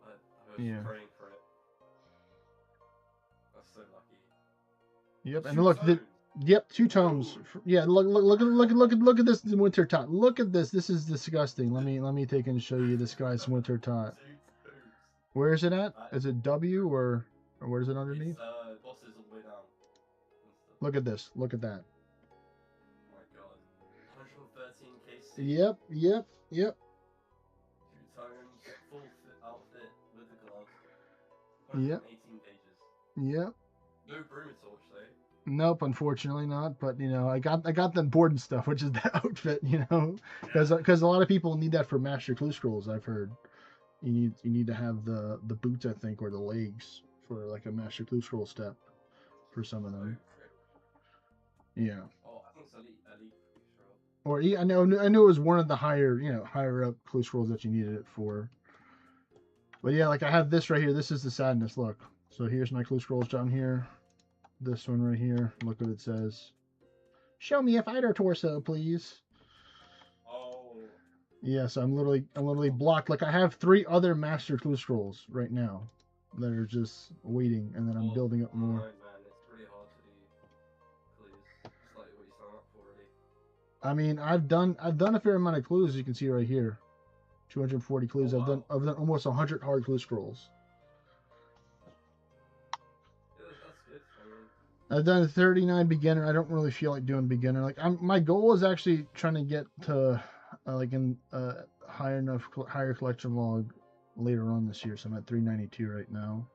I was praying for it. I was so lucky. Yep, and look, 2 tomes. Yeah, look at this winter tot. Look at this. This is disgusting. Let me take and show you this guy's winter tot. Where is it at? Is it W or where is it underneath? It's, bosses all the way down. Look at this. Look at that. Oh my god. 113 KC. Yep. 2 tones, full outfit with the gloves. 118 pages. Yep. No Brumatorch though. Nope, unfortunately not. But you know, I got the board and stuff, which is the outfit. You know, because a lot of people need that for Master Clue Scrolls. I've heard you need to have the boots, I think, or the legs for like a Master Clue Scroll step for some of them. Yeah. Oh, I think it's elite Scroll. Or I knew it was one of the higher up Clue Scrolls that you needed it for. But yeah, like I have this right here. This is the sadness. Look. So here's my Clue Scrolls down here. This one right here. Look what it says. Show me a fighter torso, please. Oh. Yeah, so I'm literally blocked. Like I have 3 other Master Clue Scrolls right now that are just waiting, and then I'm building up more. Right, man, it's pretty hard to do clues. It's like what you signed up for already. I mean, I've done a fair amount of clues, as you can see right here. 240 clues. Oh, wow. I've done almost 100 hard Clue Scrolls. Yeah, that's good. I've done 39 beginner. I don't really feel like doing beginner. Like my goal is actually trying to get to higher collection log later on this year. So I'm at 392 right now.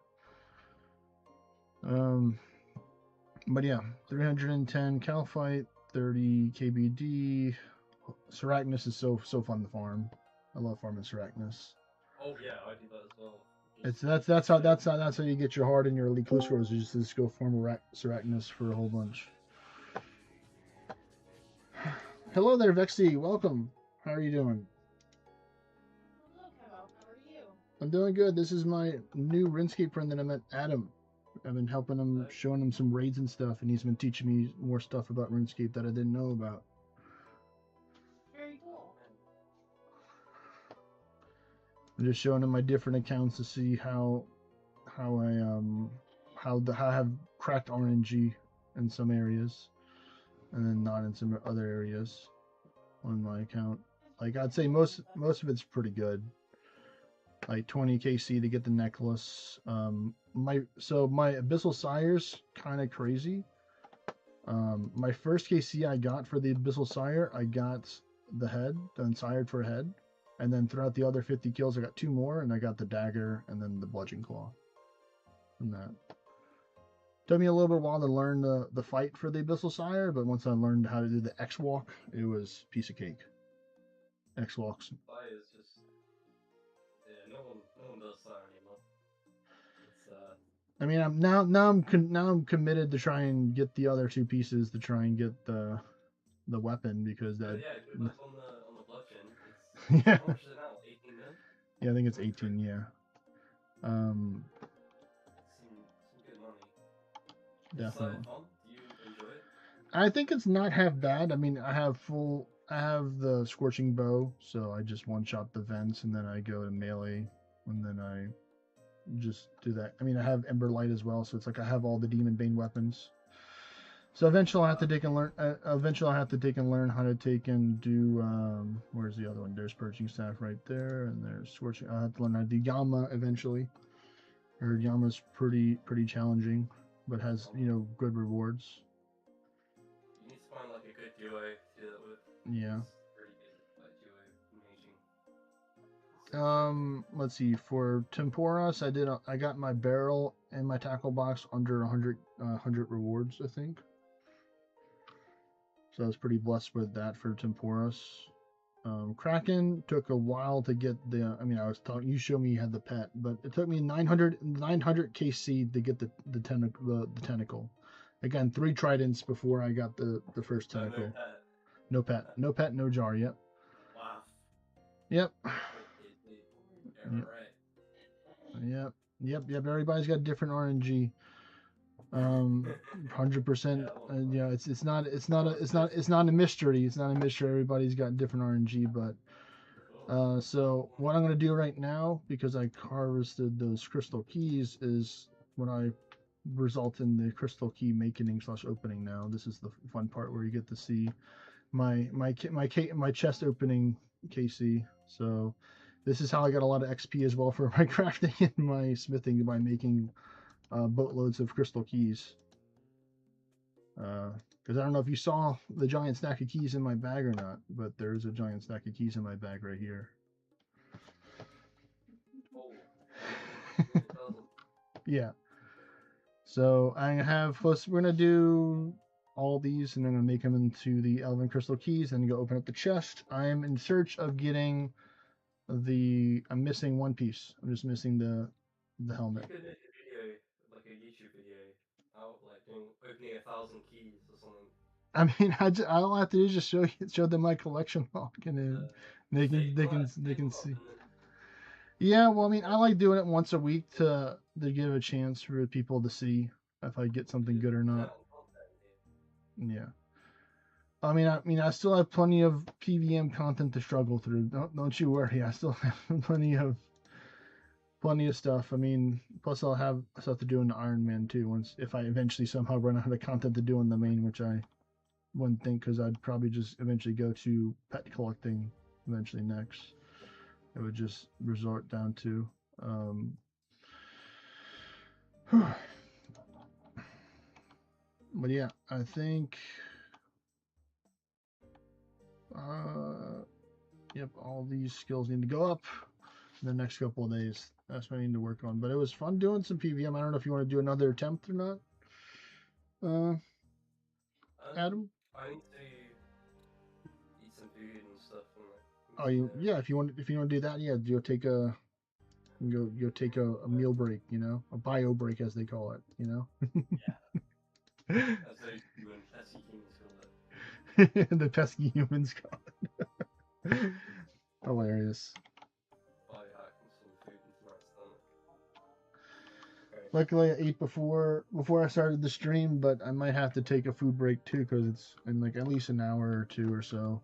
But yeah, 310 Cal Fight, 30 KBD. Seracnus is so fun to farm. I love farming Seracnus. Oh yeah, I do that as well. That's how you get your hard and your elite Clue Scrolls. You just go farm Seracnus for a whole bunch. Hello there, Vexy. Welcome. How are you doing? Hello, Kyle. How are you? I'm doing good. This is my new RuneScape friend that I met, Adam. I've been helping him, showing him some raids and stuff, and he's been teaching me more stuff about RuneScape that I didn't know about. Very cool. I'm just showing him my different accounts to see how I how I have cracked RNG in some areas, and then not in some other areas on my account. Like I'd say most of it's pretty good. Like 20 KC to get the necklace. My Abyssal Sire's kind of crazy. My first KC I got for the Abyssal Sire, I got the head, then sired for a head, and then throughout the other 50 kills, I got 2 more, and I got the dagger and then the bludgeon claw. From that, took me a little bit while to learn the fight for the Abyssal Sire, but once I learned how to do the X walk, it was piece of cake. X walks. Fire is just no one does fire anymore. It's I mean, I'm committed to try and get the other 2 pieces to try and get the weapon because that. yeah, good luck on the bludgeon. It's Yeah. How much is it now? 18 mil? Yeah, I think it's 18. Yeah. Some good money. Definitely. It's fun. Do you enjoy it? I think it's not half bad. I mean, I have the scorching bow, so I just one shot the vents and then I go to melee and then I just do that. I mean, I have Ember Light as well, so it's like I have all the Demon Bane weapons. So eventually I have to take and learn. Eventually I have to take and learn how to take and do. Where's the other one? There's Purging Staff right there, and there's Scorching. I have to learn how to do Yama eventually. I heard Yama's pretty challenging, but has good rewards. You need to find like a good duo to do that with. Yeah. It's pretty good, like duo maging. Let's see. For Temporas, I got my barrel and my tackle box under 100 rewards, I think. So I was pretty blessed with that for Temporas. Kraken took a while to get the. I mean, I was talking. You showed me you had the pet, but it took me 900 KC to get the tentacle. Again, 3 tridents before I got the first tentacle. No pet, no jar. Yep. Wow. Yep. Yep. Yep. Everybody's got different RNG. 100%. Yeah, it's not a mystery. It's not a mystery. Everybody's got different RNG, but so what I'm gonna do right now, because I harvested those crystal keys, is when I result in the crystal key making / opening. Now this is the fun part where you get to see my chest opening KC. So this is how I got a lot of XP as well for my crafting and my smithing by making boatloads of crystal keys. Because I don't know if you saw the giant stack of keys in my bag or not, but there's a giant stack of keys in my bag right here. Yeah. So we're gonna do all these, and I'm gonna make them into the Elven crystal keys, and go open up the chest. I am in search of getting I'm missing one piece. I'm just missing the helmet. You could make a video, like a YouTube video, out like opening 1,000 keys or something. I mean, all I have to do is just show them my collection log, and then they can see. Yeah, well, I mean, I like doing it once a week to give a chance for people to see if I get something good or not. Yeah. I mean, I still have plenty of PVM content to struggle through. Don't you worry. I still have plenty of stuff. I mean, plus I'll have stuff to do in the Iron Man too. If I eventually somehow run out of content to do in the main, which I wouldn't think, because I'd probably just eventually go to pet collecting eventually next. It would just resort down to. But yeah, I think. Yep, all these skills need to go up in the next couple of days. That's what I need to work on. But it was fun doing some PVM. I don't know if you want to do another attempt or not. Adam? I need to eat some food and stuff. Yeah. If you want to do that, yeah, you'll take a meal break. A bio break as they call it. Yeah. As those pesky humans call it. The pesky humans call it. Hilarious. Biohacking some food into my stomach. Okay. Luckily, I ate before I started the stream, but I might have to take a food break too because it's in like at least an hour or two or so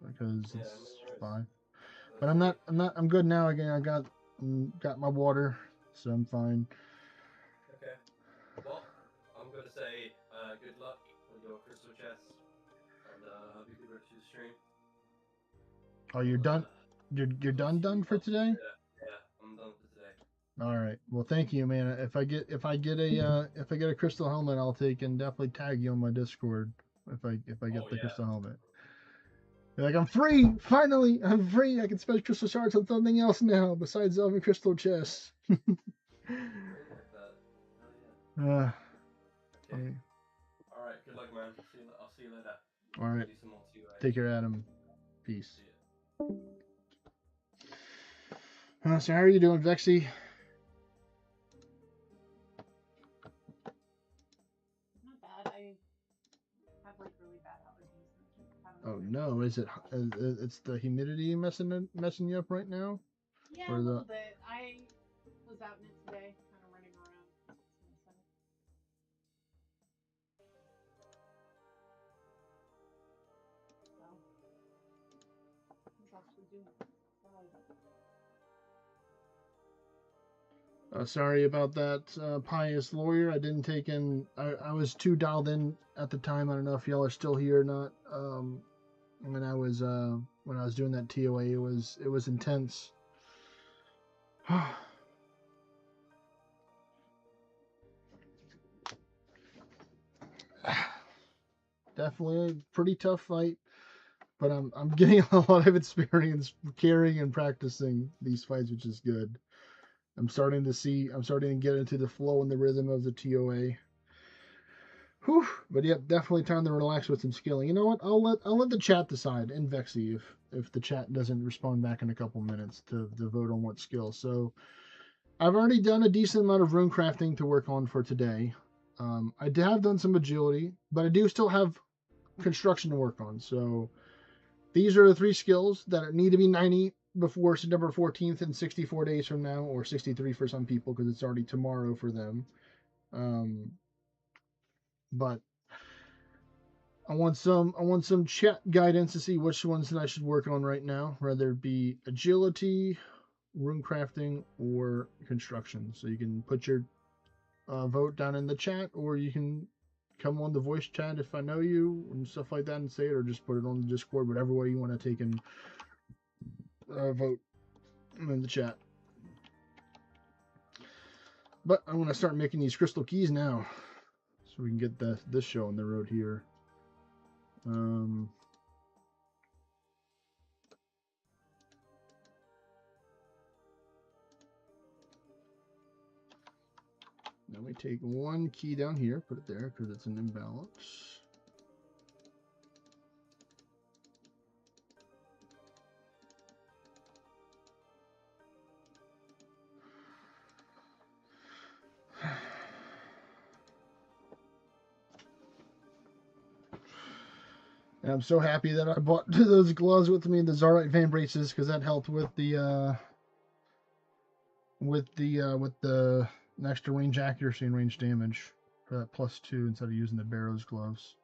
because Yeah, it's no worries. 5. But I'm good now. Again, I got my water, so I'm fine. Okay. Well, I'm gonna say good luck with your crystal chest, and have a good rest of your stream. Oh, you're I'll, done. You're done for today. Yeah, I'm done for today. All right. Well, thank you, man. If I get a crystal helmet, I'll take and definitely tag you on my Discord if I get Oh the yeah. crystal helmet. You're like, I'm free. Finally, I'm free. I can spend crystal shards on something else now besides delving crystal chests. Really like that. Hell yeah. uh, Okay. All right. Good luck, man. I'll see you later. all right. Do some more TOA. Take care, Adam. Peace. See ya. So how are you doing, Vexy? Not bad. I have like really bad allergies. And just haven't Oh been no, is it? It's the humidity messing you up right now? Yeah, Or a the little bit. I was out in it today, kind of running around. So, what's actually doing it? sorry about that, pious lawyer. I didn't take in. I was too dialed in at the time. I don't know if y'all are still here or not. When I was doing that TOA, it was intense. Definitely a pretty tough fight, but I'm getting a lot of experience carrying and practicing these fights, which is good. I'm starting to get into the flow and the rhythm of the TOA. Whew. But yep, definitely time to relax with some skilling. You know what? I'll let the chat decide and Vexy if the chat doesn't respond back in a couple minutes to vote on what skill. So I've already done a decent amount of runecrafting to work on for today. I have done some agility, but I do still have construction to work on. So these are the 3 skills that need to be 90 before September 14th and 64 days from now, or 63 for some people because it's already tomorrow for them. But I want some chat guidance to see which ones that I should work on right now, whether it be agility, runecrafting, or construction. So you can put your vote down in the chat, or you can come on the voice chat if I know you and stuff like that and say it, or just put it on the Discord, whatever way you want to take and vote in the chat. But I'm gonna start making these crystal keys now, so we can get this show on the road here. Now we take one key down here, put it there because it's an imbalance. And I'm so happy that I bought those gloves with me, the Zarite Van braces, because that helped with the extra range accuracy and range damage for that +2 instead of using the Barrows gloves.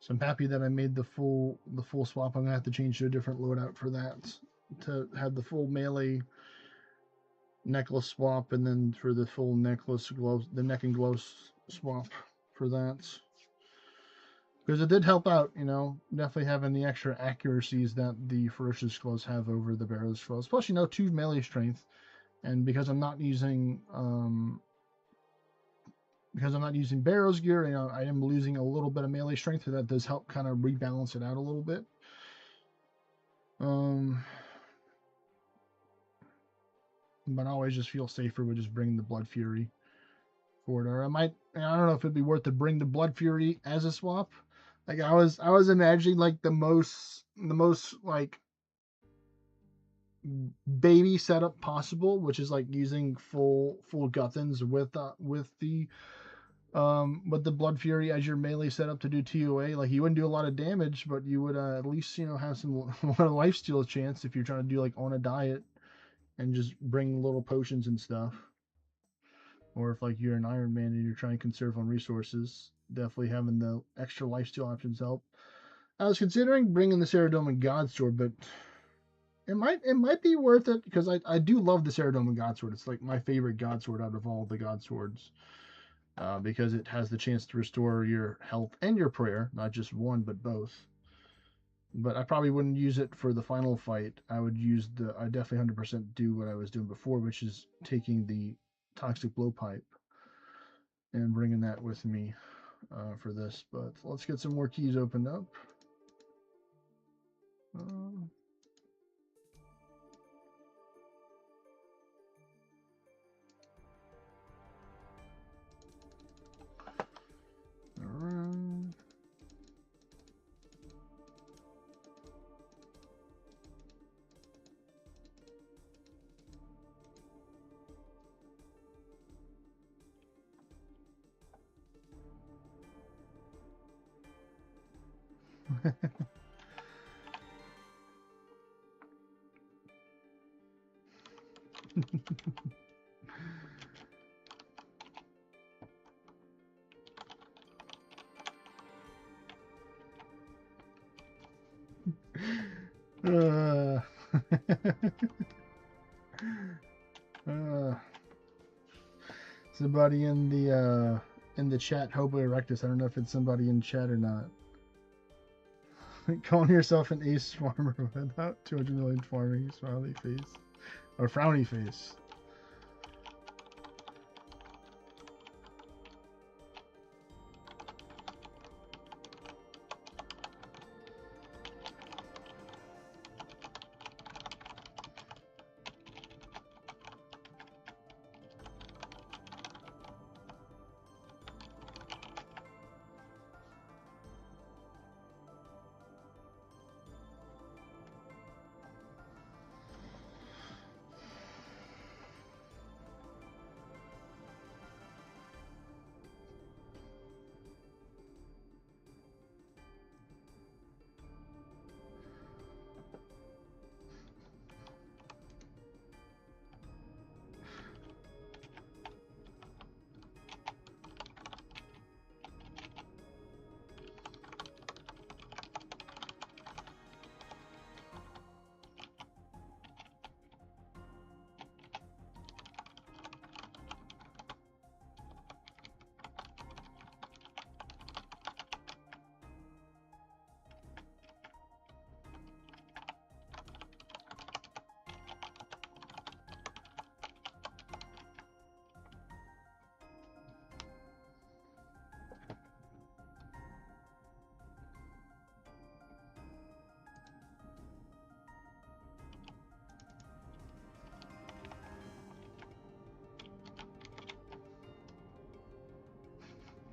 So I'm happy that I made the full swap. I'm gonna have to change to a different loadout for that to have the full melee necklace swap, and then for the full necklace gloves, the neck and gloves swap for that. Because it did help out, definitely having the extra accuracies that the Ferocious gloves have over the Barrows gloves. Plus, 2 melee strength, and because I'm not using Barrows gear, I am losing a little bit of melee strength, so that does help kind of rebalance it out a little bit. But I always just feel safer with just bringing the Blood Fury forward. Or I don't know if it'd be worth to bring the Blood Fury as a swap. Like I was imagining like the most like baby setup possible, which is like using full Guthans with the Blood Fury as your melee setup to do TOA. Like you wouldn't do a lot of damage, but you would at least have some lifesteal chance if you're trying to do like on a diet and just bring little potions and stuff. or if like you're an Iron Man and you're trying to conserve on resources, definitely having the extra lifesteal options help. I was considering bringing the Saradomin God Sword, but it might be worth it because I do love the Saradomin God Sword. It's like my favorite God Sword out of all the God Swords, because it has the chance to restore your health and your prayer, not just one but both. But I probably wouldn't use it for the final fight. I definitely 100% do what I was doing before, which is taking the toxic blowpipe and bringing that with me for this. But let's get some more keys opened up. Alright. uh, somebody in the chat, Hobo Erectus. I don't know if it's somebody in chat or not. Calling yourself an ace farmer without 200 million farming, smiley face or frowny face.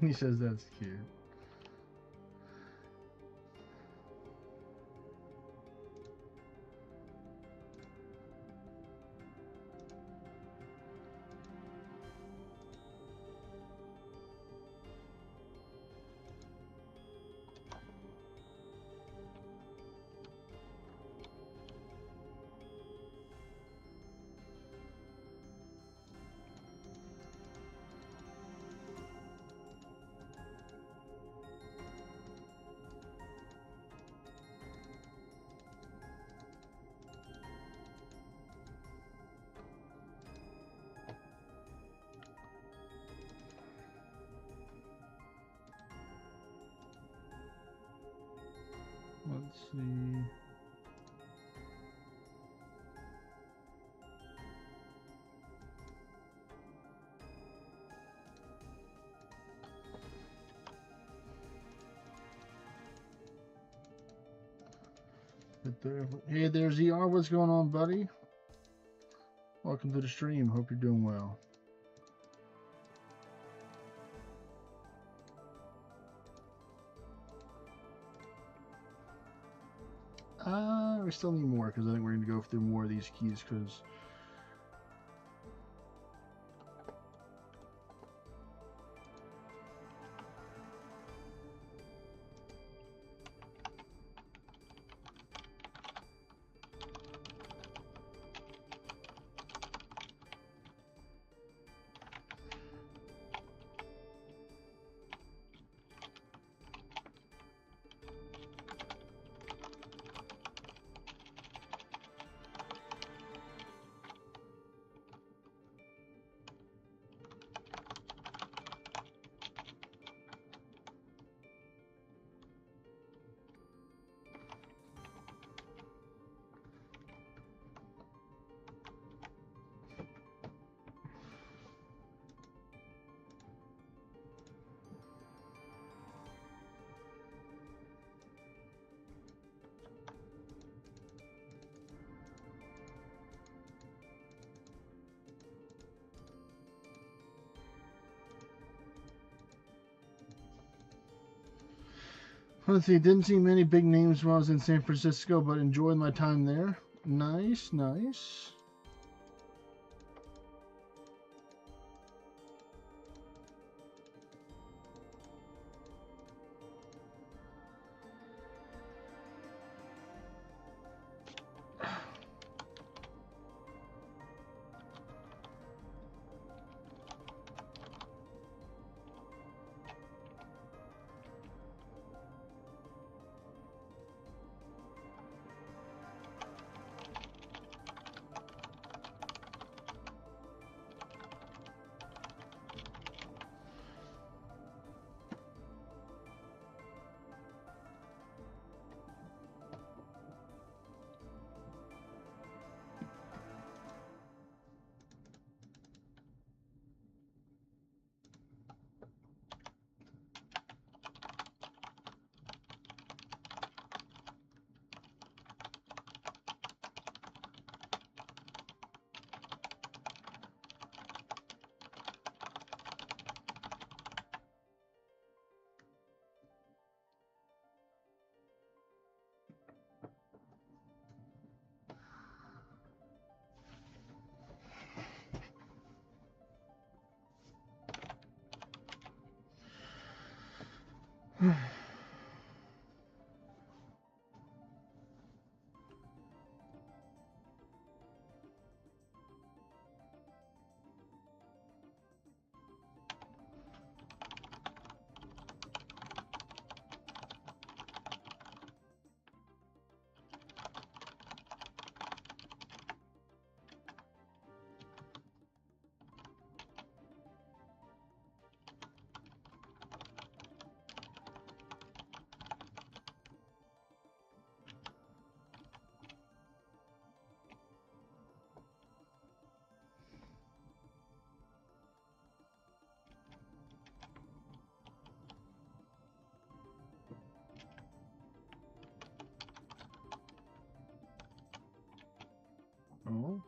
He says that's cute. Let's see. Hey there, ZR. What's going on, buddy? Welcome to the stream. Hope you're doing well. We still need more because I think we're going to go through more of these keys because Let's see, didn't see many big names when I was in San Francisco, but enjoyed my time there. Nice, nice. Oh.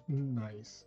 Nice.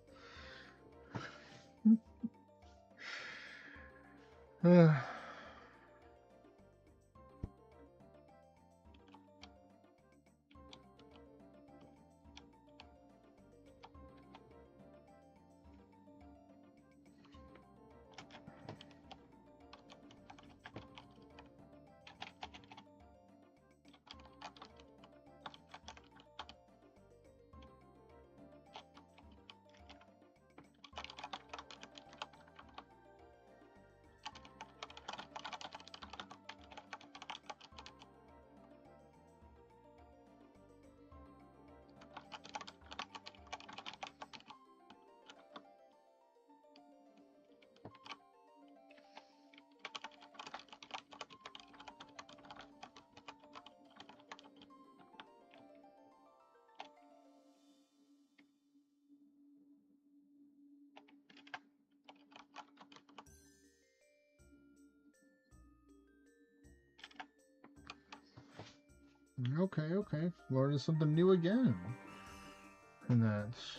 Okay, okay. Learning something new again. And that's.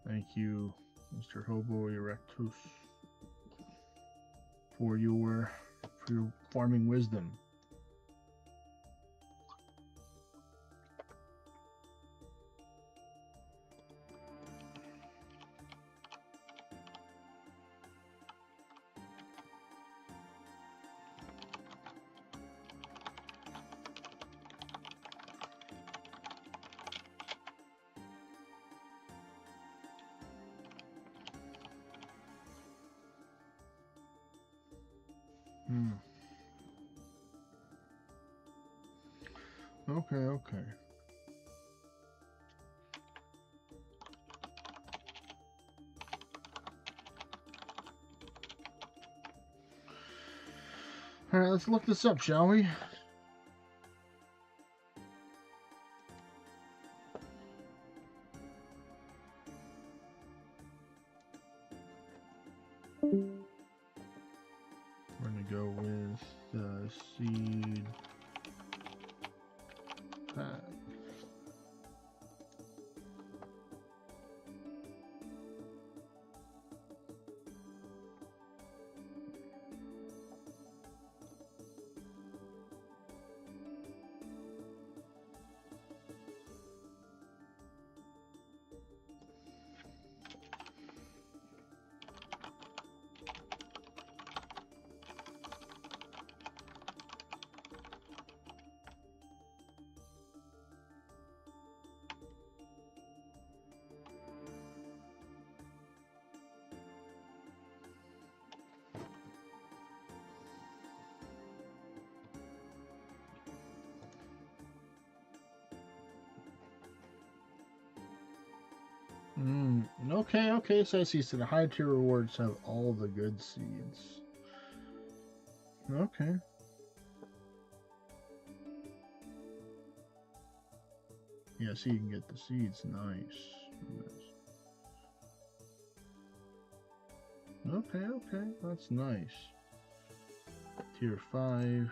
Thank you, Mr. Hobo Erectus, for your farming wisdom. Okay, okay. Alright, let's look this up, shall we? We're gonna go with the seed pack. Okay, okay, so I see. So the high tier rewards have all the good seeds. Okay. Yeah, so you can get the seeds. Nice. Okay, okay, that's nice. Tier 5.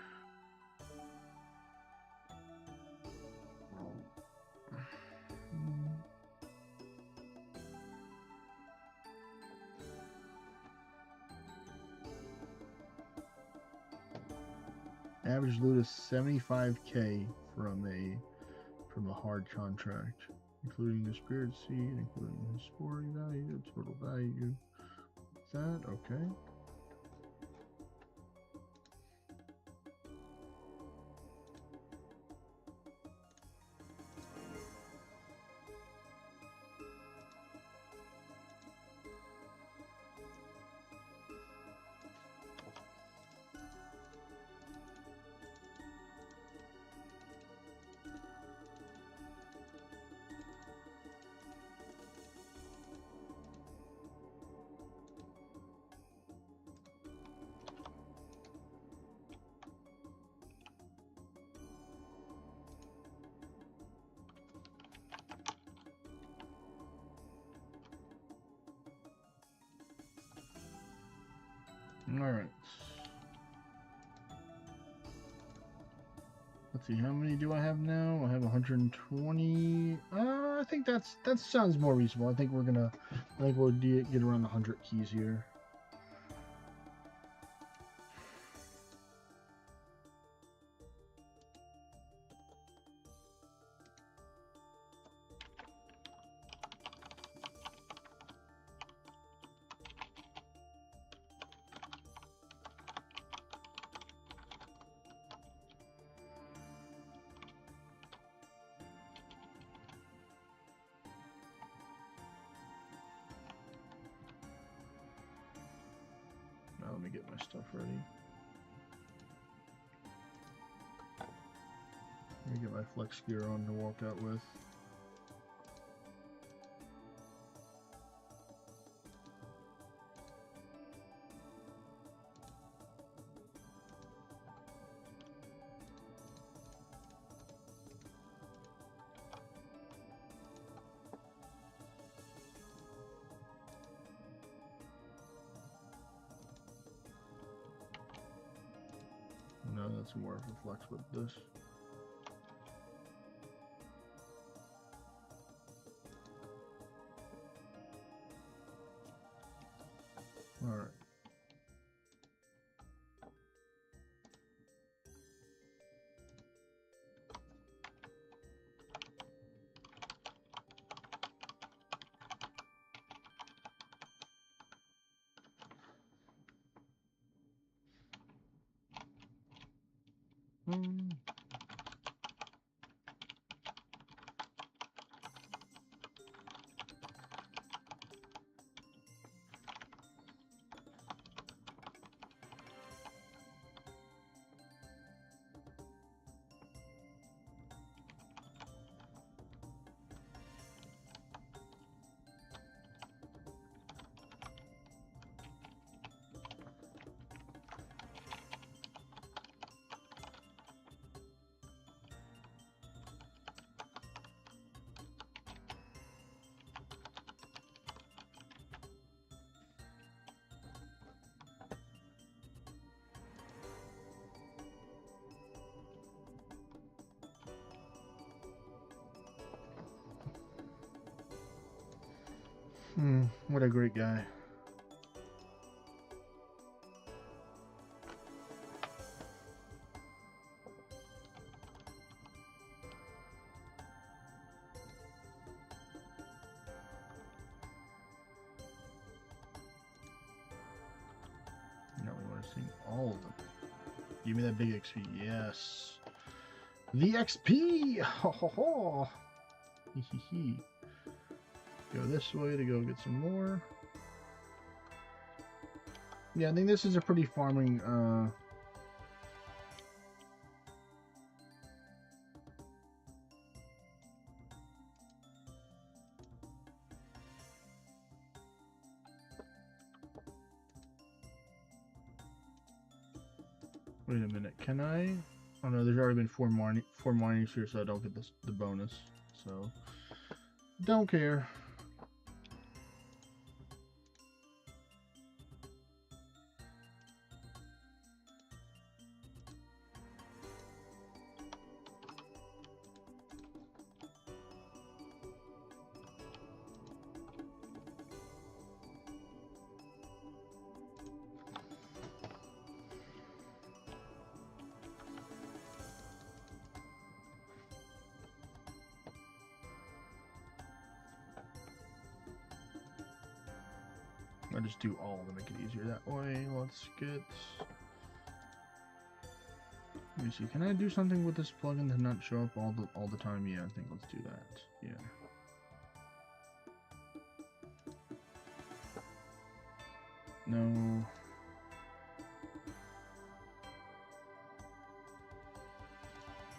Average loot is 75k from a hard contract, including the spirit seed, including the sporting value, total value. That okay. All right. Let's see. How many do I have now? I have 120. I think that sounds more reasonable. I think we'll get around the 100 keys here. Now let me get my stuff ready. Let me get my flex gear on to walk out with. No, that's more of a flex with this. boom. What a great guy. Now we want to see all of them. Give me that big XP. Yes. The XP! Ho ho ho! Hee hee hee. Go this way to go get some more. Yeah, I think this is a pretty farming, Wait a minute, can I? Oh no, there's already been four minings here, so I don't get the bonus. So, don't care. I'll just do all to make it easier that way. Let's get... Let me see, can I do something with this plugin to not show up all the time? Yeah, I think let's do that. Yeah. No.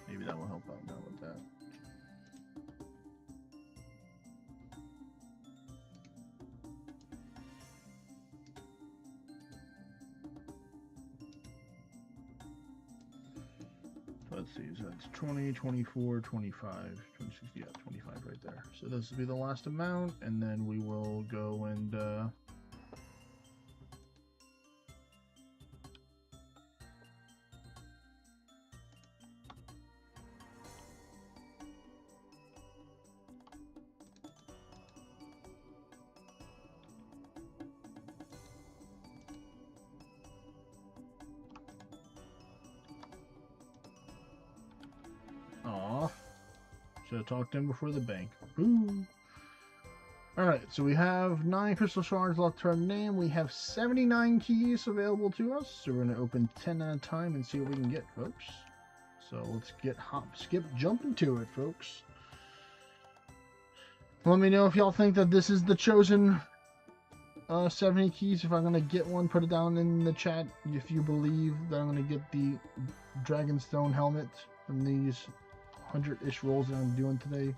Maybe that will help out now with that. Let's see, so that's 20, 24, 25, 26, yeah, 25 right there. So this will be the last amount, and then we will go and, aw, should have talked to him before the bank. Boo! Alright, so we have 9 crystal shards left to our name. We have 79 keys available to us. So we're going to open 10 at a time and see what we can get, folks. So let's get hop, skip, jump into it, folks. Let me know if y'all think that this is the chosen 70 keys. If I'm going to get one, put it down in the chat. If you believe that I'm going to get the Dragonstone helmet from these 100-ish rolls that I'm doing today.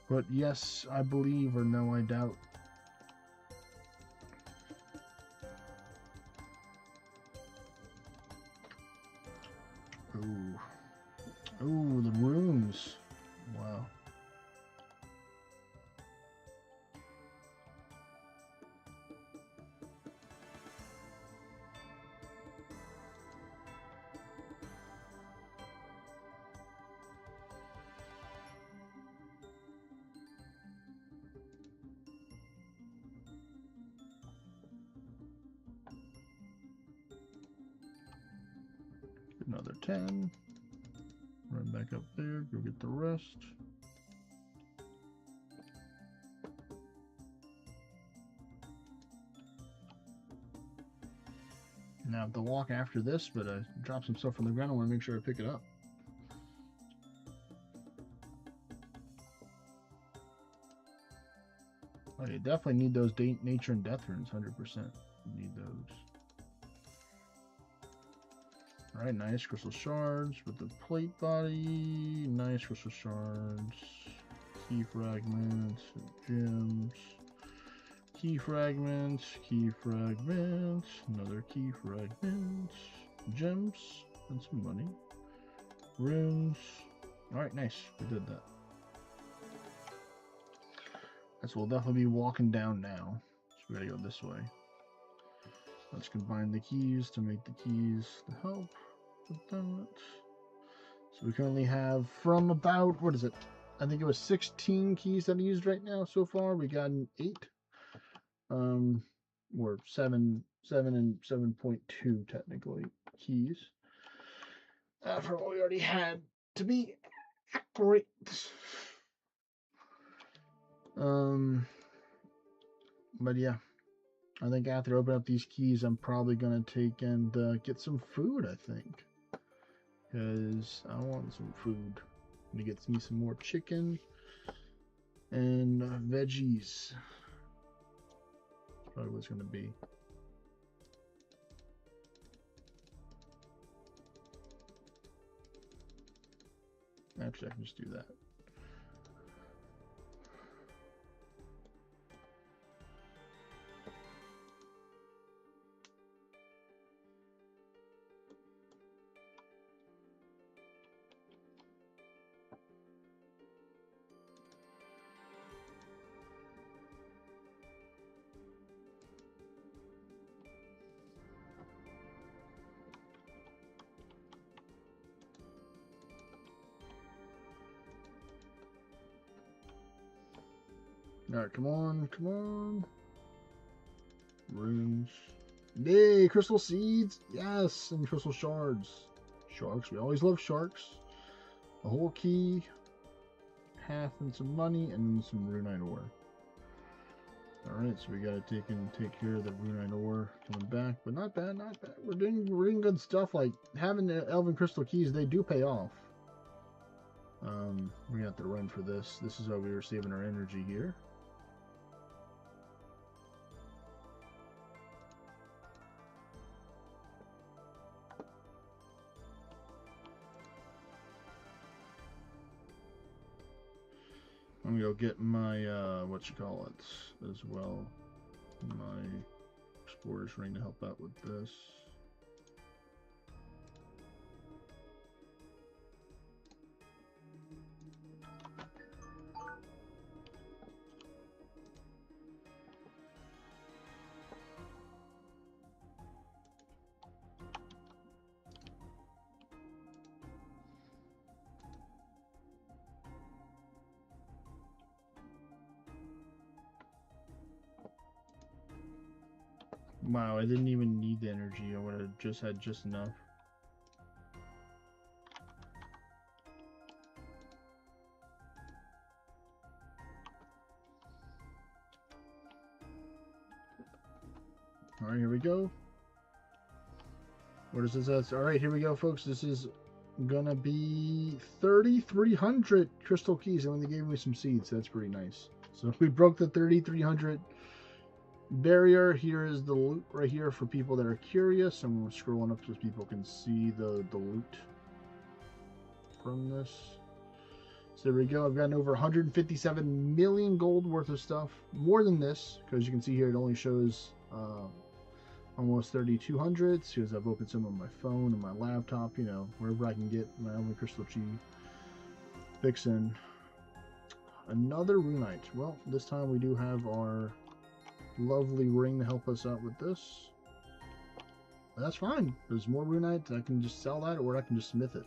But yes, I believe, or no, I doubt. Ooh. Ooh, the runes. Wow. Another 10. Run back up there, go get the rest. Now I have to walk after this, but I dropped some stuff on the ground. I want to make sure I pick it up. Oh, you definitely need those nature and death runes, 100%. You need those. Alright, nice crystal shards with the plate body. Nice crystal shards. Key fragments, gems. Key fragments, another key fragment, gems, and some money. Runes. Alright, nice. We did that. So we'll definitely be walking down now. So we gotta go this way. Let's combine the keys to make the keys to help with that. So we currently have from about, what is it? I think it was 16 keys that I used right now so far. We got an 8. Or 7 and 7.2 technically keys. For what we already had to be accurate. But yeah, I think after I open up these keys, I'm probably gonna take and get some food. I think, because I want some food. I'm gonna get me some more chicken and veggies. That's probably what it's gonna be. Actually, I can just do that. Alright, come on, come on. Runes. Yay, crystal seeds. Yes, and crystal shards. Sharks, we always love sharks. A whole key. Half and some money, and some runite ore. Alright, so we gotta take care of the runite ore coming back, but not bad, not bad. We're doing good stuff. Like having the elven crystal keys, they do pay off. We're gonna have to run for this. This is how we were saving our energy here. I'm gonna go get my what you call it as well. My explorer's ring to help out with this. Wow, I didn't even need the energy. I would have just had just enough. Alright, here we go. What is this? Alright, here we go, folks. This is gonna be 3,300 crystal keys. And when they gave me some seeds, that's pretty nice. So we broke the 3,300 barrier. Here is the loot right here for people that are curious. I'm scrolling up so people can see the loot from this. So there we go. I've gotten over 157 million gold worth of stuff. More than this, because you can see here it only shows almost 3,200 because I've opened some on my phone and my laptop, you know, wherever I can get my only crystal chi fixin'. Another runite. Well, this time we do have our lovely ring to help us out with this. But that's fine. There's more runite. I can just sell that, or I can just smith it.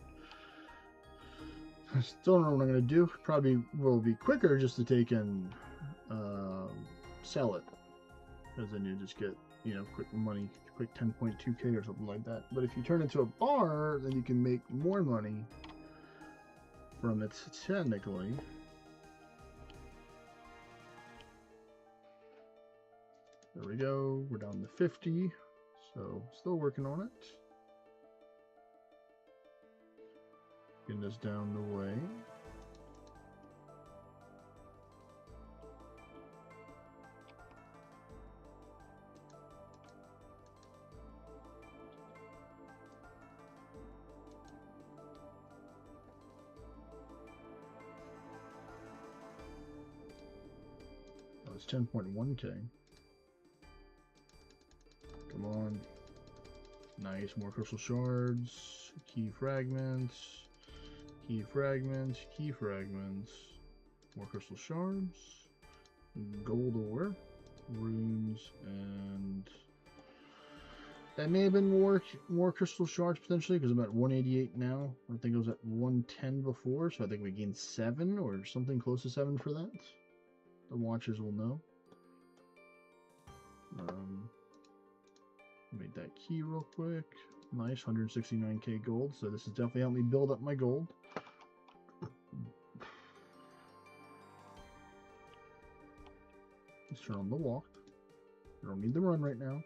I still don't know what I'm going to do. Probably will be quicker just to take and sell it. Because then you just get, you know, quick money, quick 10.2k or something like that. But if you turn it into a bar, then you can make more money from it technically. There we go. We're down to 50. So, still working on it. Getting this down the way. Oh, it's 10.1K. Come on. Nice, more crystal shards, key fragments, key fragments, key fragments, more crystal shards, gold ore, runes, and that may have been more crystal shards potentially because I'm at 188 now. I think I was at 110 before, so I think we gained 7 or something close to 7 for that. The watchers will know. Made that key real quick. Nice, 169k gold. So this has definitely helped me build up my gold. Let's turn on the walk. I don't need the run right now.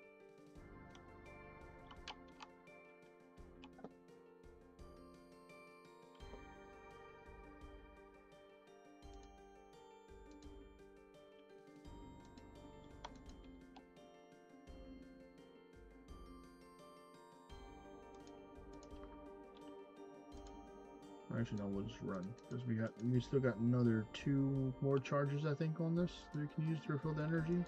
Actually, no, we'll just run because we still got another 2 more charges I think on this that we can use to refill the energy.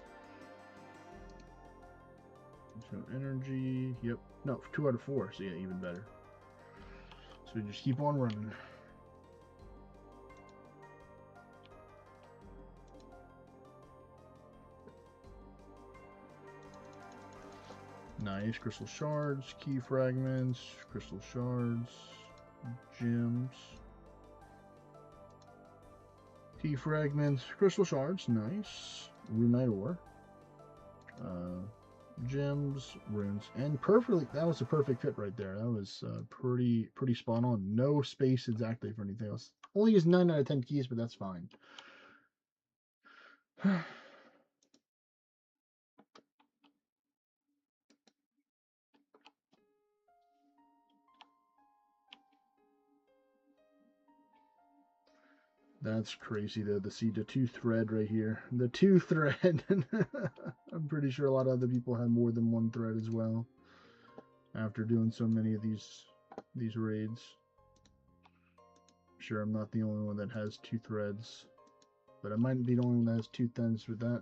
So energy, yep, no, 2 out of 4, so yeah, even better. So we just keep on running. Nice, crystal shards, key fragments, crystal shards, gems, key fragments, crystal shards, nice, runite ore, gems, runes, and perfectly, that was a perfect fit right there. That was pretty spot on. No space exactly for anything else. Only used 9 out of 10 keys, but that's fine. That's crazy though, to see the 2 thread right here. The 2 thread. I'm pretty sure a lot of other people have more than 1 thread as well. After doing so many of these raids. I'm sure I'm not the only one that has 2 threads. But I might be the only one that has 2 threads with that.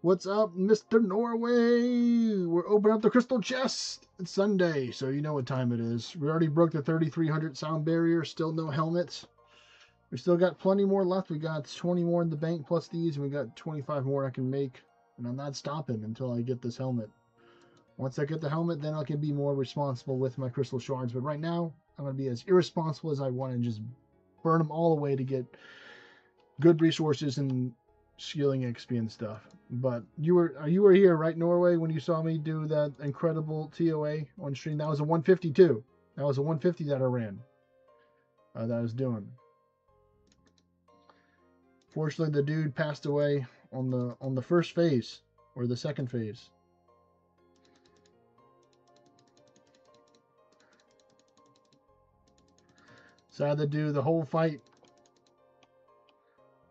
What's up, Mr. Norway? We're opening up the crystal chest. It's Sunday, so you know what time it is. We already broke the 3,300 sound barrier. Still no helmets. We still got plenty more left. We got 20 more in the bank plus these, and we got 25 more I can make. And I'm not stopping until I get this helmet. Once I get the helmet, then I can be more responsible with my crystal shards. But right now, I'm going to be as irresponsible as I want and just burn them all away to get good resources and skilling XP and stuff. But you were here, right, Norway, when you saw me do that incredible TOA on stream? That was a 152. That was a 150 that I ran. That I was doing. Fortunately, the dude passed away on the first phase or the second phase. So I had to do the whole fight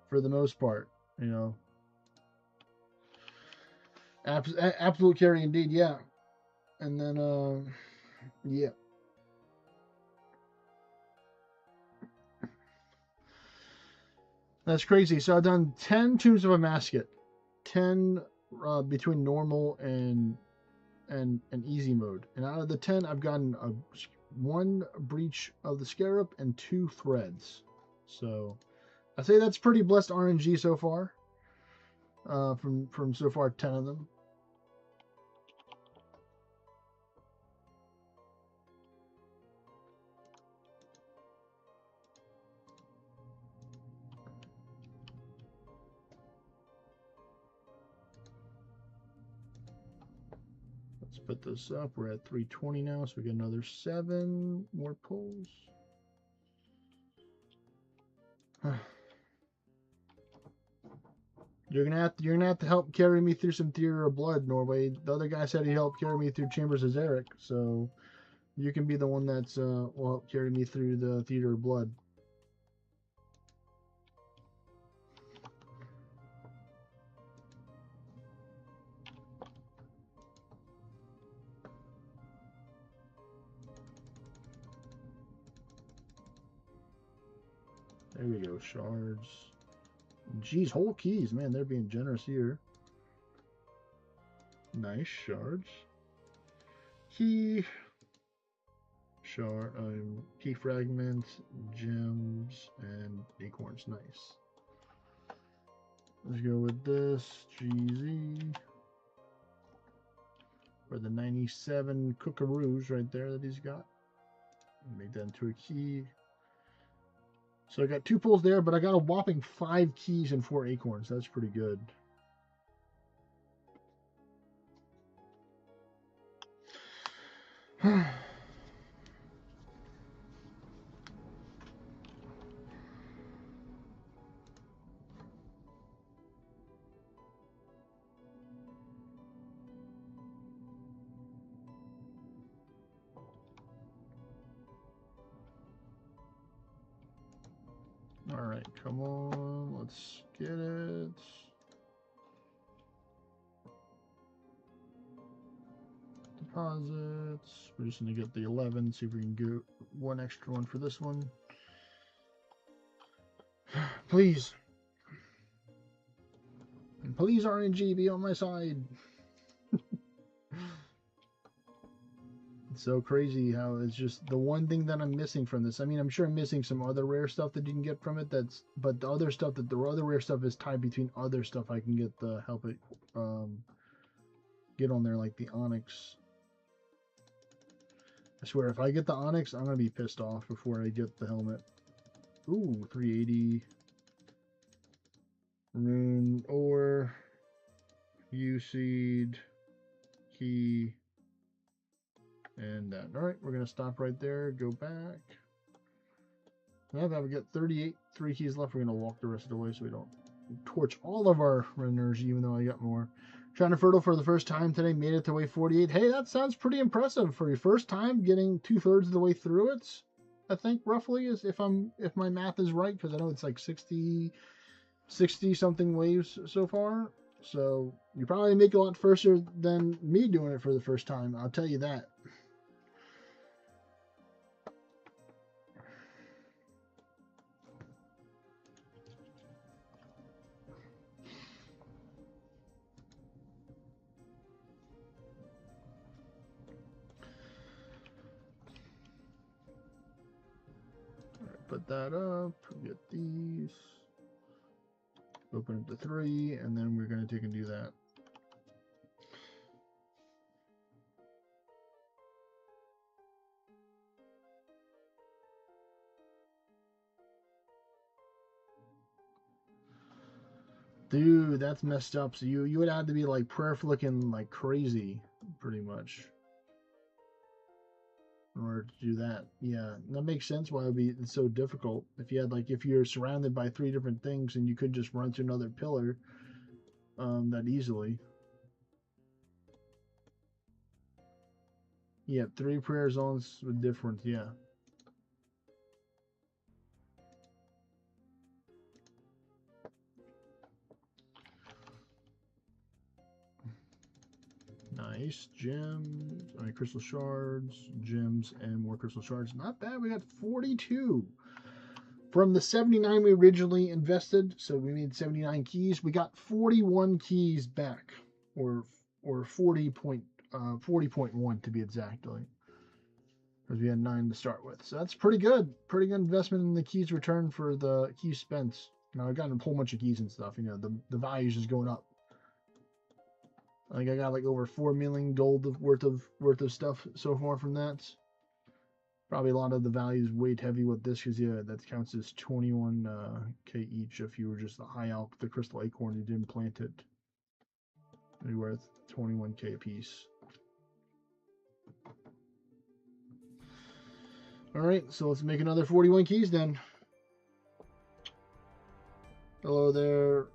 for the most part, you know. Absolute carry indeed, yeah. And then, yeah. That's crazy. So I've done 10 Tombs of a Masket, 10 between normal and easy mode. And out of the 10, I've gotten 1 breach of the Scarab and 2 threads. So I say that's pretty blessed RNG so far. From so far 10 of them. Let's put this up. We're at 320 now, so we get another 7 more pulls. You're gonna have to help carry me through some Theater of Blood, Norway. The other guy said he'd help carry me through Chambers of Zarek, so you can be the one that's will help carry me through the Theater of Blood. There we go, shards. Geez, whole keys, man, they're being generous here. Nice shards. Key. Shard, key fragments, gems, and acorns. Nice. Let's go with this GZ for the 97 Kookaroos right there that he's got. Make that into a key. So I got 2 pulls there, but I got a whopping 5 keys and 4 acorns. That's pretty good. All right, come on, let's get it. Deposits. We're just gonna get the 11. See if we can get one extra one for this one. Please. And please, RNG, be on my side. It's so crazy how it's just the one thing that I'm missing from this. I mean, I'm sure I'm missing some other rare stuff that you can get from it. But the other stuff the other rare stuff is tied between other stuff I can get the help it get on there, like the onyx. I swear, if I get the onyx, I'm gonna be pissed off before I get the helmet. Ooh, 380. Rune ore. U-seed. Key. And that. Alright, we're gonna stop right there, go back. Now that we got 38, 3 keys left, we're gonna walk the rest of the way so we don't torch all of our energy, even though I got more. Trying to fertile for the first time today, made it to way 48. Hey, that sounds pretty impressive for your first time getting 2/3 of the way through it. I think roughly is if my math is right, because I know it's like 60 something waves so far. So you probably make a lot faster than me doing it for the first time. I'll tell you that. Put that up, get these, open up the 3, and then we're going to take and do that. Dude, that's messed up. So you would have to be like prayer flicking like crazy, pretty much, in order to do that. Yeah, that makes sense why it would be so difficult. If you had if you're surrounded by 3 different things and you could just run to another pillar that easily. Yeah, 3 prayer zones with different, yeah. Nice. Gems, crystal shards, gems, and more crystal shards. Not bad. We got 42 from the 79 we originally invested. So we made 79 keys. We got 41 keys back, or 40.1 to be exactly, because we had 9 to start with. So that's pretty good. Pretty good investment in the keys return for the keys spent. Now I've gotten a whole bunch of keys and stuff. You know, the value is just going up. I think I got like over 4 million gold worth of stuff so far from that. Probably a lot of the values weighed heavy with this, because yeah, that counts as 21k each if you were just the high alch, the crystal acorn, you didn't plant it. It'd be worth 21k a piece. Alright, so let's make another 41 keys then. Hello there,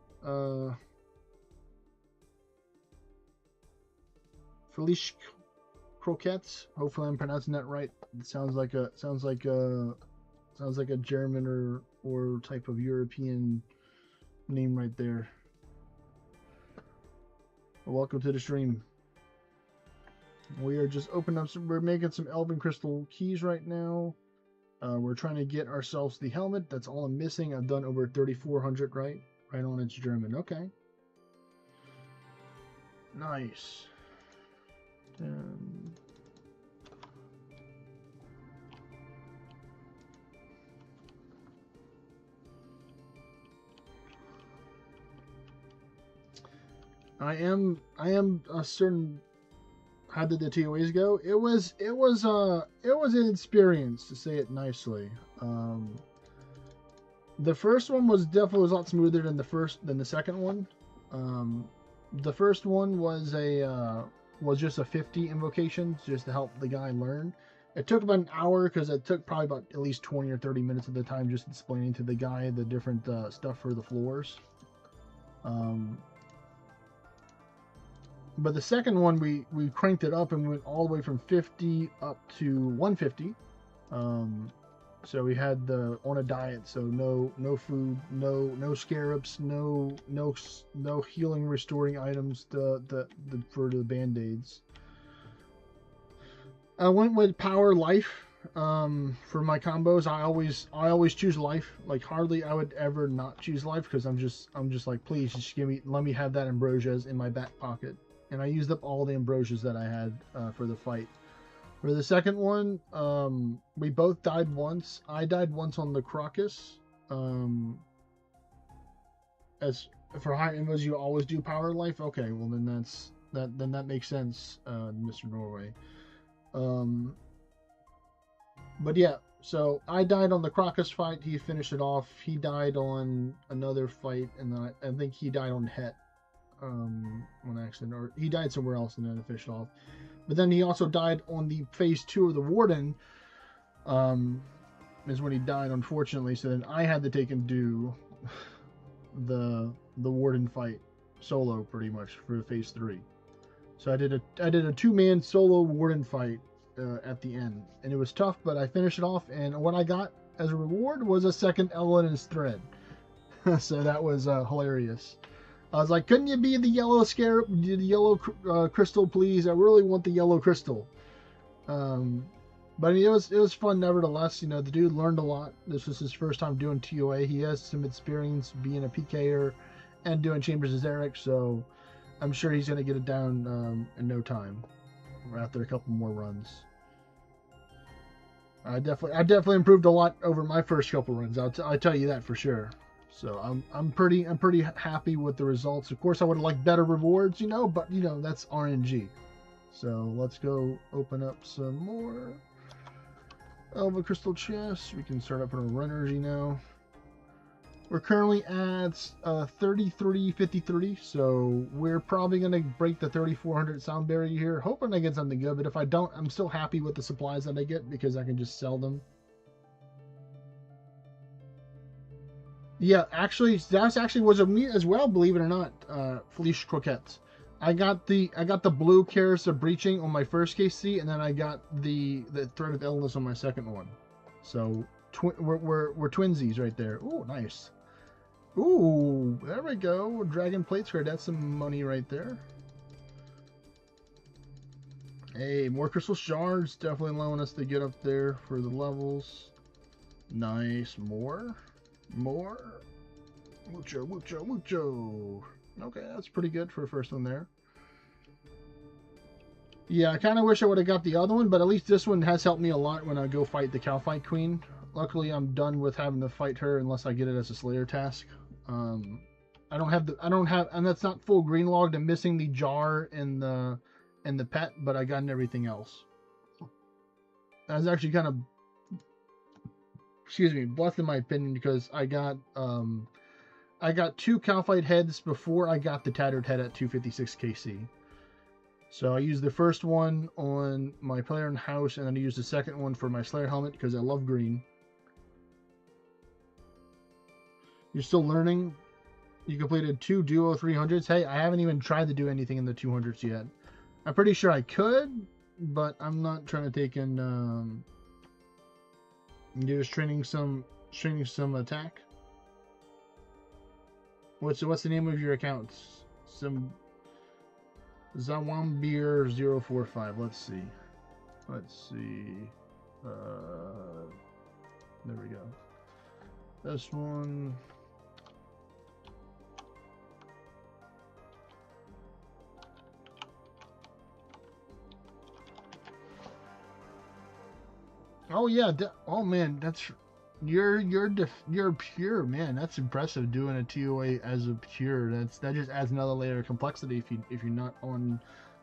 Felice Croquettes. Hopefully I'm pronouncing that right. It sounds like a German or type of European name right there. Welcome to the stream. We are just opening up we're making some Elven Crystal keys right now. We're trying to get ourselves the helmet. That's all I'm missing. I've done over 3,400, right? Right on, it's German. Okay. Nice. I am a certain. How did the TOAs go? It was an experience, to say it nicely. The first one was definitely a lot smoother than the second one. The first one was just a 50 invocation just to help the guy learn. It took about an hour because it took probably about at least 20 or 30 minutes of the time just explaining to the guy the different stuff for the floors. But the second one, we cranked it up and went all the way from 50 up to 150. So we had on a diet, so no food, no scarabs, no healing restoring items for the band-aids. I went with power life for my combos. I always choose life. Like hardly I would ever not choose life because I'm just like, please just let me have that ambrosias in my back pocket. And I used up all the ambrosias that I had for the fight. For the second one, we both died once. I died once on the Crocus. As for high invos, you always do power life. Okay, well then that makes sense, Mr. Norway. But yeah, so I died on the Crocus fight. He finished it off. He died on another fight, and then I think he died on Het. On accident, or he died somewhere else and then it finished off. But then he also died on the phase 2 of the Warden. Is when he died, unfortunately. So then I had to take and do the Warden fight solo, pretty much for phase 3. So I did a 2-man solo Warden fight at the end, and it was tough, but I finished it off. And what I got as a reward was a second Elen's thread. So that was hilarious. I was like, couldn't you be the yellow scarab, the yellow crystal, please? I really want the yellow crystal. But I mean, it was fun nevertheless. You know, the dude learned a lot. This was his first time doing TOA. He has some experience being a PKer and doing Chambers of Xeric, so I'm sure he's going to get it down in no time after a couple more runs. I definitely improved a lot over my first couple runs. I'll tell you that for sure. So I'm pretty happy with the results. Of course, I would have liked better rewards, but that's RNG. So let's go open up some more Elven Crystal chests. We can start up our Runergy now. We're currently at 3353, so we're probably gonna break the 3400 sound barrier here. Hoping I get something good, but if I don't, I'm still happy with the supplies that I get because I can just sell them. Yeah, actually, that actually was a me as well, believe it or not, Felice Croquettes. I got the blue Karis of Breaching on my first KC, and then I got the Thread of Illness on my second one. So we're twinsies right there. Ooh, nice. Ooh, there we go. Dragon Plate Square. That's some money right there. Hey, more crystal shards. Definitely allowing us to get up there for the levels. Nice. More. Mucho. Okay, that's pretty good for the first one there. Yeah, I kind of wish I would have got the other one, but at least this one has helped me a lot when I go fight the Calfight Queen. Luckily, I'm done with having to fight her unless I get it as a Slayer task. I don't have, and that's not full green logged. I'm missing the jar and the pet, but I gotten everything else. I was actually kind of, blessed in my opinion because I got 2 Calfight heads before I got the Tattered Head at 256 KC. So I used the first one on my player in house, and then I used the second one for my Slayer helmet because I love green. You're still learning. You completed 2 Duo 300s. Hey, I haven't even tried to do anything in the 200s yet. I'm pretty sure I could, but I'm not trying to take in. You're just training some attack. What's the name of your account? Some Zawambir045. Let's see. There we go. This one. Oh yeah. Oh man, that's you're pure, man. That's impressive doing a TOA as a pure. That just adds another layer of complexity if you're not on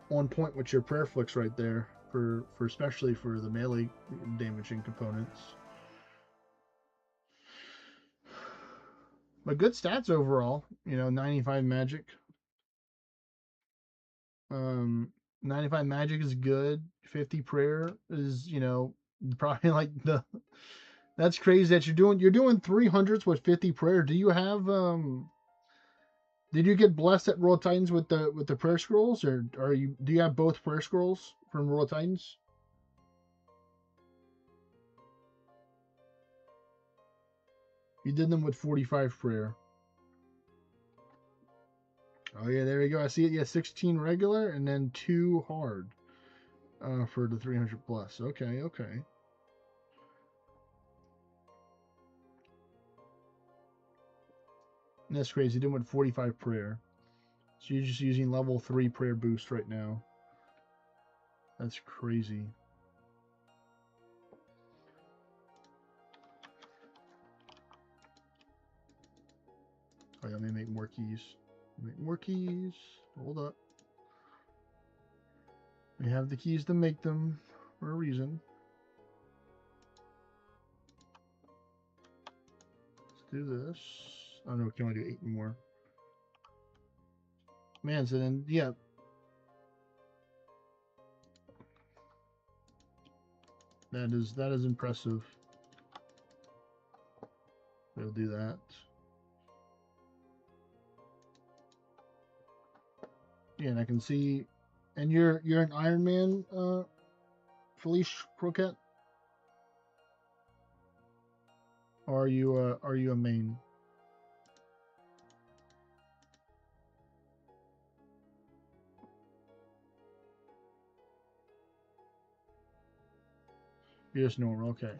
point with your prayer flicks right there for especially for the melee damaging components. But good stats overall. 95 magic. 95 magic is good. 50 prayer is, probably like the. That's crazy that you're doing 300s with 50 prayer. Do you have Did you get blessed at Royal Titans with the prayer scrolls, or do you have both prayer scrolls from Royal Titans? You did them with 45 prayer. Oh yeah, there you go. I see it. Yeah, 16 regular and then 2 hard for the 300 plus. Okay. That's crazy. Doing with 45 prayer. So you're just using level 3 prayer boost right now. That's crazy. Oh, yeah, let me make more keys. Hold up. We have the keys to make them for a reason. Let's do this. Oh no, we can only do 8 more. Man, so then, yeah. That is impressive. We'll do that. Yeah, and I can see, and you're an Iron Man, Felice Croquette, or are you a main? You're just normal, okay.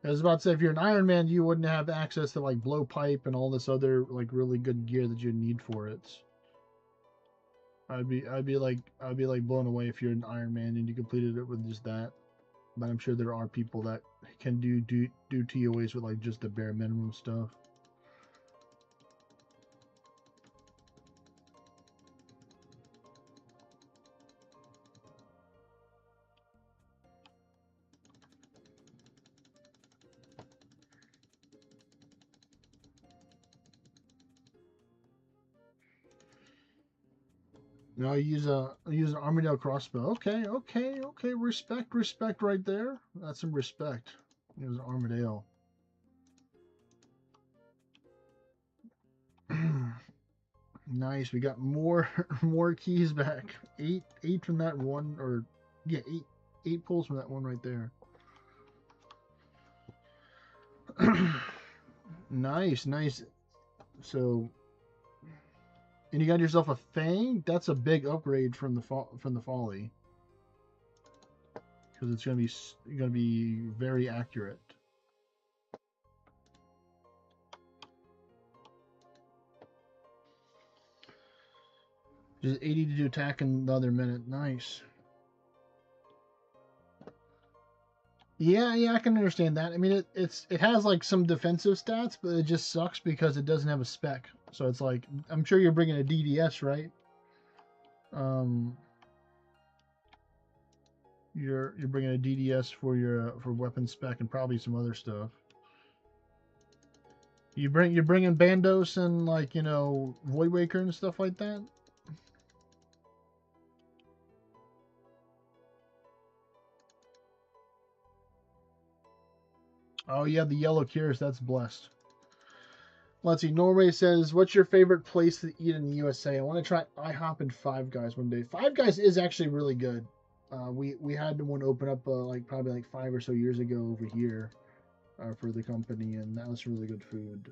I was about to say, if you're an Iron Man, you wouldn't have access to like blowpipe and all this other like really good gear that you'd need for it. I'd be like blown away if you're an Iron Man and you completed it with just that. But I'm sure there are people that can do TOAs with like just the bare minimum stuff. No, I use an Armadale crossbow. Okay. Respect right there. That's some respect. Use an Armadale. Nice. We got more keys back. Eight from that one, or yeah, eight pulls from that one right there. Nice. So, and you got yourself a Fang. That's a big upgrade from the Folly, because it's gonna be very accurate. Just 80 to do attack in the other minute. Nice. Yeah, I can understand that. I mean, it has like some defensive stats, but it just sucks because it doesn't have a spec. So it's like, I'm sure you're bringing a DDS, right? You're bringing a DDS for your for weapon spec and probably some other stuff. You're bringing Bandos and like Voidwaker and stuff like that. Oh yeah, the yellow cures. That's blessed. Let's see. Norway says, "What's your favorite place to eat in the USA?" I want to try IHOP and Five Guys one day. Five Guys is actually really good. We had one open up like probably like 5 or so years ago over here for the company, and that was really good food.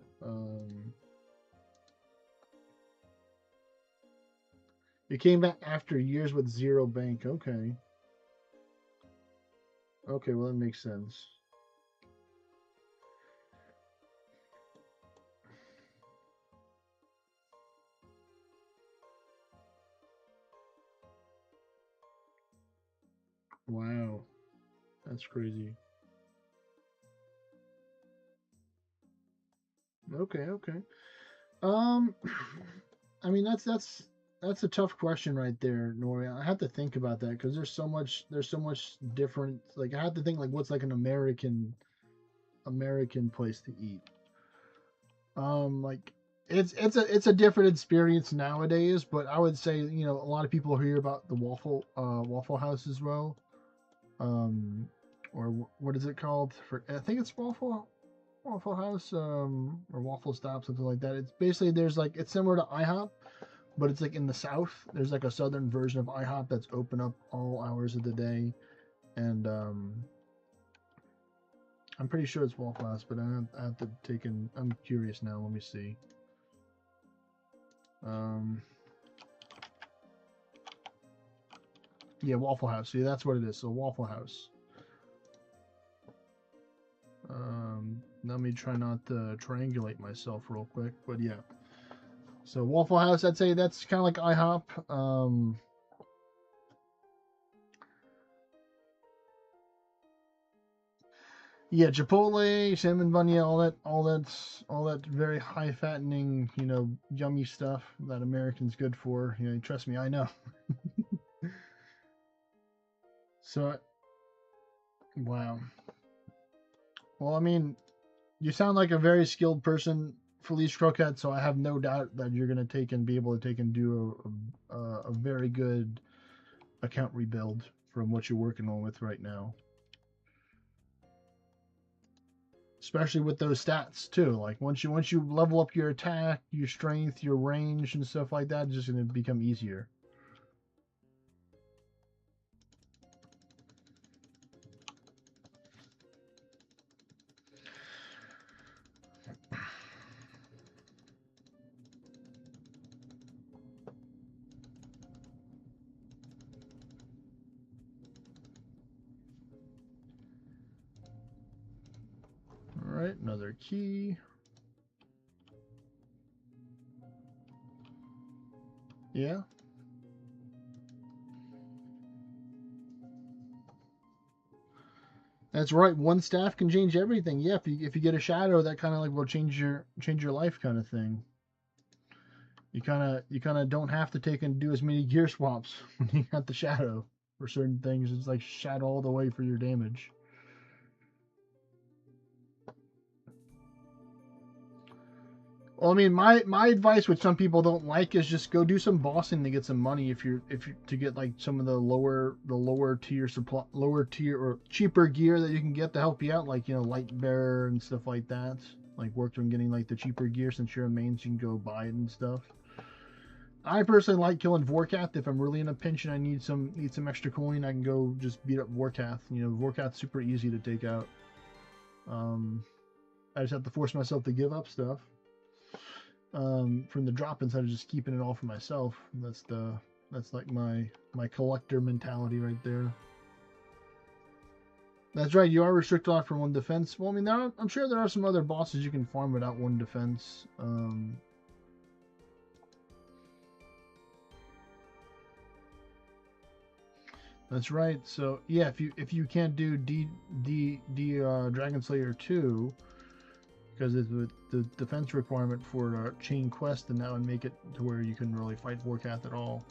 You came back after years with zero bank. Okay. Okay, well that makes sense. Wow, that's crazy. Okay, okay. Um, I mean that's a tough question right there, Nori. I have to think about that because there's so much different. Like I have to think like what's like an American place to eat. Like it's a different experience nowadays, but I would say a lot of people hear about the Waffle House as well. Um, or what is it called? For I think it's Waffle House or Waffle Stop, something like that. It's basically there's like it's similar to IHOP, but it's like in the South. There's like a southern version of IHOP that's open up all hours of the day, and I'm pretty sure it's Waffle House, but I have to take in. I'm curious now. Let me see. Yeah, Waffle House. See, that's what it is. So Waffle House. Let me try not to triangulate myself real quick, but yeah. So Waffle House, I'd say that's kind of like IHOP. Yeah, Chipotle, salmon bunny, all that very high fattening, yummy stuff that Americans good for. Trust me, I know. So, wow. Well, I mean, you sound like a very skilled person, Felice Croquette. So I have no doubt that you're gonna be able to take and do a very good account rebuild from what you're working on with right now. Especially with those stats too. Like once you level up your attack, your strength, your range, and stuff like that, it's just gonna become easier. All right, another key. Yeah. That's right. One staff can change everything. Yeah, if you get a shadow, that kind of like will change your life kind of thing. You kind of don't have to take and do as many gear swaps when you got the shadow for certain things. It's like shadow all the way for your damage. Well, I mean, my advice, which some people don't like, is just go do some bossing to get some money. If you to get like some of the lower tier supply, lower tier or cheaper gear that you can get to help you out, like light bearer and stuff like that. Like work on getting like the cheaper gear since you're a main, so you can go buy it and stuff. I personally like killing Vorkath. If I'm really in a pinch and I need some extra coin, I can go just beat up Vorkath. Vorkath's super easy to take out. I just have to force myself to give up stuff. From the drop instead of just keeping it all for myself. That's like my collector mentality right there. That's right, you are restricted off for one defense. Well, I mean, I'm sure there are some other bosses you can farm without one defense. That's right. So yeah, if you can't do Dragon Slayer 2, because it's the defense requirement for chain quest, and that would make it to where you couldn't really fight Vorkath at all.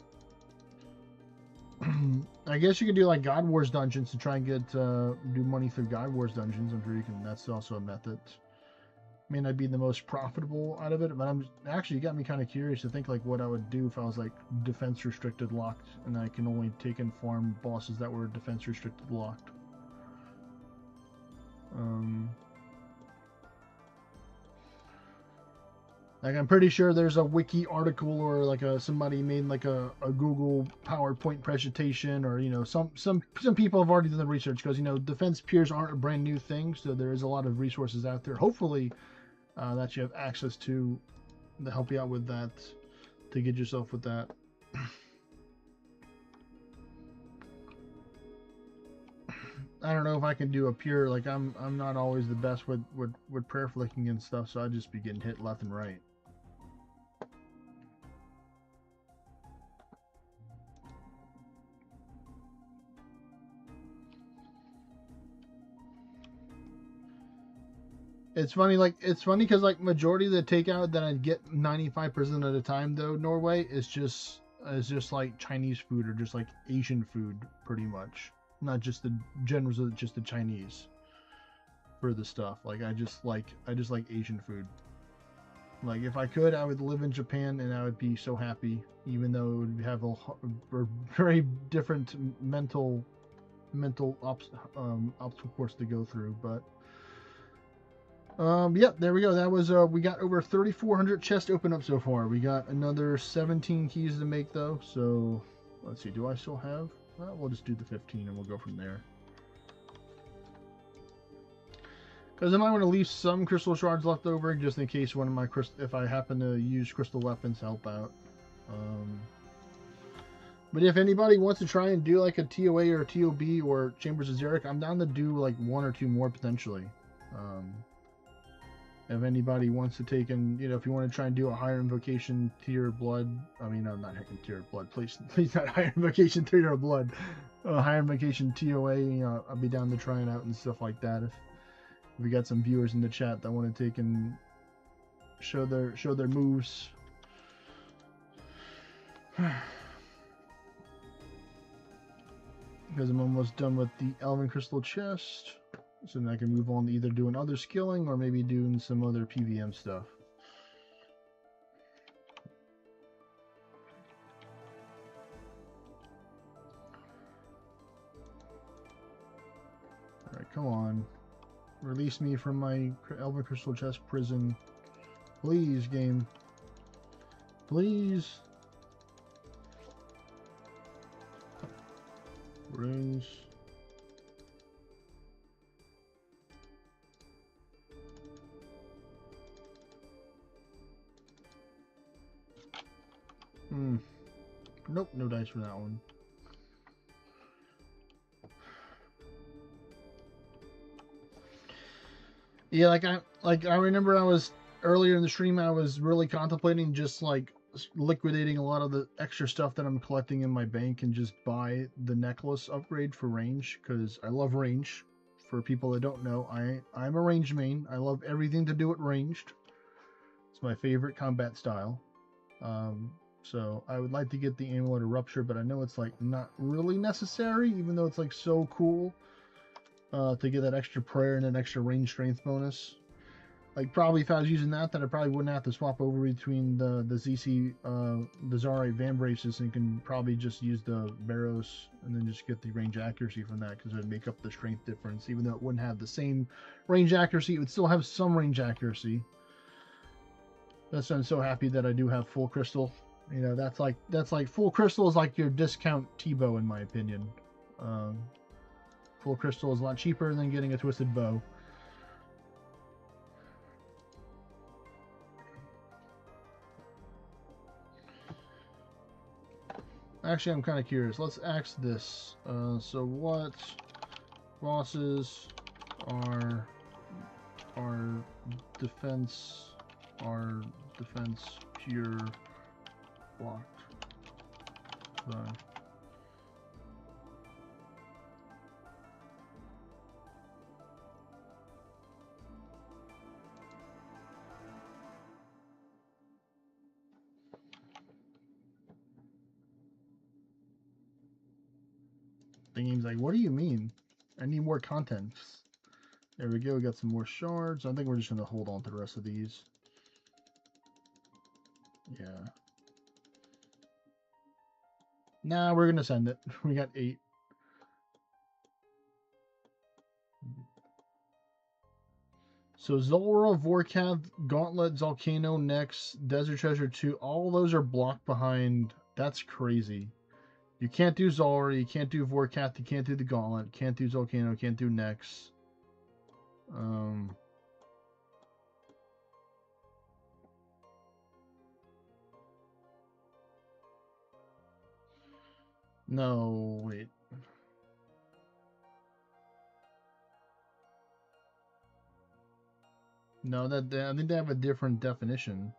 I guess you could do like God Wars dungeons to try and get do money through God Wars dungeons. I'm sure you can. That's also a method. May not be the most profitable out of it, but you got me kind of curious to think like what I would do if I was like defense restricted locked, and I can only take and farm bosses that were defense restricted locked. Like, I'm pretty sure there's a wiki article or like somebody made like a Google PowerPoint presentation, or some people have already done the research, because defense peers aren't a brand new thing, so there is a lot of resources out there. Hopefully, that you have access to help you out with that, to get yourself with that. I don't know if I can do a pure, like, I'm not always the best with prayer flicking and stuff, so I'd just be getting hit left and right. It's funny because like majority of the takeout that I get 95% of the time though, Norway, is just like Chinese food or just like Asian food, pretty much. Not just the generals, just the Chinese for the stuff. Like I just like Asian food. Like if I could, I would live in Japan and I would be so happy, even though it would have a very different mental obstacle course to go through, but. Yep, there we go. That was we got over 3,400 chests open up so far. We got another 17 keys to make though. So let's see. Do I still have? Well, we'll just do the 15 and we'll go from there. Because I might want to leave some crystal shards left over just in case one of my if I happen to use crystal weapons to help out. But if anybody wants to try and do like a TOA or a TOB or Chambers of Xeric, I'm down to do like 1 or 2 more potentially. If anybody wants to take and if you want to try and do a higher invocation tier blood, I mean, no, not tier blood, please not higher invocation tier blood, higher invocation TOA, I'll be down to try it out and stuff like that. If we got some viewers in the chat that want to take and show their moves. Because I'm almost done with the Elven Crystal chest. So then I can move on to either doing other skilling or maybe doing some other PVM stuff. Alright, come on. Release me from my Elven Crystal chest prison. Please, game. Please. Runes. Nope, no dice for that one. Yeah, I remember I was earlier in the stream, I was really contemplating just like liquidating a lot of the extra stuff that I'm collecting in my bank and just buy the necklace upgrade for range, because I love range. For people that don't know, I'm a ranged main. I love everything to do with ranged. It's my favorite combat style. So I would like to get the Amulet of Rupture, but I know it's like not really necessary, even though it's like so cool to get that extra prayer and an extra range strength bonus. Like probably if I was using that, then I probably wouldn't have to swap over between the ZC, the Zarite Van Braces, and can probably just use the Barrows and then just get the range accuracy from that, because it would make up the strength difference. Even though it wouldn't have the same range accuracy, it would still have some range accuracy. That's why I'm so happy that I do have full crystal. That's like full crystal is like your discount T-bow in my opinion. Full crystal is a lot cheaper than getting a twisted bow. Actually, I'm kind of curious. Let's ask this. So what bosses are defense pure blocked by? The game's like, what do you mean? I need more content. There we go, we got some more shards. I think we're just going to hold on to the rest of these. Yeah. Nah, we're going to send it. We got 8. So Zulrah, Vorkath, Gauntlet, Volcano, Nex, Desert Treasure 2, all those are blocked behind. That's crazy. You can't do Zulrah, you can't do Vorkath, you can't do the Gauntlet, can't do Volcano, can't do Nex. No, wait. No, I think they have a different definition.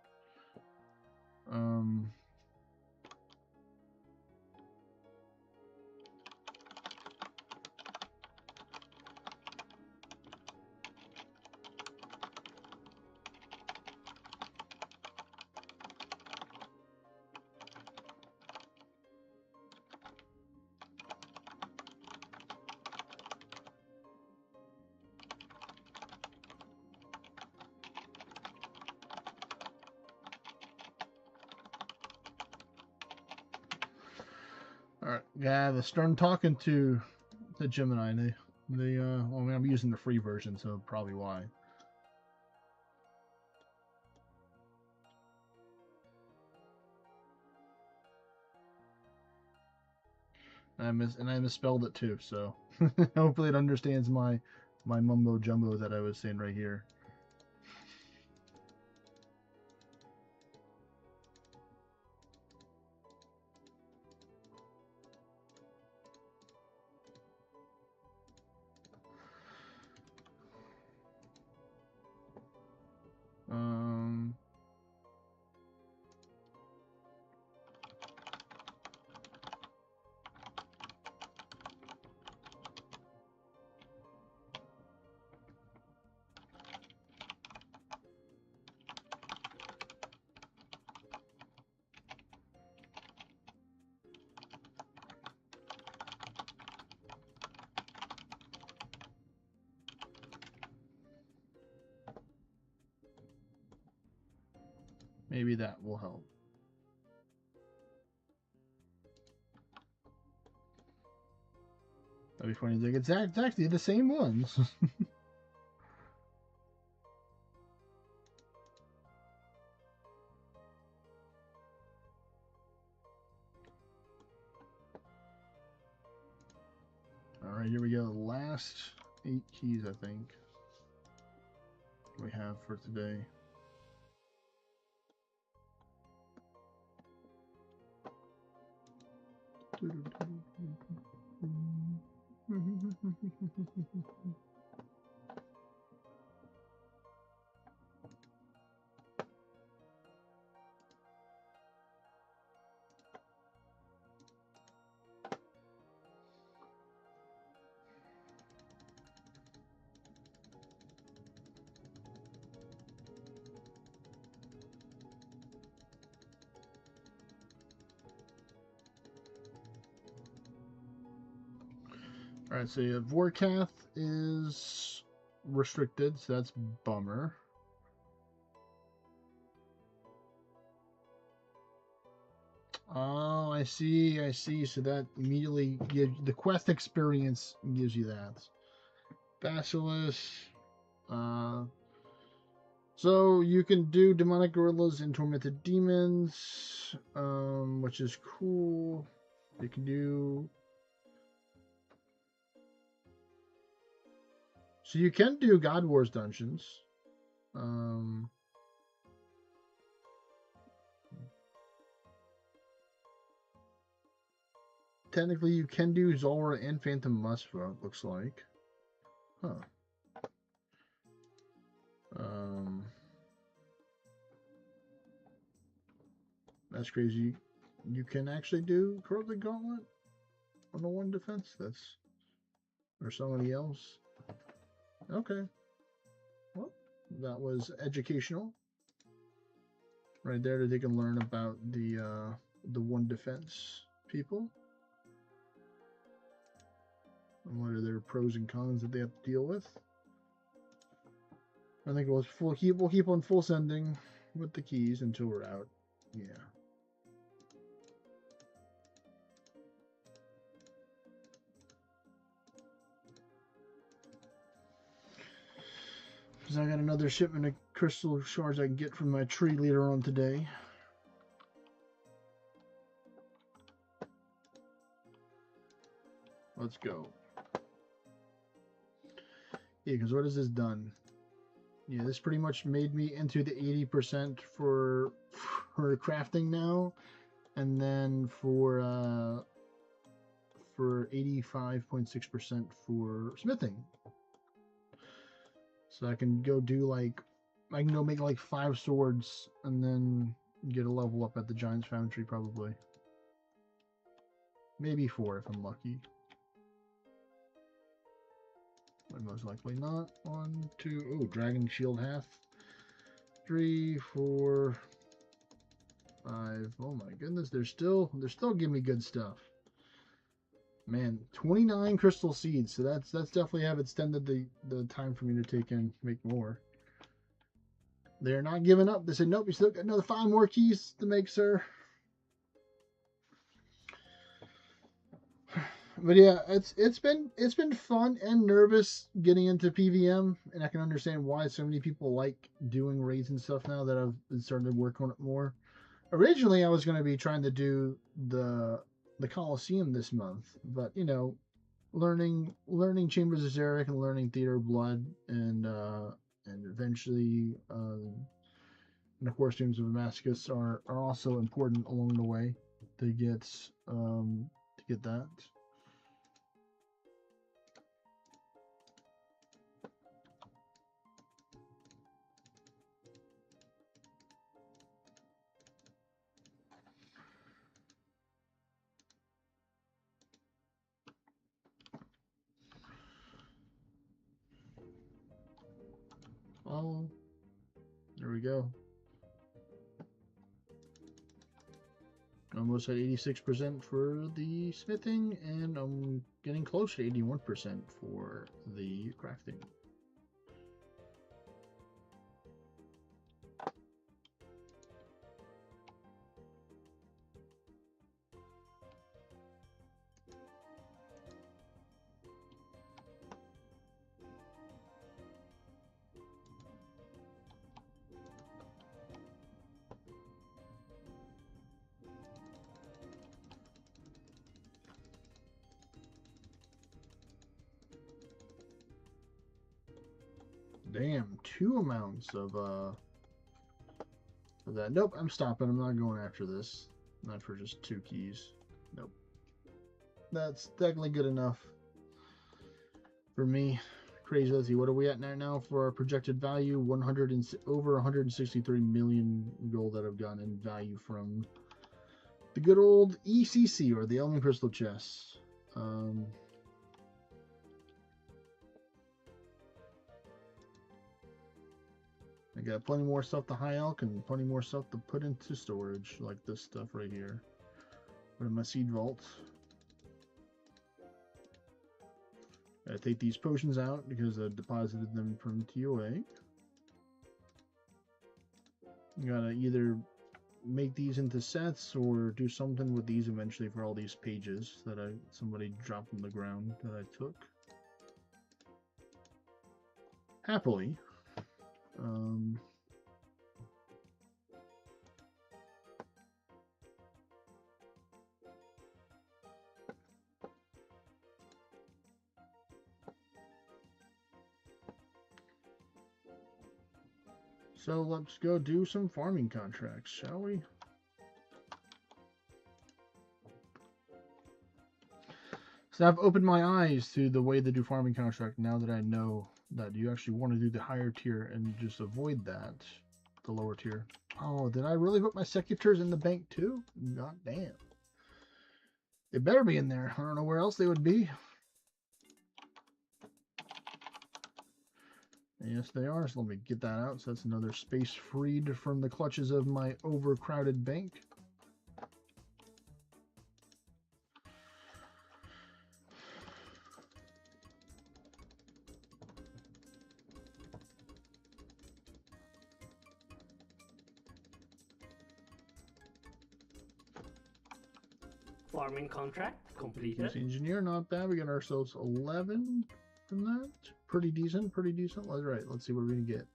All right, yeah, the Stern talking to the Gemini. Well, I mean, I'm using the free version, so probably why. I misspelled it too, so hopefully it understands my mumbo jumbo that I was saying right here. Maybe that will help. That'd be funny. Like it's actually the same ones. All right, here we go. Last 8 keys, I think we have for today. Alright, so yeah, Vorkath is restricted, so that's bummer. Oh, I see. So that immediately gives the quest experience gives you that. Basilisk. So you can do demonic gorillas and tormented demons, which is cool. You can do. So you can do God Wars dungeons. Technically, you can do Zulrah and Phantom Musva, it looks like. Huh. That's crazy. You can actually do Corrupted Gauntlet on a 1 defense? That's... Or somebody else? Okay. Well, that was educational. Right there that they can learn about the 1 defense people. And what are their pros and cons that they have to deal with. I think we'll keep on full sending with the keys until we're out. Yeah. Because I got another shipment of crystal shards I can get from my tree later on today. Let's go. Yeah, because what has this done? Yeah, this pretty much made me into the 80% for crafting now, and then for 85.6% for smithing. So I can go do like, I can go make like 5 swords and then get a level up at the Giant's Foundry probably. Maybe 4 if I'm lucky. But most likely not. 1, 2, oh, Dragon Shield half. 3, 4, 5. Oh my goodness, they're still giving me good stuff. Man, 29 crystal seeds, so that's definitely have extended the time for me to take and make more. They're not giving up. They said, nope, you still got another 5 more keys to make, sir. But yeah, it's been fun and nervous getting into PVM, and I can understand why so many people like doing raids and stuff now that I've started to work on it more. Originally, I was going to be trying to do the Coliseum this month, but you know, learning Chambers of Xeric and learning Theater of Blood and eventually and of course Tombs of Damascus are also important along the way to get that. Oh, there we go. Almost at 86% for the smithing, and I'm getting close to 81% for the crafting. Damn, 2 amounts of that. Nope, I'm stopping. I'm not going after this. Not for just 2 keys. Nope. That's definitely good enough for me. Crazy. Let's see, what are we at now for our projected value? Over 163 million gold that I've gotten in value from the good old ECC, or the Element Crystal Chests. I got plenty more stuff to high elk and plenty more stuff to put into storage, like this stuff right here. Put in my seed vault. I take these potions out because I deposited them from TOA. You gotta either make these into sets or do something with these eventually for all these pages that somebody dropped on the ground that I took. Happily. So let's go do some farming contracts, shall we? So I've opened my eyes to the way they do farming contract now that I know that you actually want to do the higher tier and just avoid that, the lower tier. Oh, did I really put my secutors in the bank too? God damn. They better be in there. I don't know where else they would be. Yes, they are. So let me get that out. So that's another space freed from the clutches of my overcrowded bank. Farming contract completed. Engineer, not bad. We got ourselves 11 from that. pretty decent, pretty decent. All right, let's see what we're gonna get.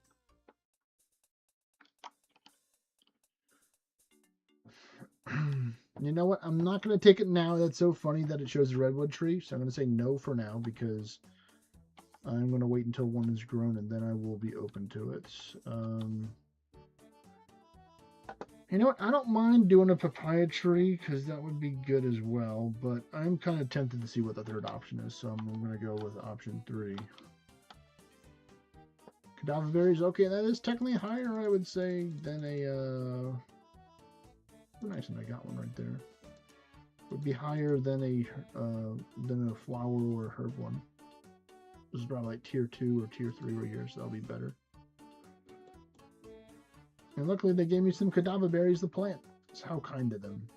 You know what? I'm not gonna take it now. That's so funny that it shows a redwood tree. So I'm gonna say no for now because I'm gonna wait until one is grown and then I will be open to it. You know what? I don't mind doing a papaya tree because that would be good as well. But I'm kind of tempted to see what the third option is. So I'm gonna go with option 3. Cadaver berries. Okay, that is technically higher, I would say, than a. Nice, and I got one right there. Would be higher than a flower or herb one. This is probably like tier 2 or tier 3 right here, so that'll be better. And luckily they gave me some cadaver berries to plant. It's how kind of them.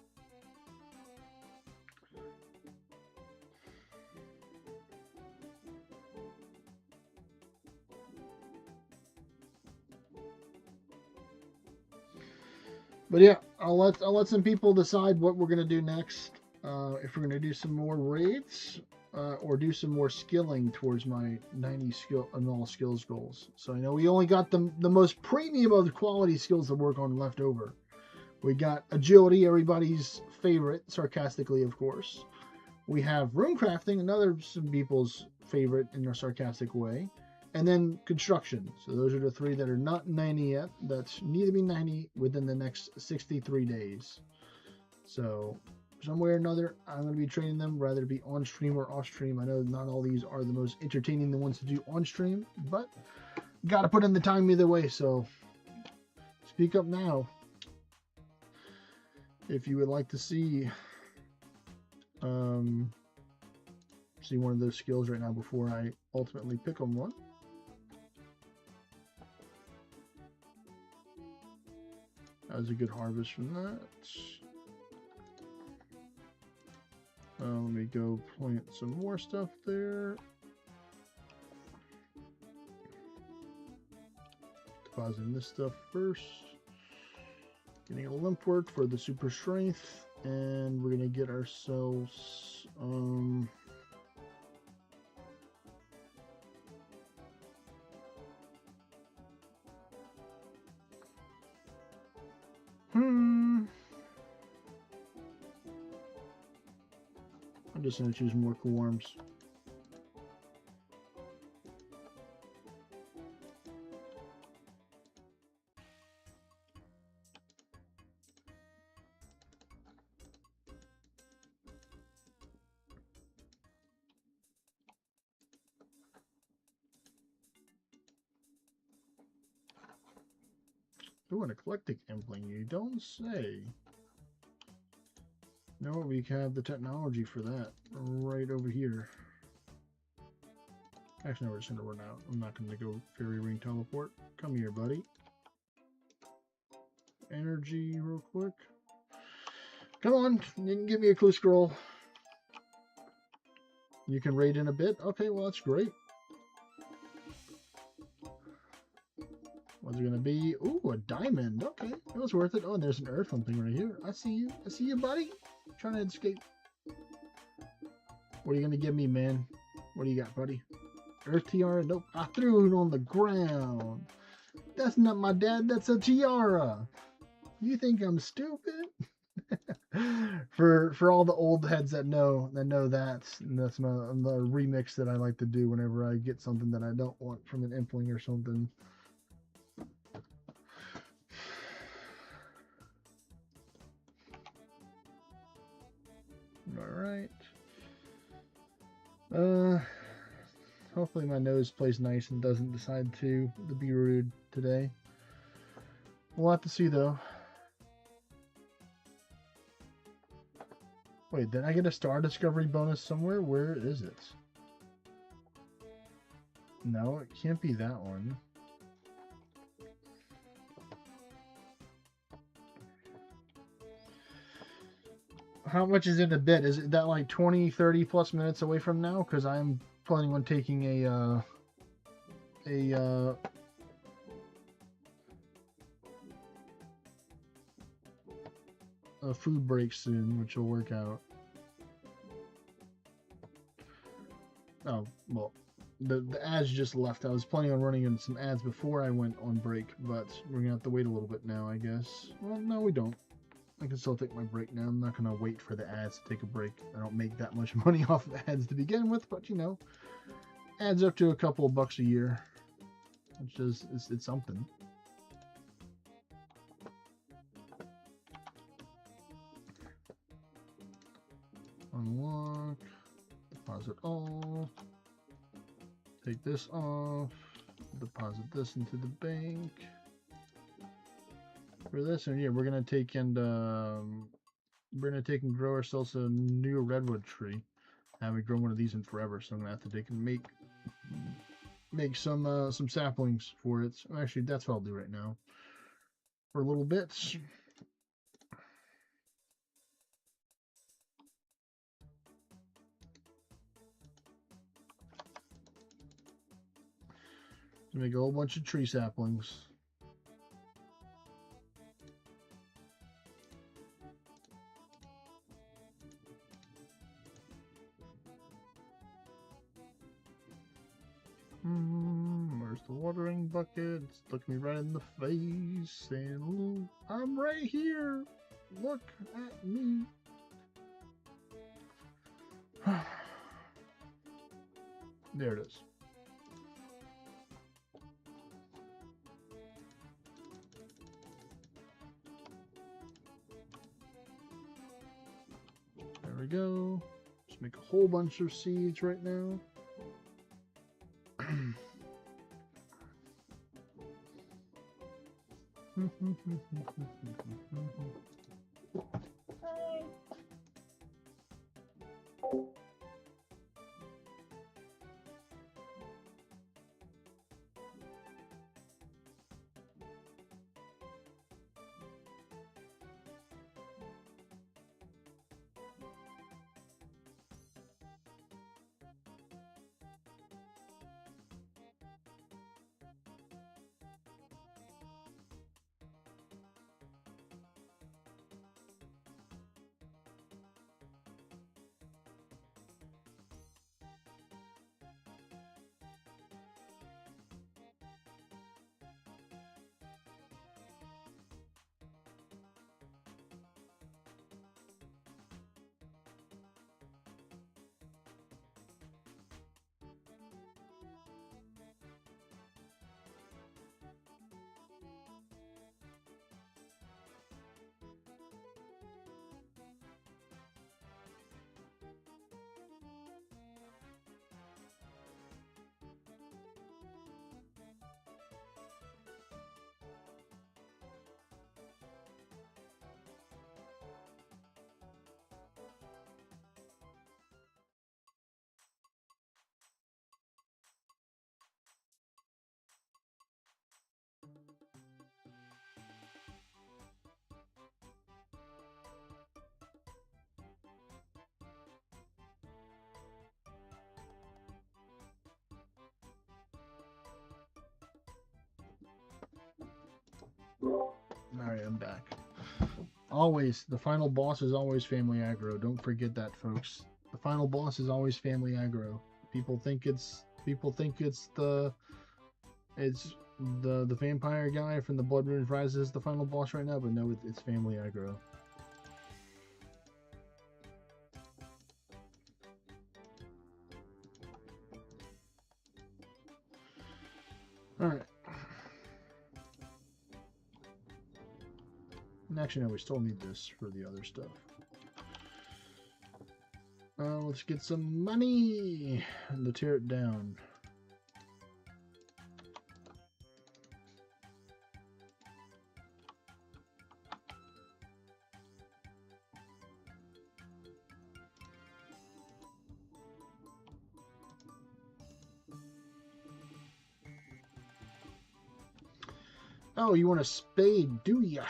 But yeah, I'll let some people decide what we're gonna do next. If we're gonna do some more raids, or do some more skilling towards my 90 skill and all skills goals. So I know we only got the most premium of the quality skills to work on left over. We got agility, everybody's favorite, sarcastically of course. We have runecrafting, another some people's favorite in a sarcastic way. And then construction. So those are the 3 that are not 90 yet. That need to be 90 within the next 63 days. So some way or another, I'm going to be training them, rather be on stream or off stream. I know not all these are the most entertaining, the ones to do on stream, but got to put in the time either way. So speak up now if you would like to see one of those skills right now before I ultimately pick on one. That was a good harvest from that. Let me go plant some more stuff there. Depositing this stuff first. Getting a limp work for the super strength. And we're going to get ourselves... I'm just going to choose more cool worms. Ooh, an eclectic impling, you don't say. No, we have the technology for that right over here. Actually, no, we're just going to run out. I'm not going to go fairy ring teleport. Come here, buddy. Energy real quick. Come on, you can give me a clue scroll. You can raid in a bit. Okay, well, that's great. What's it going to be? Ooh, a diamond. Okay, it was worth it. Oh, and there's an earth thing right here. I see you. I see you, buddy. Trying to escape. What are you going to give me, man? What do you got, buddy? Earth tiara? Nope. I threw it on the ground. That's not my dad. That's a tiara. You think I'm stupid? For all the old heads that know that's my remix that I like to do whenever I get something that I don't want from an impling or something. Alright. Hopefully my nose plays nice and doesn't decide to be rude today. We'll have to see though. Wait, did I get a star discovery bonus somewhere? Where is it? No, it can't be that one. How much is it a bit? Is it that like 20, 30 plus minutes away from now? Because I'm planning on taking a food break soon, which will work out. Oh, well, the ads just left. I was planning on running in some ads before I went on break, but we're gonna have to wait a little bit now, I guess. Well, no, we don't. I can still take my break now. I'm not gonna wait for the ads to take a break. I don't make that much money off of ads to begin with, but you know, adds up to a couple of bucks a year, which is it's something. Unlock, deposit all, take this off, deposit this into the bank. For this, and yeah, we're gonna take and grow ourselves a new redwood tree. I haven't grown one of these in forever, so I'm gonna have to take and make some saplings for it. So actually, that's what I'll do right now. For little bits. To make a whole bunch of tree saplings. Where's the watering bucket? It's looking me right in the face, saying, "Ooh, I'm right here. Look at me." There it is. There we go. Just make a whole bunch of seeds right now. Alright, I'm back. Always, the final boss is always family aggro. Don't forget that, folks. The final boss is always family aggro. People think it's the vampire guy from the Blood Moon Rises the final boss right now, but no, it's family aggro. Alright. And actually, no, we still need this for the other stuff. Let's get some money and tear it down. Oh, you want a spade, do ya?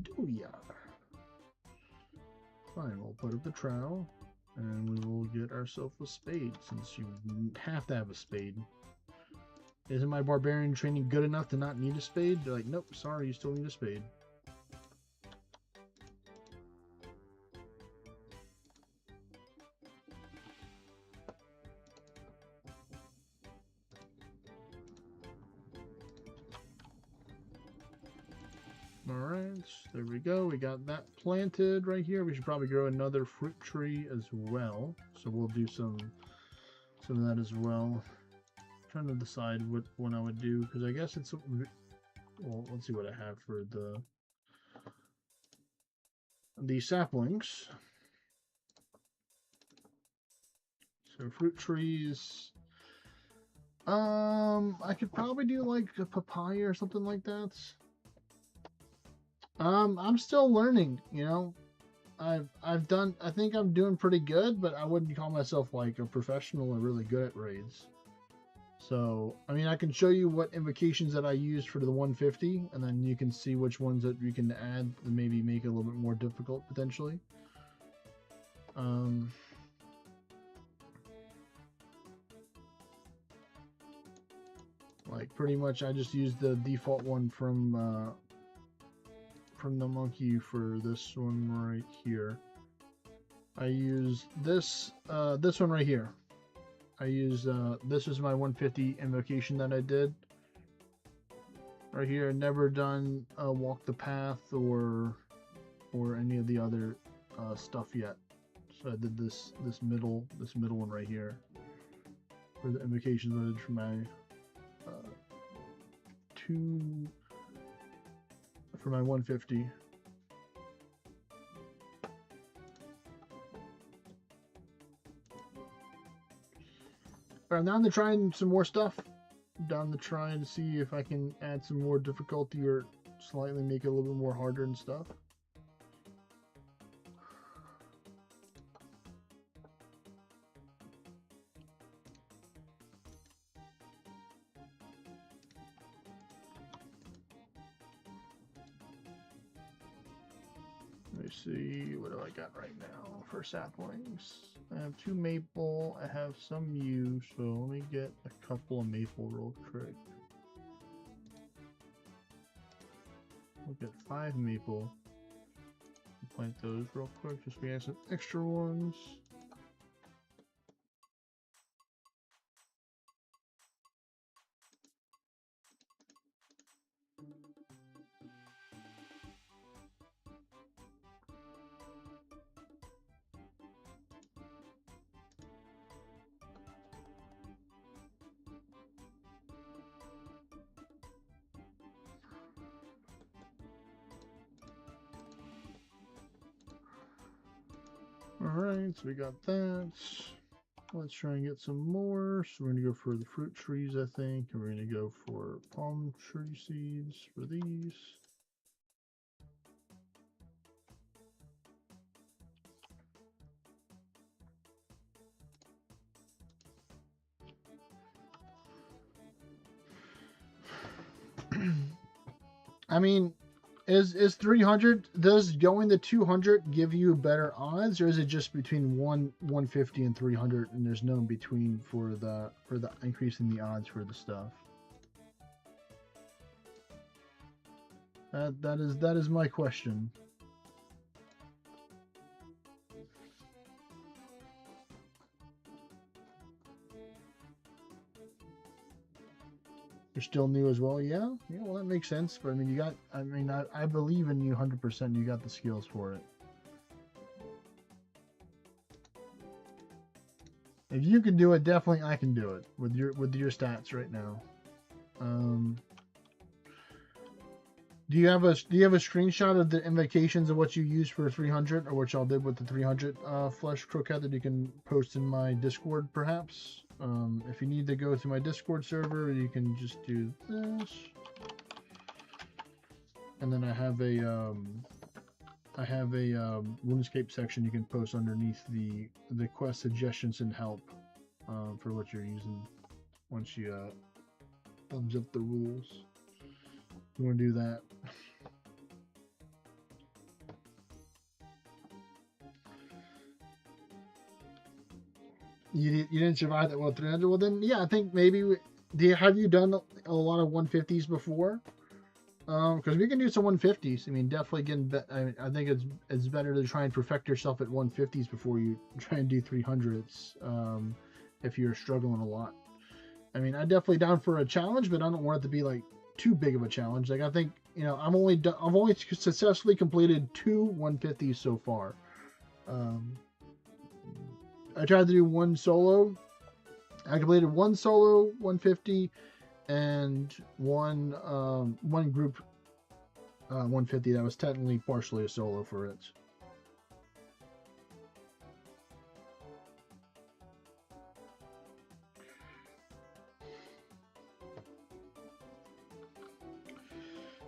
Do ya? Fine, we'll put up the trowel, and we will get ourselves a spade, since you have to have a spade. Isn't my barbarian training good enough to not need a spade? They're like, nope, sorry, you still need a spade. seeds. There we go. We got that planted right here. We should probably grow another fruit tree as well. So we'll do some of that as well. I'm trying to decide what one I would do, because I guess it's, well, let's see what I have for the saplings. So fruit trees. I could probably do like a papaya or something like that. I'm still learning, you know. I think I'm doing pretty good, but I wouldn't call myself like a professional or really good at raids. So, I mean, I can show you what invocations that I used for the 150, and then you can see which ones that you can add and maybe make it a little bit more difficult potentially. Like pretty much I just used the default one from the monkey for this one right here. I use this one right here. I use this is my 150 invocation that I did right here. Never done walk the path or any of the other stuff yet. So I did this middle one right here for the invocations I did for my for my 150. But I'm down to trying some more stuff. I'm down to trying to see if I can add some more difficulty or slightly make it a little bit more harder and stuff. Let me see, what do I got right now for saplings? I have 2 maple, I have some yew, so let me get a couple of maple real quick. We'll get 5 maple. Plant those real quick, just we have some extra ones. Alright, so we got that. Let's try and get some more. So we're going to go for the fruit trees, I think. And we're going to go for palm tree seeds for these. I mean, is 300, does going to 200 give you better odds, or is it just between 150 and 300 and there's no in between for the increase in the odds for the stuff? That is my question. You're still new as well, yeah. Yeah, well, that makes sense. But I mean, I believe in you 100%. You got the skills for it. If you can do it, definitely I can do it with your stats right now. Do you have a screenshot of the invocations of what you used for 300, or what y'all did with the 300 flesh croquette that you can post in my Discord, perhaps? If you need to go to my Discord server, you can just do this. And then I have a RuneScape section you can post underneath the quest suggestions and help for what you're using once you thumbs up the rules. You want to do that. You didn't survive that well 300. Well then, yeah, I think maybe have you done a lot of 150s before? Because we can do some 150s. I mean, definitely getting. I think it's better to try and perfect yourself at 150s before you try and do 300s. If you're struggling a lot. I mean, I'm definitely down for a challenge, but I don't want it to be like too big of a challenge. Like I think you know, I've only successfully completed 2 150s so far. I tried to do one solo. I completed one solo 150 and one group 150 that was technically partially a solo for it.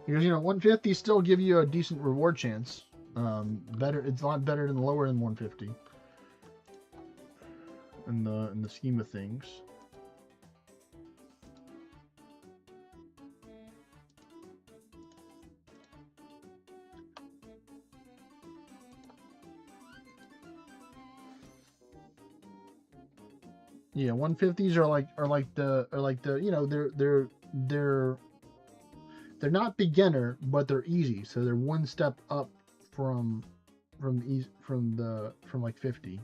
Because, you know, 150 still give you a decent reward chance. Better, it's a lot better than lower than 150 in the scheme of things. Yeah, 150s are like the you know, they're not beginner, but they're easy. So they're one step up from like 50.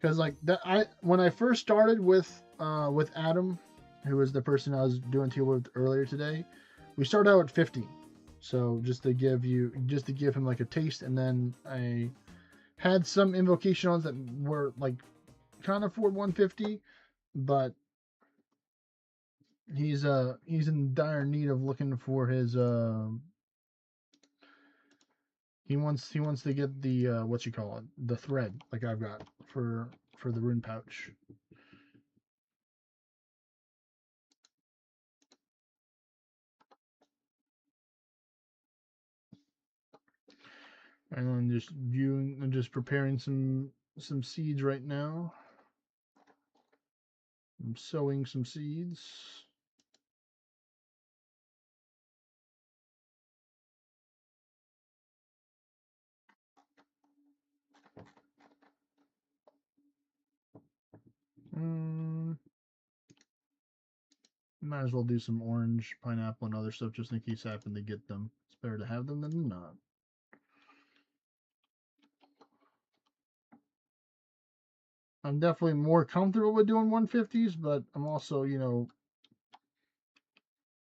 Because like that, when I first started with Adam, who was the person I was doing TOA with earlier today, we started out at 50. So just to give him like a taste, and then I had some invocation ones that were like kind of for 150, but he's in dire need of looking for his he wants to get the what you call it, the thread like I've got for the rune pouch. And I'm just preparing some seeds right now. I'm sowing some seeds. Might as well do some orange, pineapple, and other stuff just in case I happen to get them. It's better to have them than not. I'm definitely more comfortable with doing 150s, but I'm also, you know,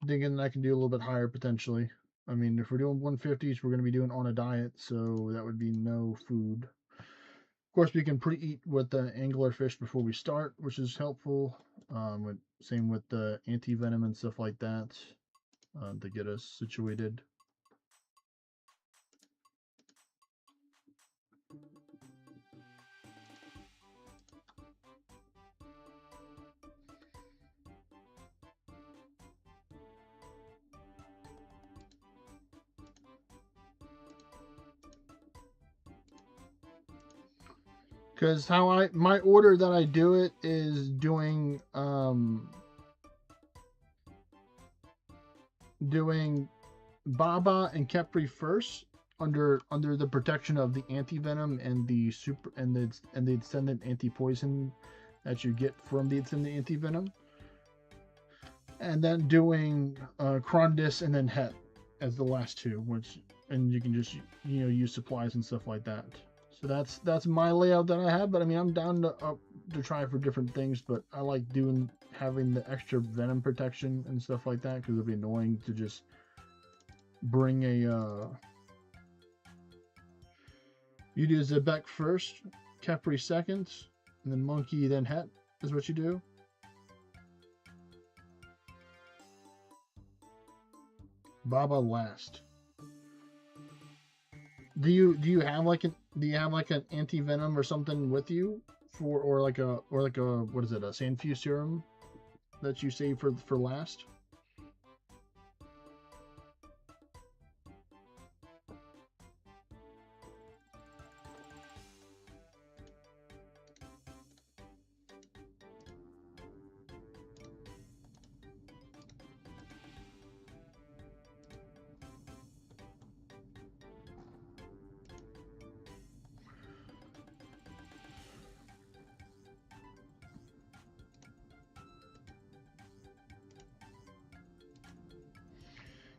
thinking I can do a little bit higher potentially. I mean, if we're doing 150s, we're going to be doing on a diet, so that would be no food. Of course, we can pre-eat with the angler fish before we start, which is helpful. Same with the anti-venom and stuff like that to get us situated. Because my order that I do it is doing Baba and Kepri first under the protection of the anti-venom and the extended anti-poison that you get from the extended anti-venom, and then doing Krondis and then Het as the last two, and you can just, you know, use supplies and stuff like that. So that's my layout that I have, but I mean, I'm down to try for different things, but I like having the extra venom protection and stuff like that, because it'd be annoying to just bring a you do Zebek first, Kepri second, and then Monkey, then Het is what you do. Baba last. Do you have like an anti-venom or something with you or like a what is it, a Sandfuse serum that you save for last?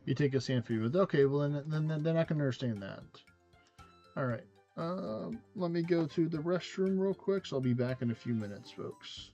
You take a Sandfuse. Okay, well then I can understand that. All right. Let me go to the restroom real quick. So I'll be back in a few minutes, folks.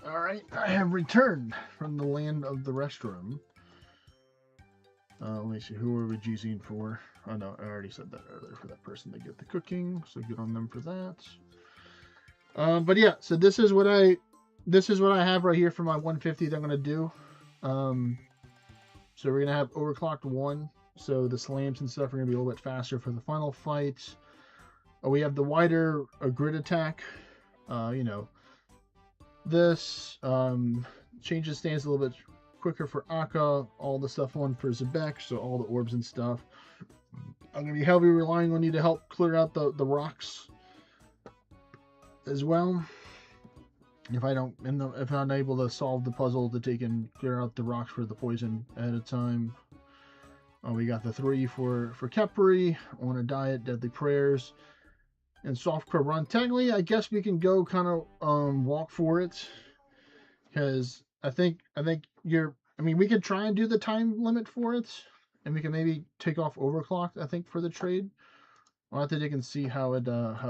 Alright, I have returned from the land of the restroom. Let me see, who are we GZing for? Oh no, I already said that earlier, for that person to get the cooking, so good on them for that. But yeah, so this is what I have right here for my 150 that I'm gonna do. So we're gonna have overclocked 1, so the slams and stuff are gonna be a little bit faster for the final fight. We have the wider grid attack. You know, this changes stance a little bit quicker for Akka, all the stuff on for Zebek, so all the orbs and stuff. I'm going to be heavily relying on you to help clear out the rocks as well. If I'm unable to solve the puzzle to take and clear out the rocks for the poison ahead of time. We got the 3 for Kepri, On a Diet, Deadly Prayers, and Softcore Run. Technically, I guess we can go kind of walk for it, because I think we could try and do the time limit for it, and we can maybe take off overclocked, I think, for the trade. I'll have to take and see how it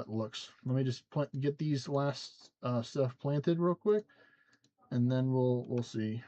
looks. Let me just get these last stuff planted real quick, and then we'll see.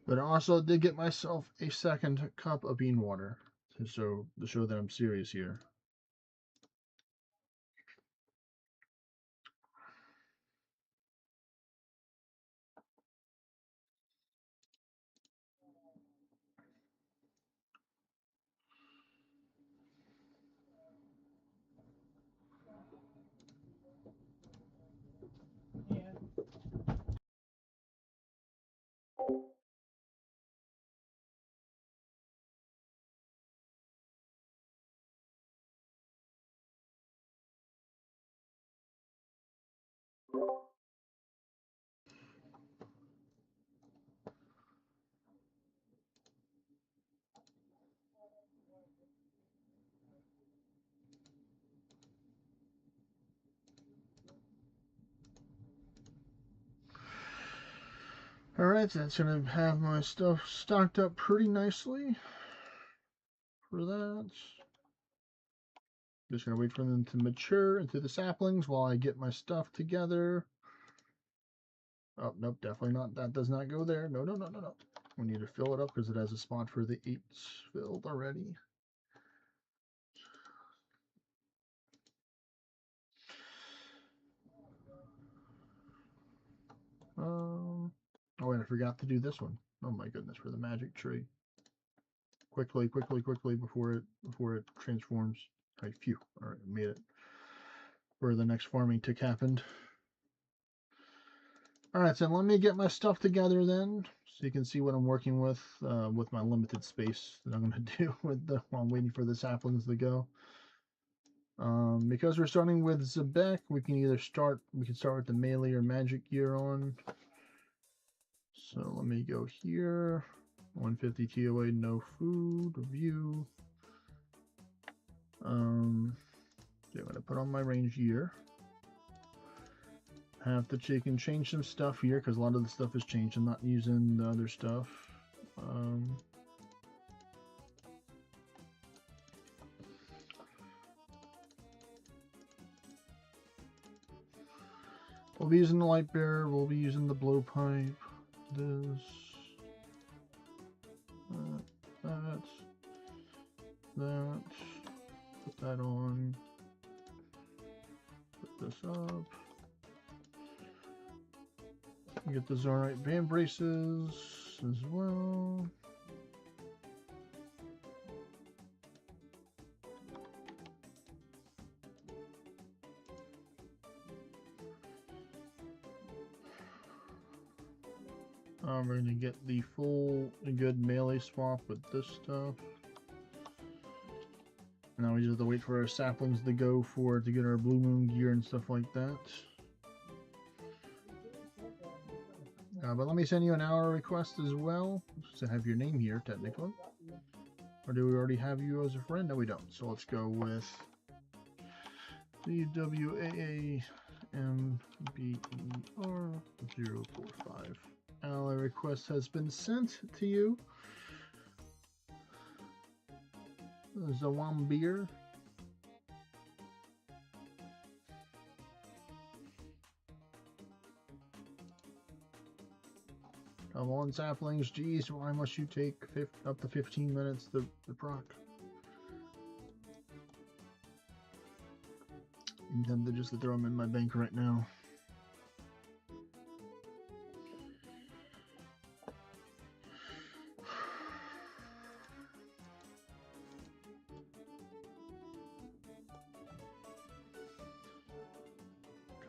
But I also did get myself a second cup of bean water to show that I'm serious here. Alright, that's going to have my stuff stocked up pretty nicely for that. Just going to wait for them to mature into the saplings while I get my stuff together. Oh, nope, definitely not. That does not go there. No. We need to fill it up because it has a spot for the 8s filled already. Oh wait, I forgot to do this one. Oh my goodness, for the magic tree. Quickly before it transforms. Right, phew. All right, made it. Where the next farming tick happened. All right, so let me get my stuff together then, so you can see what I'm working with my limited space that I'm going to do while I'm waiting for the saplings to go. Because we're starting with Zebek, we can start with the melee or magic gear on. So let me go here. 150 TOA, no food, view. I'm gonna put on my range gear. Have to change some stuff here because a lot of the stuff has changed. I'm not using the other stuff. We'll be using the light bearer. We'll be using the blowpipe. This. That. Put that on. Put this up. Get the Zorite band braces as well. We're going to get the full good melee swap with this stuff. And now we just have to wait for our saplings to go to get our blue moon gear and stuff like that. But let me send you an hour request as well to have your name here, technically. Or do we already have you as a friend? No, we don't. So let's go with CWAAMBER045. Ally request has been sent to you. Zawambir. Come on, saplings. Geez, why must you take up to 15 minutes to proc? I'm tempted just to throw them in my bank right now.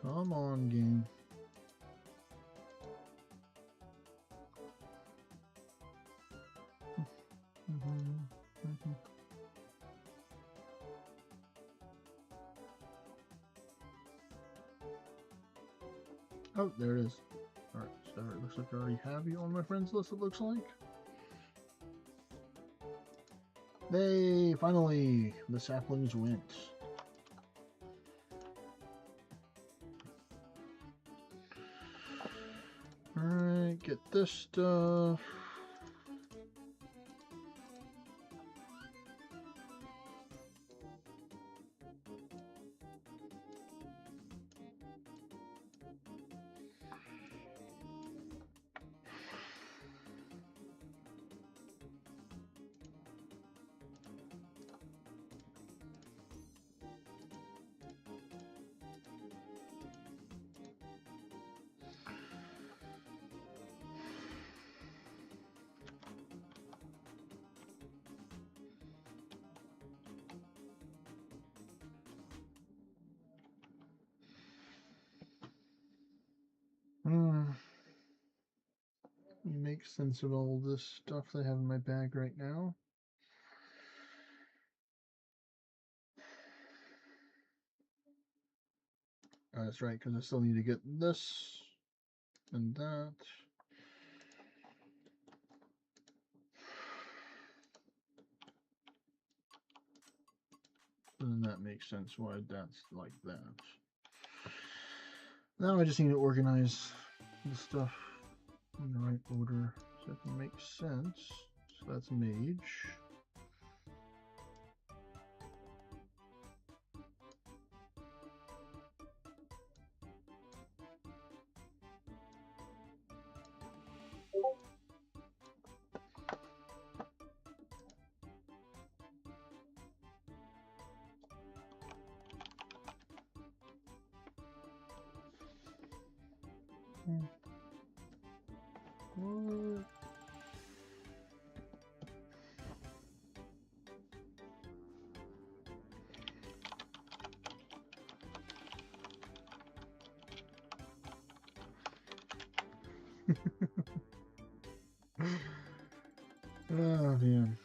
Come on, game. Oh, there it is. Alright, so it looks like I already have you on my friends list, it looks like. They finally, the saplings went. Alright, get this stuff. Make sense of all this stuff they have in my bag right now. Oh, that's right, because I still need to get this and that. And that makes sense why that's like that. Now I just need to organize the stuff in the right order so it can make sense. So that's mage. What? Oh man.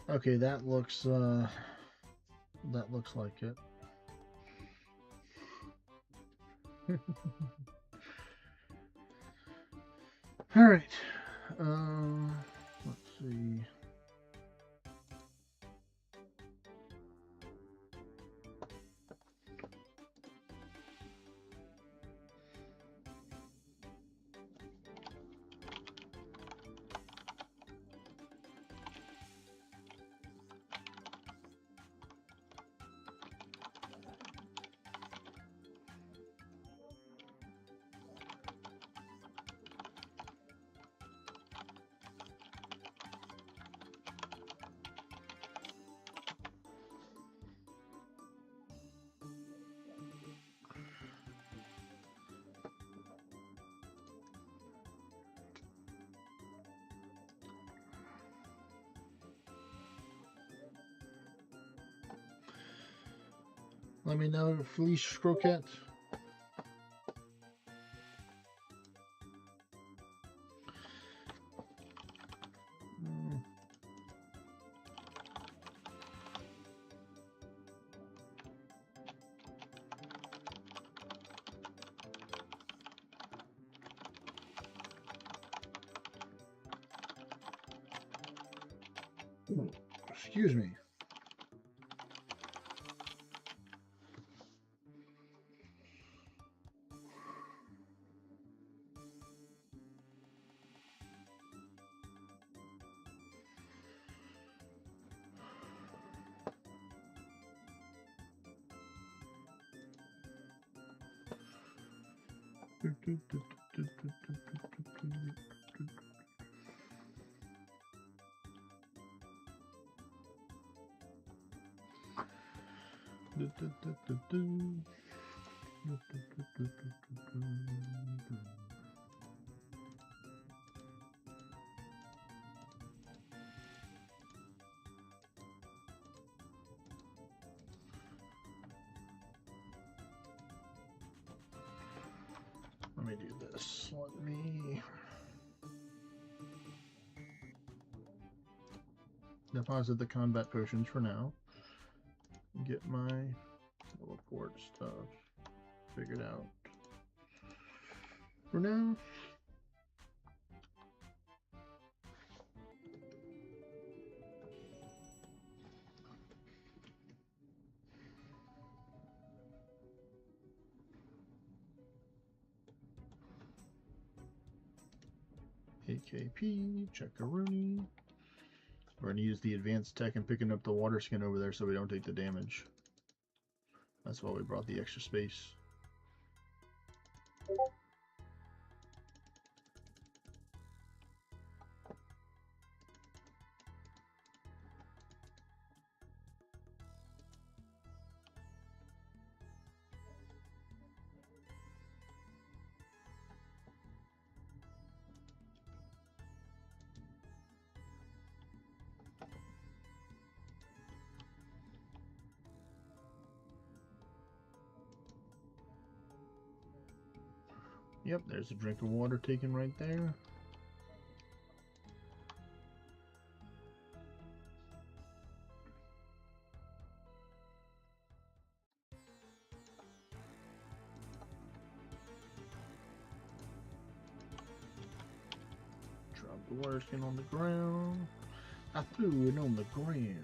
Okay, that looks like it. All right. Let's see. Let me know, Fleece Croquette. Excuse me. Let me do this. Let me deposit the combat potions for now. Get my little port stuff figured out for now. AKP, Checkaroonie. We're going to use the advanced tech and picking up the water skin over there so we don't take the damage. That's why we brought the extra space. Yep, there's a drink of water taken right there. Drop the water skin on the ground. I threw it on the ground.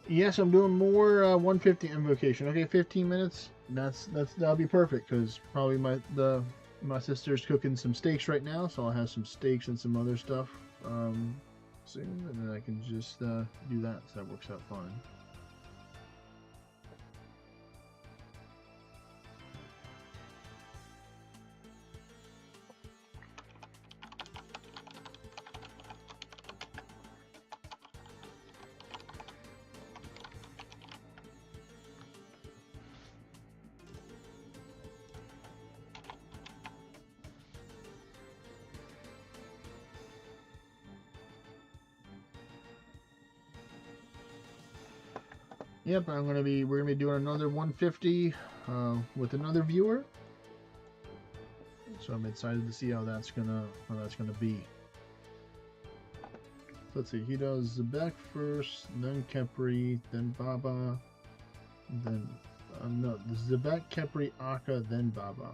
Yes, I'm doing more 150 invocation. Okay, 15 minutes. That'll be perfect because probably my sister's cooking some steaks right now, so I'll have some steaks and some other stuff soon, and then I can just do that. So that works out fine. Yep, we're gonna be doing another 150 with another viewer. So I'm excited to see how that's gonna be. Let's see, he does Zebek first, then Kepri, then Baba, then no, Zebek, Kepri, Akka, then Baba.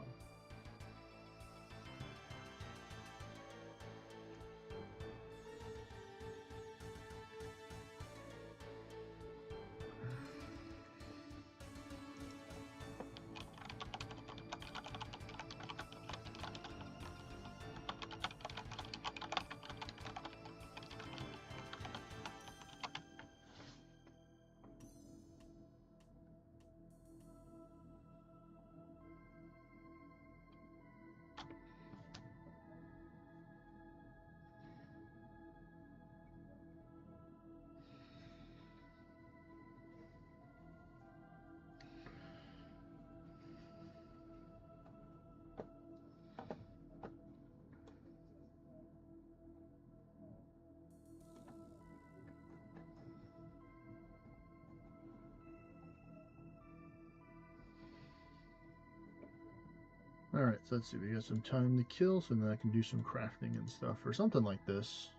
Alright, so let's see. We got some time to kill, so then I can do some crafting and stuff, or something like this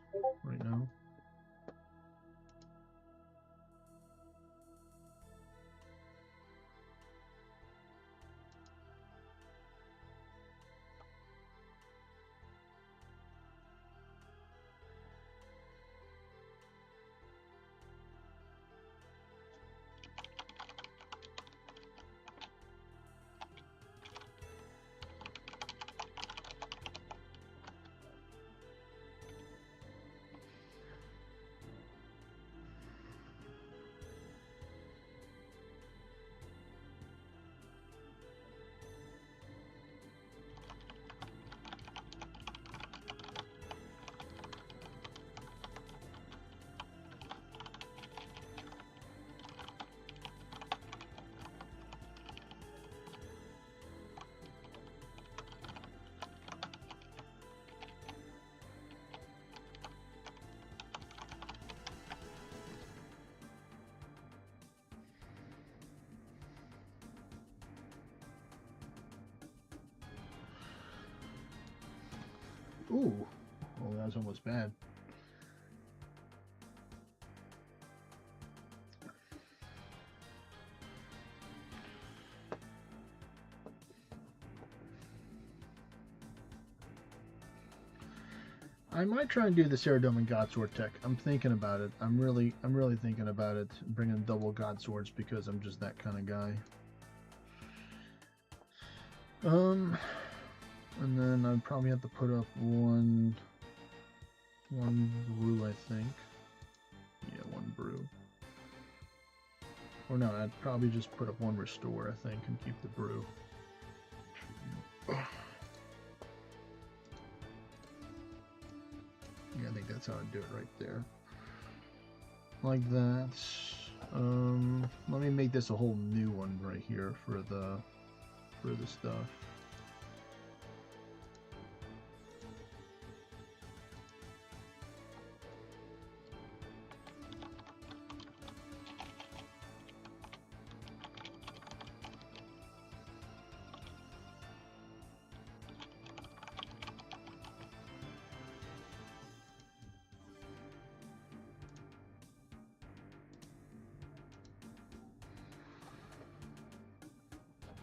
right now. Ooh, oh, that was almost bad. I might try and do the Ceradome and Godsword tech. I'm thinking about it. I'm really thinking about it. Bringing double Godswords because I'm just that kind of guy. And then I'd probably have to put up one brew, I think. Yeah, one brew. Or no, I'd probably just put up one restore, I think, and keep the brew. Yeah, I think that's how I'd do it right there. Like that. Let me make this a whole new one right here for the stuff.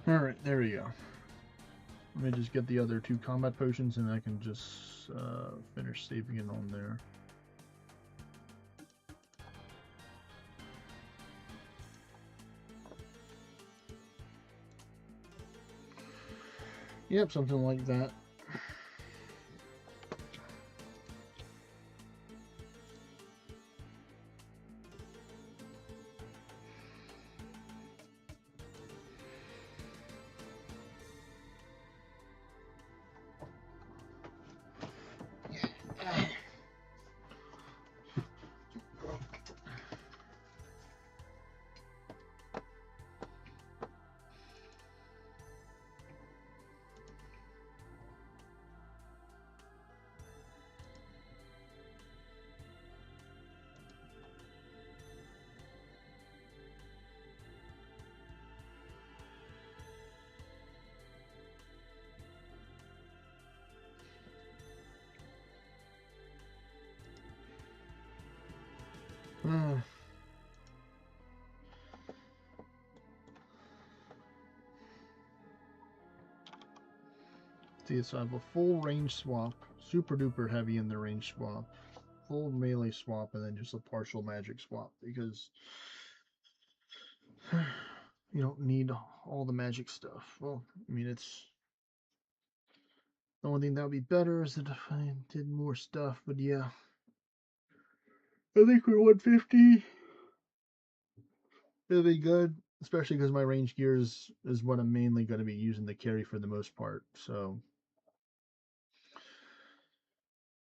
Alright, there we go. Let me just get the other 2 combat potions and I can just finish saving it on there. Yep, something like that. See, so I have a full range swap, super duper heavy in the range swap, full melee swap, and then just a partial magic swap because you don't need all the magic stuff. Well, I mean, it's the only thing that would be better is that if I did more stuff, but yeah. I think we're 150. It'll be good, especially because my range gear is what I'm mainly going to be using to carry for the most part. So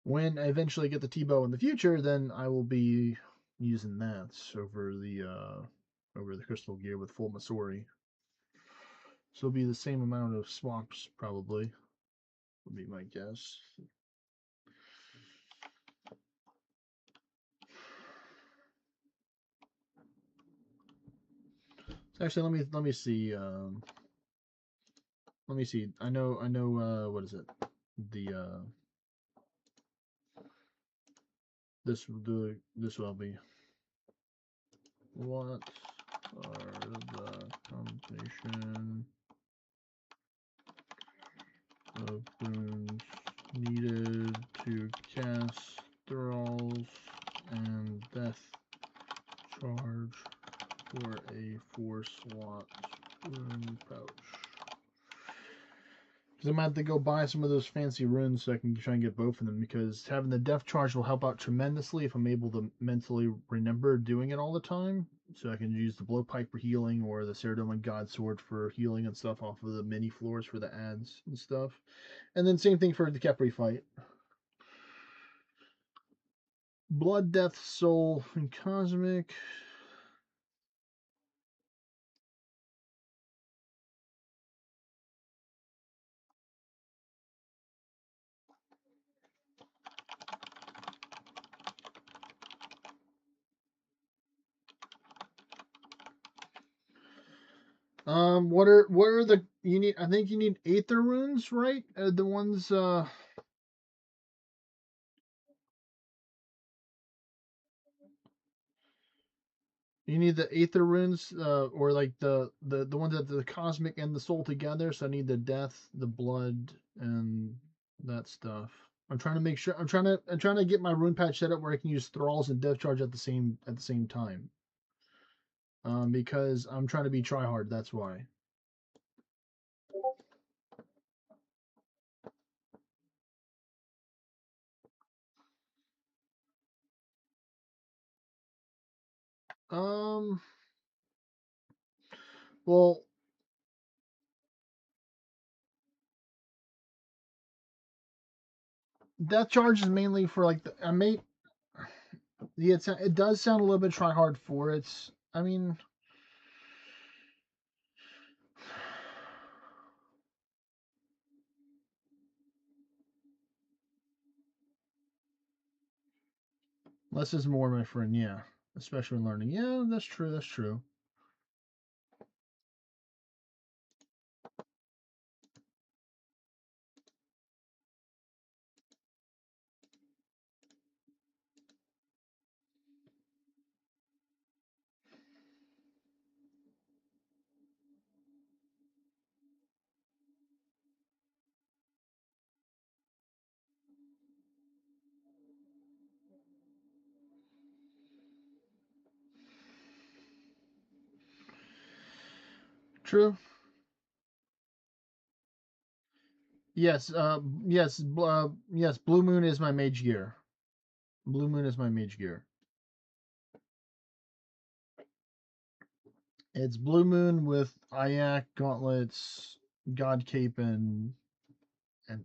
when I eventually get the T-bow in the future, then I will be using that over the crystal gear with full Masori. So it'll be the same amount of swaps probably, would be my guess. So actually, let me see. Let me see. I know. What is it? The this will be. What are the combination of boons needed to cast thralls and death charge for a 4-slot rune pouch? Because I might have to go buy some of those fancy runes so I can try and get both of them, because having the death charge will help out tremendously if I'm able to mentally remember doing it all the time. So I can use the blowpipe for healing, or the Ceridome God Sword for healing and stuff off of the mini floors for the ads and stuff. And then same thing for the Khepri fight. Blood, Death, Soul, and Cosmic. What are the you need? I think you need Aether runes, right? The ones you need the Aether runes, or like the ones that the Cosmic and the Soul together. So I need the Death, the Blood, and that stuff. I'm trying to make sure. I'm trying to get my rune patch set up where I can use thralls and death charge at the same time. Because I'm trying to be try hard. That's why. Um. Well, death charge is mainly for like I may. Yeah, it does sound a little bit try hard for it. I mean, less is more, my friend. Yeah, especially when learning. Yeah, that's true. That's true. True. Yes. Yes. Blue Moon is my mage gear. Blue Moon is my mage gear. It's Blue Moon with Ayak gauntlets, God Cape, and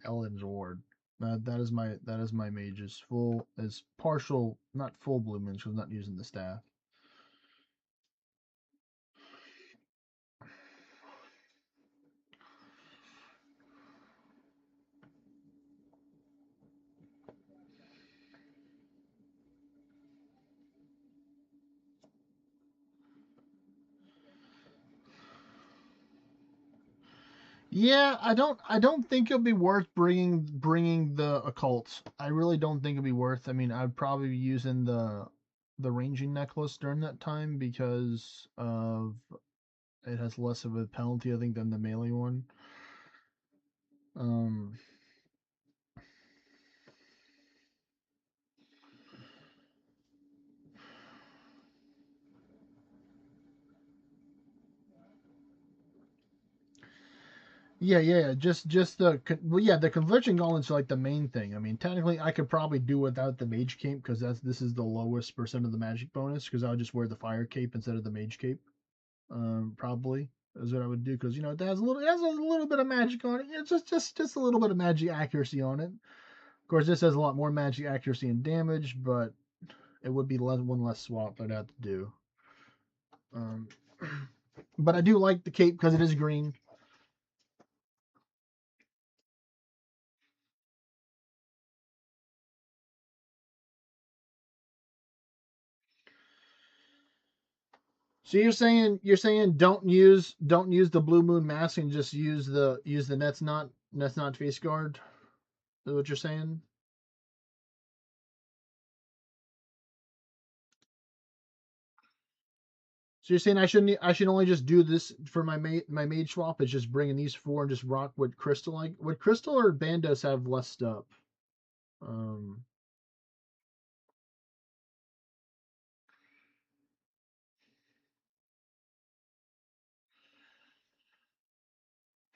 Ellen's Ward. That is my mage's full is partial, not full Blue Moon, because I'm not using the staff. Yeah, I don't think it'll be worth bringing the occult. I really don't think it'll be worth. I mean, I'd probably be using the ranging necklace during that time because of it has less of a penalty, I think, than the melee one. Um, yeah. Just the converging gauntlets are like the main thing. I mean, technically, I could probably do without the mage cape because this is the lowest percent of the magic bonus because I would just wear the fire cape instead of the mage cape. Probably is what I would do because it has a little bit of magic on it. It's just a little bit of magic accuracy on it. Of course, this has a lot more magic accuracy and damage, but it would be one less swap I'd have to do. Um, but I do like the cape because it is green. So you're saying don't use the Blue Moon mask and just use the Nets not face guard. Is what you're saying? So you're saying I should only just do this for my mage swap is just bringing these four and just rock what crystal like would crystal or bandos have less stuff? Um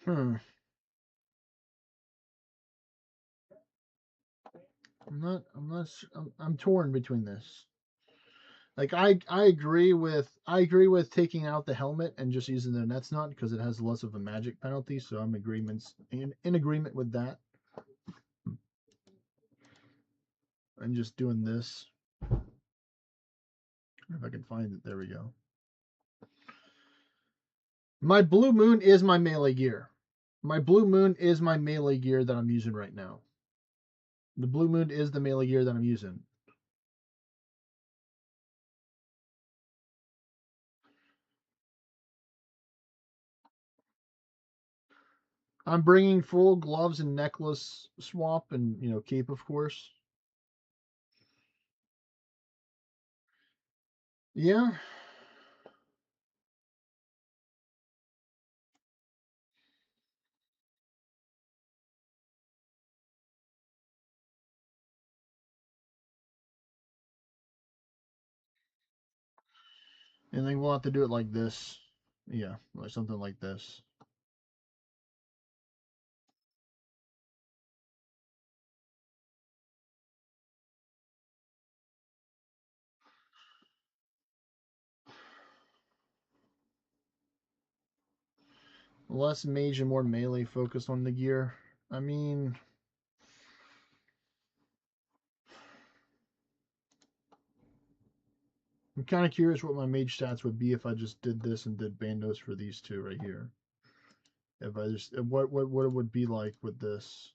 hmm. I'm torn between this. Like I agree with taking out the helmet and just using the Nets not because it has less of a magic penalty, so I'm in agreement with that. And just doing this. If I can find it, there we go. My Blue Moon is my melee gear. My Blue Moon is my melee gear that I'm using right now. The Blue Moon is the melee gear that I'm using. I'm bringing full gloves and necklace swap and, cape, of course. Yeah. And then we'll have to do it like this. Yeah, like something like this. Less mage and more melee focused on the gear. I mean, I'm kind of curious what my mage stats would be if I just did this and did bandos for these two right here. If I just what it would be like with this.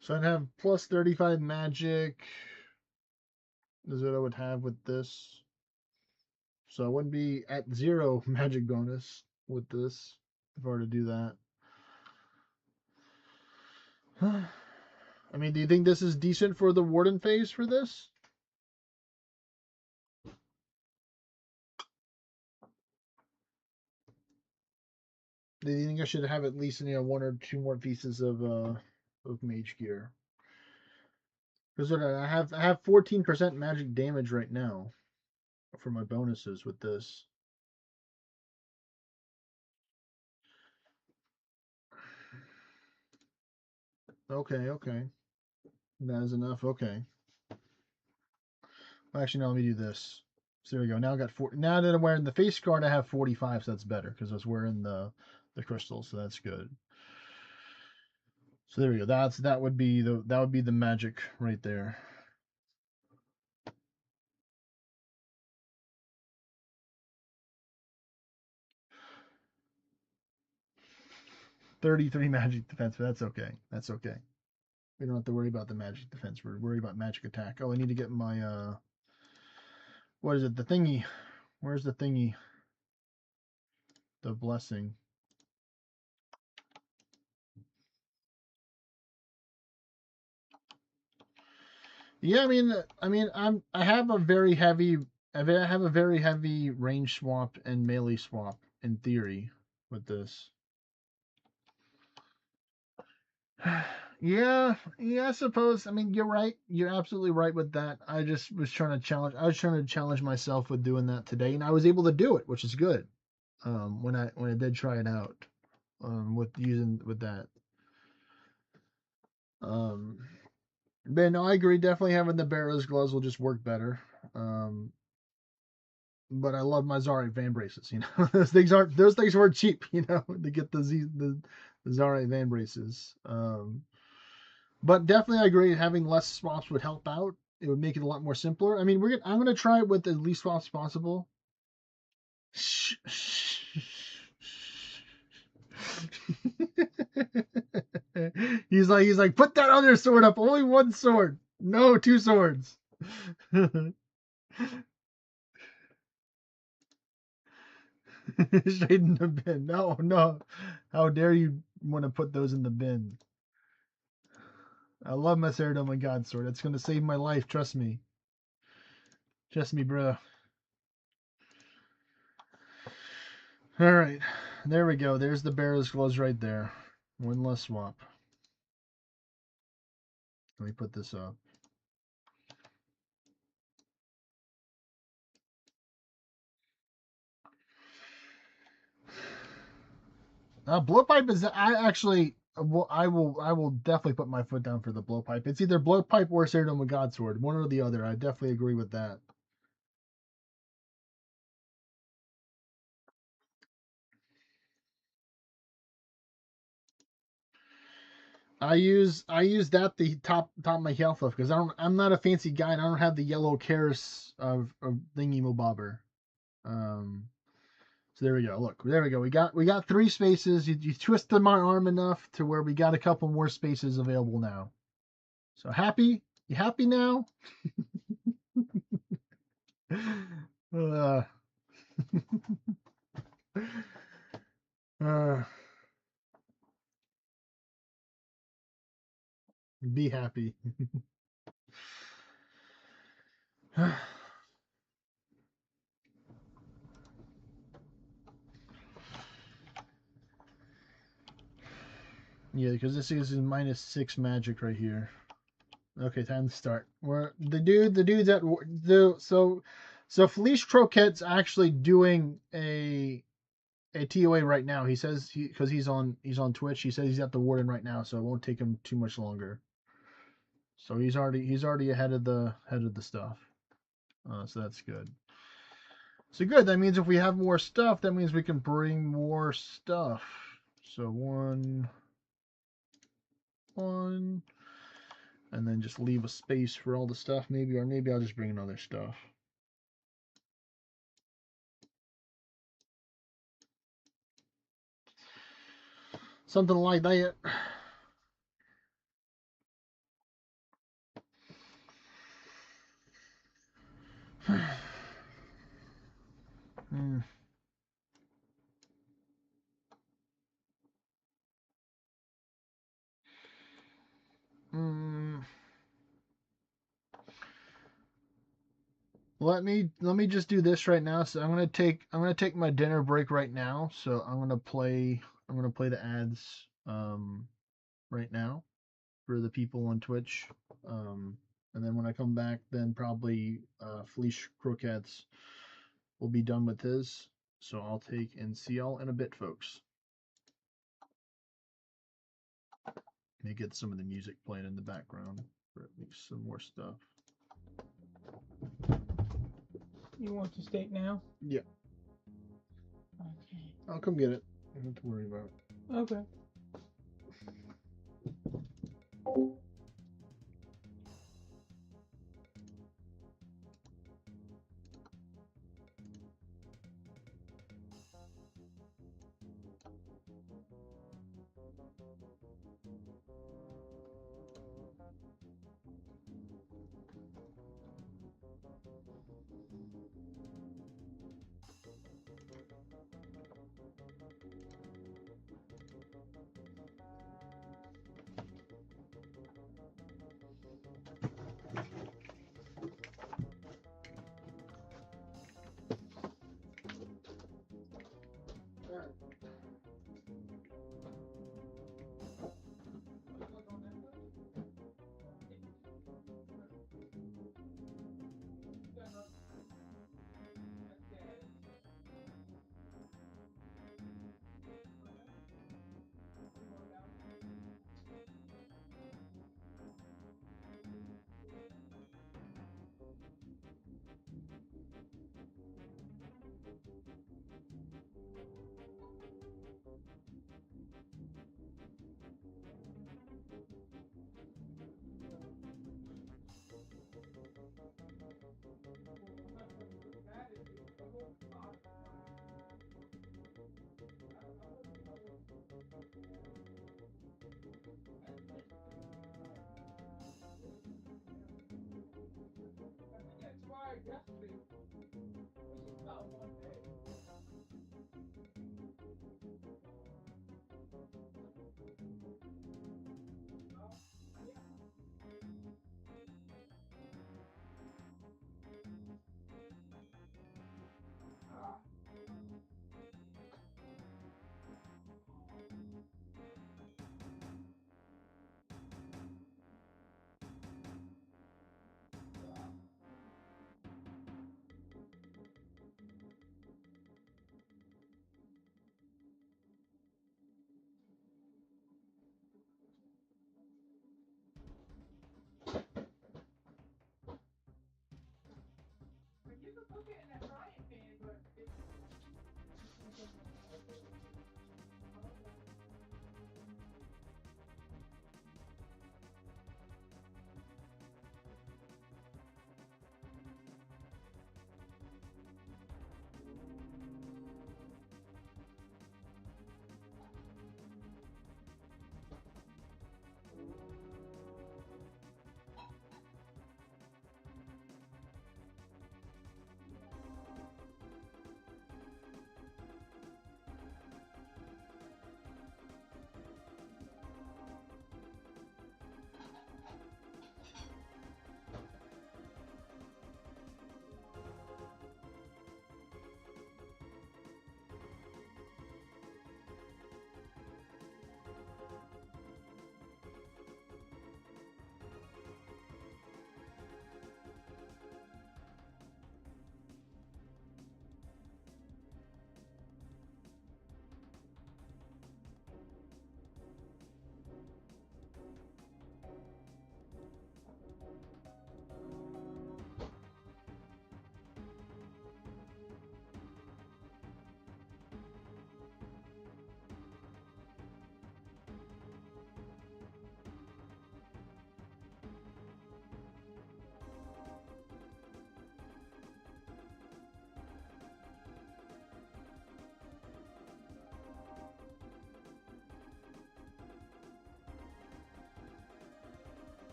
So I'd have plus 35 magic. Is what I would have with this. So I wouldn't be at 0 magic bonus with this if I were to do that. I mean, do you think this is decent for the Warden phase for this? Do you think I should have at least one or two more pieces of mage gear? Because I have 14% magic damage right now for my bonuses with this. Okay. That is enough. Okay. Actually, now let me do this. So there we go. Now I got 4. Now that I'm wearing the face guard, I have 45, so that's better because I was wearing the crystals, so that's good. So there we go. That would be the magic right there. 33 magic defense, but that's okay. That's okay. We don't have to worry about the magic defense. We're worried about magic attack. Oh, I need to get my what is it? The thingy. Where's the thingy? The blessing. Yeah, I have a very heavy range swap and melee swap in theory with this. Yeah, I suppose. I mean, you're right. You're absolutely right with that. I just was trying to challenge. I was trying to challenge myself with doing that today, and I was able to do it, which is good. When I did try it out, with that. But no, I agree. Definitely having the Barrow's gloves will just work better. But I love my Zarite Van braces. Those things weren't cheap. To get the Zarite Van braces. But definitely I agree. Having less swaps would help out. It would make it a lot more simpler. I mean, I'm gonna try it with the least swaps possible. He's like, put that other sword up. Only one sword. No, two swords. Straight in the bin. No, no. How dare you want to put those in the bin? I love my Ceridoma God Sword. It's going to save my life. Trust me. Trust me, bro. All right. There we go. There's the Barrow's Gloves right there. One less swap. Let me put this up. Blowpipe is I will definitely put my foot down for the blowpipe. It's either blowpipe or Ceridoma Godsword, one or the other. I definitely agree with that. I use that the top of my health left because I'm not a fancy guy and I don't have the yellow Karis of thingy mobobber. So there we go. Look, there we go. We got 3 spaces. You twisted my arm enough to where we got a couple more spaces available now. So happy? You happy now? uh, be happy. Yeah, because this is -6 magic right here. Okay, time to start. Where the dude's at the so Felice Croquette's actually doing a TOA right now. He says because he's on Twitch. He says he's at the Warden right now, so it won't take him too much longer. So he's already ahead of the stuff. So that's good. So good. That means if we have more stuff, that means we can bring more stuff. So one, and then just leave a space for all the stuff, maybe, or maybe I'll just bring another stuff. Something like that. mm. Mm. Let me just do this right now. So I'm gonna take my dinner break right now. So I'm gonna play the ads right now for the people on Twitch. And then when I come back, then probably Felice Croquettes will be done with his. So I'll take and see y'all in a bit, folks. Let me get some of the music playing in the background for at least some more stuff. You want the steak now? Yeah. Okay. I'll come get it. Nothing to worry about. Okay.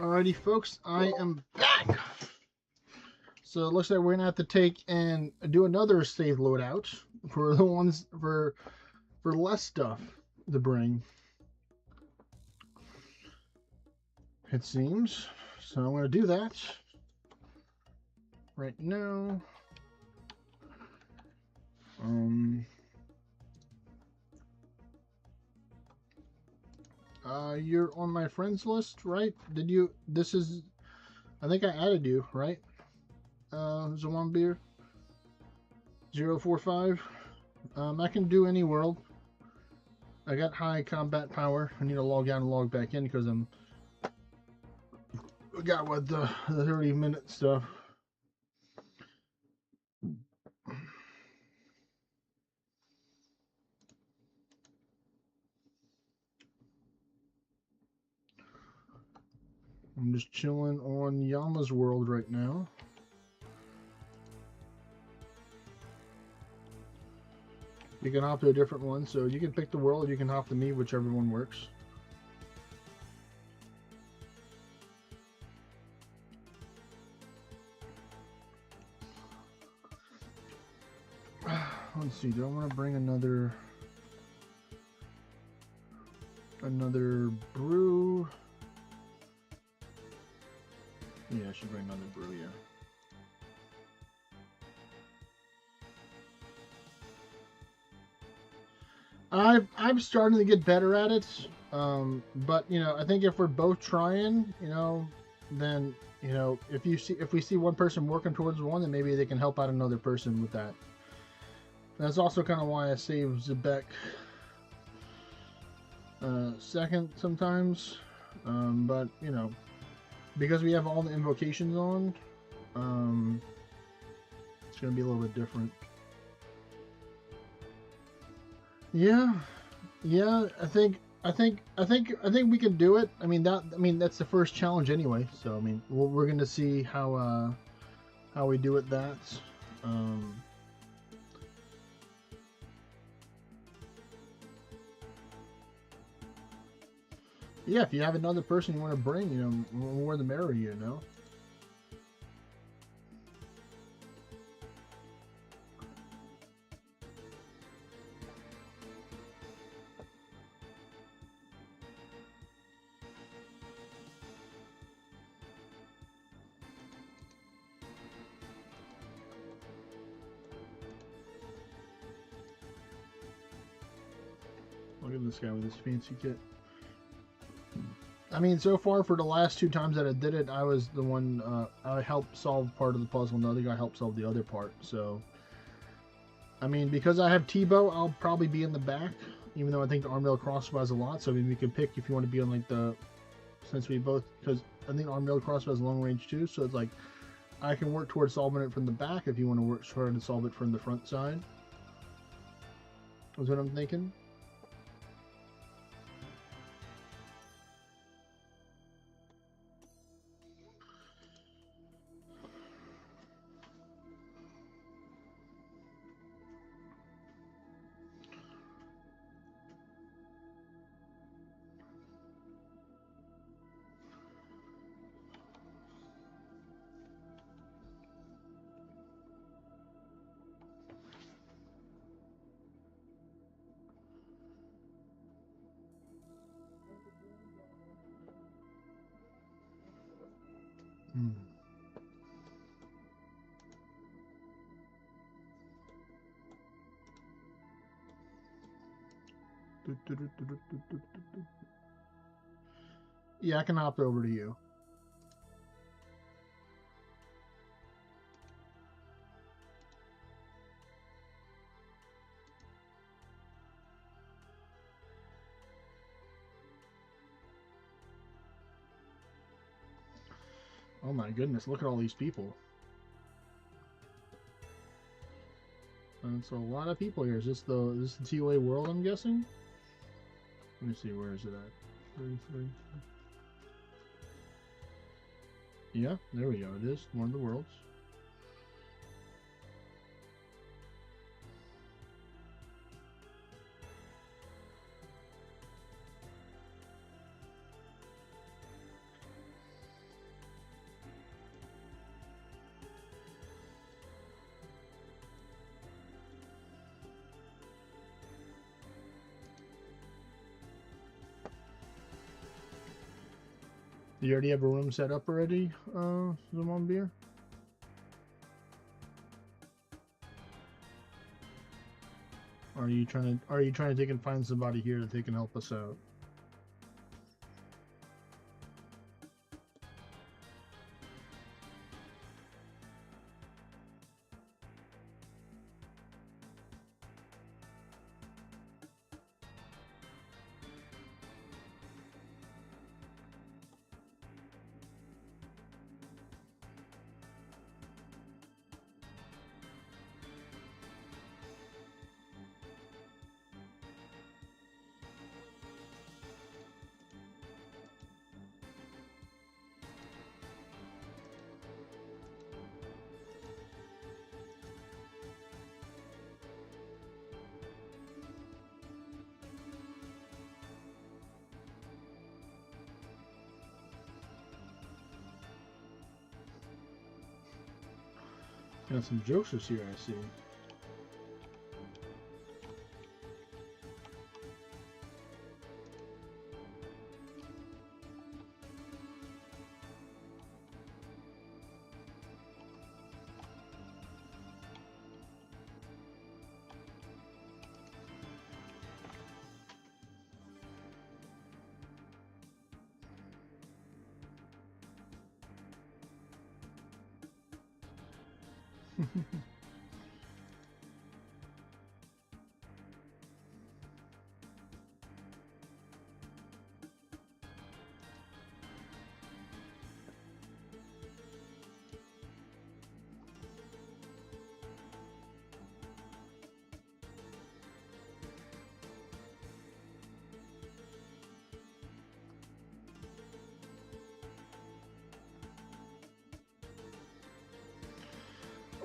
Alrighty, folks, I am back. So it looks like we're gonna have to take and do another save loadout for the ones for less stuff to bring. It seems. So I'm gonna do that right now. You're on my friends list, right? Did you? This is. I think I added you, right? Zawambeer 045. I can do any world. I got high combat power. I need to log out and log back in because I got what the 30-minute stuff. I'm just chilling on Yama's world right now. You can hop to a different one, so you can pick the world, you can hop to me, whichever one works. Let's see, do I want to bring another brew? Yeah, I should bring another brew, yeah. I'm starting to get better at it, but you know, I think if we're both trying, you know, then you know, if we see one person working towards one, then maybe they can help out another person with that. That's also kind of why I save Zebek second sometimes, but you know, because we have all the invocations on, it's gonna be a little bit different. Yeah, I think we can do it. I mean that's the first challenge anyway. So I mean we're gonna see how we do with that. Yeah, if you have another person you want to bring, you know, more the merrier, you know. Look at this guy with his fancy kit. I mean, so far for the last 2 times that I did it, I was the one, I helped solve part of the puzzle, and the other guy helped solve the other part. So, I mean, because I have T-bow, I'll probably be in the back, even though I think the arm-rail crossbow has a lot. So, I mean, we can pick if you want to be on, like, since we both, because I think arm-rail crossbow has long range too, so it's like, I can work towards solving it from the back if you want to try to solve it from the front side. That's what I'm thinking. Yeah, I can hop over to you. Oh my goodness, look at all these people. That's a lot of people here. Is this the TOA world, I'm guessing? Let me see, where is it at? 33. Yeah, there we go. It is one of the worlds. You already have a room set up already, Zaman Beer? Are you trying to take and find somebody here that they can help us out? Got some jokesters here, I see.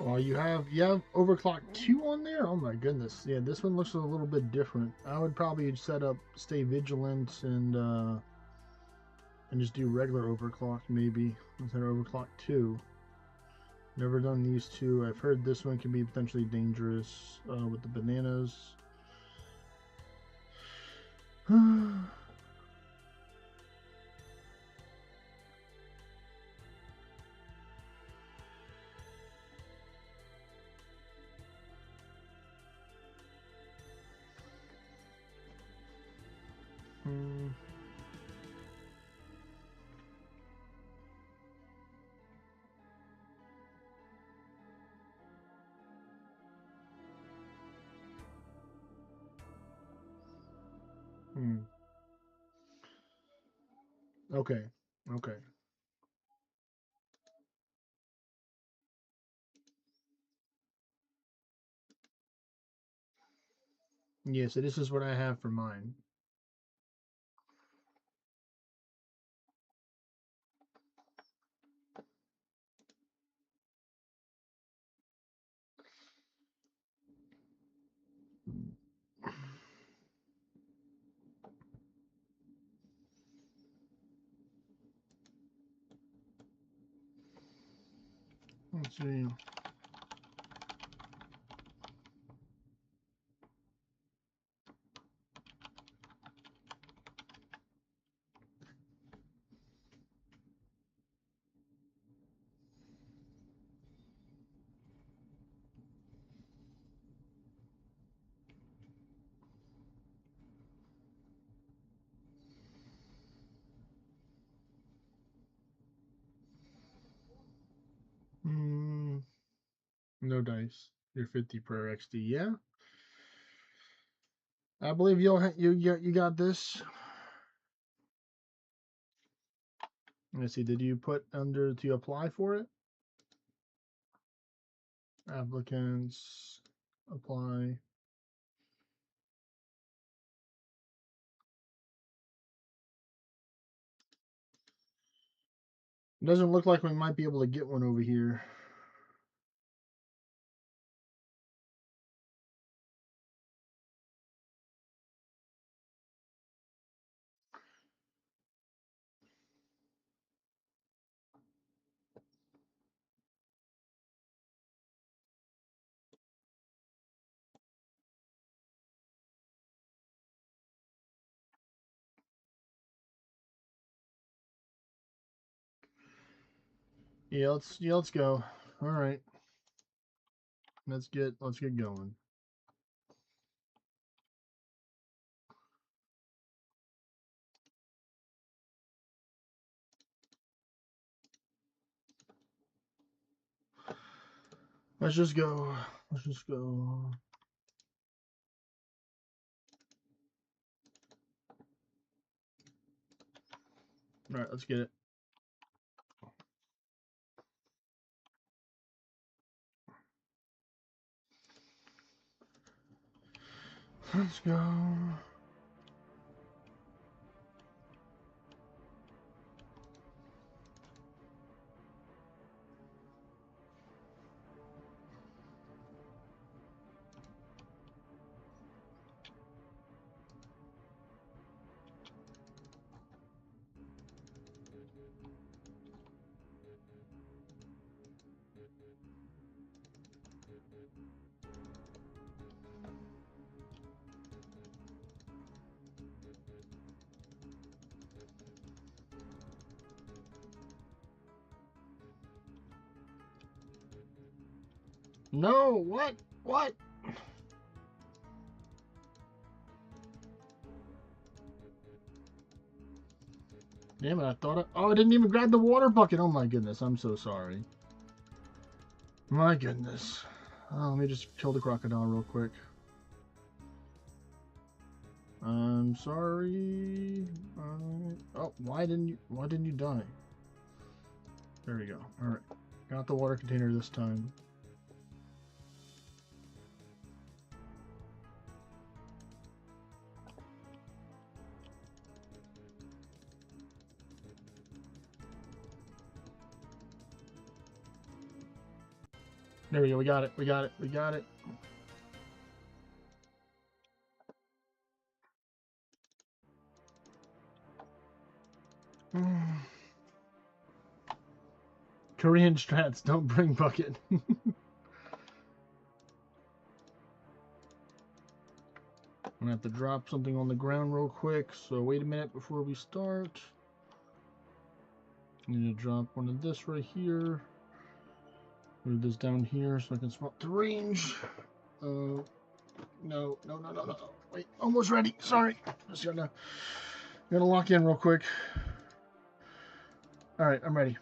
Oh, you have overclock 2 on there? Oh my goodness. Yeah, this one looks a little bit different. I would probably set up stay vigilant and just do regular overclock maybe instead of overclock 2. Never done these two. I've heard this one can be potentially dangerous with the bananas. Okay. Okay. Yeah, so this is what I have for mine. Let's see. No dice. You're 50 per XD. Yeah, I believe you got this. Let's see. Did you put under to apply for it? Applicants apply. It doesn't look like we might be able to get one over here. Yeah, let's go. All right. Let's get going. Let's just go. Let's just go. All right, let's get it. Let's go. No, what? What? Damn it, I thought oh, I didn't even grab the water bucket. Oh my goodness, I'm so sorry. My goodness. Oh, let me just kill the crocodile real quick. I'm sorry. Oh, why didn't you die? There we go. All right. Got the water container this time. There we go. We got it. We got it. We got it. Korean strats, don't bring bucket. I'm gonna have to drop something on the ground real quick, so wait a minute before we start. I'm gonna drop one of this right here. Move this down here so I can spot the range. No. Wait, almost ready. Sorry. Just gotta lock in real quick. Alright, I'm ready.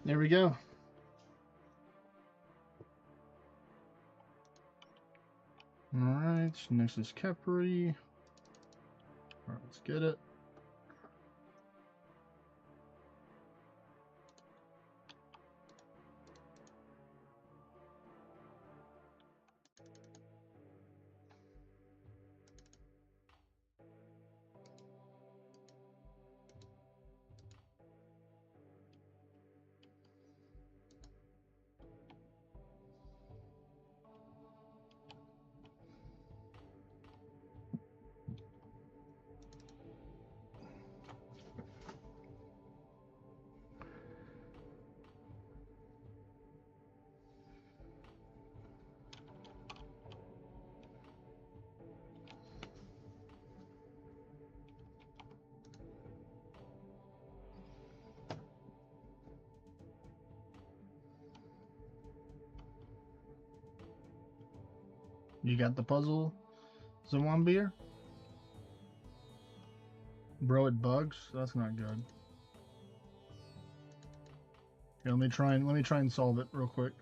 There we go. Alright, next is Capri. Alright, let's get it. You got the puzzle, Zawambeer? Bro, it bugs. That's not good. Here, let me try and solve it real quick.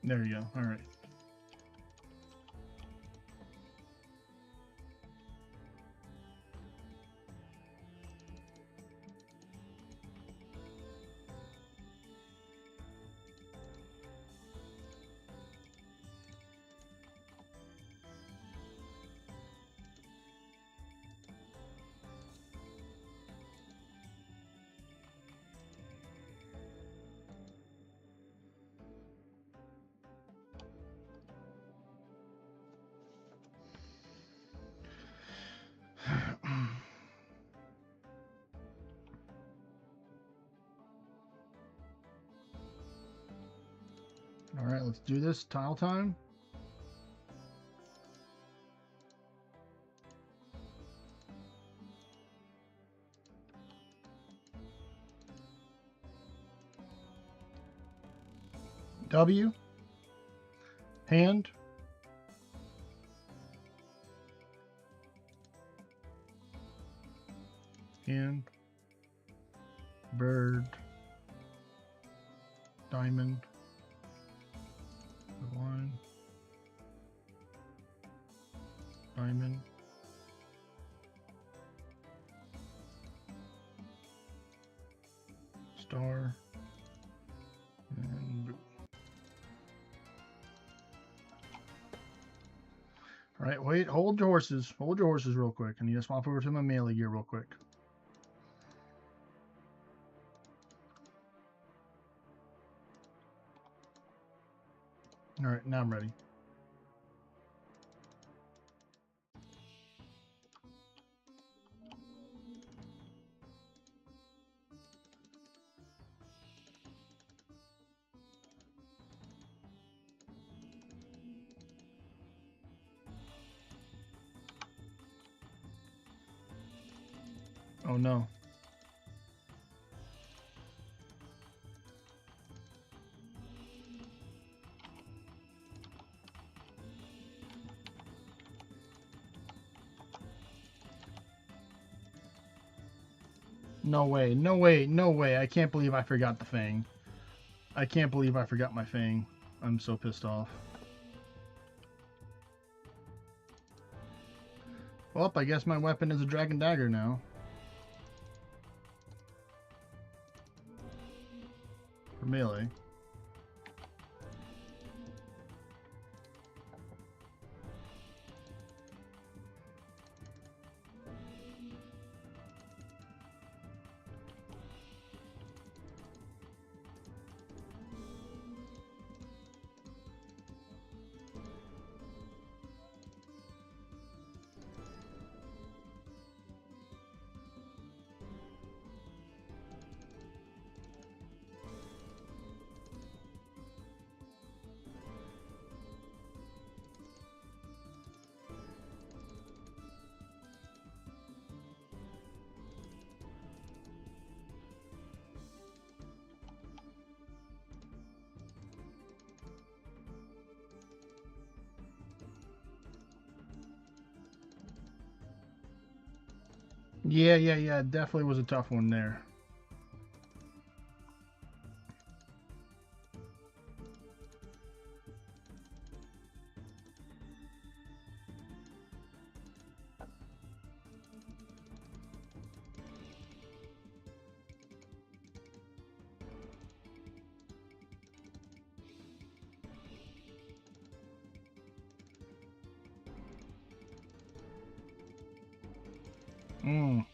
There you go. All right. All right, let's do this. Tile time. W. Hand. Hand. Bird. Diamond. Line. Diamond. Star. And boot. All right, wait, hold your horses. Hold your horses real quick. I need to swap over to my melee gear real quick. All right, now I'm ready. Oh no. No way, no way, no way. I can't believe I forgot the Fang. I can't believe I forgot my Fang. I'm so pissed off. Well, I guess my weapon is a Dragon Dagger now. For melee. Yeah, it definitely was a tough one there. Mm.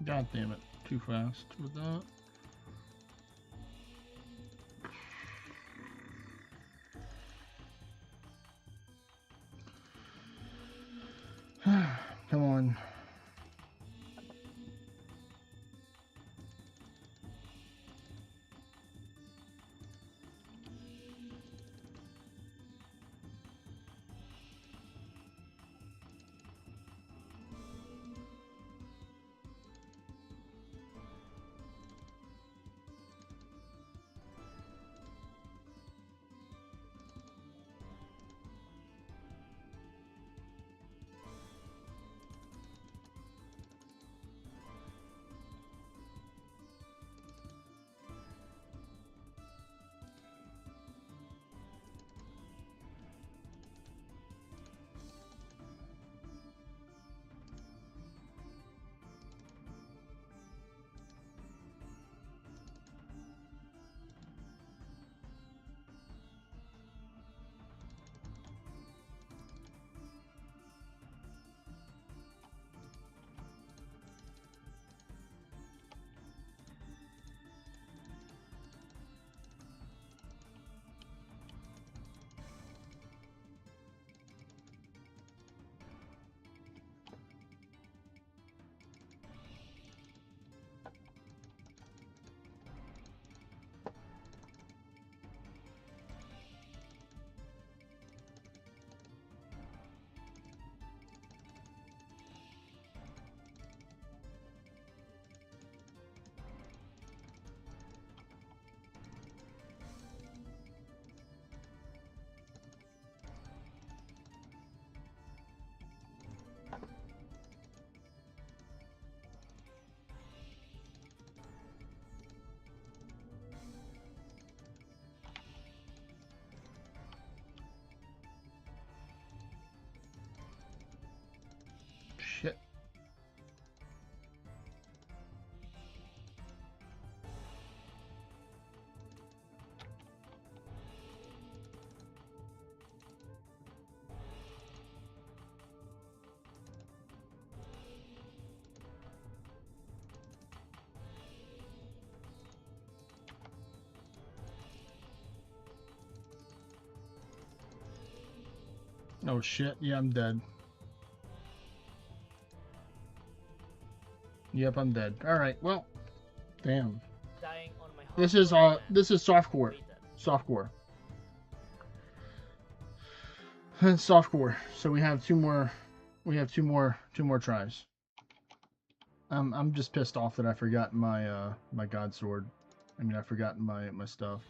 God damn it. Too fast with that. Come on. Shit. Oh shit, yeah, I'm dead. Yep, I'm dead. Alright, well, damn. Dying on my This is softcore. Softcore. Softcore. So we have two more tries. I'm just pissed off that I forgot my my god sword. I mean, I forgot my stuff.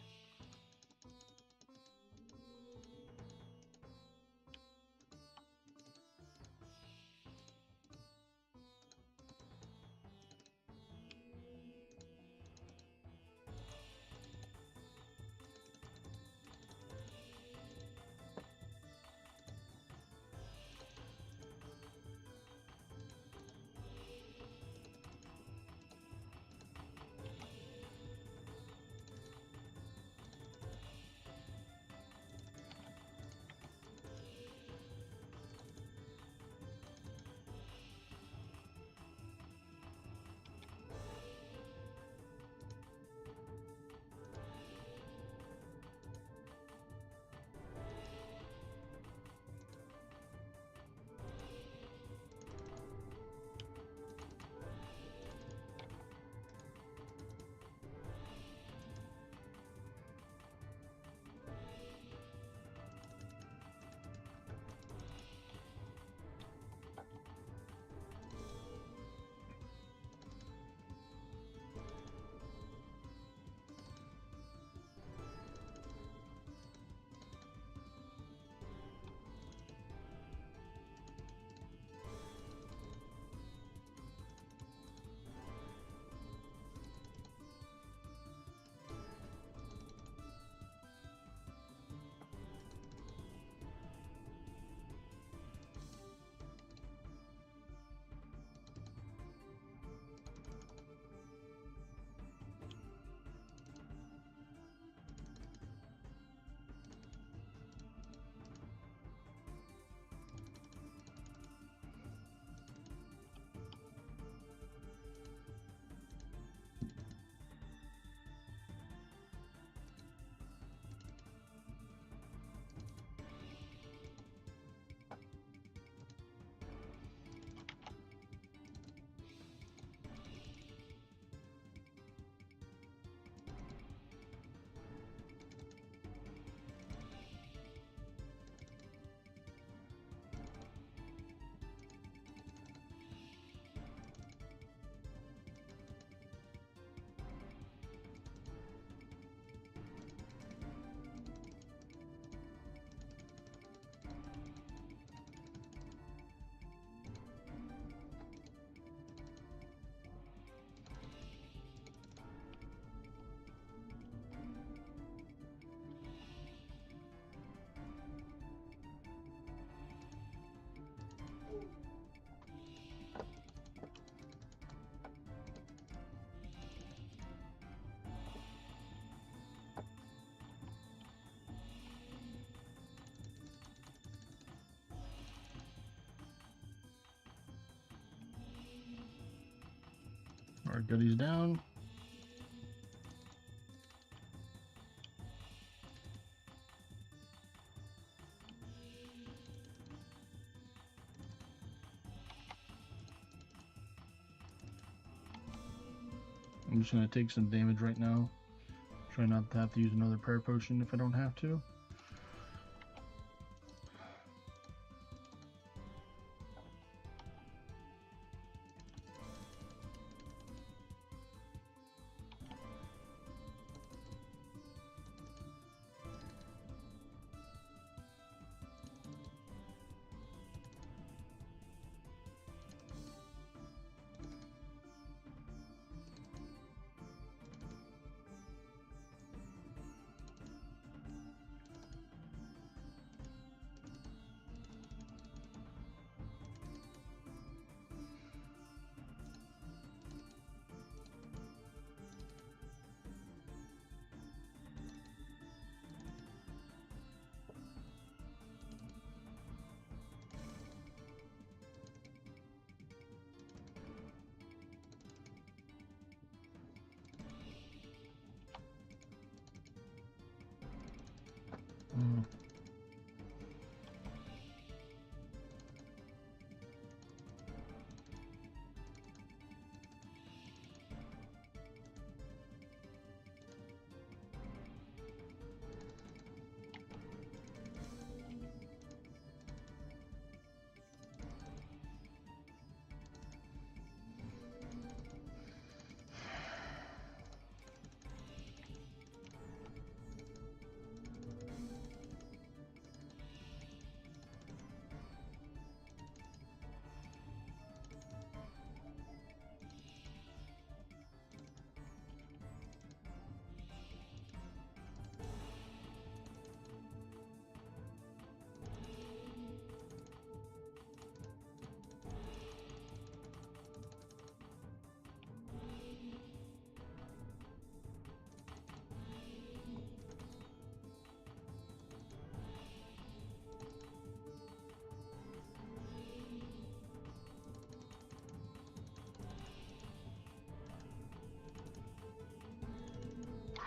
our goodies down. I'm just going to take some damage right now. Try not to have to use another prayer potion if I don't have to.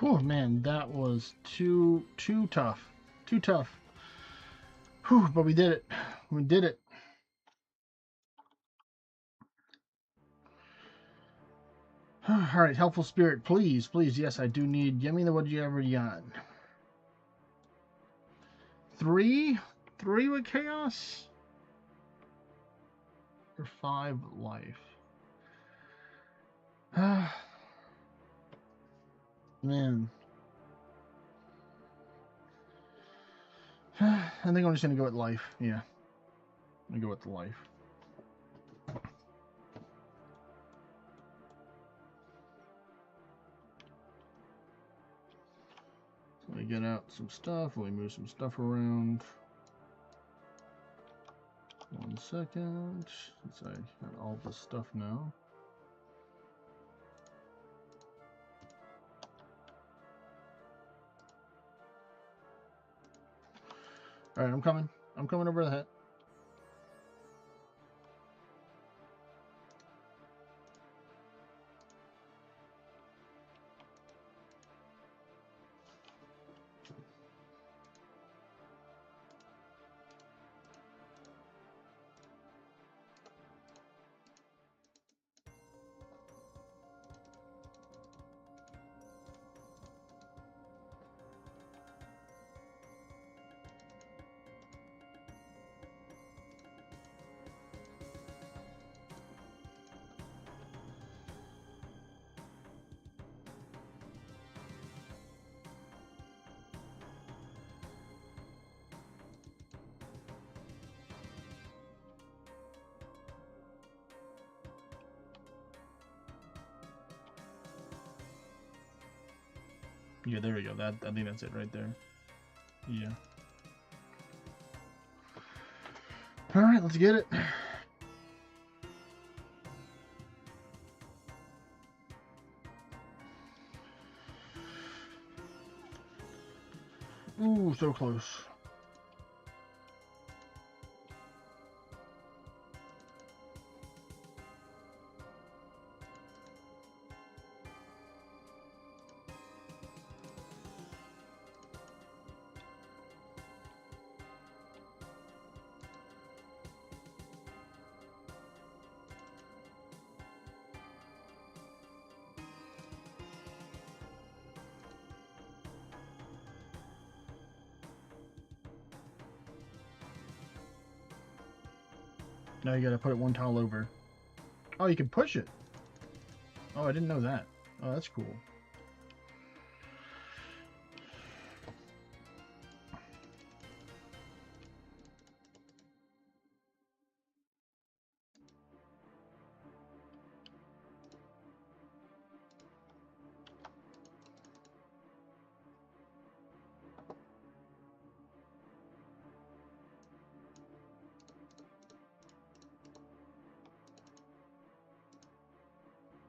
Oh man, that was too tough. Too tough. Whew, but we did it. We did it. Alright, helpful spirit, please, please, yes, I do need. Give me the whatever you got. 3? 3 with chaos? Or 5 life? Man. I think I'm just gonna go with life. Yeah. I'm gonna go with the life. So we get out some stuff, we move some stuff around. 1 second. Since I got all this stuff now. Alright, I'm coming. I'm coming over the hat. Yeah, there we go. That I think that's it right there. Yeah. All right, let's get it. Ooh, so close. Now you gotta put it one tile over. Oh, you can push it. Oh, I didn't know that. Oh, that's cool.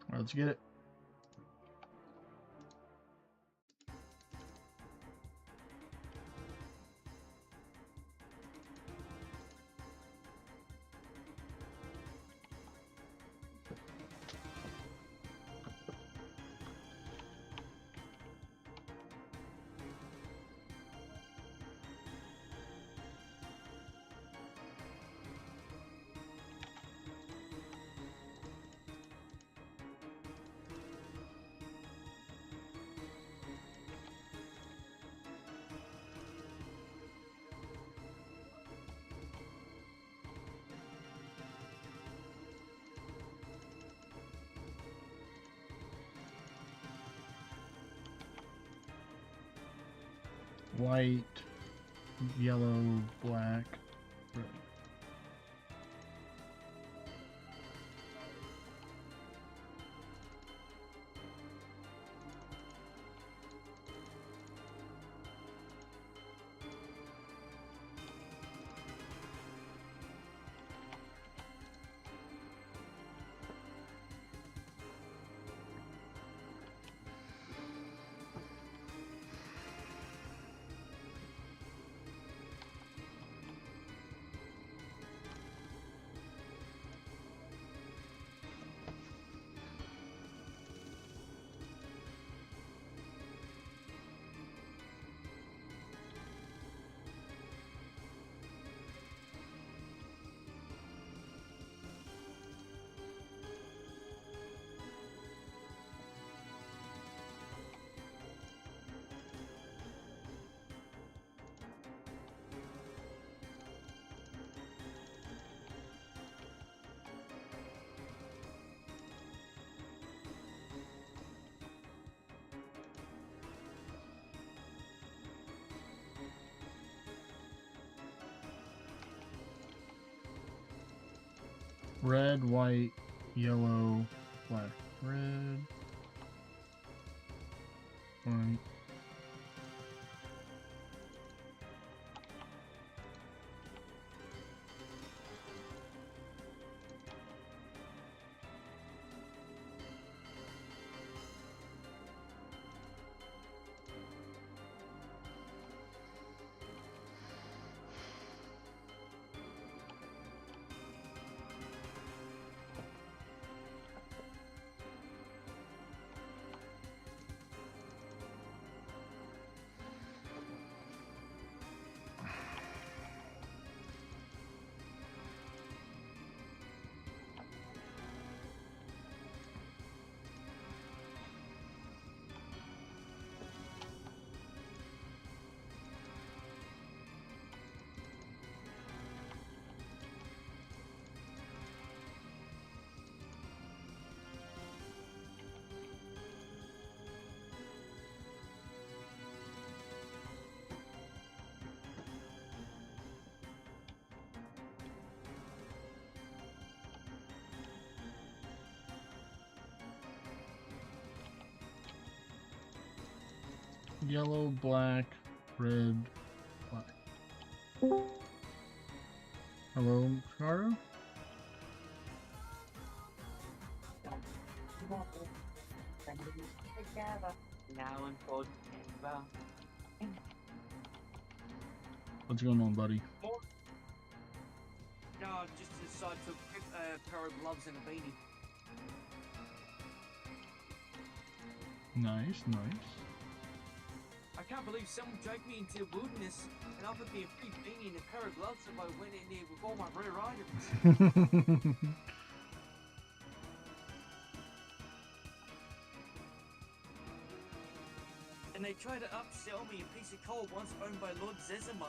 All right, let's get it. White, yellow, black, red. Red, white, yellow, black, red, white. Yellow, black, red, black. Hello, Charo? Together. Now and forever. What's going on, buddy? No, just decided to pick a pair of gloves and a beanie. Nice, nice. I can't believe someone dragged me into the wilderness and offered me a free beanie and a pair of gloves if I went in there with all my rare items. And they tried to upsell me a piece of coal once owned by Lord Zezima.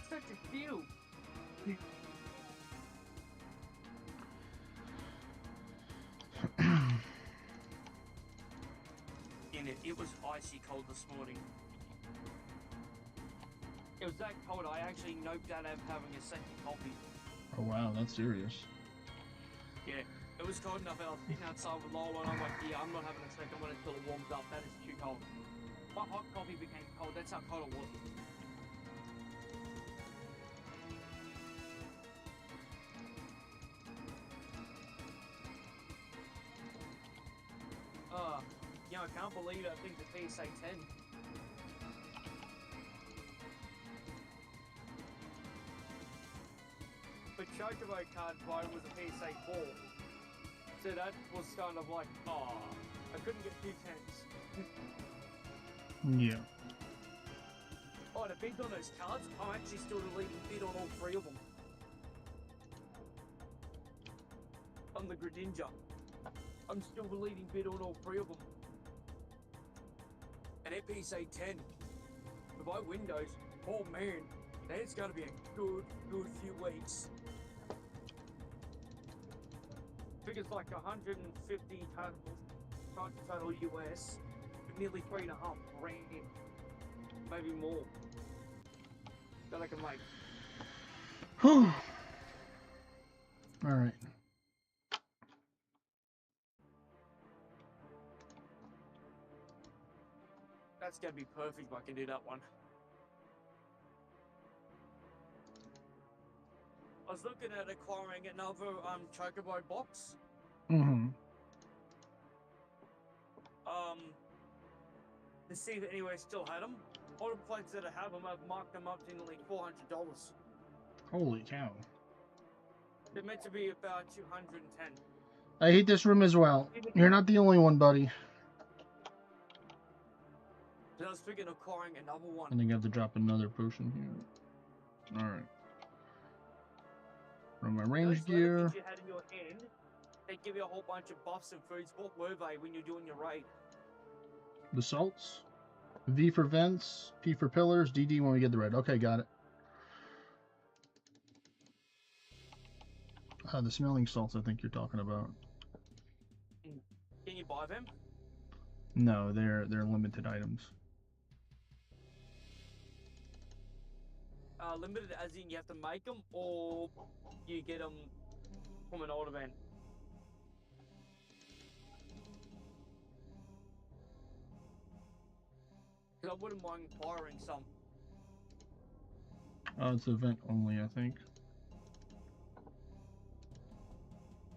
Such a deal. in it. It was icy cold this morning. It was that cold I actually noped out of having a second coffee. Oh wow, that's serious. Yeah, it was cold enough. I was sitting outside with Lola, and I'm like, yeah, I'm not having a second one until it warms up. That is too cold. My hot coffee became cold. That's how cold it was. You know, I can't believe I think the PSA 10. But Chocobo card mine was a PSA 4. So that was kind of like, oh, I couldn't get 2 10s. Yeah. Oh, to bid on those cards, I'm actually still the leading bid on all 3 of them. On the Greninja. I'm still the leading bid on all 3 of them. And that PSA 10. With my windows, oh man, that's gonna be a good few weeks. I think it's like 150 total US, with nearly 3.5 grand, maybe more, that I can make. Whew. All right. That's gonna be perfect if I can do that one. I was looking at acquiring another Chocobo box. Mm-hmm. To see if anywhere still had them. All the places that I have them, I've marked them up to nearly $400. Holy cow. They're meant to be about 210. I hate this room as well. You're not the only one, buddy. So I was thinking of acquiring another one. I think I have to drop another potion here. All right. From my range Those gear. letter kits you had in your hand, they give you a whole bunch of buffs and foods. What were they when you're doing your raid? The salts. V for vents. P for pillars. DD when we get the red. Okay, got it. The smelling salts I think you're talking about. Can you buy them? No, they're limited items. Limited as in you have to make them, or you get them from an older van? Because I wouldn't mind acquiring some. Oh, it's event only, I think.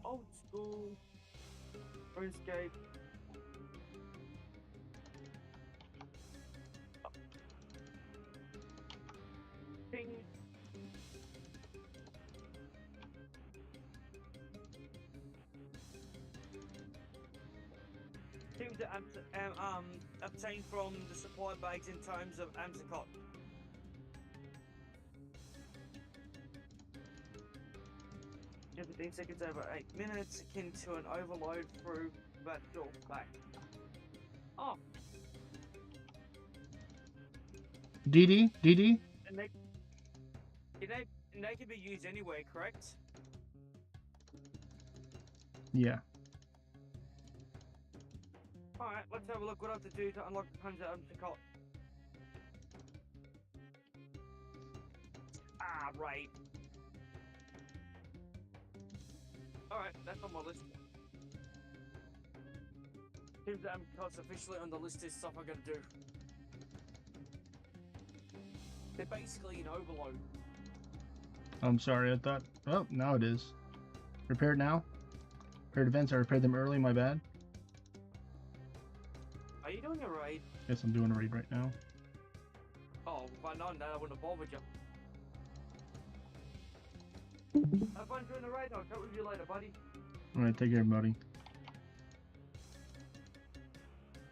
Old school. RuneScape. Ping. Things that obtained from the supply bags in terms of Amsicot. Yeah, 15 seconds over 8 minutes, akin to an overload through that door back. Oh, DD? DD? and they can be used anywhere, correct? Yeah. Alright, let's have a look what I have to do to unlock the tons of Amsicot. Ah, right. Alright, that's on my list. Seems that Amsicot's officially on the list of stuff I gotta do. They're basically an overload. I'm sorry, I thought... Oh, now it is. Repaired now? Repaired events, I repaired them early, my bad. Are you doing a raid? Guess I'm doing a raid right now. Oh, if I'd known that, I wouldn't have bothered you. Have fun doing the raid, I'll chat with you later, buddy. Alright, take care, buddy.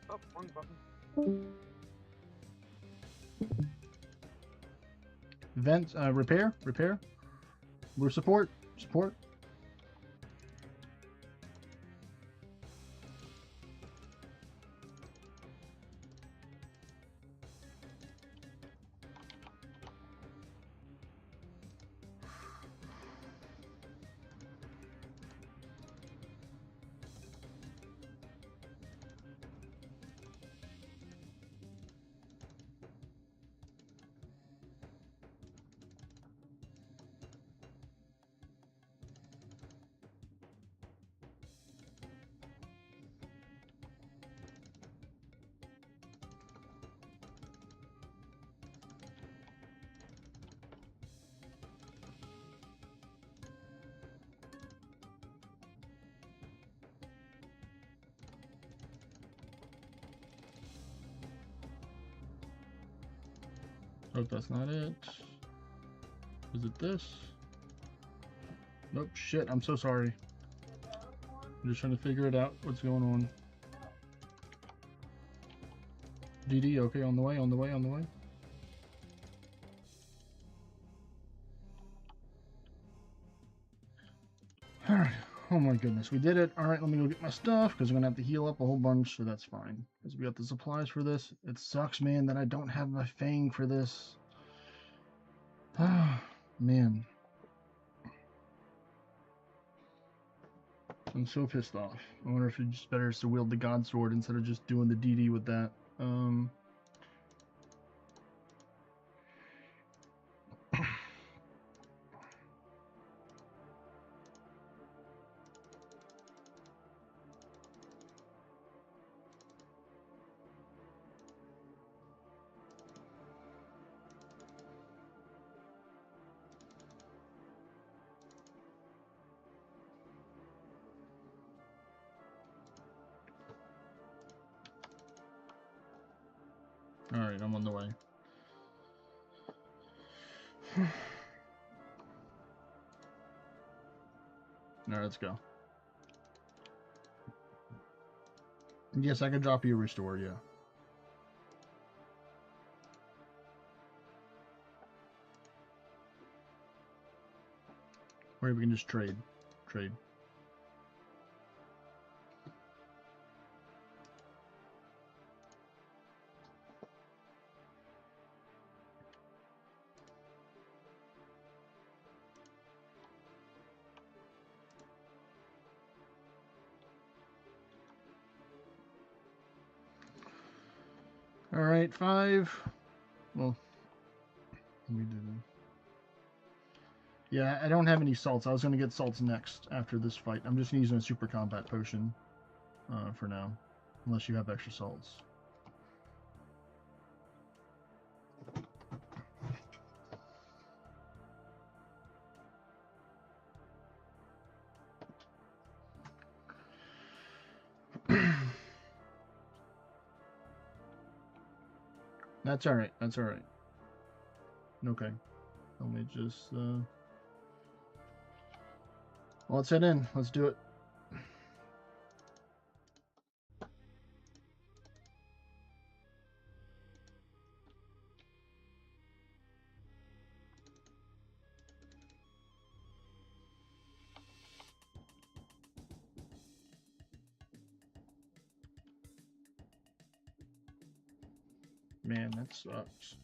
Oh, wrong button. Vents, repair? Repair? We're support? Support? Hope that's not it. Is it this? Nope, shit, I'm so sorry. I'm just trying to figure it out, what's going on. DD, okay, on the way, on the way, on the way. Alright, oh my goodness, we did it. Alright, let me go get my stuff, because I'm going to have to heal up a whole bunch, so that's fine. Because we got the supplies for this. It sucks, man, that I don't have my fang for this. Ah, man. I'm so pissed off. I wonder if it's just better to wield the God Sword instead of just doing the DD with that. Alright, I'm on the way. Alright, let's go. Yes, I can drop you a restore, yeah. Or we can just trade. Trade. Alright, 5. Well, let me do that. Yeah, I don't have any salts. I was going to get salts next after this fight. I'm just using a super combat potion for now. Unless you have extra salts. That's alright. That's alright. Okay. Let me just... Well, let's head in. Let's do it. Man, that sucks.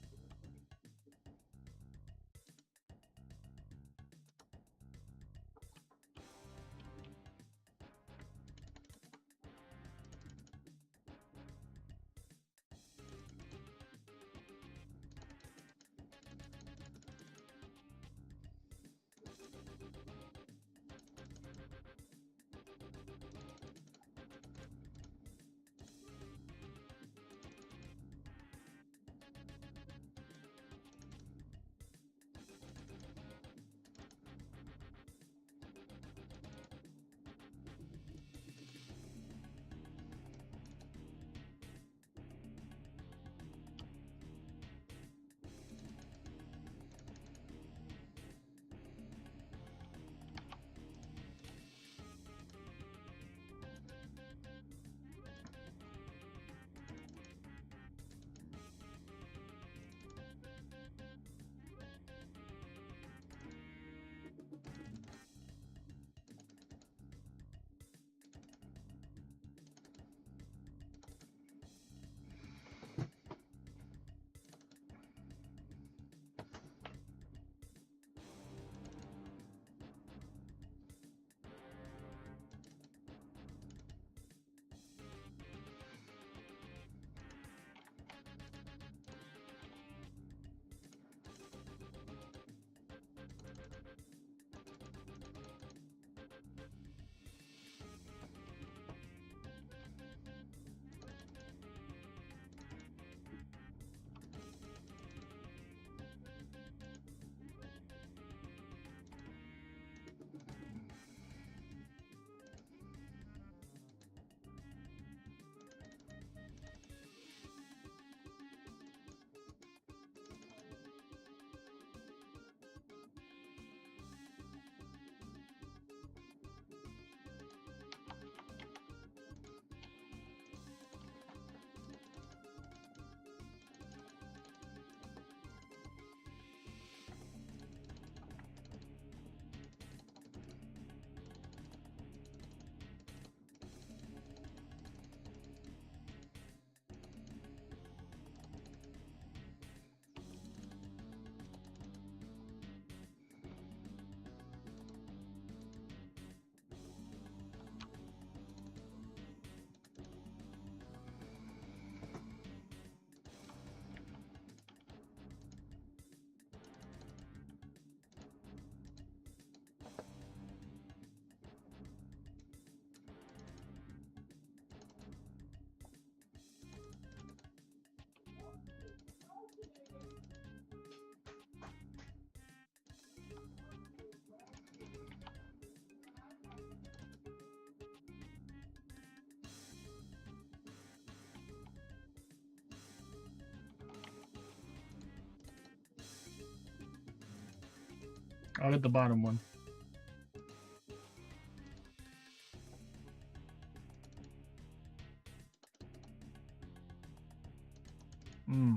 I'll get the bottom one. Hmm.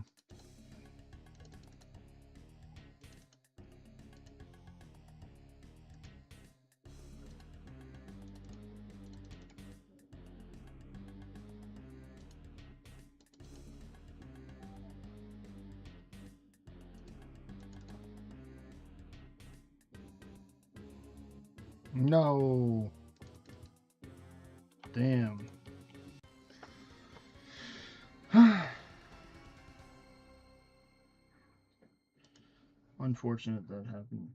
No. Damn. Unfortunate that happened.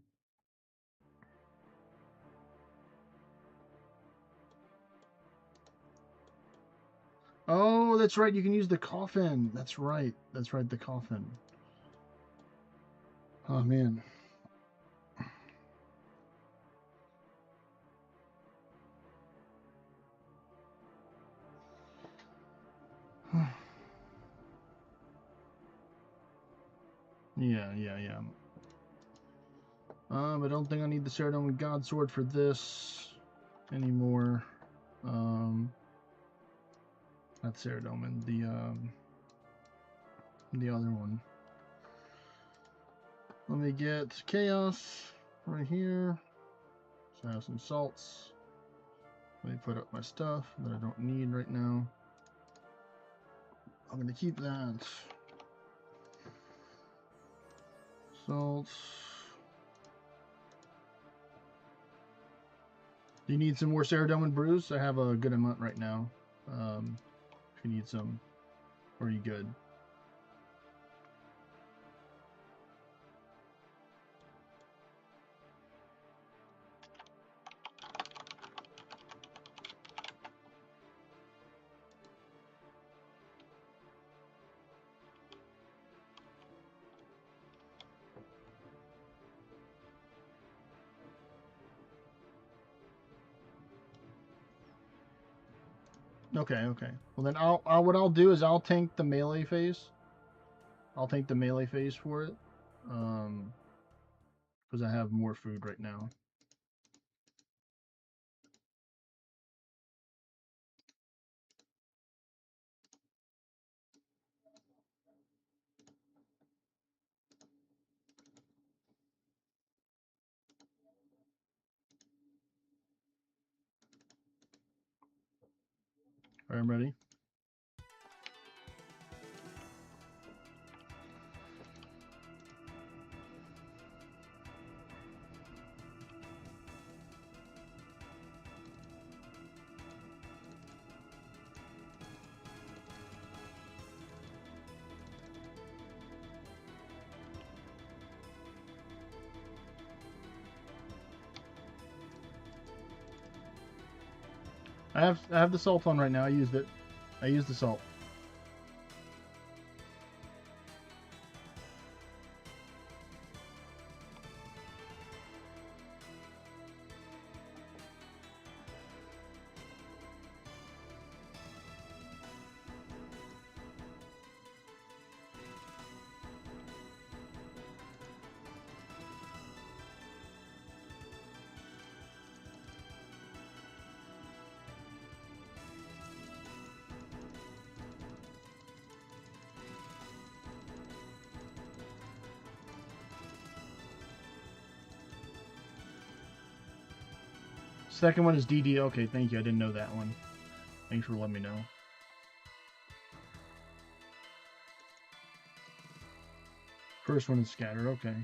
Oh, that's right. You can use the coffin. That's right. That's right. The coffin. Oh, man. Yeah. I don't think I need the Ceradon God Sword for this anymore. Not Ceradon, the other one. Let me get Chaos right here. So I have some salts. Let me put up my stuff that I don't need right now. I'm gonna keep that. Salts. Do you need some more Ceradon brews? I have a good amount right now. If you need some, or are you good? Okay. Well then, what I'll do is I'll tank the melee phase. I'll tank the melee phase for it, because I have more food right now. All right, I'm ready. I have the salt on right now. I used it. I used the salt. Second one is DD. Okay, thank you. I didn't know that one. Thanks for letting me know. First one is scattered. Okay.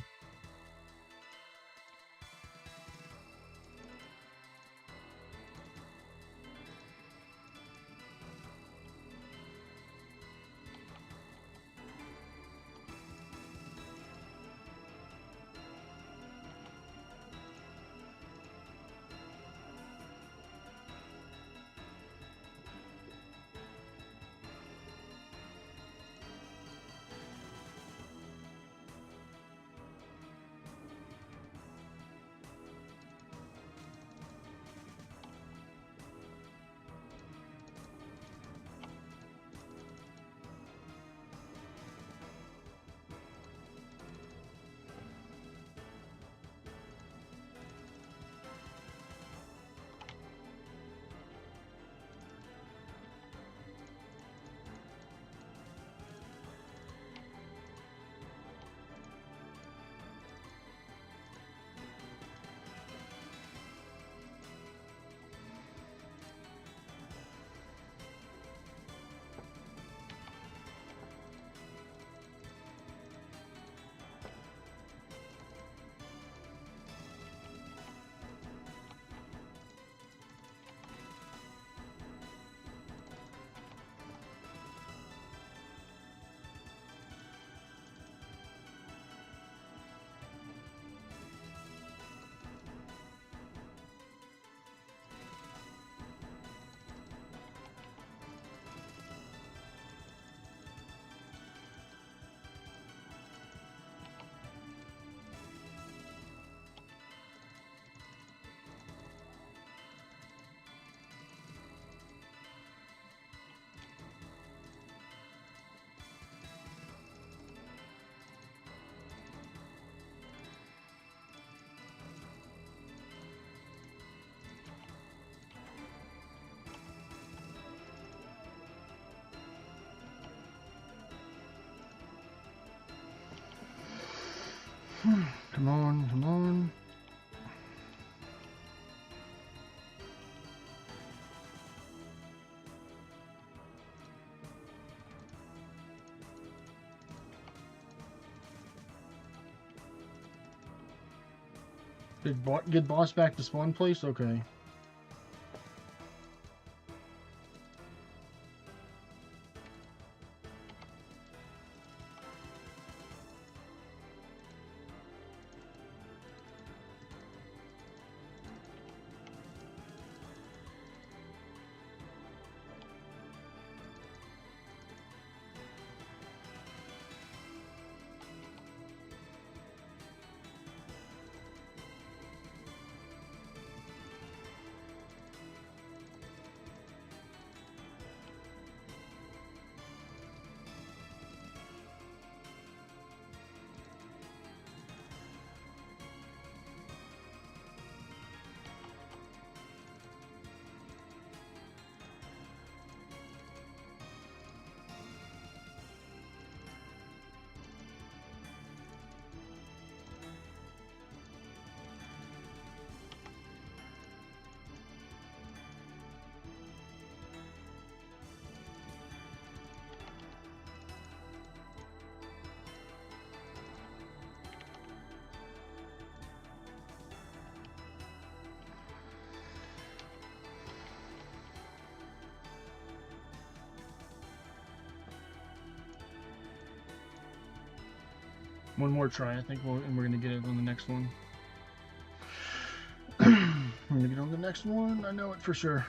Come on, come on. Get boss back to spawn place? Okay. One more try, I think, and we're gonna get it on the next one. We're gonna get on the next one. I know it for sure.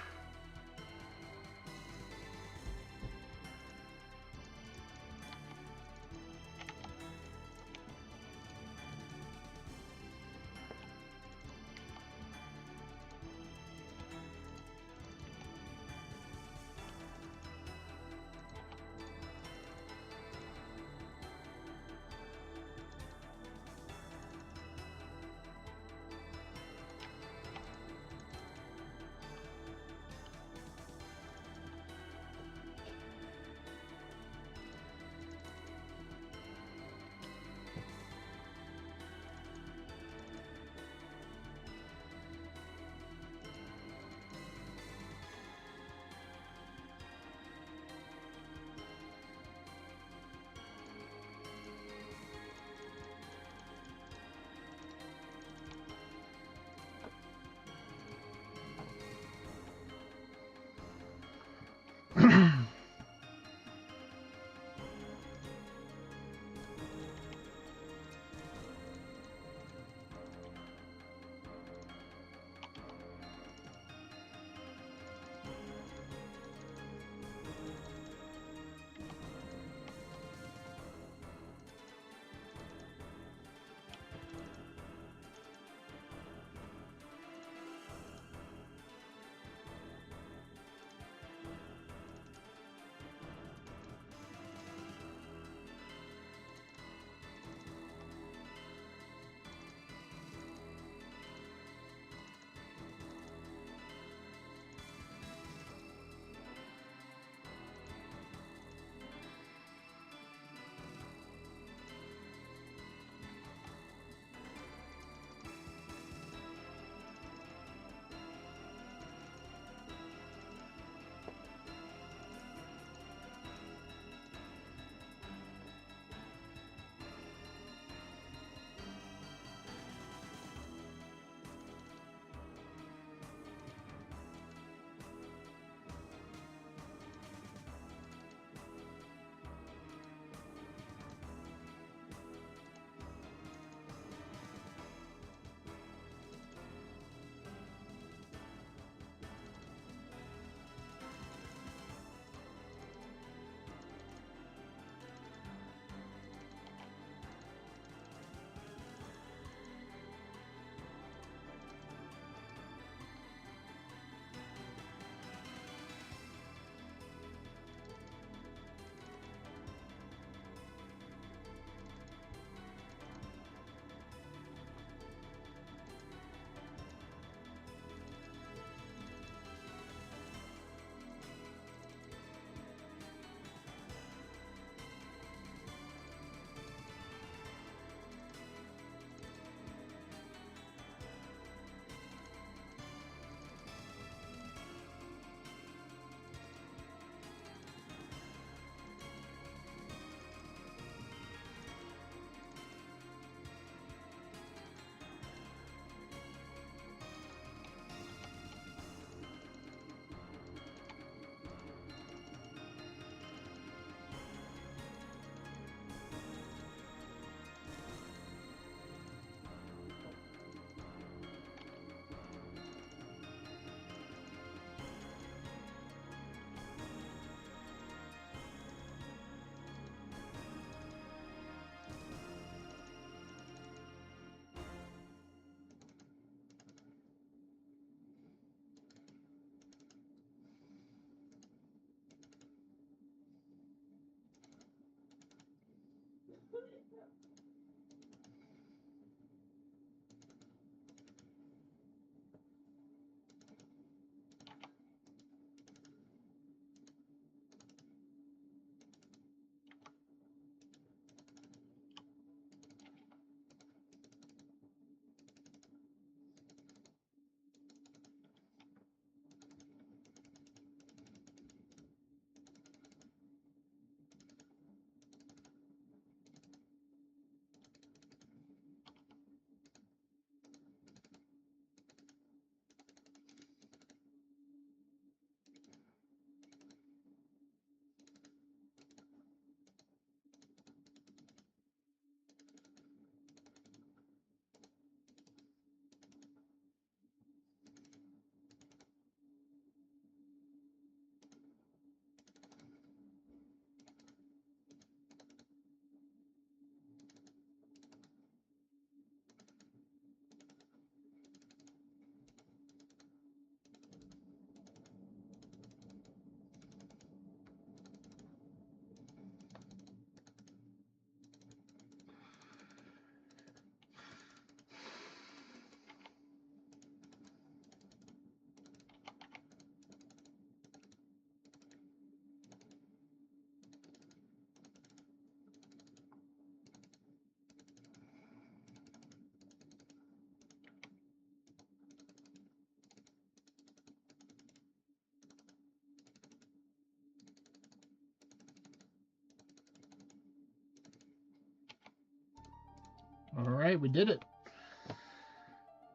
All right, we did it.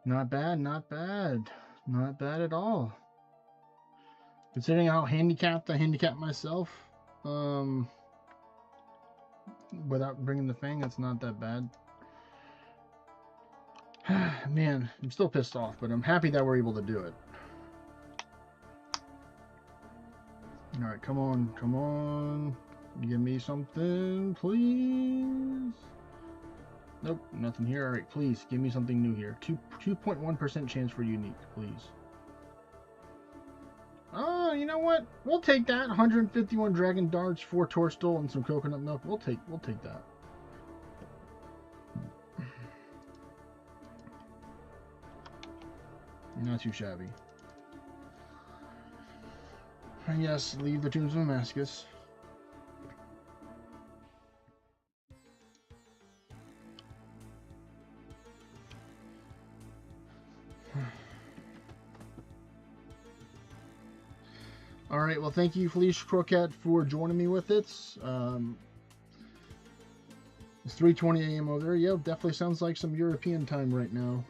Not bad, not bad. Not bad at all. Considering how handicapped I handicap myself, without bringing the thing, that's not that bad. Man, I'm still pissed off, but I'm happy that we're able to do it. All right, come on, come on. Give me something, please. Nope, nothing here. All right, please give me something new here. 2.1% chance for unique, please. Oh, you know what? We'll take that. 151 dragon darts, 4 tourstol, and some coconut milk. We'll take that. Not too shabby. And yes, leave the tombs of Damascus. All right, well, thank you, Felicia Croquette, for joining me with it. It's 3:20 a.m. over there. Yeah, definitely sounds like some European time right now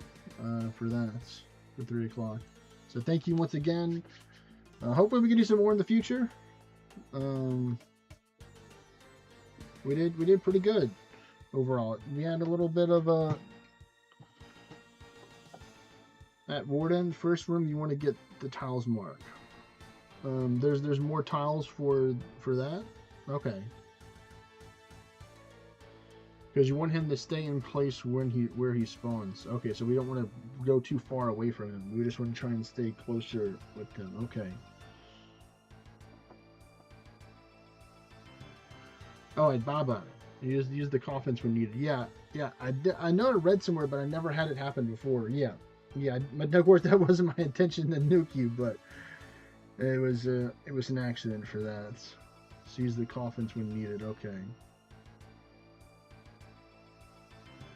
for that, for 3 o'clock. So thank you once again. Hopefully we can do some more in the future. We did pretty good overall. We had a little bit of a... At Warden, first room, you want to get the tiles marked. There's more tiles for that. Okay. Because you want him to stay in place where he spawns. Okay, so we don't want to go too far away from him. We just want to try and stay closer with him. Okay. Oh, I bob on it. Use the coffins when needed. Yeah. I know I read somewhere, but I never had it happen before. Yeah. Of course, that wasn't my intention to nuke you, but it was an accident for that. So use the coffins when needed. Okay.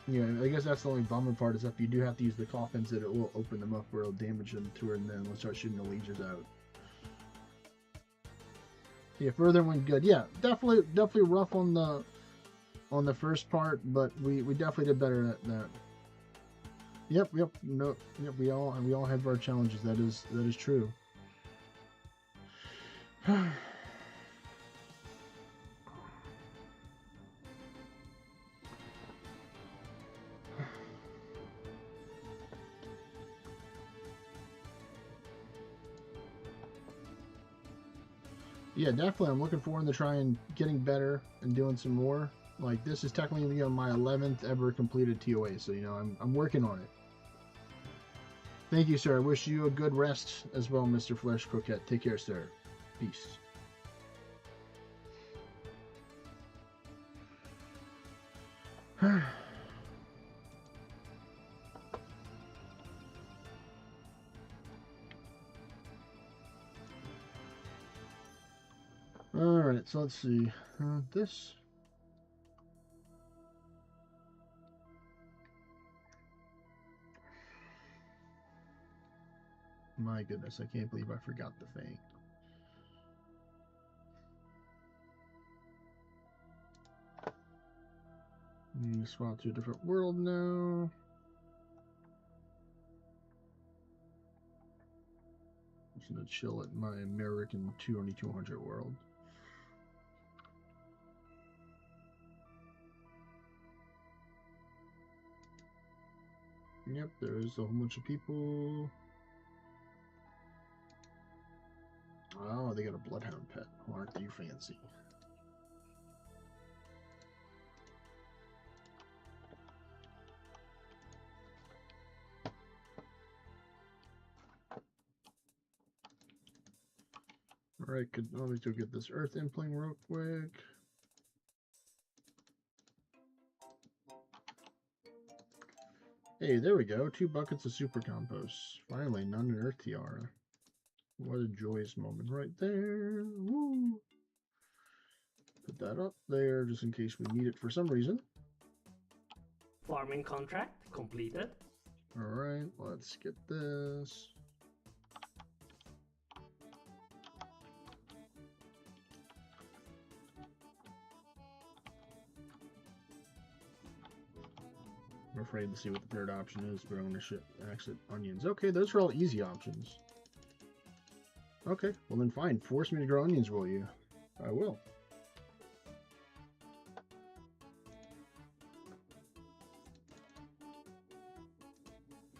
Yeah, I guess that's the only bummer part is if you do have to use the coffins, that it will open them up or it'll damage them to her, and then we'll start shooting the legions out. Yeah, further one good. Yeah, definitely rough on the first part, but we definitely did better at that. Yep. No, yep. We all have our challenges. That is true. Yeah, definitely. I'm looking forward to trying getting better and doing some more. Like, this is technically my 11th ever completed TOA, so I'm working on it. Thank you, sir. I wish you a good rest as well, Mr. Flesh Croquette. Take care, sir. Peace. Alright, so let's see. This. My goodness, I can't believe I forgot the thing. Need to swap to a different world now. I'm just gonna chill at my American 2200 world. Yep, there's a whole bunch of people. Oh, they got a bloodhound pet. Aren't you fancy? Alright, let me go get this earth impling real quick. Hey, there we go. 2 buckets of super compost. Finally, none an earth tiara. What a joyous moment right there. Woo! Put that up there just in case we need it for some reason. Farming contract completed. Alright, let's get this. I'm afraid to see what the third option is, but I'm going to exit onions. Okay, those are all easy options. Okay, well then fine. Force me to grow onions, will you? I will.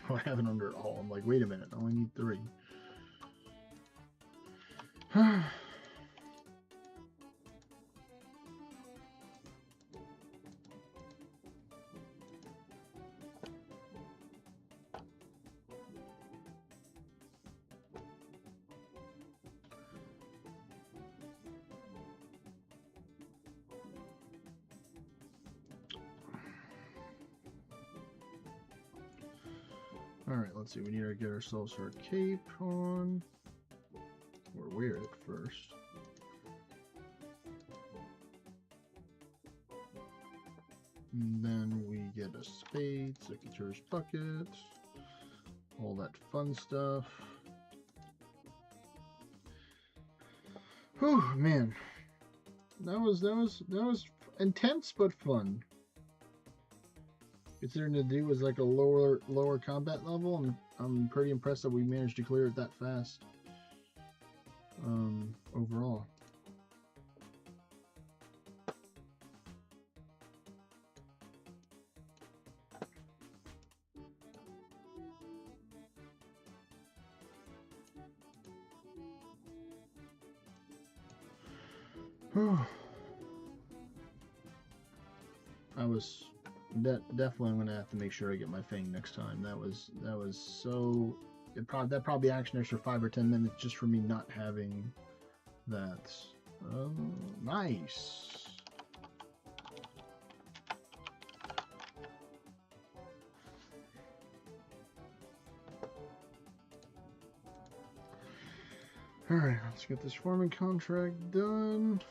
Oh, I have it under all. I'm like, wait a minute, I only need 3. Alright, let's see. We need to get ourselves our cape on. Or wear it first. And then we get a spade, secateurs bucket, all that fun stuff. Whew, man. That was intense but fun. Considering the dude was like a lower combat level, I'm pretty impressed that we managed to clear it that fast. Overall. I was definitely I'm gonna have to make sure I get my fang next time. That was so. That probably action extra 5 or 10 minutes just for me not having that. Nice. Alright, let's get this farming contract done.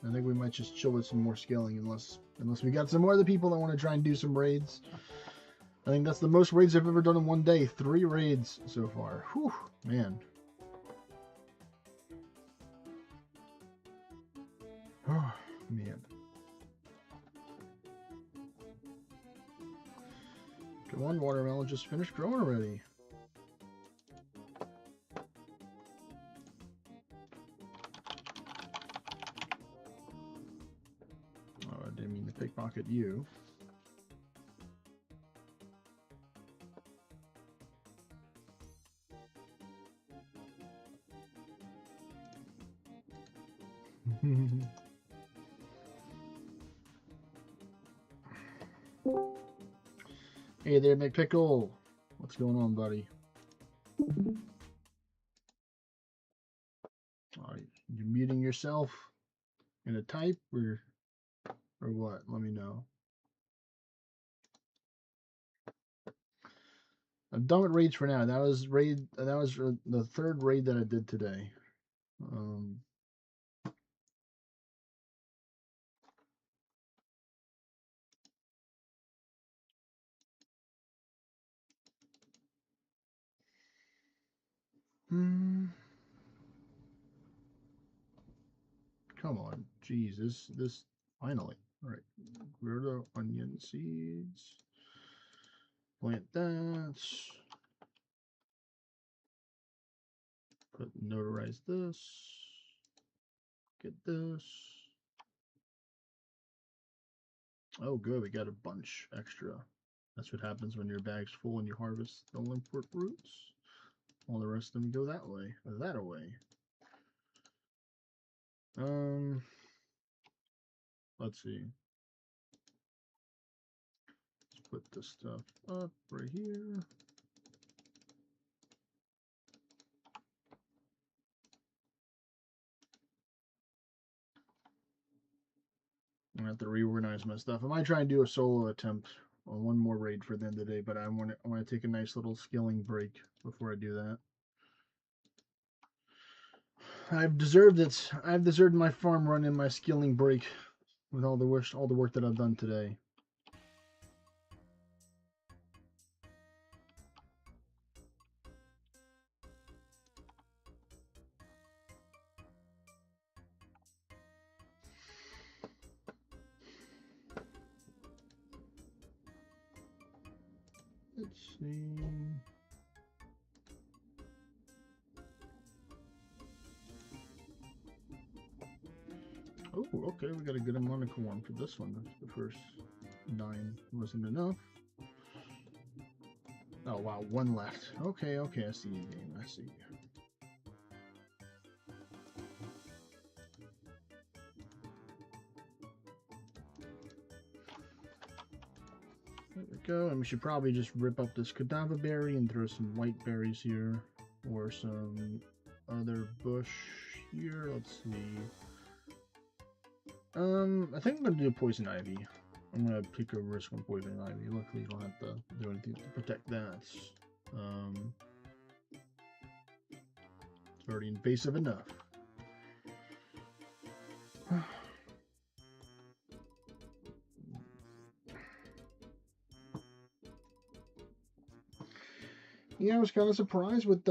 I think we might just chill with some more scaling unless we got some more other people that want to try and do some raids. I think that's the most raids I've ever done in one day. 3 raids so far. Whew, man. Oh, man. Come on, watermelon, just finished growing already. Oh, I didn't mean to pickpocket you. Hey there, McPickle. What's going on, buddy? You muting yourself in a type or what? Let me know. I'm done with raids for now. That was raid. That was the third raid that I did today. Come on, jeez, this finally. All right, grow the onion seeds. Plant that. Notarize this. Get this. Oh, good. We got a bunch extra. That's what happens when your bag's full and you harvest the import roots. All the rest of them go that way. Or that away. Let's see. Let's put this stuff up right here. I have to reorganize my stuff. I might try and do a solo attempt on one more raid for the end of the day, but I want to take a nice little skilling break before I do that. I've deserved it. I've deserved my farm run and my skilling break with all the work that I've done today. Let's see. Oh, okay, we got a good amount of corn for this one. The first 9 wasn't enough. Oh wow, 1 left. Okay, I see you, game. I see you. There we go, and we should probably just rip up this cadaver berry and throw some white berries here, or some other bush here. Let's see. I think I'm gonna do poison ivy. I'm gonna take a risk on poison ivy. Luckily, you don't have to do anything to protect that. It's already invasive enough. Yeah, I was kind of surprised with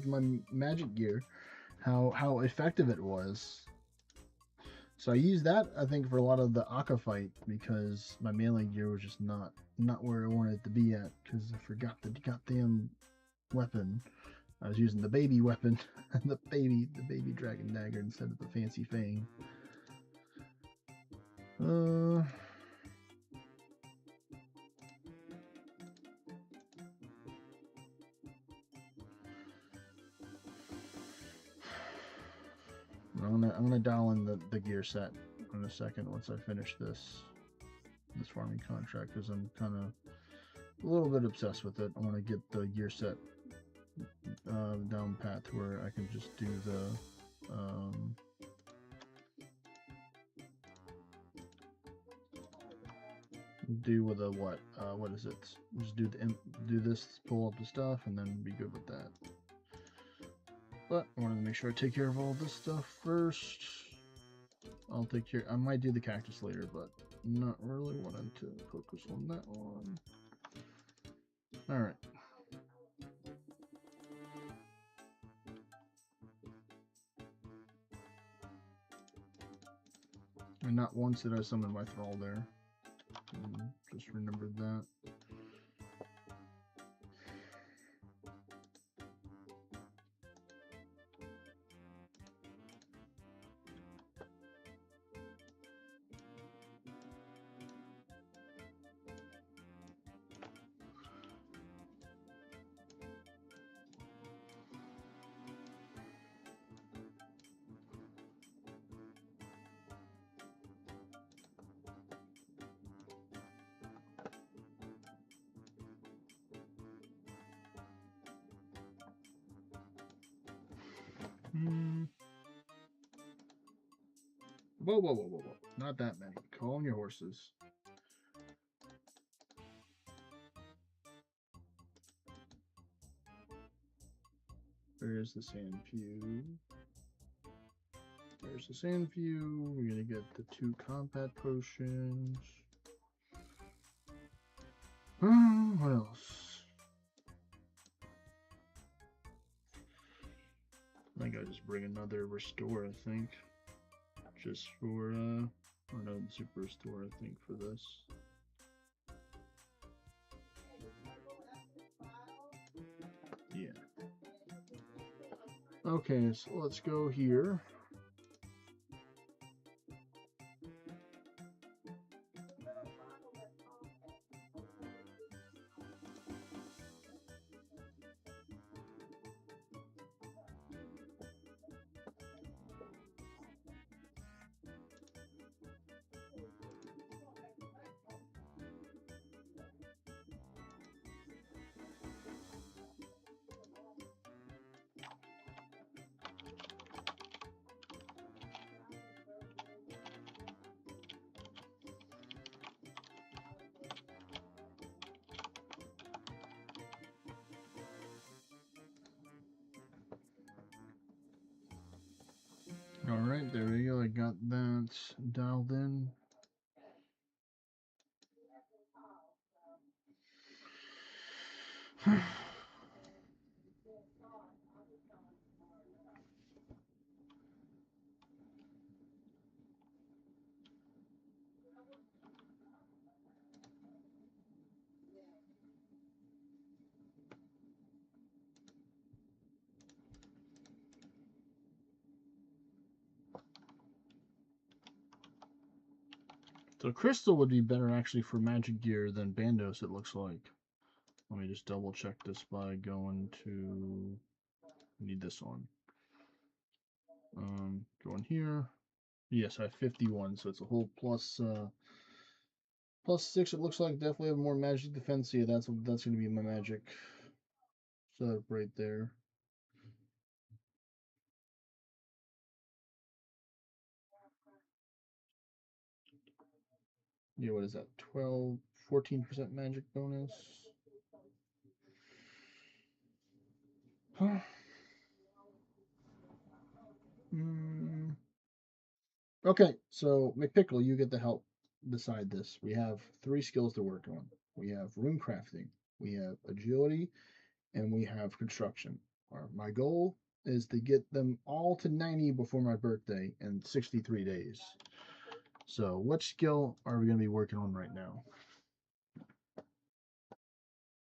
my magic gear, how effective it was. So I used that, I think, for a lot of the Akka fight because my melee gear was just not where I wanted it to be at because I forgot the goddamn weapon. I was using the baby weapon, the baby dragon dagger instead of the fancy fang. I'm gonna dial in the gear set in a second once I finish this farming contract because I'm kind of a little bit obsessed with it. I want to get the gear set down pat to where I can just do the do with a what is it? Just do this, pull up the stuff, and then be good with that. But I wanted to make sure I take care of all this stuff first. I'll take care. I might do the cactus later, but not really wanting to focus on that one. All right. And not once did I summon my thrall there. Just remembered that. Whoa. Not that many. Calm your horses. There's the sand pew. There's the sand pew. We're gonna get the 2 combat potions. What else? I think I just bring another restore, I think. Just for, or no, the super restore, I think, for this. Yeah. Okay, so let's go here. Alright, there we go. I got that dialed in. So Crystal would be better actually for magic gear than Bandos, it looks like. Let me just double check this by going to, need this on. Going here. Yes, I have 51, so it's a whole plus plus 6. It looks like definitely have more magic defense. Yeah, that's going to be my magic setup right there. Yeah, what is that? 14% magic bonus. Huh. Okay, so McPickle, you get to help decide this. We have 3 skills to work on. We have Runecrafting, we have Agility, and we have Construction. My goal is to get them all to 90 before my birthday in 63 days. So, which skill are we going to be working on right now?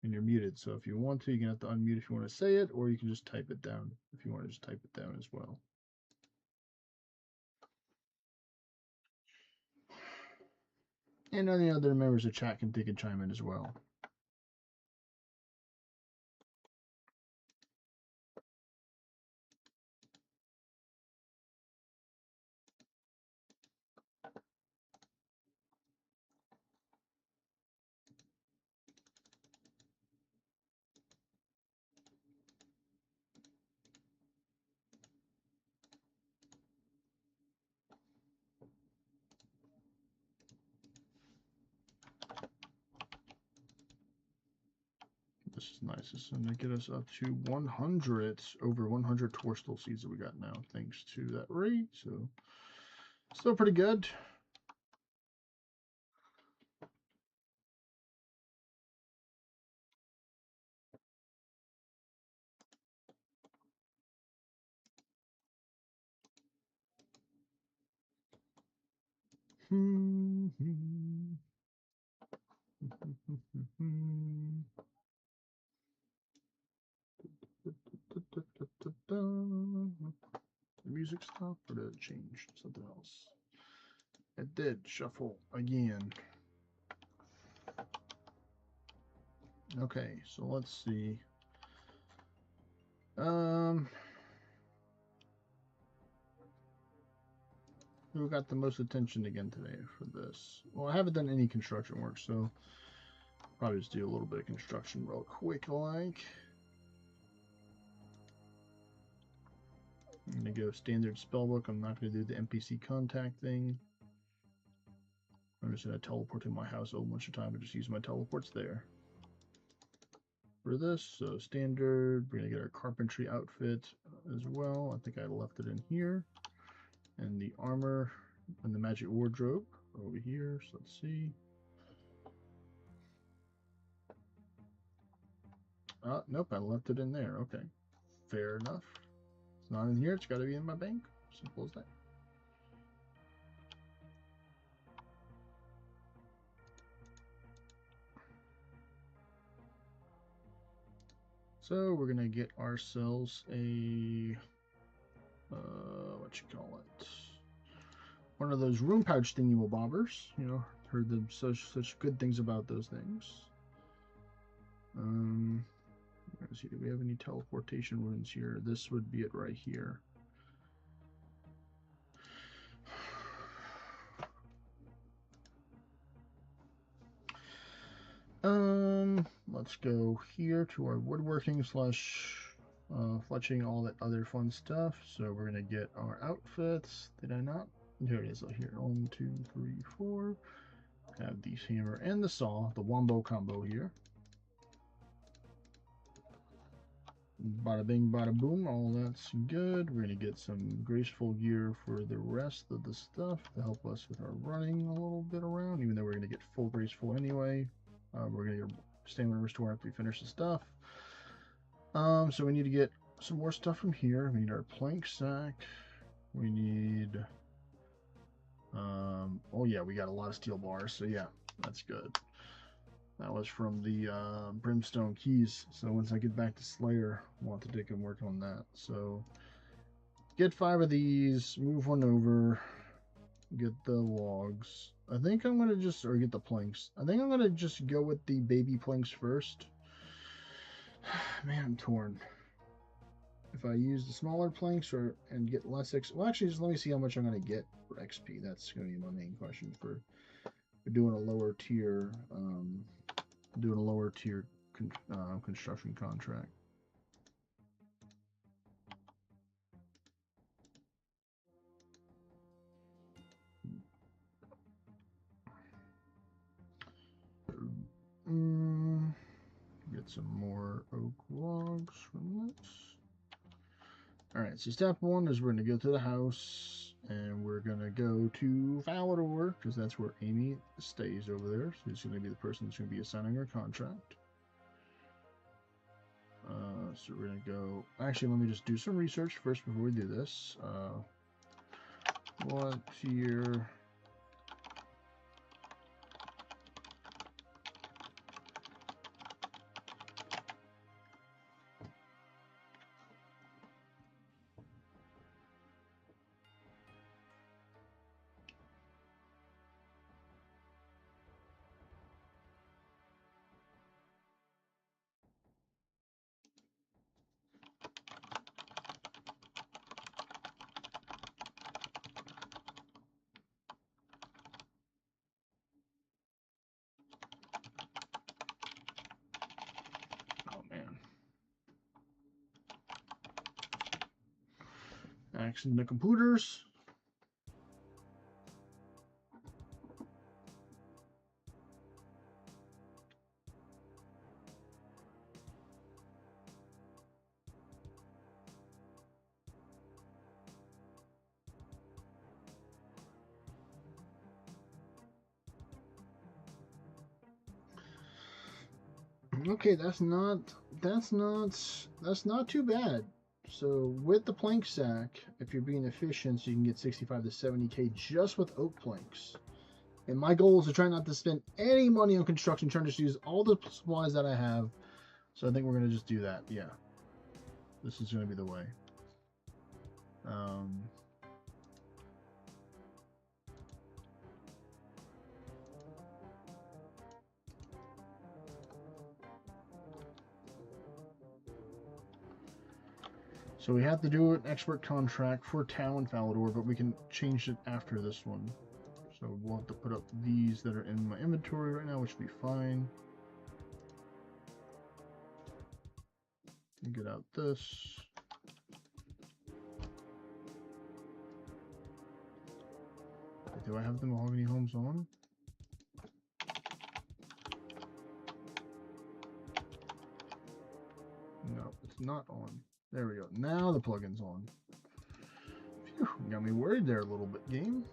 And you're muted, so if you want to, you're going to have to unmute if you want to say it, or you can just type it down if you want to just type it down as well. And any other members of chat can take a chime in as well. This is nice. This is going to get us up to 100, over 100 Torstal seeds that we got now, thanks to that raid. So, still pretty good. The music stopped, or did it change to something else? It did shuffle again. Okay, so let's see. Who got the most attention again today for this? Well, I haven't done any construction work, so probably just do a little bit of construction real quick, like. I'm going to go standard spellbook. I'm not going to do the NPC contact thing. I'm just going to teleport to my house a bunch of time and just use my teleports there. for this. So standard, we're gonna get our carpentry outfit as well. I think I left it in here. And the armor and the magic wardrobe over here. So let's see. Nope, I left it in there. Okay, fair enough. It's not in here. It's got to be in my bank. Simple as that. So we're gonna get ourselves a what you call it? One of those room pouch thingy-bobbers. You know, heard them such good things about those things. Let's see, do we have any teleportation runes here? This would be it right here. Let's go here to our woodworking slash fletching, all that other fun stuff. So we're gonna get our outfits. Did I not? Here it is. Here, 1, 2, 3, 4. Have the hammer and the saw, the wombo combo here. Bada bing, bada boom, all that's good. We're gonna get some graceful gear for the rest of the stuff to help us with our running a little bit around, even though we're gonna get full graceful anyway. We're gonna get stamina restore after we finish the stuff. So we need to get some more stuff from here. We need our plank sack. We need oh yeah, we got a lot of steel bars, so yeah, that's good. That was from the Brimstone Keys. So once I get back to Slayer, I want to take and work on that. So get 5 of these, move one over, get the logs. I think I'm gonna just, or get the planks. I think I'm gonna just go with the baby planks first. Man, I'm torn. If I use the smaller planks and get less well, actually, just let me see how much I'm gonna get for XP. That's gonna be my main question for doing a lower tier. Construction contract. Get some more oak logs from this. Alright, so step 1 is we're going to go to the house and we're going to go to Valador because that's where Amy stays over there. So she's going to be the person that's going to be assigning her contract. So we're going to go... Actually, let me just do some research first before we do this. What tier... Accessing the computers. Okay, that's not too bad. So with the plank sack, if you're being efficient, so you can get 65 to 70k just with oak planks. And my goal is to try not to spend any money on construction, trying to just use all the supplies that I have. So I think we're gonna just do that. Yeah, this is gonna be the way. So we have to do an expert contract for Tau and Valador, but we can change it after this one. So we'll have to put up these that are in my inventory right now, which will be fine. And get out this. Do I have the mahogany homes on? not on. There we go. Now the plugin's on. Phew, got me worried there a little bit, game.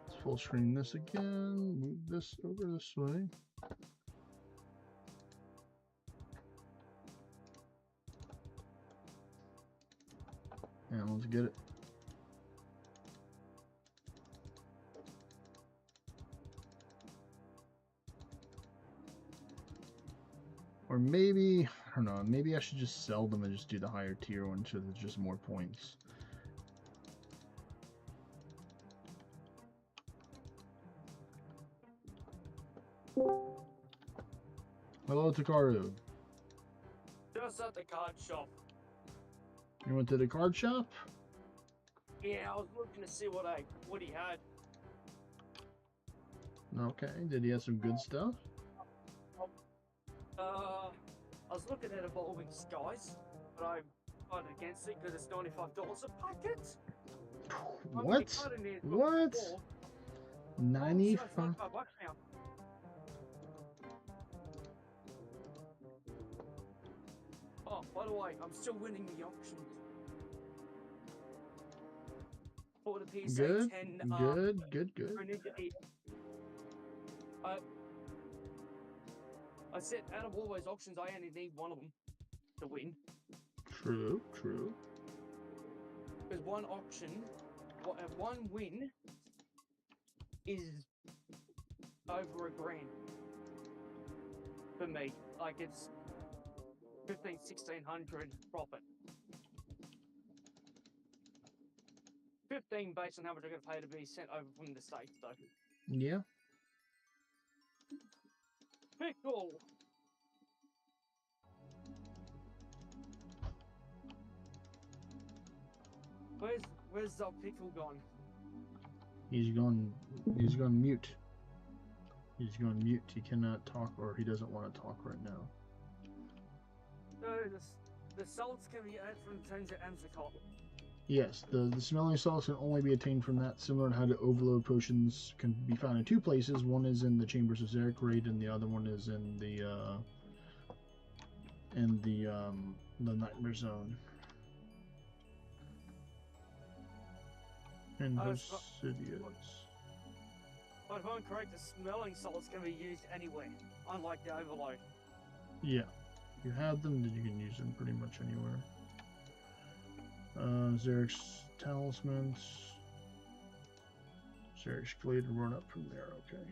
Let's full screen this again. Move this over this way. And let's get it. Or maybe, I don't know, maybe I should just sell them and just do the higher tier one so there's just more points. Hello, Takaru. Just at the card shop. You went to the card shop? Yeah, I was looking to see what he had. Okay, did he have some good stuff? I was looking at Evolving Skies, but I voted against it because it's $95 a packet. What? What? 95? $95 now. Oh, by the way, I'm still winning the auction. For the PSA Good, 10, good. I said out of all those auctions, I only need one of them to win. True. Because one auction, one win is over $1,000 for me. Like it's 1,500-1,600 profit. 15 based on how much I'm going to pay to be sent over from the States, though. Yeah. Pickle! Where's the pickle gone? He's gone mute. He's gone mute. He cannot talk, or he doesn't want to talk right now. No, the salts can be added from Tenja and Zakot. Yes, the smelling salts can only be attained from that, similar to how the overload potions can be found in two places. One is in the Chambers of Zarek raid, and the other one is in the Nightmare Zone. And Hosidius. But if I'm correct, the smelling salts can be used anywhere, unlike the overload. Yeah, if you have them, then you can use them pretty much anywhere. Zarek's talismans. Zarek's blade and run up from there, okay.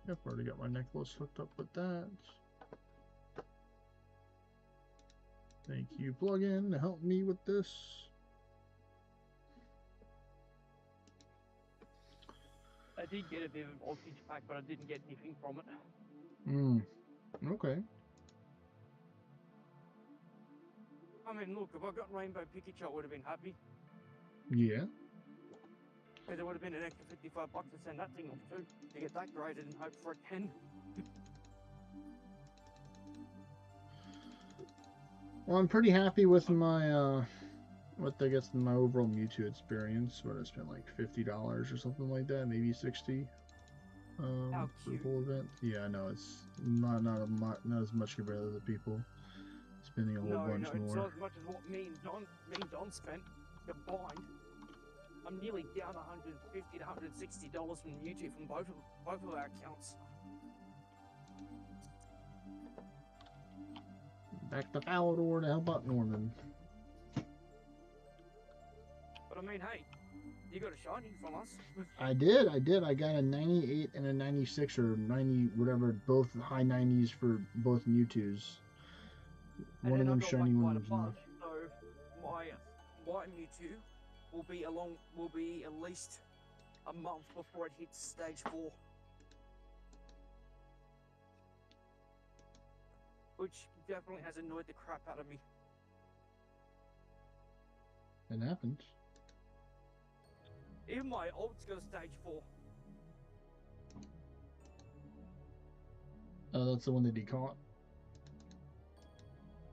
Yep, already got my necklace hooked up with that. Thank you, plugin, to help me with this. I did get a bit of an voltage pack, but I didn't get anything from it. Okay. I mean, look, if I got Rainbow Pikachu, I would have been happy. Yeah. Because it would have been an extra $55 to send that thing off too, to get that graded and hope for a 10. Well, I'm pretty happy with my, with I guess my overall Mewtwo experience. What I spent like $50 or something like that, maybe 60. For the whole event. Yeah, I know it's not as much compared to other people spending a whole bunch more. It's not as much as what me and Don spent combined. I'm nearly down $150 to $160 from YouTube from both of our accounts. Back to Falador to help out Norman. But I mean, hey, you got a shiny from us. I did. I got a 98 and a 96 or 90, whatever, both high 90s for both Mewtwo's. One of them shiny, one of them not. So my Mewtwo will be at least a month before it hits stage 4. Which definitely has annoyed the crap out of me. It happens. Even my ult's got a stage 4. Oh, that's the one that he caught?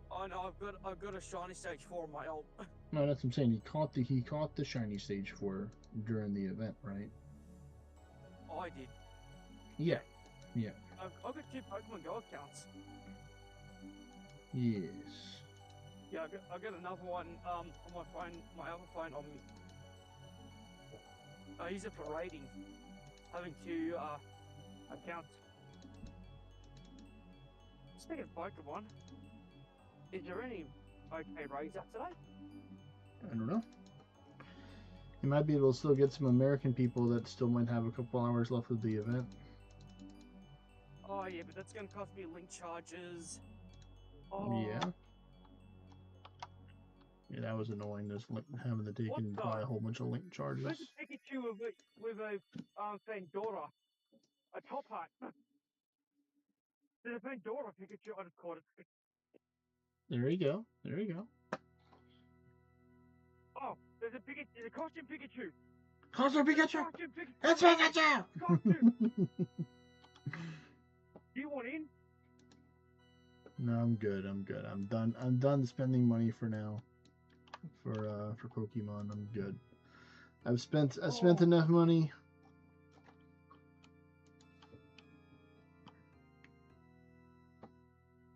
Oh no, I've got a shiny stage 4 on my ult. No, that's what I'm saying. He caught the shiny stage 4 during the event, right? I did. Yeah. Yeah. I've got 2 Pokemon Go accounts. Yes. Yeah, I got another one on my phone, my other phone on me. I use it for raiding. Having 2 accounts. Speaking of Pokemon, is there any okay raids out today? I don't know. You might be able to still get some American people that still might have a couple hours left of the event. Oh yeah, but that's gonna cost me link charges. Oh, Yeah. Yeah, that was annoying, just having to take What and the- buy a whole bunch of link charges. Where's a Pikachu with a Pandora? A top hat. There's a Pandora Pikachu. I just caught it. There you go. There you go. Oh, there's a Pikachu. There's a costume Pikachu. Costume Pikachu! Costume Pikachu. It's Pikachu! Costume. Do you want in? No, I'm good. I'm good. I'm done. I'm done spending money for now. For Pokemon, I'm good. I've spent enough money.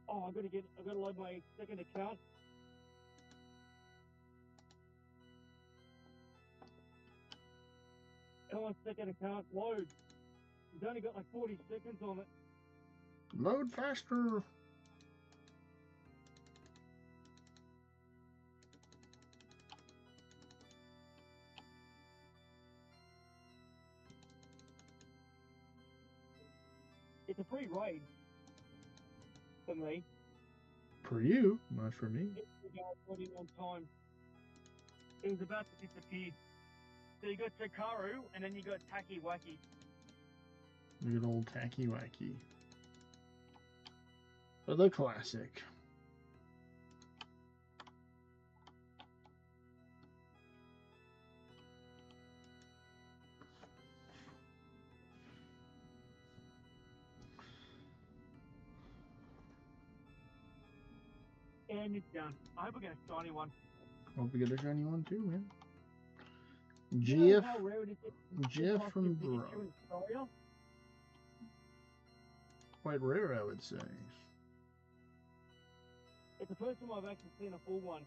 Oh, I gotta load my second account. Come on, second account, load. You've only got like 40 seconds on it. Load faster. It's a free raid for me. For you, not for me. Put in on time. It was about to disappear. So you got Takaru, and then you got Taki Waki. Good old Tacky Wacky. But the classic. And it's done. I hope we get a shiny one. Hope we get a shiny one too, man. You know GF, how rare it is to GF catch from a Pikachu Bro. in Australia? Quite rare, I would say. It's the first time I've actually seen a full one.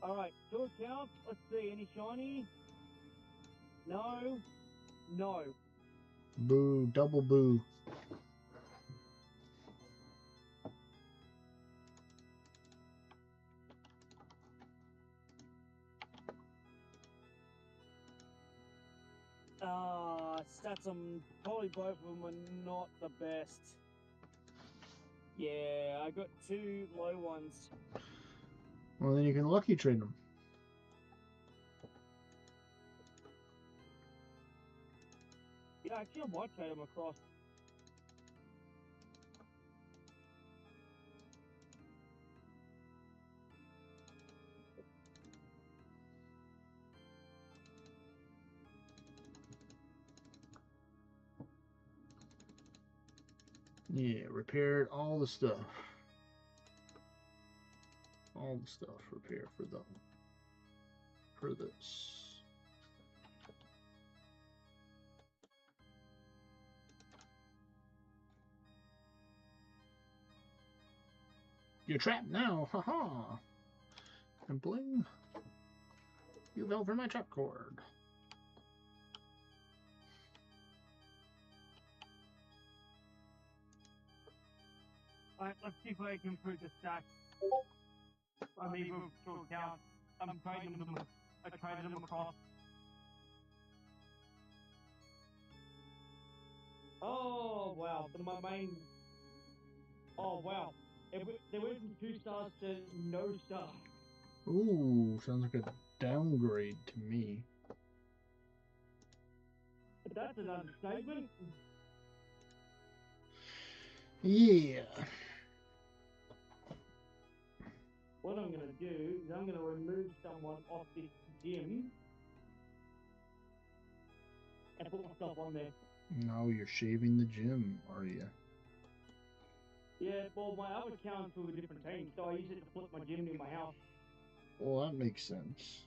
Alright, 2 accounts. Let's see, any shiny? No. No. Boo, double boo. Stats on probably both of them are not the best. Yeah, I got 2 low ones. Well, then you can lucky trade them. Yeah, actually I might trade them across. Yeah, repaired all the stuff. All the stuff repaired for them. For this. You're trapped now, haha. And bling. You fell for my trap cord. Alright, let's see if I can improve the stats. I mean, with 2 accounts. I'm trading them. I traded them across. Oh wow! So my main. Oh wow! They went from 2 stars to no star. Ooh, sounds like a downgrade to me. That's an understatement. Yeah. What I'm gonna do is I'm gonna remove someone off this gym and put myself on there. No, you're shaving the gym, are you? Yeah, well, my other account's with a different team, so I use it to flip my gym near my house. Well, that makes sense.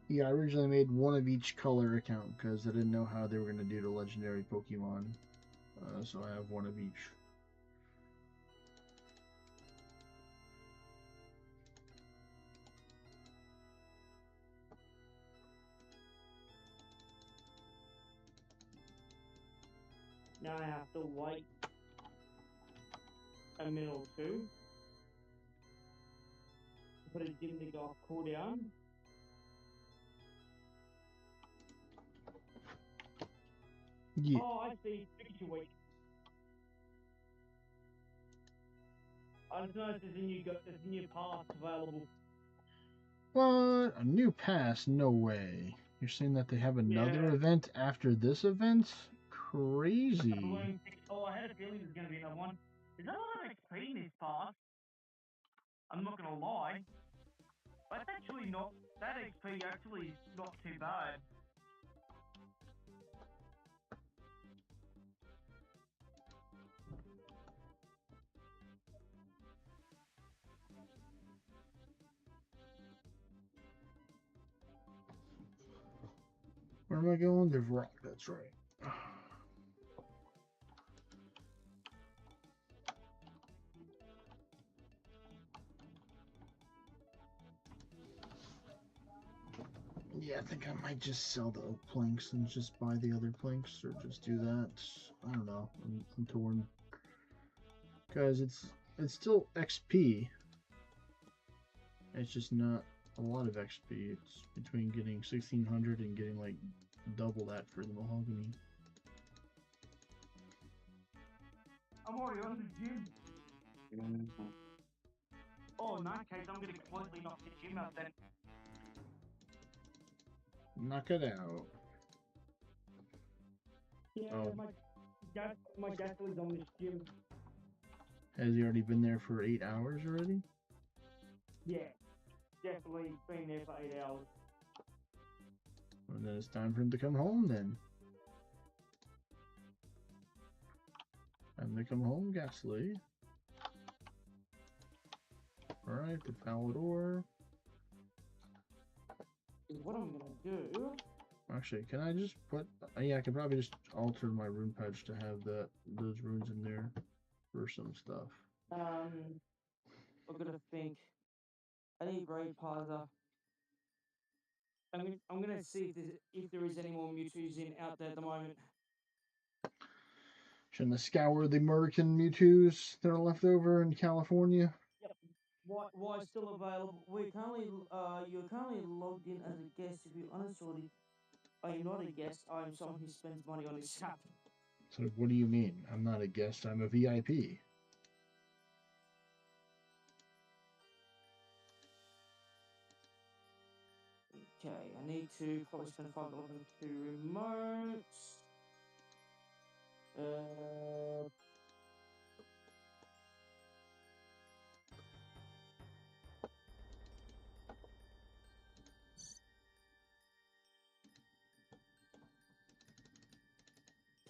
Yeah, I originally made one of each color account because I didn't know how they were going to do the legendary Pokemon. So I have one of each. Now I have to wait a minute or two for the gym to go off cooldown. Yeah. Oh, I see. Pikachu week. I just noticed there's a new pass available. What? A new pass? No way. You're saying that they have another Yeah. event after this event? Crazy. Oh, I had a feeling there's going to be another one. There's not a lot of XP in this pass. I'm not going to lie. But it's actually not. That XP actually is not too bad. Where am I going? There's rock. That's right. Yeah, I think I might just sell the oak planks and just buy the other planks, or just do that. I don't know. I'm torn. Because it's still XP. It's just not a lot of XP. It's between getting 1600 and getting like double that for the mahogany. I'm already on the gym. Oh, in that case, I'm going to completely knock the gym out then. Knock it out. Yeah, Oh. my gasolin's on this gym. Has he already been there for 8 hours already? Yeah, definitely been there for 8 hours. Well, then it's time for him to come home then. Time to come home, Ghastly. Alright, the Palador. What I'm gonna do? Actually, can I just put... yeah, I can probably just alter my rune patch to have those runes in there for some stuff. I've got to think. I need Brave Parser. I'm gonna see if there is any more Mewtwo's out there at the moment. Shouldn't I scour the American Mewtwo's that are left over in California? Yep. Why still available? You're currently logged in as a guest. To be honest, Shorty, I am not a guest. I am someone who spends money on this app. So what do you mean? I'm not a guest, I'm a VIP. Okay, I need to probably spend $5 on 2 remotes.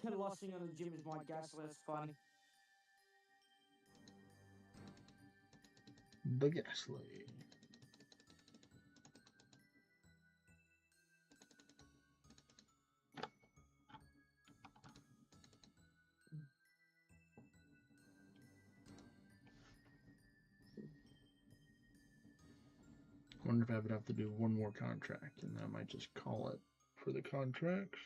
The last thing on the gym is my gas, so that's funny. The Ghastly. I wonder if I would have to do one more contract, and I might just call it for the contracts.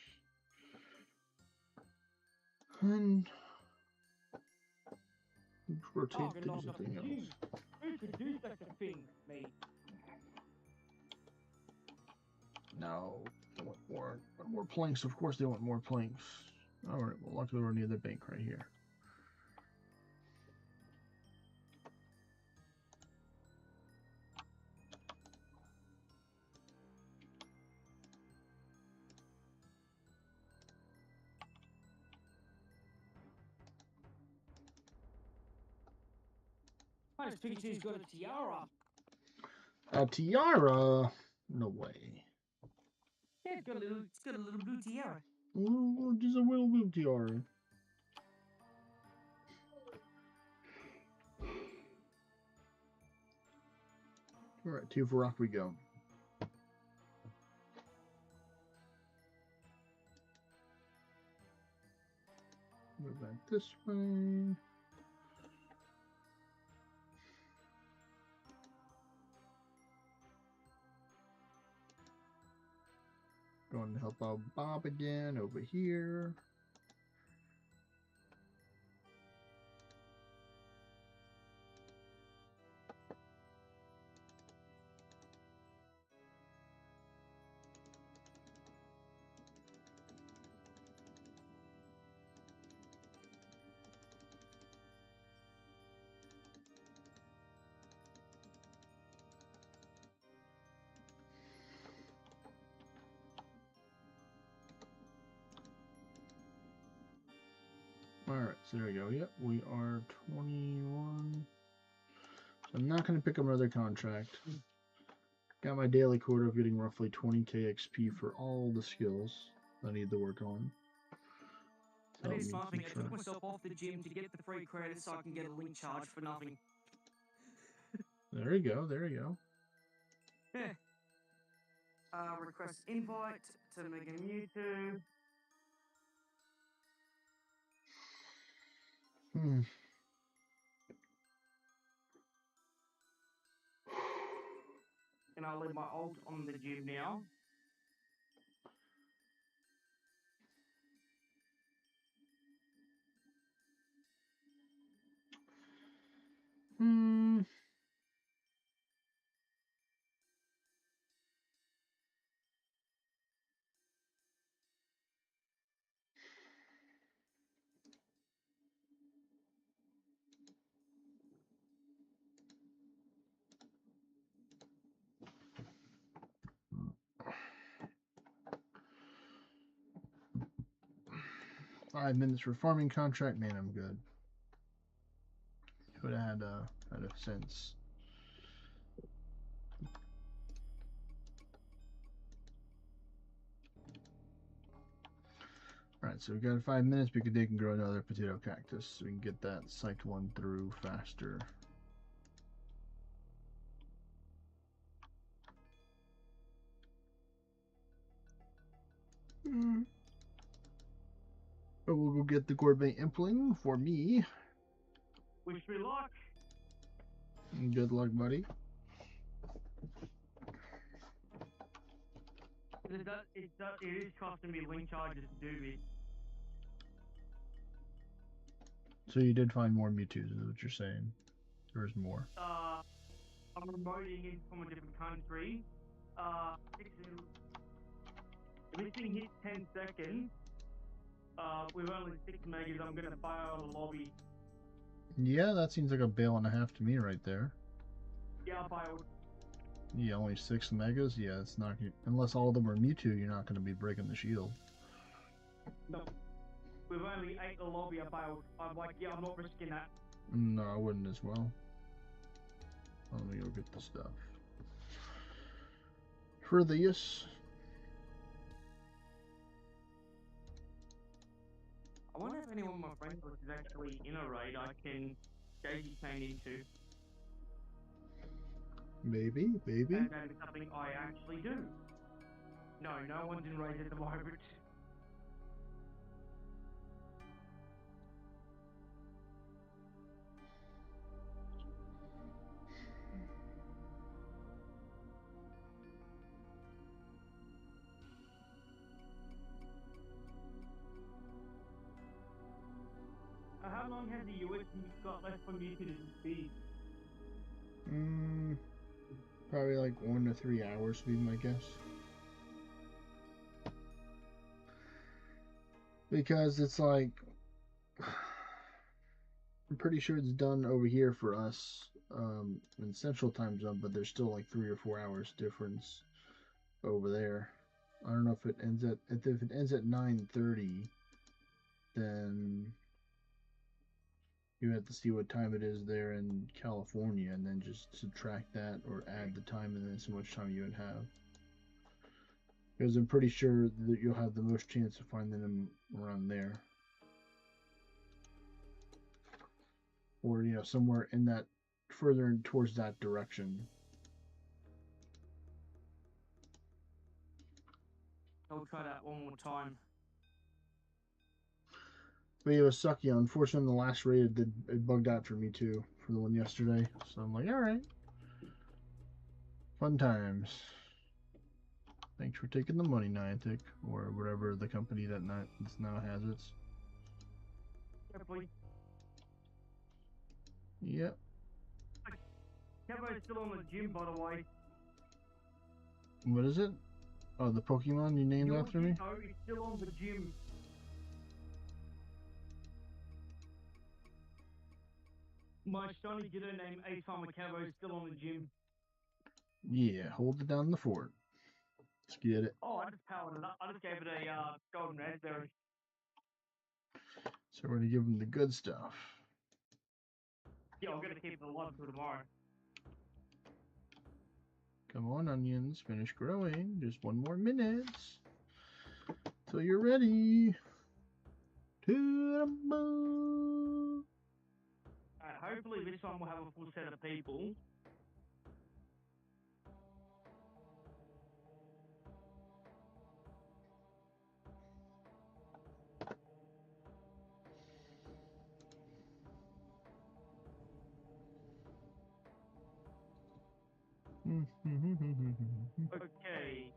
And rotate to something else. Who could do such a thing, mate? No, they want more planks. Of course, they want more planks. All right. Well, luckily we're near the bank right here. Oh, this Pikachu's got a tiara. A tiara? No way. Yeah, it's got a little blue tiara. Oh, just a little blue tiara. All right, 2 for rock we go. back this way. Going to help out Bob again over here. Alright, so there we go. Yep, we are 21. So I'm not going to pick up another contract. Got my daily quota of getting roughly 20k XP for all the skills I need to work on. So That let is me something. keep I track. took myself off the gym to get the free credits so I can get a link charge for nothing. There you go, there you go. Yeah. Request invite to Mega Mewtwo. And I'll leave my ult on the gym now. Five minutes for farming contract, man, I'm good. Would have had a sense. Alright, so we've got 5 minutes because they can grow another potato cactus, so we can get that psyched one through faster. But we'll go get the gourmet impling for me. Wish me luck. Good luck, buddy. It is costing me link charges to do this. So you did find more Mewtwo's, is what you're saying. There's more. I'm promoting in from a different country. If this thing hits 10 seconds, with only 6 megas, I'm gonna fail the lobby. Yeah, that seems like a bail and a half to me right there. Yeah, I failed. Yeah, only 6 megas? Yeah, it's not... Unless all of them are Mewtwo, you're not going to be breaking the shield. No. With only 8 in the lobby, I failed. I'm like, yeah, I'm not risking that. No, I wouldn't as well. Let me go get the stuff. For this... I wonder if anyone of my friends is actually in a raid I can daisy chain into. Maybe. And that is something I actually do. No, no one's in raid at the moment. How long has the US got left for me to speed? Probably like 1 to 3 hours would be my guess. Because it's like... I'm pretty sure it's done over here for us in Central Time Zone, but there's still like 3 or 4 hours difference over there. I don't know if it ends at... If it ends at 9:30, then... You have to see what time it is there in California and then just subtract that or add the time and then so much time you would have. Because I'm pretty sure that you'll have the most chance of finding them around there. Or, you know, somewhere in that, further towards that direction. I'll try that one more time. But it was sucky. Unfortunately, the last raid it bugged out for me too for the one yesterday. So I'm like, all right, fun times. Thanks for taking the money, Niantic, or whatever the company that now has it. Hopefully. Yep. Cabo's still on the gym, by the way. What is it? Oh, the Pokemon you named Your after me? Ditto is still on the gym. My shiny Ditto named A-Farmer Cabo is still on the gym. Yeah, hold it down the fort. Let's get it. Oh, I just powered it up. I just gave it a golden raspberry. So we're gonna give them the good stuff. Yeah, I'm gonna keep it alive till tomorrow. Come on, onions, finish growing. Just 1 more minute till you're ready. To the moon. Hopefully this one will have a full set of people. Okay.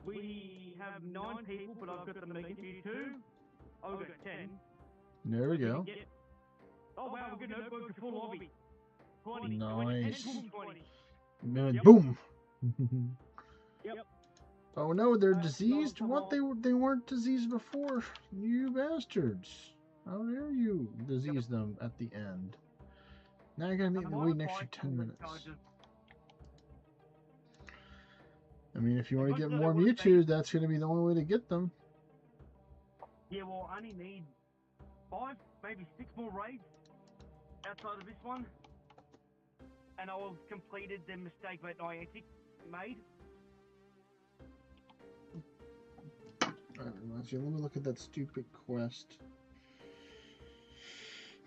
We have 9 people, but I've got the Mega Mewtwo. I've got 10. There we go. Oh wow, we're gonna go to full lobby. 20, Nice. 20, 20. Man, Yep. boom. Yep. Oh no, they're Not diseased. What alcohol. they weren't diseased before. You bastards! How dare you disease them at the end? Now you're gonna make me wait an extra 10 minutes. I mean, if you want to get more Mewtwo, that's gonna be the only way to get them. Yeah, well, I only need 5, maybe 6 more raids outside of this one, and I'll have completed the mistake that Niantic made. Let me look at that stupid quest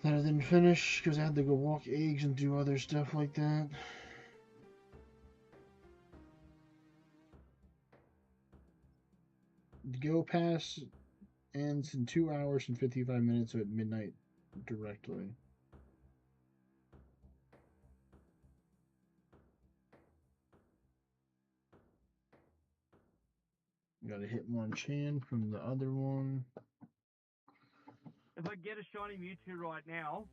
that I didn't finish because I had to go walk eggs and do other stuff like that. The Go Pass ends in 2 hours and 55 minutes, so at midnight directly. Got a Hitmonchan from the other one. If I get a shiny Mewtwo right now,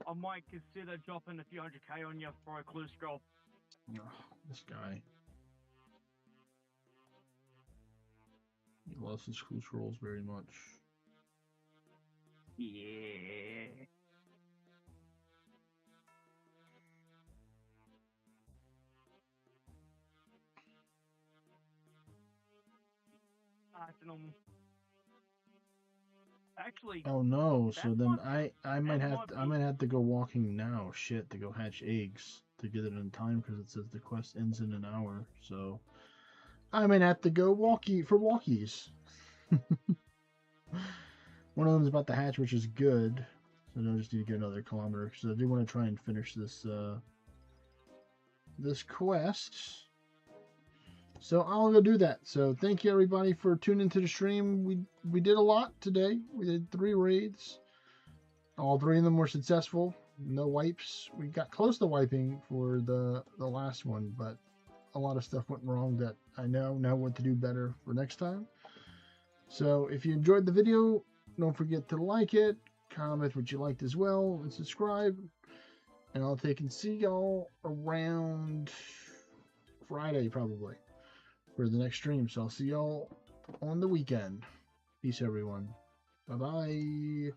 I might consider dropping a few 100k on you for a clue scroll. Oh, this guy. He loves his clue scrolls very much. Yeah. It's normal. Actually, Oh no! So then I might might have to go walking now. Shit, to go hatch eggs to get it in time because it says the quest ends in an hour. So I might have to go walkies. One of them's about to hatch, which is good. So I just need to get another kilometer because I do want to try and finish this this quest. So I'll go do that. So thank you everybody for tuning to the stream. We did a lot today. We did 3 raids. All 3 of them were successful. No wipes. We got close to wiping for the last one, but a lot of stuff went wrong that I know now what to do better for next time. So if you enjoyed the video, don't forget to like it, comment what you liked as well, and subscribe. And I'll take and see y'all around Friday probably for the next stream. So I'll see y'all on the weekend. Peace, everyone. Bye-bye.